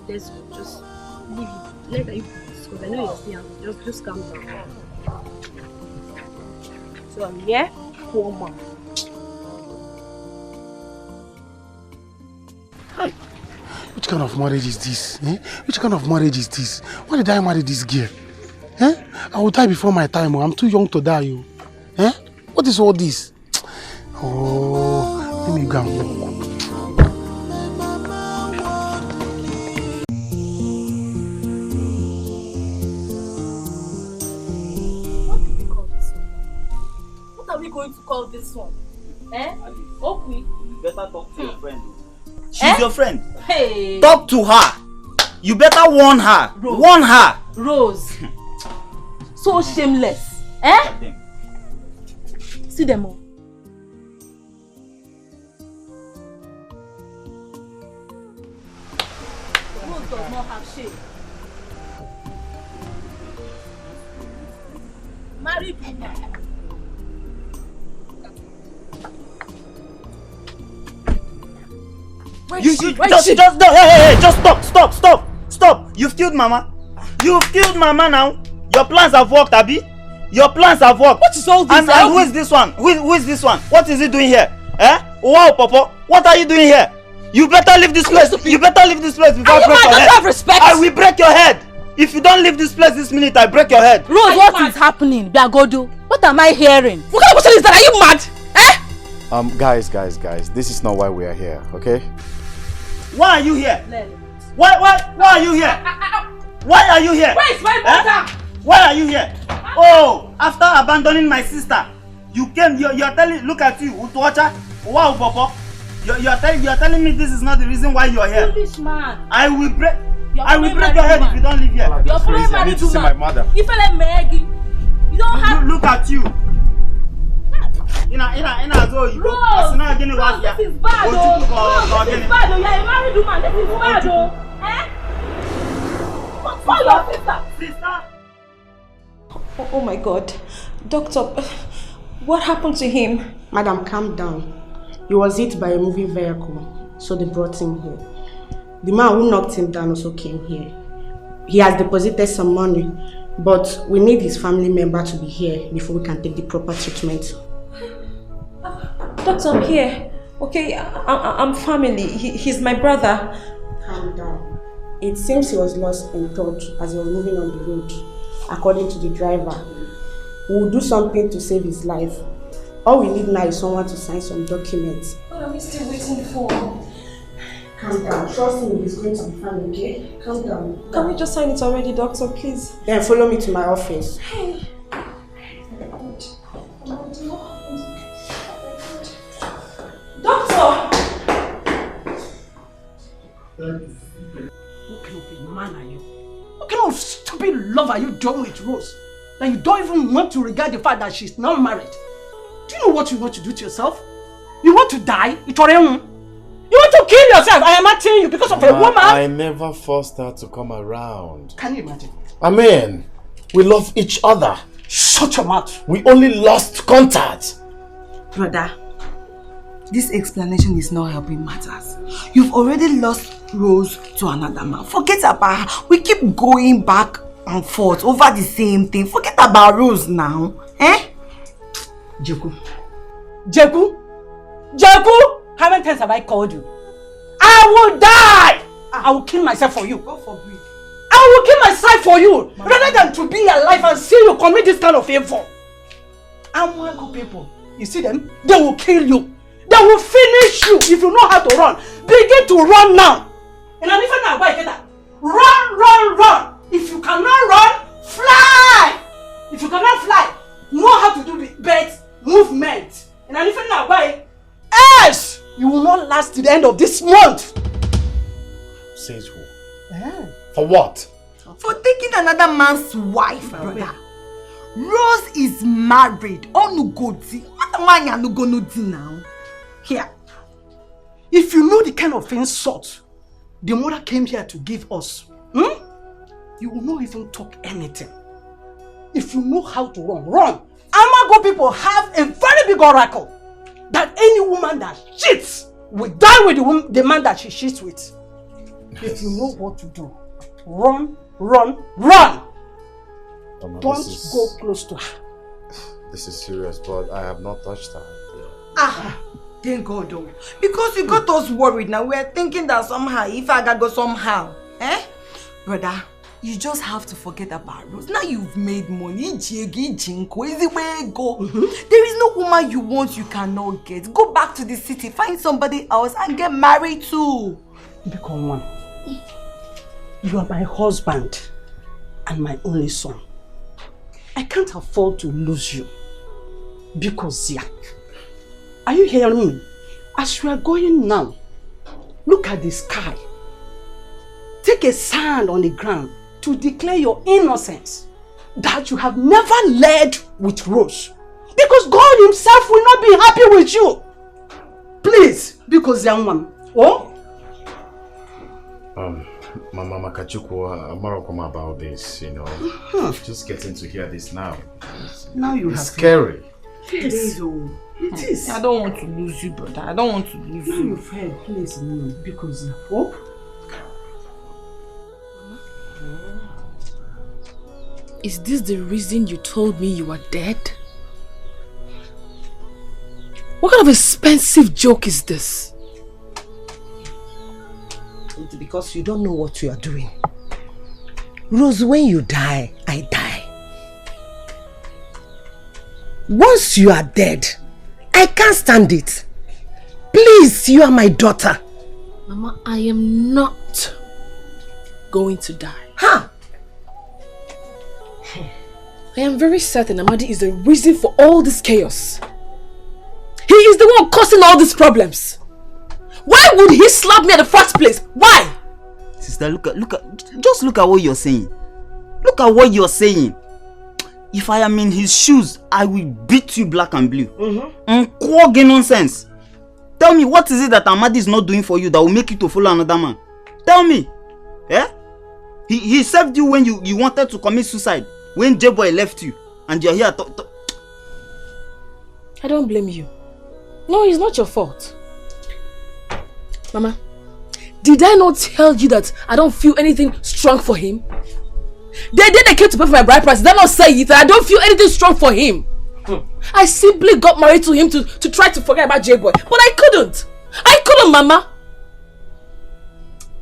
Let's just leave it. Let you because I know you're still angry. Just calm down. So I'm here, poor man. Hi. Which kind of marriage is this? Which kind of marriage is this? Why did I marry this girl? I will die before my time. I'm too young to die. What is all this? Oh, let me go and walk. What are we going to call this one? Okay. You better talk to your friend. She's your friend. Hey. Talk to her. You better warn her. Rose. Warn her. Rose. So shameless. See them all. Rose does not have shame. Married woman. Just stop. You've killed Mama. Now. Your plans have worked, Abi. Your plans have worked. What is all this? And who is this one? Who is this one? What is he doing here? Wow, Papa. What are you doing here? You better leave this place. You better leave this place before I break your head. Have respect. I will break your head. If you don't leave this place this minute, I break your head. Rose, what is happening? Biagodo, what am I hearing? What kind of question is that? Are you mad? Guys, this is not why we are here, okay? Why are you here? Why are you here? Why are you here? Where is my mother? Why are you here? Oh, after abandoning my sister, you came. You're telling. Look at you, Utuacha. Wow, Papa. You're telling me this is not the reason why you're here. Foolish man. I will break your head if you don't leave here. You're following I need to see my mother. You feel like Maggie. You don't have. Look at you. Rose, this is bad, Rose, this is bad, you're a married woman, this is bad, What's your sister? Oh my God. Doctor, what happened to him? Madam, calm down. He was hit by a moving vehicle, so they brought him here. The man who knocked him down also came here. He has deposited some money, but we need his family member to be here before we can take the proper treatment. Doctor, I'm here. Okay, I'm family. He's my brother. Calm down. It seems he was lost in thought as he was moving on the road. According to the driver, we will do something to save his life. All we need now is someone to sign some documents. What are we still waiting for? Calm down. Trust me, he's going to be fine, okay? Calm down. Can we just sign it already, doctor, please? Then follow me to my office. Hey. Doctor! What kind of a man are you? What kind of stupid love are you doing with Rose? That you don't even want to regard the fact that she's not married. Do you know what you want to do to yourself? You want to die? You want to you kill yourself? I am asking you because of a woman. I never forced her to come around. Can you imagine? I mean, we love each other. Shut your mouth. We only lost contact. Brother, this explanation is not helping matters. You've already lost Rose to another man. Forget about her. We keep going back and forth over the same thing. Forget about Rose now. Eh? Jeku, how many times have I called you? I will die! I will kill myself for you. God forbid. I will kill myself for you rather than to be alive and see you commit this kind of evil. Good people, you see them? They will kill you. They will finish you if you know how to run. Begin to run now. And I'm even now, run. If you cannot run, fly. If you cannot fly, know how to do the bird movement. And I'm even now, else you will not last to the end of this month. Says who? Yeah. For what? For taking another man's wife, brother. Rose is married. Onugoti. What am I gonna do now? Here. If you know the kind of insult the mother came here to give us, you will not even talk anything. If you know how to run. Amago people have a very big oracle that any woman that cheats will die with the man that she cheats with. If you know what to do, run. Don't go close to her. This is serious, but I have not touched her. Thank God though. Because you got us worried now. We're thinking that somehow, if I gotta go somehow. Brother, you just have to forget about Rose. Now you've made money. There is no woman you want you cannot get. Go back to the city, find somebody else and get married too. Become one. You are my husband and my only son. I can't afford to lose you. Because, are you hearing me? As we are going now, look at the sky. Take a sand on the ground to declare your innocence. That you have never led with Rose. Because God himself will not be happy with you. Please, because young one. Mama Makachuku, I'm not about this, Just getting to hear this now. Now you it's scary. It is. I don't want to lose you, brother. I don't want to lose you. You've heard, please, because of hope. Is this the reason you told me you were dead? What kind of expensive joke is this? It's because you don't know what you are doing. Rose, when you die, I die. Once you are dead, I can't stand it. Please, you are my daughter. Mama, I am not going to die. I am very certain Amadi is the reason for all this chaos. He is the one causing all these problems. Why would he slap me in the first place? Why? Sister, just look at what you're saying. Look at what you're saying. If I am in his shoes, I will beat you black and blue. Unquaggy nonsense. Tell me, what is it that Amadi is not doing for you that will make you to follow another man? Tell me. He saved you when you wanted to commit suicide. When J-Boy left you. And you're here. I don't blame you. No, it's not your fault. Mama, did I not tell you that I don't feel anything strong for him? They came to pay for my bride price. Did I not say it? I don't feel anything strong for him. I simply got married to him to try to forget about J-Boy. But I couldn't. Mama.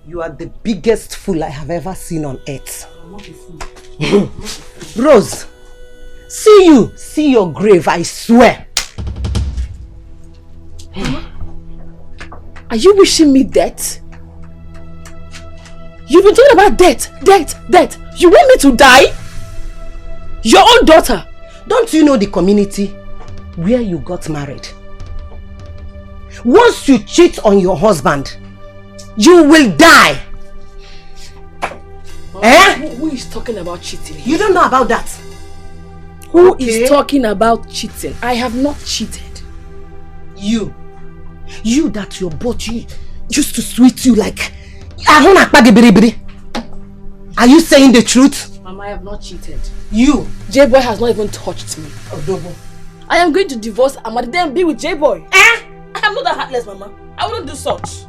You are the biggest fool I have ever seen on earth. Rose, see your grave, I swear. Are you wishing me death? You've been talking about death. You want me to die? Your own daughter. Don't you know the community where you got married? Once you cheat on your husband, you will die. Who is talking about cheating? You don't know about that. Who is talking about cheating? I have not cheated. You that your butt, used to sweet you like... Are you saying the truth? Mama, I have not cheated. You, J-Boy has not even touched me. Odobo. I am going to divorce Amadi, then be with J-Boy. I am not that heartless, Mama. I wouldn't do such.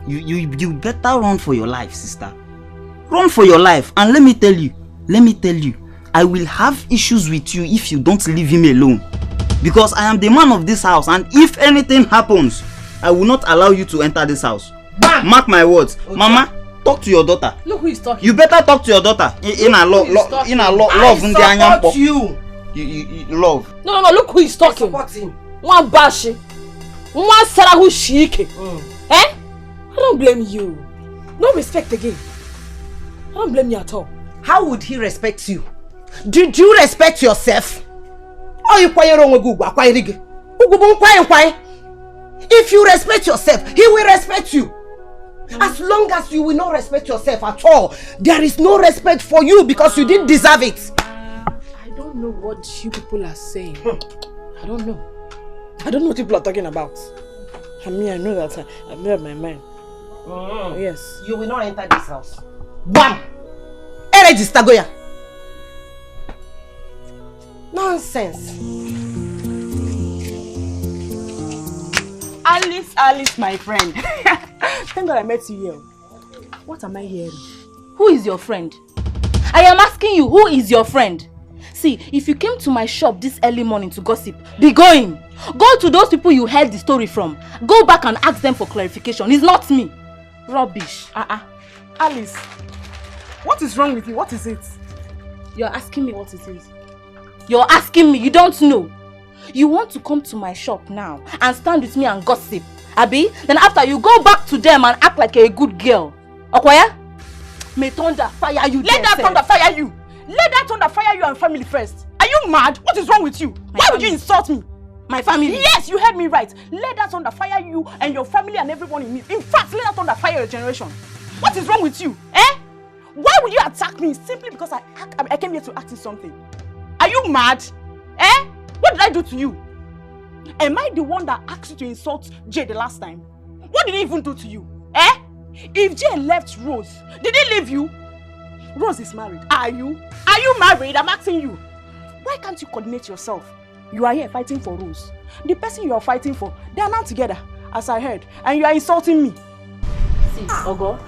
You better run for your life, sister. Run for your life. And let me tell you, I will have issues with you if you don't leave him alone. Because I am the man of this house, and if anything happens, I will not allow you to enter this house. Bam. Mark my words. Okay. Mama, talk to your daughter. Look who is talking. You better talk to your daughter. Love. I support you. You love. No, look who is talking. I support him. One bashi. One Sarahu Shike. I don't blame you. No respect again. I don't blame you at all. How would he respect you? Did you respect yourself? If you respect yourself, he will respect you. As long as you will not respect yourself at all, there is no respect for you because you didn't deserve it. I don't know what you people are saying. I don't know. I don't know what people are talking about. I mean, I know that I made up my mind. Yes. You will not enter this house. Bam! Register Goya. Nonsense. Alice, my friend. Thank God I met you here. What am I hearing? Who is your friend? I am asking you, who is your friend? See, if you came to my shop this early morning to gossip, be going. Go to those people you heard the story from. Go back and ask them for clarification. It's not me. Rubbish. Alice, what is wrong with you? What is it? You're asking me what it is. You're asking me, you don't know. You want to come to my shop now and stand with me and gossip, Abi? Then after you go back to them and act like a good girl. Okoya? May thunder fire you. Let that thunder fire you. Let that thunder fire you and family first. Are you mad? What is wrong with you? Why would you insult me? My family? Yes, you heard me right. Let that thunder fire you and your family and everyone in it. In fact, let that thunder fire your generation. What is wrong with you? Why would you attack me simply because I came here to ask you something? Are you mad? What did I do to you? Am I the one that asked you to insult Jay the last time? What did he even do to you? If Jay left Rose, did he leave you? Rose is married. Are you married? I'm asking you. Why can't you coordinate yourself? You are here fighting for Rose. The person you are fighting for, they are now together, as I heard, and you are insulting me. See, Ogo,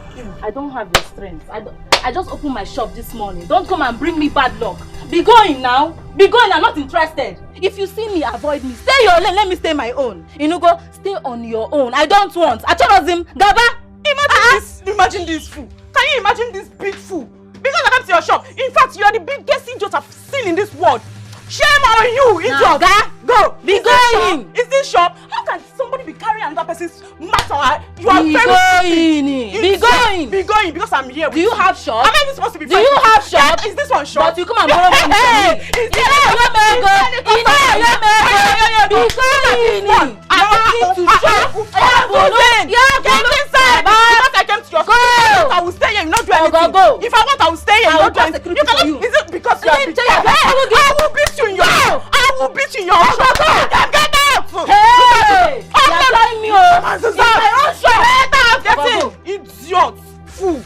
I don't have the strength. I just opened my shop this morning. Don't come and bring me bad luck. Be going now. Be going. I'm not interested. If you see me, avoid me. Stay your lane. Let me stay my own. Inugo, stay on your own. I don't want. Achorazim, Gaba. Imagine this fool. Can you imagine this big fool? Because I come to your shop. In fact, you are the biggest idiot I've seen in this world. Shame on you, idiot. Go. Be going. Is this shop? How can somebody be carrying another person's matter? You are be very Be going. Be going because I'm here. Do you have shop? Am I even supposed to be? Do you have shop? Is this one shop? But you come and borrow money from me. Be going. Get inside. Because I came to your shop. I will stay here. You not do anything. Go. If I want, I will stay here. You not do anything. You cannot. Is it because you are? I will beat you in your. I will beat you in your shop. Get out. Hey! You're telling me, it's my own shop. Get in, idiot, fool,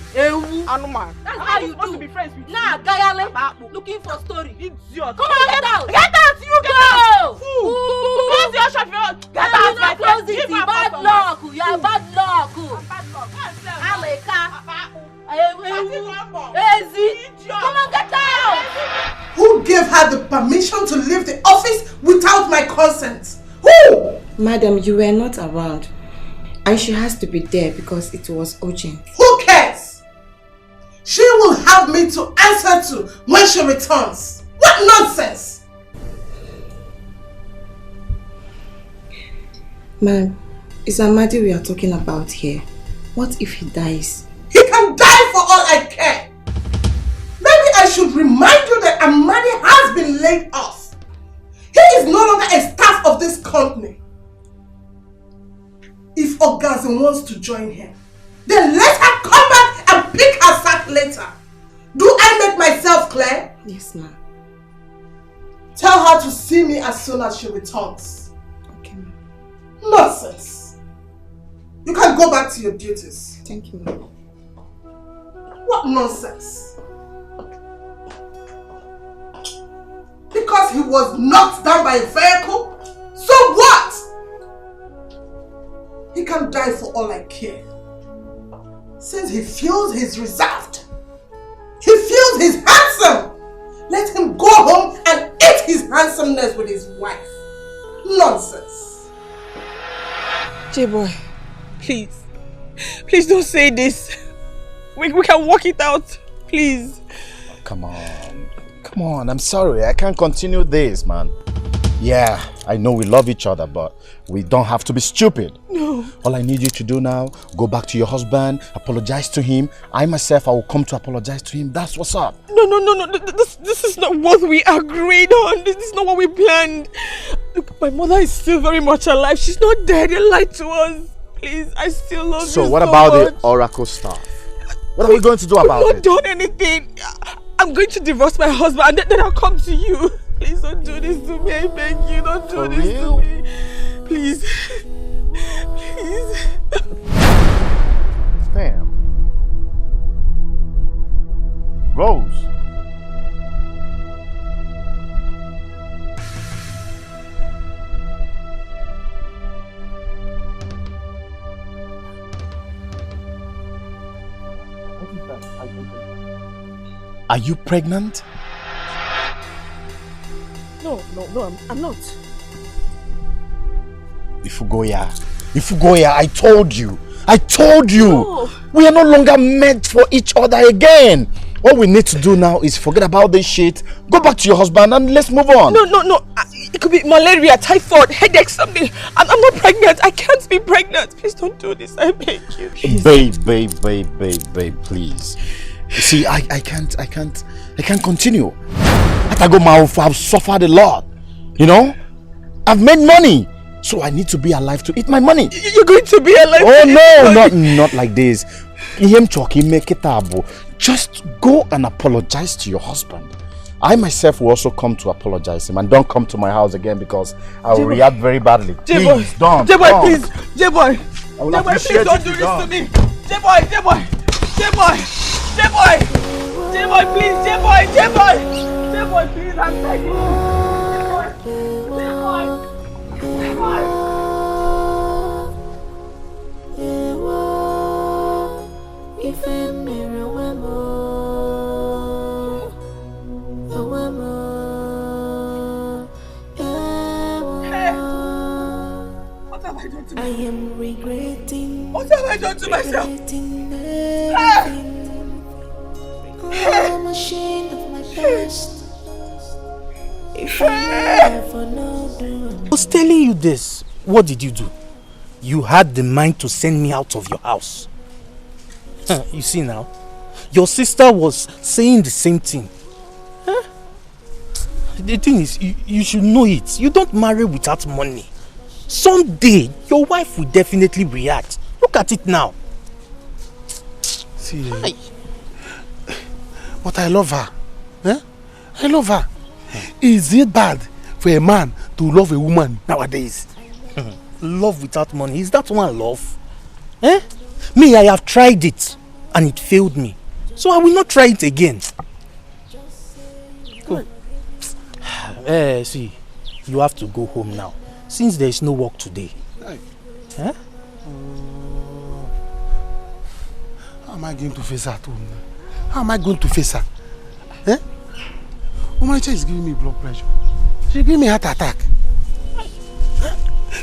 animal. That's how you supposed to be friends with. Nah, Gayale, looking for story. Idiot. Come on, get out. Get out, you get out. Fool. Close your shop. Get out, my friend. Give me bad luck. You are bad luck. Bad luck. Come on, get out. Who gave her the permission to leave the office without my consent? Who? Madam, you were not around. And she has to be there because it was urgent. Who cares? She will have me to answer to when she returns. What nonsense! Ma'am, it's Amadi we are talking about here. What if he dies? He can die for all I care. Maybe I should remind you that Amadi has been laid off. He is no longer a staff of this company. If Orgasm wants to join him, then let her come back and pick her sack later. Do I make myself clear? Yes, ma'am. Tell her to see me as soon as she returns. Okay, ma'am. Nonsense. You can go back to your duties. Thank you. What nonsense. Because he was knocked down by a vehicle? So what? He can die for all I care. Since he feels he's reserved, he feels he's handsome, let him go home and eat his handsomeness with his wife. Nonsense. J-boy, please. Please don't say this. We can work it out. Please. Come on. Come on. I'm sorry. I can't continue this, man. Yeah, I know we love each other, but we don't have to be stupid. No. All I need you to do now, go back to your husband, apologize to him. I myself, I will come to apologize to him. That's what's up. No. This is not what we agreed on. This is not what we planned. Look, my mother is still very much alive. She's not dead. You lied to us. Please, I still love you So what so about much. the oracle stuff? What are we going to do about I've it? not done anything. I'm going to divorce my husband and then I'll come to you. Please don't do this to me. I beg you, don't do this to me. Please. Please. Damn. Rose. Are you pregnant? No, I'm not. Ifugoya, I told you. No. We are no longer meant for each other again. All we need to do now is forget about this shit, go back to your husband and let's move on. No. It could be malaria, typhoid, headache, something. I'm not pregnant. I can't be pregnant. Please don't do this. I beg you. Please. Babe, please. You see, I can't continue. I've suffered a lot. You know? I've made money. So I need to be alive to eat my money. You're going to be alive Oh to eat no, money. not like this. Just go and apologize to your husband. I myself will also come to apologize him, and don't come to my house again because I will react very badly. Please don't. J-boy, please. J-boy. I will J-boy, appreciate please don't if do you this don't. to me. J-boy, please. J-boy, please, I'm begging you. J-boy. I am regretting. What have I done to myself? I'm ashamed of my past. If I never know. I was telling you this. What did you do? You had the mind to send me out of your house. You see now, your sister was saying the same thing. The thing is, you should know it. You don't marry without money. Someday, your wife will definitely react. Look at it now. See, but I love her. I love her. Is it bad for a man to love a woman nowadays? Love without money, is that one love? Me, I have tried it and it failed me. So I will not try it again. See, you have to go home now. Since there is no work today. How am I going to face her too? How am I going to face her? Omaricha is giving me blood pressure. She's giving me heart attack.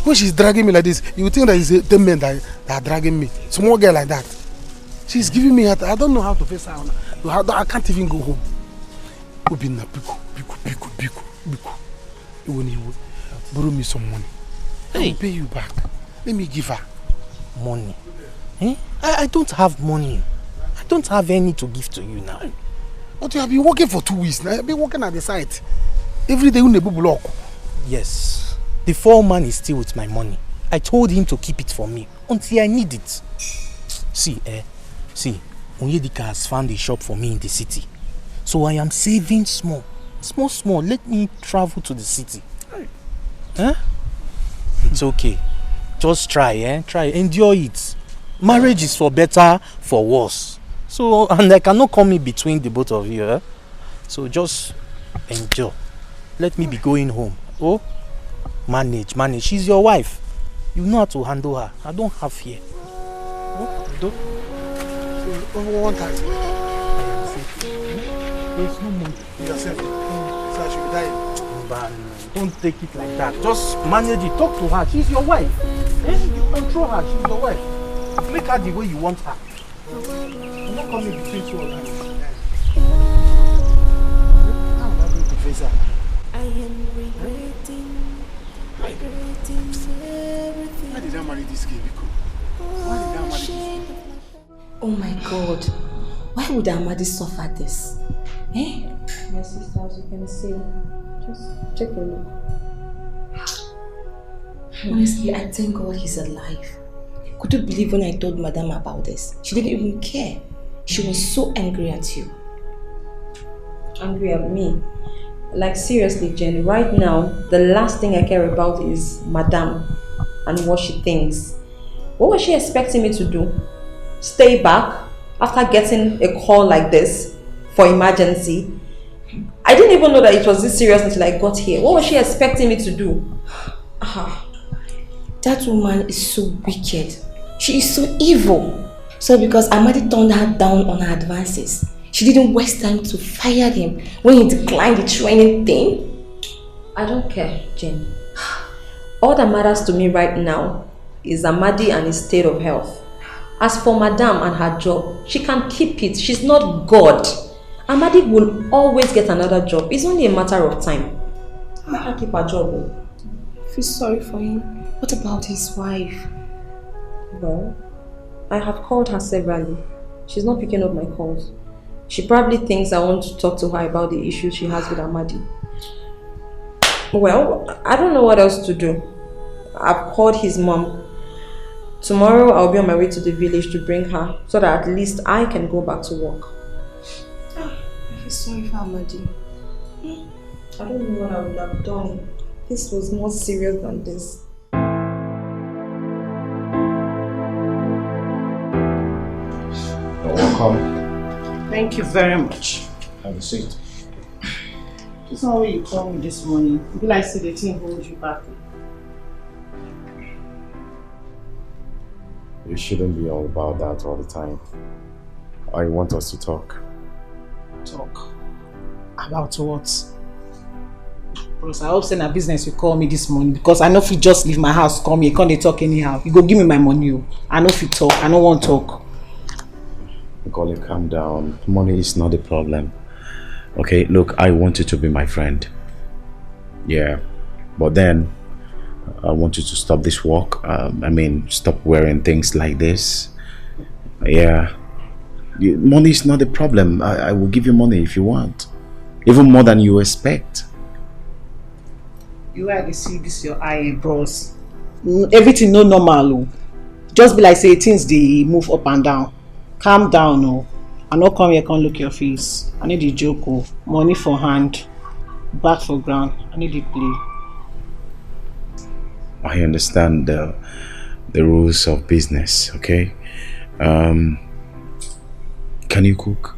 When she's dragging me like this, you would think that it's 10 men that are dragging me. Small girl like that. She's giving me heart. I don't know how to face her. I can't even go home. Obinna, Biko. When you borrow me some money, I will pay you back. Let me give her money. I don't have money. I don't have any to give to you now. But you have been working for 2 weeks now. I've been working at the site. Every day you block. Yes. The foreman is still with my money. I told him to keep it for me until I need it. See, Onyedika has found a shop for me in the city. So I am saving small. Let me travel to the city. It's okay. Just try, Try. Endure it. Marriage is for better, for worse. So, and I cannot come in between the both of you. So just enjoy. Let me be going home. Oh, manage. She's your wife. You know how to handle her. I don't have fear. Oh, you don't? So, one time. There's no money. Yourself. So I should be dying. Don't take it like that. Just manage it. Talk to her. She's your wife. You control her. She's your wife. Make her the way you want her. I'm not coming between two of them. How am I going to face her? I am regretting everything. Why did I marry this girl? Why did I marry this girl? Oh my God. Why would Amadi suffer this? Eh? My sister, as you can see, just take a look. Honestly, I thank God he's alive. Could you believe when I told Madame about this? She didn't even care. She was so angry at you. Angry at me? Like seriously, Jen, right now, the last thing I care about is Madame and what she thinks. What was she expecting me to do? Stay back after getting a call like this for emergency? I didn't even know that it was this serious until I got here. What was she expecting me to do? That woman is so wicked. She is so evil. So because Amadi turned her down on her advances, she didn't waste time to fire him when he declined the training thing? I don't care, Jane. All that matters to me right now is Amadi and his state of health. As for Madame and her job, she can keep it. She's not God. Amadi will always get another job. It's only a matter of time. I can't keep her job. I feel sorry for him. What about his wife? Well, I have called her severally. She's not picking up my calls. She probably thinks I want to talk to her about the issues she has with Amadi. Well, I don't know what else to do. I've called his mom. Tomorrow I'll be on my way to the village to bring her so that at least I can go back to work. I feel sorry for Amadi. I don't know what I would have done. This was more serious than this. You're welcome. Thank you very much. Have a seat. This is not what you called me this morning. Will I say the thing holds you back? It shouldn't be all about that all the time. I want us to talk. Talk? About what? Bros, I hope saying a business you call me this morning because I know if you just leave my house, call me, you can't talk anyhow. You go give me my money. I know if you talk, I don't want to talk. Nicole, calm down. Money is not the problem. Okay, look, I want you to be my friend. Yeah, but then I want you to stop this walk. Stop wearing things like this. Yeah. Money is not the problem. I will give you money if you want. Even more than you expect. You are to see this your eye, bros. Everything no normal. Just be like say things they move up and down. Calm down, oh. I no come here, can't look your face. I need the joke, oh. Money for hand, back for ground. I need the play. I understand the rules of business, okay? Can you cook?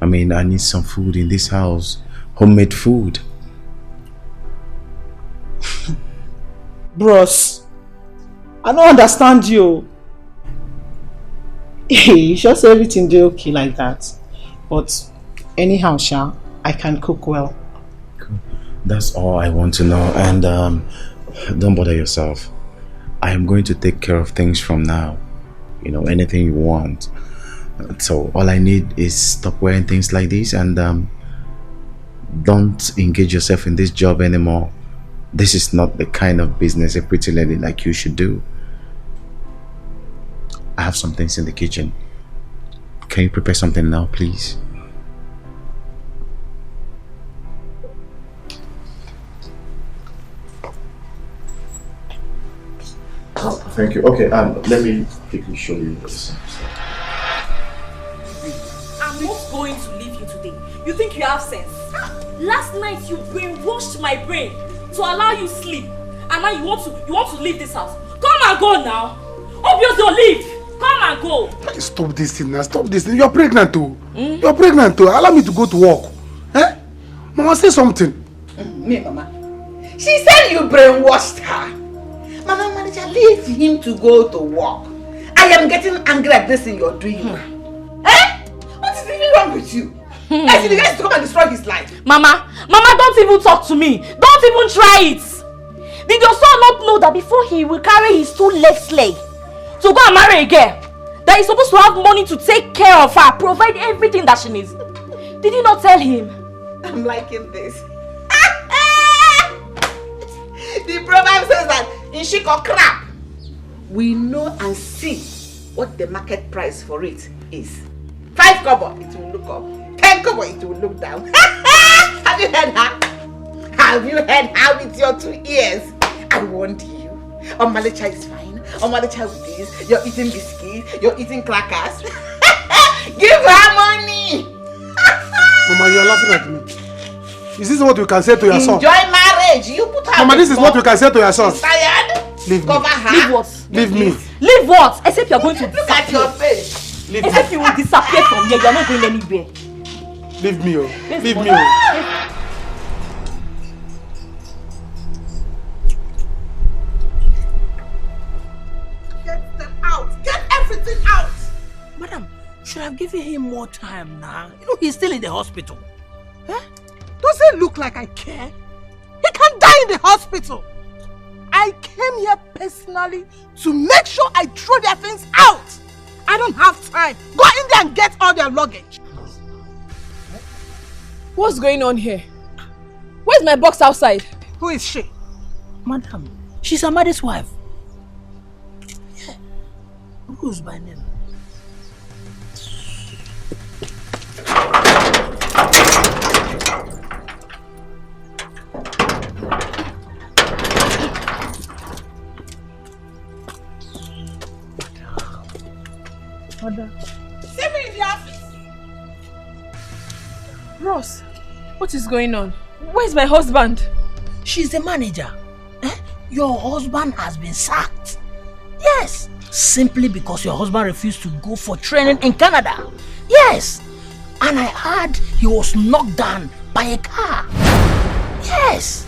I need some food in this house. Homemade food. Bros, I don't understand you. You sure say everything do okay like that. But anyhow, Sha, I can cook well. Cool. That's all I want to know. And don't bother yourself. I am going to take care of things from now. Anything you want. So all I need is stop wearing things like this and don't engage yourself in this job anymore. This is not the kind of business a pretty lady like you should do. I have some things in the kitchen. Can you prepare something now, please? Oh, thank you. Okay, let me quickly show you this. I'm not going to leave you today. You think you have sense? Last night you brainwashed my brain to allow you sleep, and now you want to leave this house. Come and go now. Obviously, leave. Come and go. Stop this thing now. Stop this thing. You're pregnant too. You're pregnant too. Allow me to go to work. Eh? Mama, say something. Me, Mama. She said you brainwashed her. Mama, manager, leave him to go to work. I am getting angry at this thing you're doing. Eh? What is even wrong with you? I see the guy is to come and destroy his life. Mama, don't even talk to me. Don't even try it. Did your son not know that before he will carry his 2 legs leg to go and marry a girl, that he's supposed to have money to take care of her, provide everything that she needs? Did you not tell him? I'm liking this. The proverb says that in shik or crap, we know and see what the market price for it is. 5 kobo, it will look up. 10 kobo, it will look down. Have you heard her? Have you heard her with your 2 ears? I warned you. Omalecha is fine. Omalecha with this. You're eating biscuits. You're eating crackers. Give her money. Mama, you're laughing at me. Is this what you can say to your son? Enjoy marriage. You put her. Mama, this is what you can say to your son. She's tired. Leave me. Cover her. Leave what? Leave me. Leave what? Except you're going to look at your face. Leave Except you will disappear from here. You're not going anywhere. Leave me, oh. Leave me, oh. Get them out. Get everything out. Madam, should have given him more time now. You know, he's still in the hospital. Huh? Does it look like I care? He can die in the hospital. I came here personally to make sure I throw their things out. I don't have time. Go in there and get all their luggage. What's going on here? Where's my box outside? Who is she? Madam, she's Amadi's wife. Yeah. Who's by name? Mother. See me in the office. Ross, what is going on? Where's my husband? She's the manager. Eh? Your husband has been sacked. Yes. Simply because your husband refused to go for training in Canada. Yes. And I heard he was knocked down by a car. Yes.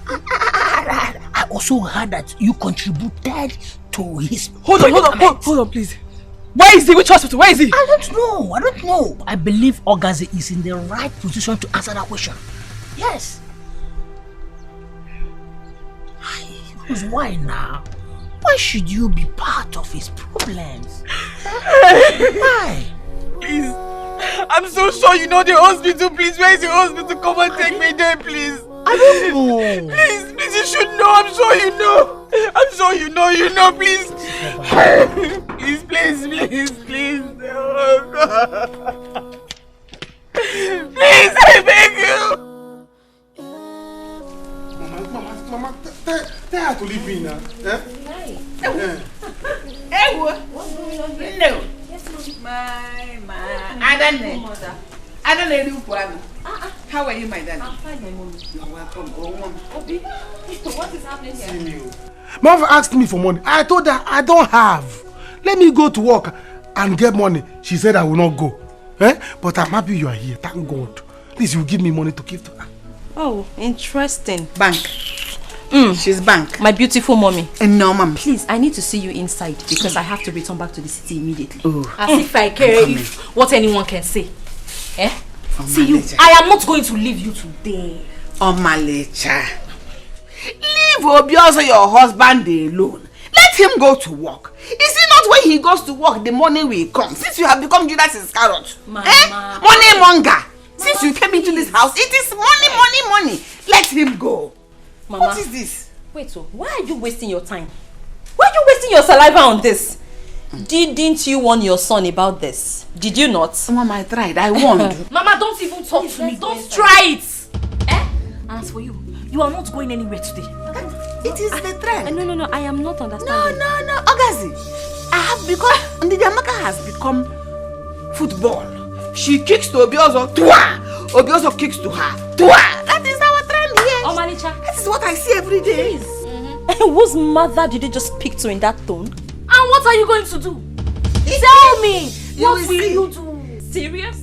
I also heard that you contributed to his... Hold on, please. Where is he? Which hospital? Where is he? I don't know. I believe Ogazi is in the right position to answer that question. Yes. Why now? Why should you be part of his problems? Why? Please. I'm so sure you know the hospital, please. Where is the hospital? Come and take me there, please. I don't know. Please, you should know. I'm sure you know. Please. Please. Oh, God. Please, I beg you. Mama, tell her to leave me now. Eh? Hey, what? What's going on here? No. Yes, I don't know. I don't know you, How are you, my darling? I'm fine, my mommy. You're welcome. Go on. Obi, what is happening here? Mama asked me for money. I told her I don't have. Let me go to work and get money. She said I will not go. Eh? But I'm happy you are here. Thank God. Please, you give me money to give to her. Oh, interesting. Bank. She's bank. My beautiful mommy. No, ma'am. Please, I need to see you inside because I have to return back to the city immediately. Oh. As if I care if what anyone can say. Eh? See you. I am not going to leave you today. Omalecha. Leave Obioso, your husband, alone. Let him go to work. Is it not when he goes to work the money will come? Since you have become Judas Iscariot. Mama. Money monger. Since you came into this house, it is money. Let him go. Mama. What is this? Wait, so why are you wasting your time? Why are you wasting your saliva on this? Didn't you warn your son about this? Did you not? Mama, I tried. I warned. Mama, don't even talk to me. Don't try it. Eh? And as for you, you are not going anywhere today. It is the trend. No. I am not understanding. No. Ogazi, I have become... Ndidiamaka has become football. She kicks to Obioso. Twa! Obioso kicks to her. Twa! That is our trend here. Oh, Malicha. That is what I see every day. Please. Whose mother did you just speak to in that tone? And what are you going to do? Tell me, what will you do? Serious?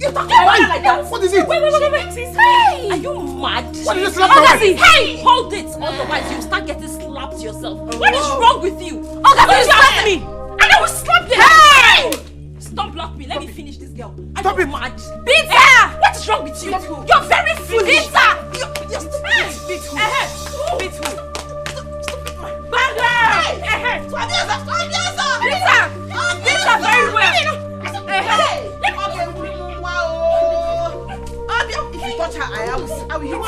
You talking about it like that? What is it? Wait. Hey! Are you mad? What did you slap my wife? Hey! Hold it! Otherwise, you start getting slapped yourself. What is wrong with you? You slap me! And I will slap you! Hey! Stop block me. Let me finish this girl. Are you mad? Beat her! What is wrong with you? You're very foolish. Beat her! You're stupid. Beat who? Beat who? Bad girl! Beat her very well. If you touch her, I will hit you.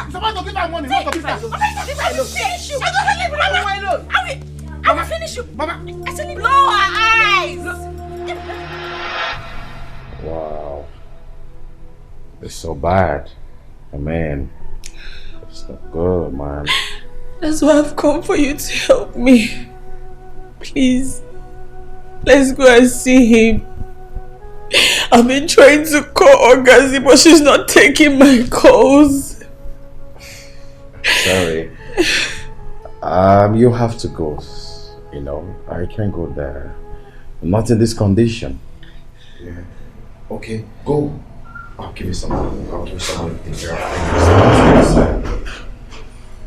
It's about to give her money, not to beat her. I will finish you. I will finish you. Mama, I said blow her eyes. Wow. It's so bad. I mean, it's not good, man. That's why I've come for you to help me. Please, let's go and see him. I've been trying to call Ogazi, but she's not taking my calls. Sorry. You have to go. You know, I can't go there. I'm not in this condition. Yeah. Okay, go. I'll give you some money. I'll give you some money to take care of.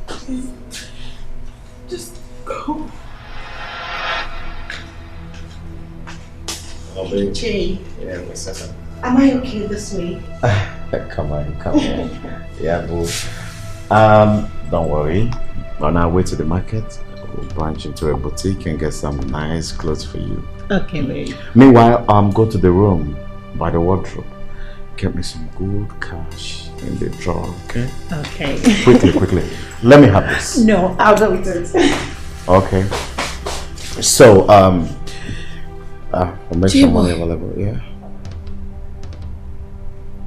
Please, just go. Jay, Yeah, wait a second. am I okay this way? Come on. Yeah, boo. Don't worry. On our way to the market, we'll branch into a boutique and get some nice clothes for you. Okay, babe. Meanwhile, go to the room by the wardrobe. Get me some good cash in the drawer, okay? Okay. Quickly. Let me have this. No, I'll go with it. Okay. So, I'll make some money available, yeah?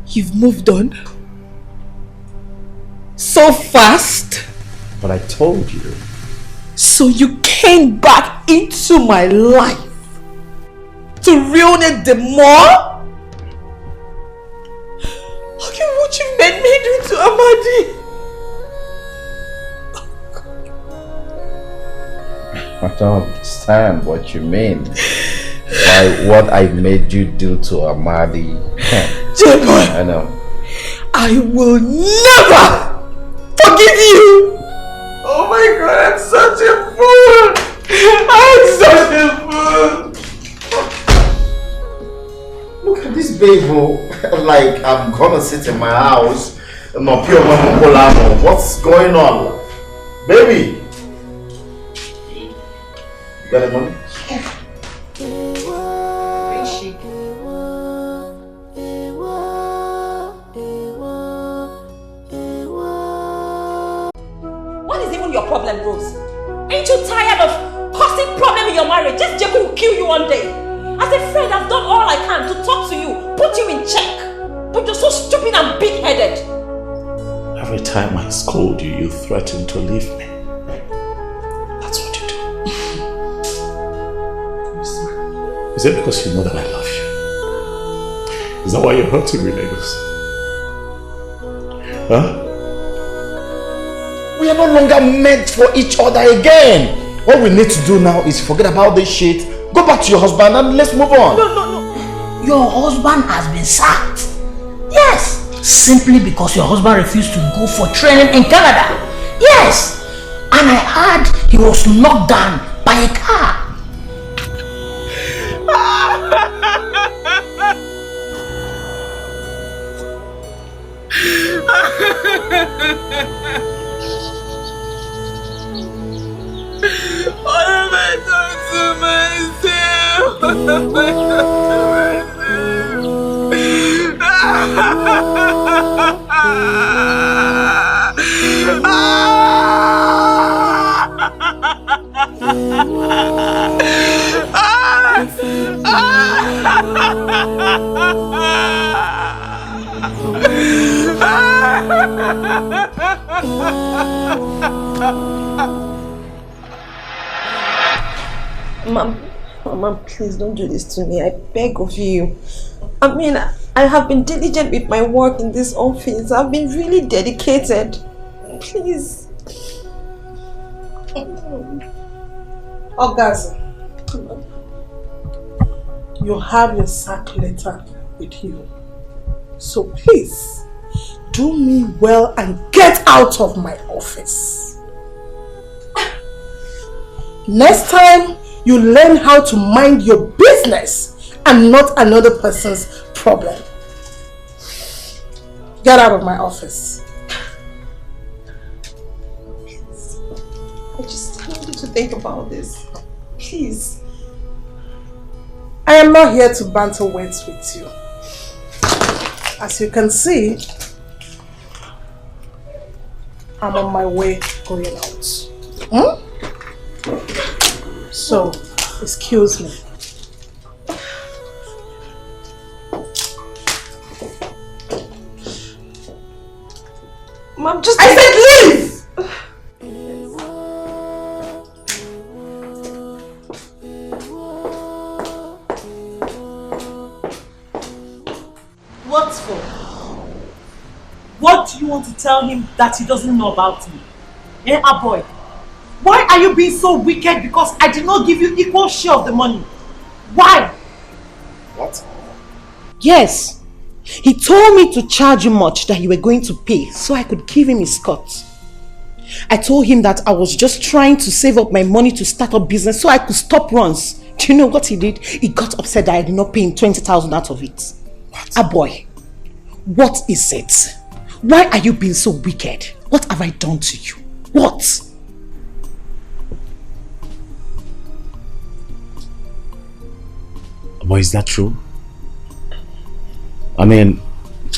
You've moved on? So fast? But I told you. So you came back into my life to ruin it the more? Look at what you made me do to Amadi. I don't understand what you mean by what I made you do to Amadi. J-Boy, I know. I will never forgive you. Oh my God, I'm such a fool. I'm such a fool. Look at this baby. Like I'm gonna sit in my house and not pure mama. What's going on? Baby! You got the money? What is even your problem, Rose? Ain't you tired of causing problem in your marriage? This Jacob will kill you one day. As a friend, I've done all I can to talk to you, put you in check. But you're so stupid and big-headed. Every time I scold you, you threaten to leave me. That's what you do. Is it because you know that I love you? Is that why you're hurting me, Lagos? Huh? We are no longer meant for each other again. What we need to do now is forget about this shit, go back to your husband and let's move on. No. Your husband has been sacked. Yes. Simply because your husband refused to go for training in Canada. Yes. And I heard he was knocked down by a car. What have I done to myself? What have I done to Mama, please don't do this to me. I beg of you. I mean, I have been diligent with my work in this office. I've been really dedicated. Please. Ogazi, you have your sack letter with you. So please, do me well and get out of my office. Next time, you learn how to mind your business and not another person's problem. Get out of my office. I just wanted to think about this. Please. I am not here to banter words with you. As you can see, I'm on my way going out. So, excuse me. Mom, just... I said leave! What for? What do you want to tell him that he doesn't know about me? Eh, boy? Why are you being so wicked because I did not give you equal share of the money? Why? What? Yes. He told me to charge you much that you were going to pay so I could give him his cut. I told him that I was just trying to save up my money to start up business so I could stop runs. Do you know what he did? He got upset that I did not pay him 20,000 out of it. What? Boy, what is it? Why are you being so wicked? What have I done to you? What? Boy, is that true? I mean,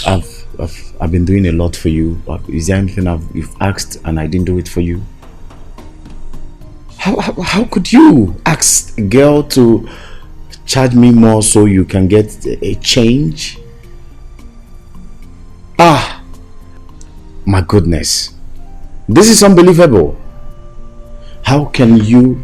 I've been doing a lot for you. Is there anything you've asked and I didn't do it for you? How could you ask a girl to charge me more so you can get a change? Ah, my goodness, this is unbelievable. How can you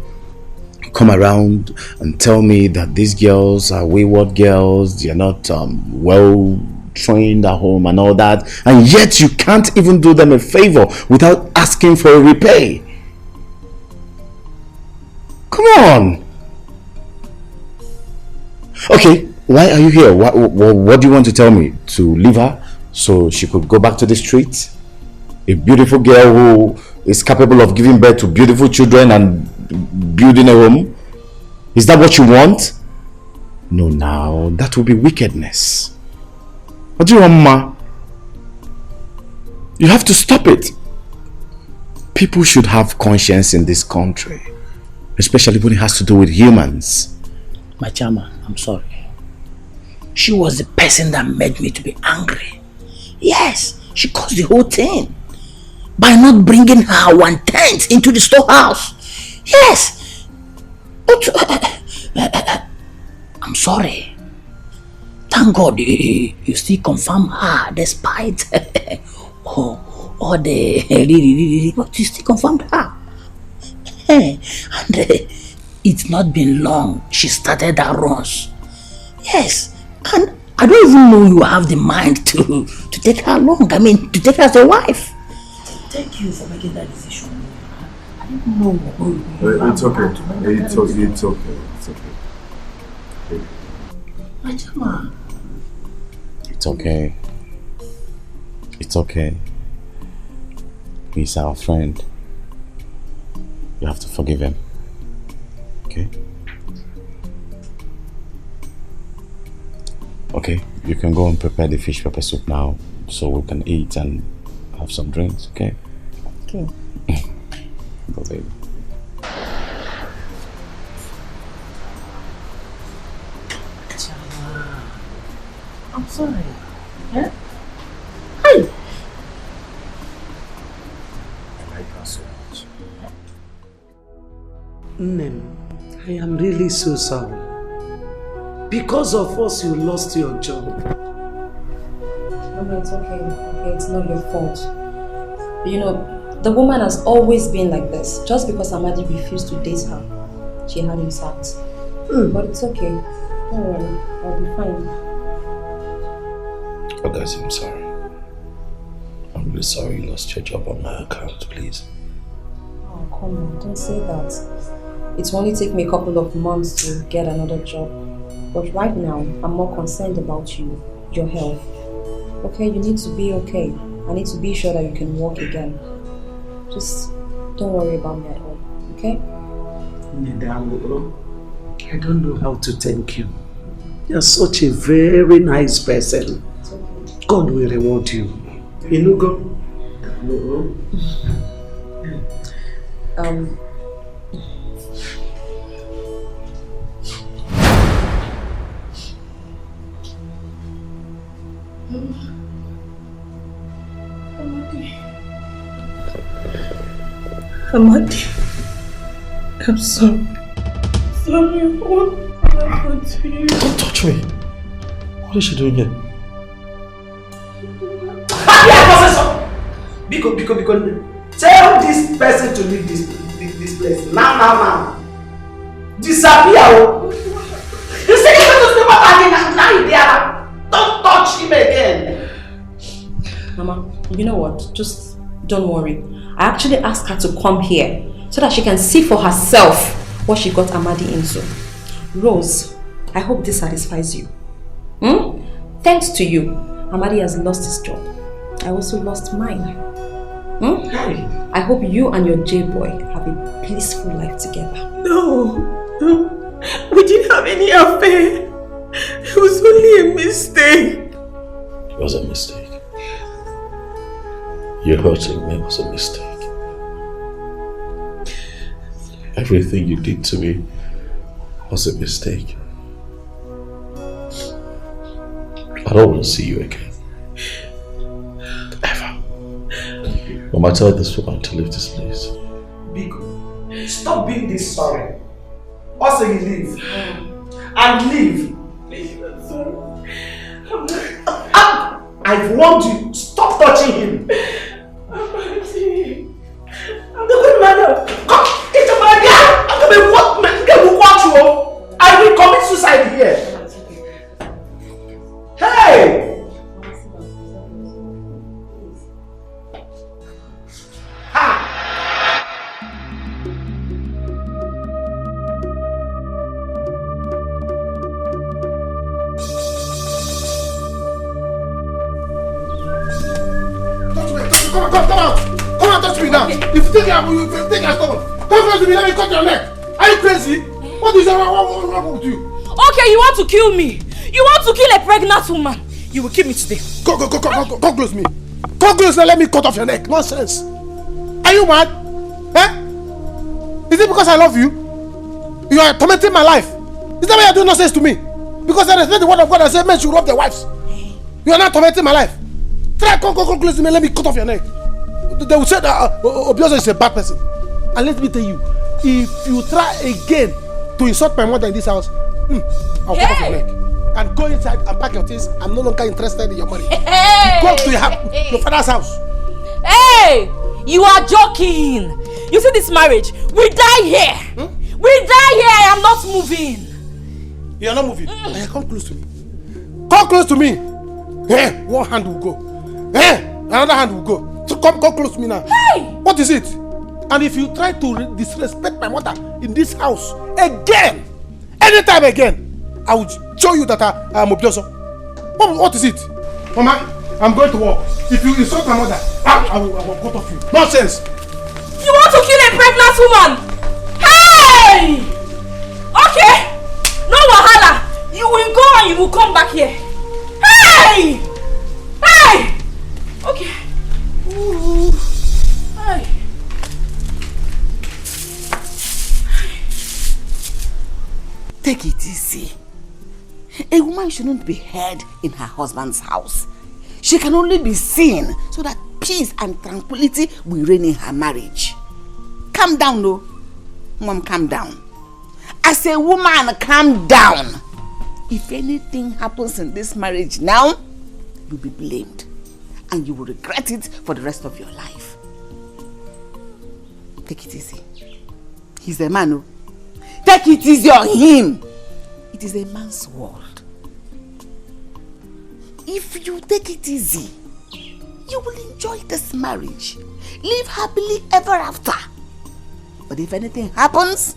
come around and tell me that these girls are wayward girls, they're not well trained at home and all that, and yet you can't even do them a favor without asking for a repay? Come on. Okay, why are you here? What do you want to tell me? To leave her so she could go back to the streets? A beautiful girl who is capable of giving birth to beautiful children and building a home? Is that what you want? No, now that will be wickedness. What do you want, Ma? You have to stop it. People should have conscience in this country, especially when it has to do with humans. My Chama, I'm sorry. She was the person that made me to be angry. Yes, she caused the whole thing by not bringing her 1/10 into the storehouse. Yes, but I'm sorry. Thank God you still confirm her despite all the but you still confirmed her. And it's not been long she started her runs. Yes, and I don't even know you have the mind to take her along. I mean, to take her as a wife. Thank you for making that decision. I didn't know. It's okay. It's okay. It's okay. It's okay. Majama. It's okay. It's okay. He's our friend. You have to forgive him. Okay? Okay, you can go and prepare the fish pepper soup now so we can eat and have some drinks, okay? Okay. Go, baby. I'm sorry. Yeah? Hi. I like her so much. Nem, I am really so sorry. Because of us, you lost your job. Mama, it's okay. Okay, it's not your fault. You know, the woman has always been like this. Just because Amadi refused to date her, she had him sacked. But it's okay. Don't worry, I'll be fine. Oh guys, I'm sorry. I'm really sorry you lost your job on my account, please. Oh, come on, don't say that. It will only take me a couple of months to get another job. But right now, I'm more concerned about you, your health. Okay, you need to be okay. I need to be sure that you can walk again. Just don't worry about me at all, okay? I don't know how to thank you. You're such a very nice person. God will reward you. You know, God. Amadi, I'm sorry. Sorry for what happened to you. Don't touch me. What is she doing here? Because tell this person to leave this place. Now. Disappear. You say you're going to stay back again. Now you're there. Don't touch him again. Mama, you know what? Just don't worry. I actually asked her to come here so that she can see for herself what she got Amadi into. Rose, I hope this satisfies you. Thanks to you, Amadi has lost his job. I also lost mine. I hope you and your J-boy have a peaceful life together. No. We didn't have any affair. It was only a mistake. It was a mistake. You hurting me was a mistake. Everything you did to me was a mistake. I don't want to see you again. Ever. Mama, tell this woman to leave this place. Biko, stop being this sorry. Also you leave. And leave. Please, I'm sorry. I've warned you. Stop touching him. Amadi. I'm the good man. Come, get your man here. I'm going to watch you. I will commit suicide here. Hey! Come out! Come out, touch me now! If you think I'm stubborn, come close to me, let me cut your neck! Are you crazy? What is wrong with you? Okay, you want to kill me? You want to kill a pregnant woman? You will kill me today. Come close to me. Come close and let me cut off your neck. Nonsense. Are you mad? Is it because I love you? You are tormenting my life. Is that why you are doing nonsense to me? Because I respect the word of God and say men should love their wives. You are not tormenting my life. Try come close to me and let me cut off your neck. They will say that Obiozo is a bad person. And let me tell you, if you try again to insult my mother in this house, I'll cut off your neck. And go inside and pack your things. I'm no longer interested in your money. Go to your father's house. Hey! You are joking. You see this marriage? We die here. We die here. I am not moving. You are not moving. Come close to me. Come close to me. One hand will go. Another hand will go. So come close to me now. Hey! What is it? And if you try to disrespect my mother in this house again, anytime again, I will show you that I am Obiozo. What is it? Mama, I'm going to work. If you insult my mother, I will cut off you. Nonsense. You want to kill a pregnant woman? Hey! Okay. No wahala. You will go and you will come back here. Hey! Hey! Okay. Ooh. Hey. Take it easy. A woman shouldn't be heard in her husband's house. She can only be seen so that peace and tranquility will reign in her marriage. Calm down, no. Mom, calm down. As a woman, calm down. If anything happens in this marriage now, you'll be blamed. And you will regret it for the rest of your life. Take it easy. He's a man, no? Take it easy on him. It is a man's world. If you take it easy, you will enjoy this marriage. Live happily ever after. But if anything happens,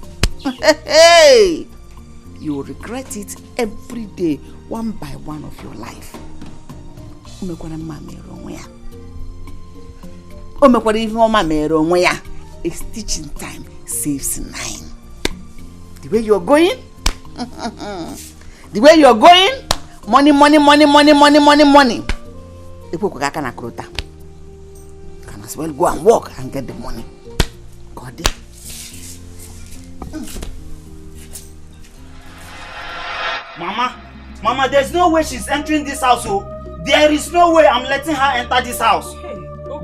hey, You will regret it every day, one by one of your life. A stitch in time saves 9. The way you're going, money. Can as well go and work and get the money. God. Mama, there's no way she's entering this house, oh. There is no way I'm letting her enter this house.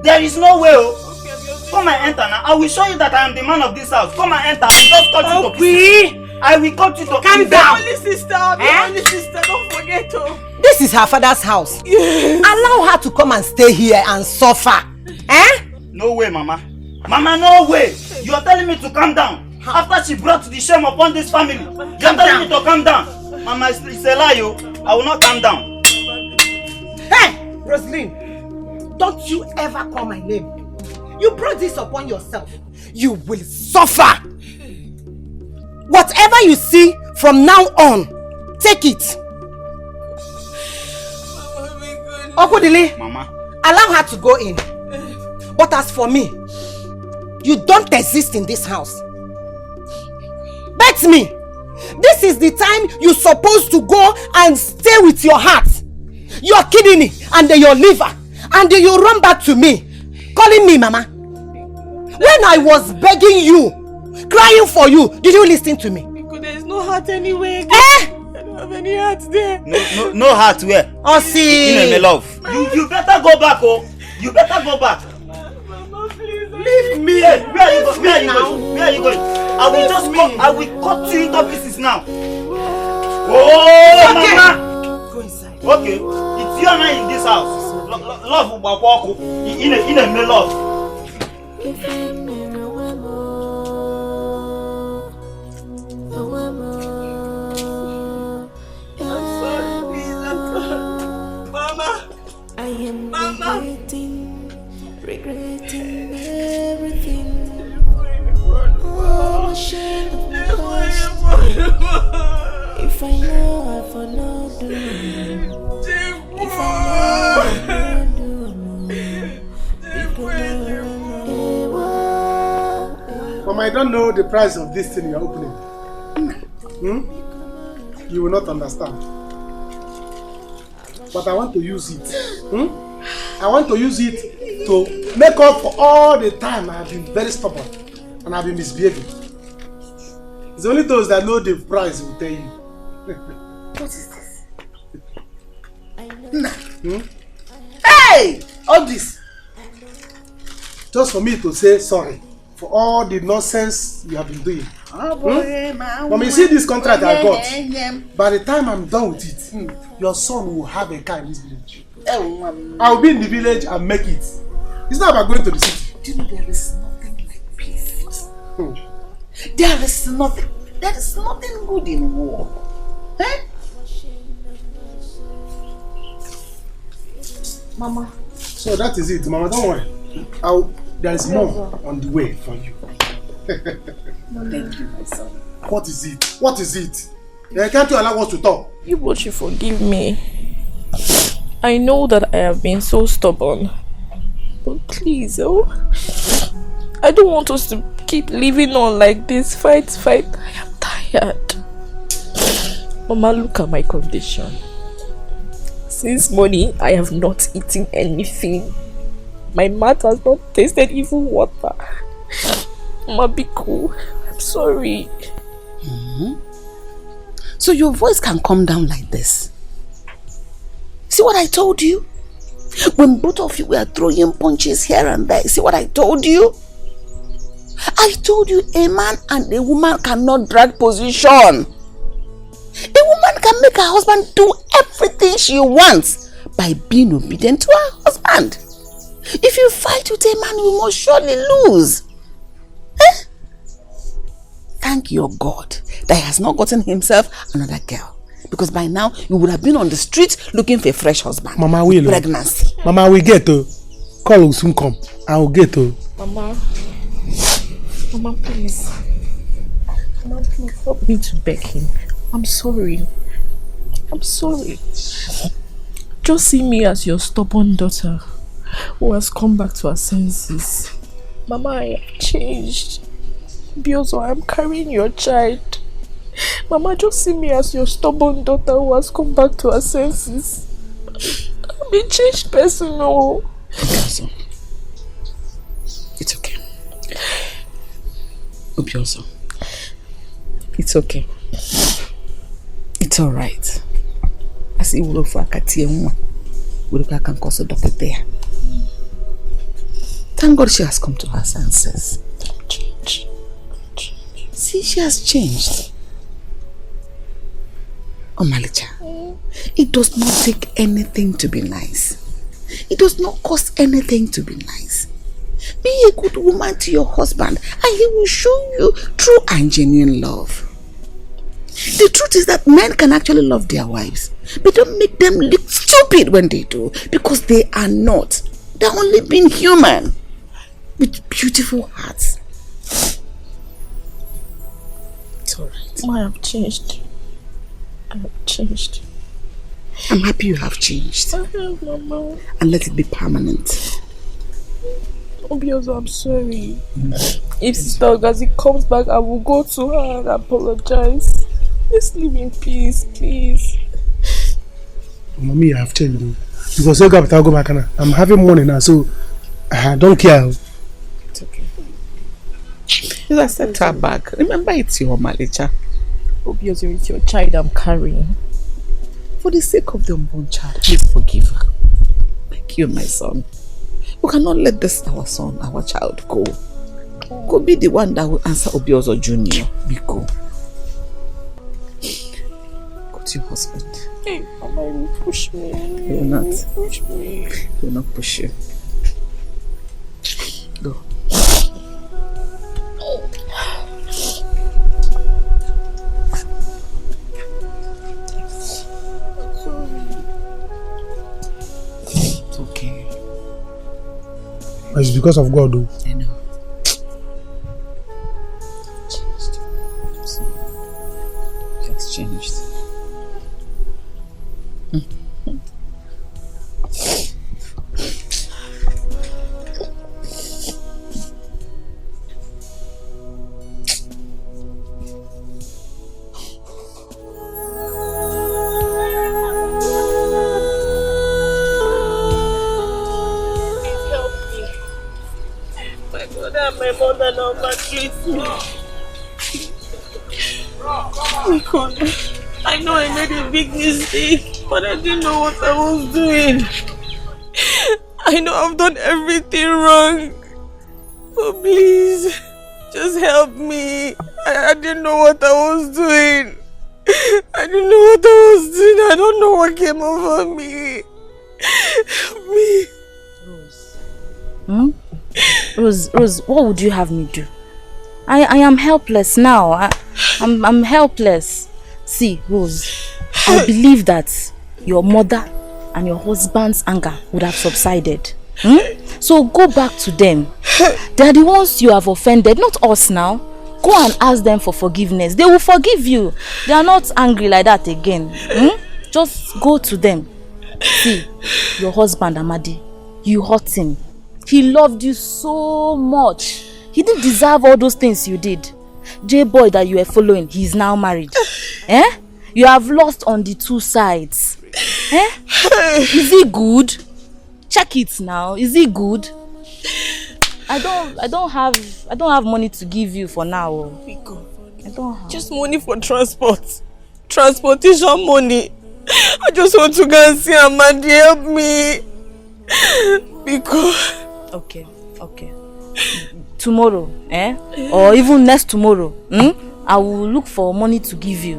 There is no way, oh. Come and enter now. I will show you that I am the man of this house. Come and enter. I will just cut you to pieces. I will cut you to pieces. Calm down. Only sister, don't forget, oh. This is her father's house. Yes. Allow her to come and stay here and suffer. No way, Mama. Mama, no way. You are telling me to calm down. After she brought the shame upon this family, you are telling me to calm down. Mama, it's a lie, yo. I will not calm down. Hey, Rosaline, don't you ever call my name. You brought this upon yourself. You will suffer. Whatever you see from now on, take it. Okudili, Mama, allow her to go in. But as for me, you don't exist in this house. Bet me, this is the time you're supposed to go and stay with your heart, your kidney, and your liver, and you run back to me, calling me Mama. When I was begging you, crying for you, did you listen to me? Because there's no heart anywhere. I don't have any heart there. No heart where? Oh, see. My love. You better go back, oh. You better go back. Mama, please. Leave me. Hey, where are you going? Where are you going? I will cut you into pieces now. Oh, okay. Mama. Go inside. Okay. It's you and I in this house. Love, in a love. Regretting everything. Oh, shame of my past. If I know I've not done, if I know Mama, I don't know the price of this thing you're opening. You will not understand. But I want to use it. I want to use it to make up for all the time I have been very stubborn and I have been misbehaving. It's only those that know the price will tell you. What is this? Hey! All this. Just for me to say sorry for all the nonsense you have been doing. Mama, you see this contract I got? By the time I'm done with it, your son will have a car in this village. I will be in the village and make it. It's not about going to the city. Do you know there is nothing like peace? There is nothing good in war. Mama. So that is it, Mama. Don't worry. There is more on the way for you. Thank you, my son. What is it? What is it? Can't you allow us to talk? You both should forgive me. I know that I have been so stubborn. But please, I don't want us to keep living on like this. Fight. I am tired. Mama, look at my condition. Since morning, I have not eaten anything. My mouth has not tasted even water. Mama, be cool. I'm sorry. So your voice can come down like this. See what I told you? When both of you were throwing punches here and there, see what I told you? I told you a man and a woman cannot drag position. A woman can make her husband do everything she wants by being obedient to her husband. If you fight with a man, you must surely lose. Thank your God that he has not gotten himself another girl. Because by now, you would have been on the street looking for a fresh husband. Mama will. Pregnancy. Mama will get to. Call will soon come. I will get to. Mama, please. Mama, please help me to beg him. I'm sorry. I'm sorry. Just see me as your stubborn daughter who has come back to her senses. Mama, I have changed. Because I'm carrying your child. Mama, just see me as your stubborn daughter who has come back to her senses. I'm a changed person, no. It's okay. Obioso. It's okay. It's alright. I see you for a Katia. We can cause a doctor there. Thank God she has come to her senses. See, she has changed. Oh, Malicha, it does not take anything to be nice. It does not cost anything to be nice. Be a good woman to your husband and he will show you true and genuine love. The truth is that men can actually love their wives, but don't make them look stupid when they do, because they are not. They're only being human with beautiful hearts. It's alright. I have changed. I have changed. I'm happy you have changed. I have, Mama. And let it be permanent. Obioso, I'm sorry. If Sister Ogazi comes back, I will go to her and apologize. Just leave in peace, please. Mommy, I have changed. Because I go back and I'm having money now, so I don't care. It's okay. Just accept her back. Remember, it's your Malicha. Obioso, it's your child I'm carrying. For the sake of the unborn child, please forgive her. Thank you, my son. We cannot let this, our son, our child, go. Go be the one that will answer Obioso Jr. Be go. Go to your husband. Hey, Mama, you will push me. He will not. Push me. He will not push you. Go. It's okay. It's because of God, though. I know. Changed. Just changed. My mother now maltreats me. Oh God, I know I made a big mistake, but I didn't know what I was doing. I know I've done everything wrong. So please, just help me. I didn't know what I was doing. I didn't know what I was doing. I don't know what came over me. Help me. Rose, what would you have me do? I am helpless now. I'm helpless. See, Rose, I believe that your mother and your husband's anger would have subsided. So go back to them. They are the ones you have offended, not us now. Go and ask them for forgiveness. They will forgive you. They are not angry like that again. Just go to them. See, your husband, Amadi, you hurt him. He loved you so much. He didn't deserve all those things you did. J-boy that you were following, he's now married. You have lost on the two sides. Is he good? Check it now. Is he good? I don't have money to give you for now. I don't have. Just money for transport. Transportation money. I just want to go and see Amadi. Help me. Because Okay. Tomorrow, or even next tomorrow, I will look for money to give you.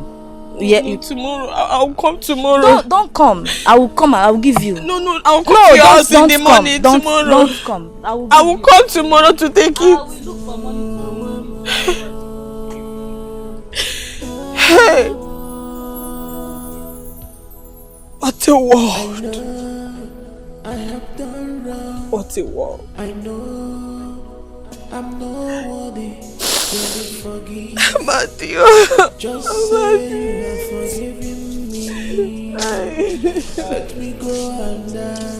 Tomorrow. I'll come tomorrow. Don't come. I will come and I will give you. No, I'll come to your house in the morning tomorrow. Don't come. I will come tomorrow to take it. I will look for money tomorrow. Hey! What a world! What a world! I know I'm not worthy. Matthew. Just say you're forgiving me. Let me go and die.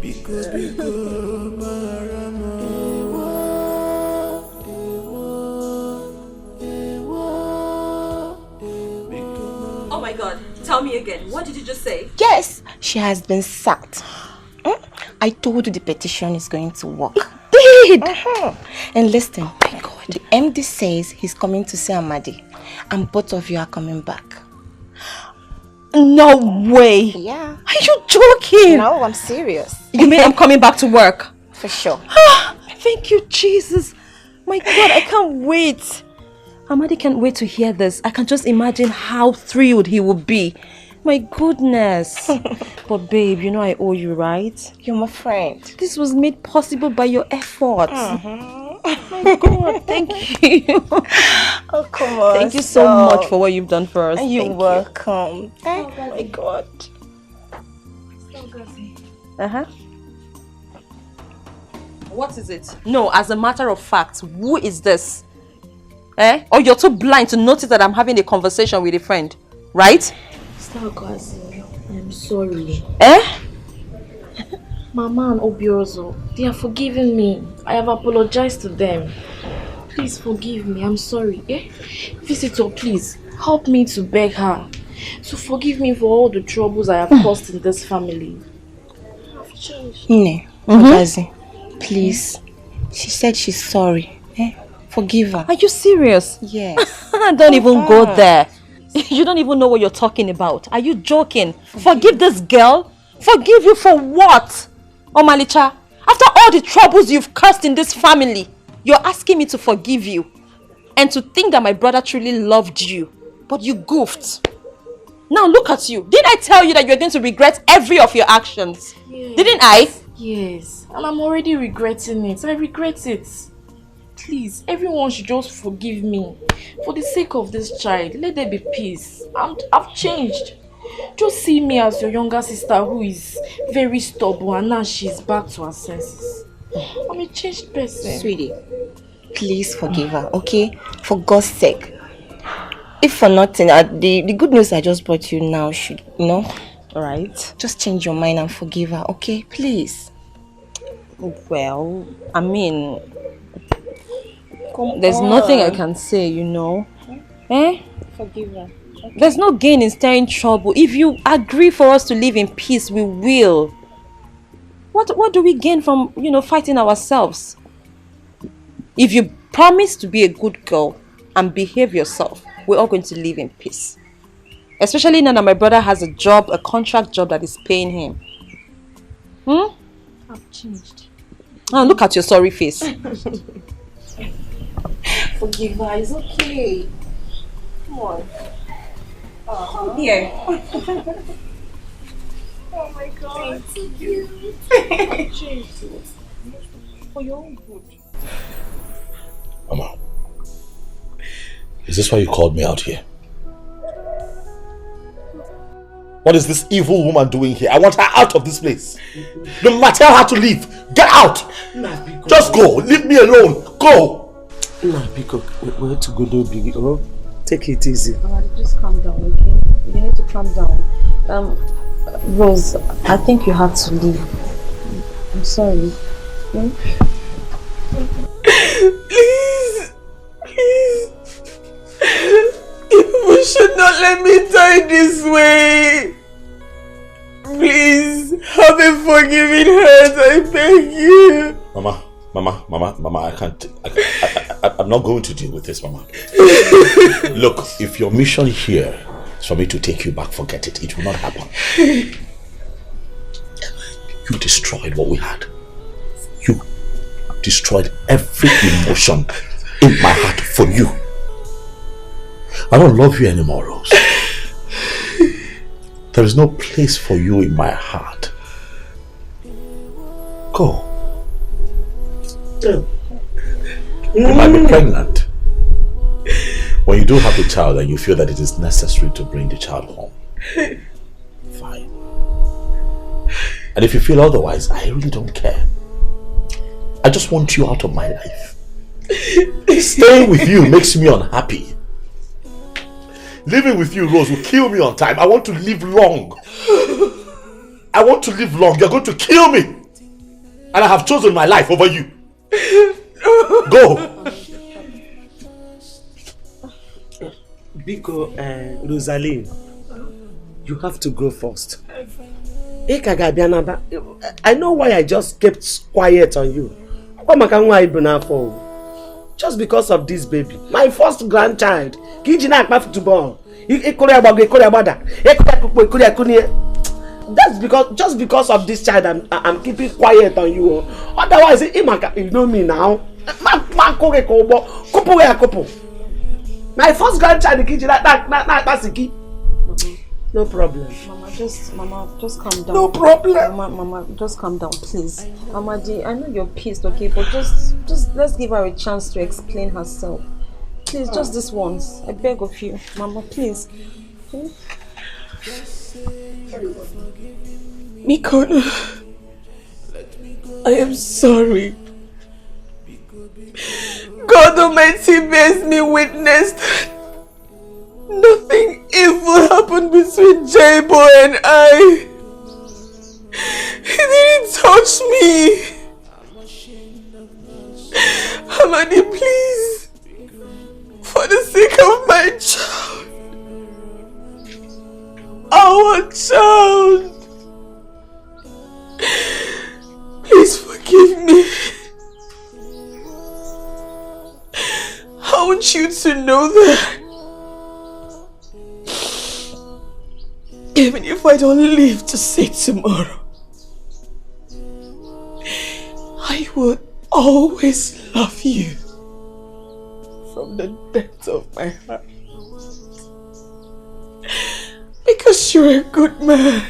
Biko, marama. Oh my god, tell me again. What did you just say? Yes, she has been sacked. I told you the petition is going to work. Did? And listen, oh my God. The MD says he's coming to see Amadi, and both of you are coming back. No way. Yeah. Are you joking? No, I'm serious. You mean I'm coming back to work? For sure. Thank you, Jesus. My God, I can't wait. Amadi can't wait to hear this. I can just imagine how thrilled he will be. My goodness. But babe, you know I owe you, right? You're my friend. This was made possible by your efforts. My God, thank you. Oh, come on. Thank you so much for what you've done for us. You're welcome. Oh my God. Uh-huh. What is it? No, as a matter of fact, who is this? Eh? Or you're too blind to notice that I'm having a conversation with a friend, right? I'm sorry. Eh? Mama and Obiozo, they are forgiving me. I have apologized to them. Please forgive me. I'm sorry. Eh? Visitor, please help me to beg her to forgive me for all the troubles I have caused in this family. I've changed. Ine, Ogazi, please. She said she's sorry. Forgive her. Are you serious? Yes. Don't even go there. You don't even know what you're talking about. Are you joking? Forgive this girl? Forgive you for what? Omalicha, after all the troubles you've caused in this family, you're asking me to forgive you. And to think that my brother truly loved you. But you goofed. Now look at you. Didn't I tell you that you're going to regret every of your actions? Yes. Didn't I? Yes. And I'm already regretting it. I regret it. Please, everyone should just forgive me. For the sake of this child, let there be peace. I've changed. Just see me as your younger sister who is very stubborn and now she's back to her senses. I'm a changed person. Sweetie, please forgive her, okay? For God's sake. If for nothing, the good news I just brought you now should, Alright. Just change your mind and forgive her, okay? Please. Well, I mean, there's nothing I can say, Eh? Forgive her. Okay. There's no gain in stirring trouble. If you agree for us to live in peace, we will. What do we gain from, fighting ourselves? If you promise to be a good girl and behave yourself, we're all going to live in peace. Especially now that my brother has a contract job that is paying him. I've changed. Oh, look at your sorry face. Forgive her, it's okay. Come on. Come here. Oh my God. Thank you. Changed it. For your own good. Mama, is this why you called me out here? What is this evil woman doing here? I want her out of this place. No matter, tell her to leave. Get out. Just go. Leave me alone. Go. Nah, because we're to go do big. Oh, take it easy. Just calm down, okay? You need to calm down. Rose, I think you have to leave. I'm sorry. Please. You should not let me die this way. Please, have a forgiving heart, I beg you. Mama, I can't. I'm not going to deal with this, Mama. Look, if your mission here is for me to take you back, forget it. It will not happen. You destroyed what we had. You destroyed every emotion in my heart for you. I don't love you anymore, Rose. There is no place for you in my heart. Go. You might be pregnant. When you do have the child and you feel that it is necessary to bring the child home, fine. And if you feel otherwise, I really don't care. I just want you out of my life. Staying with you makes me unhappy. Living with you, Rose, will kill me on time. I want to live long. I want to live long. You're going to kill me. And I have chosen my life over you. Go. Biko, Rosaline, you have to go first. I know why I just kept quiet on you. Just because of this baby. My first grandchild. That's just because of this child I'm keeping quiet on you. Otherwise, you know me now. My first grandchild, that's a key. No problem. Mama, just calm down. No problem. Mama, just calm down, please. Mama G, I know you're pissed, okay, but just let's give her a chance to explain herself. Please, just this once. I beg of you, Mama, please. Miko, I am sorry. God Almighty bears me witness that nothing evil happened between J-Boy and I. He didn't touch me. Amadi, please, for the sake of my child, our child, please forgive me. I want you to know that even if I don't live to see tomorrow, I will always love you from the depths of my heart. Because you're a good man.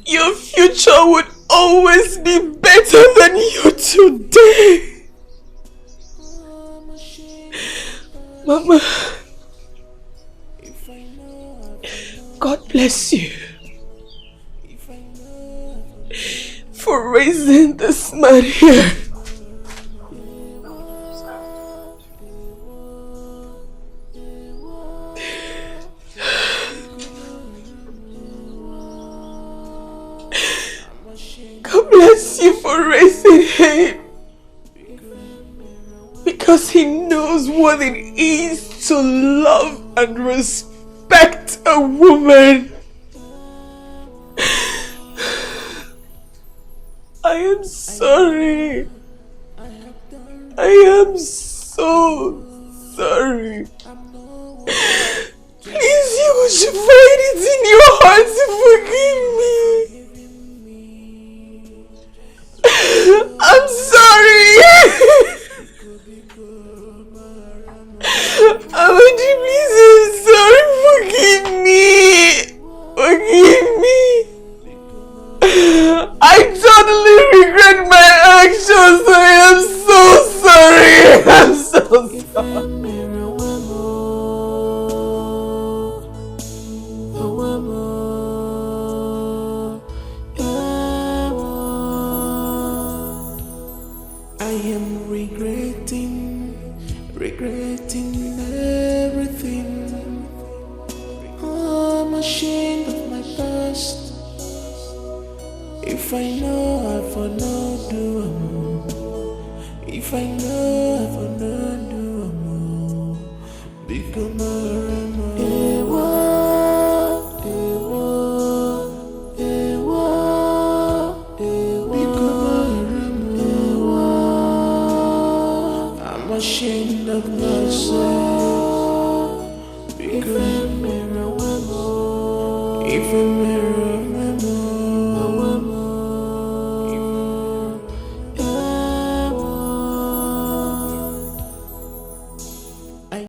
Your future would always be better than you today. Mama, God bless you for raising this man here. God bless you for raising him, because he knows what it is to love and respect a woman. I am sorry. I am so sorry. Please, you should find it in your heart to forgive me. I'm sorry. Amadi, please, I'm sorry. Forgive me. Forgive me. I totally regret my actions. I am so sorry. I'm so sorry. I am regretting everything. I'm ashamed of my past. If I know I for not do more. If I know I for not do more. Become a ashamed of myself. If a mirror,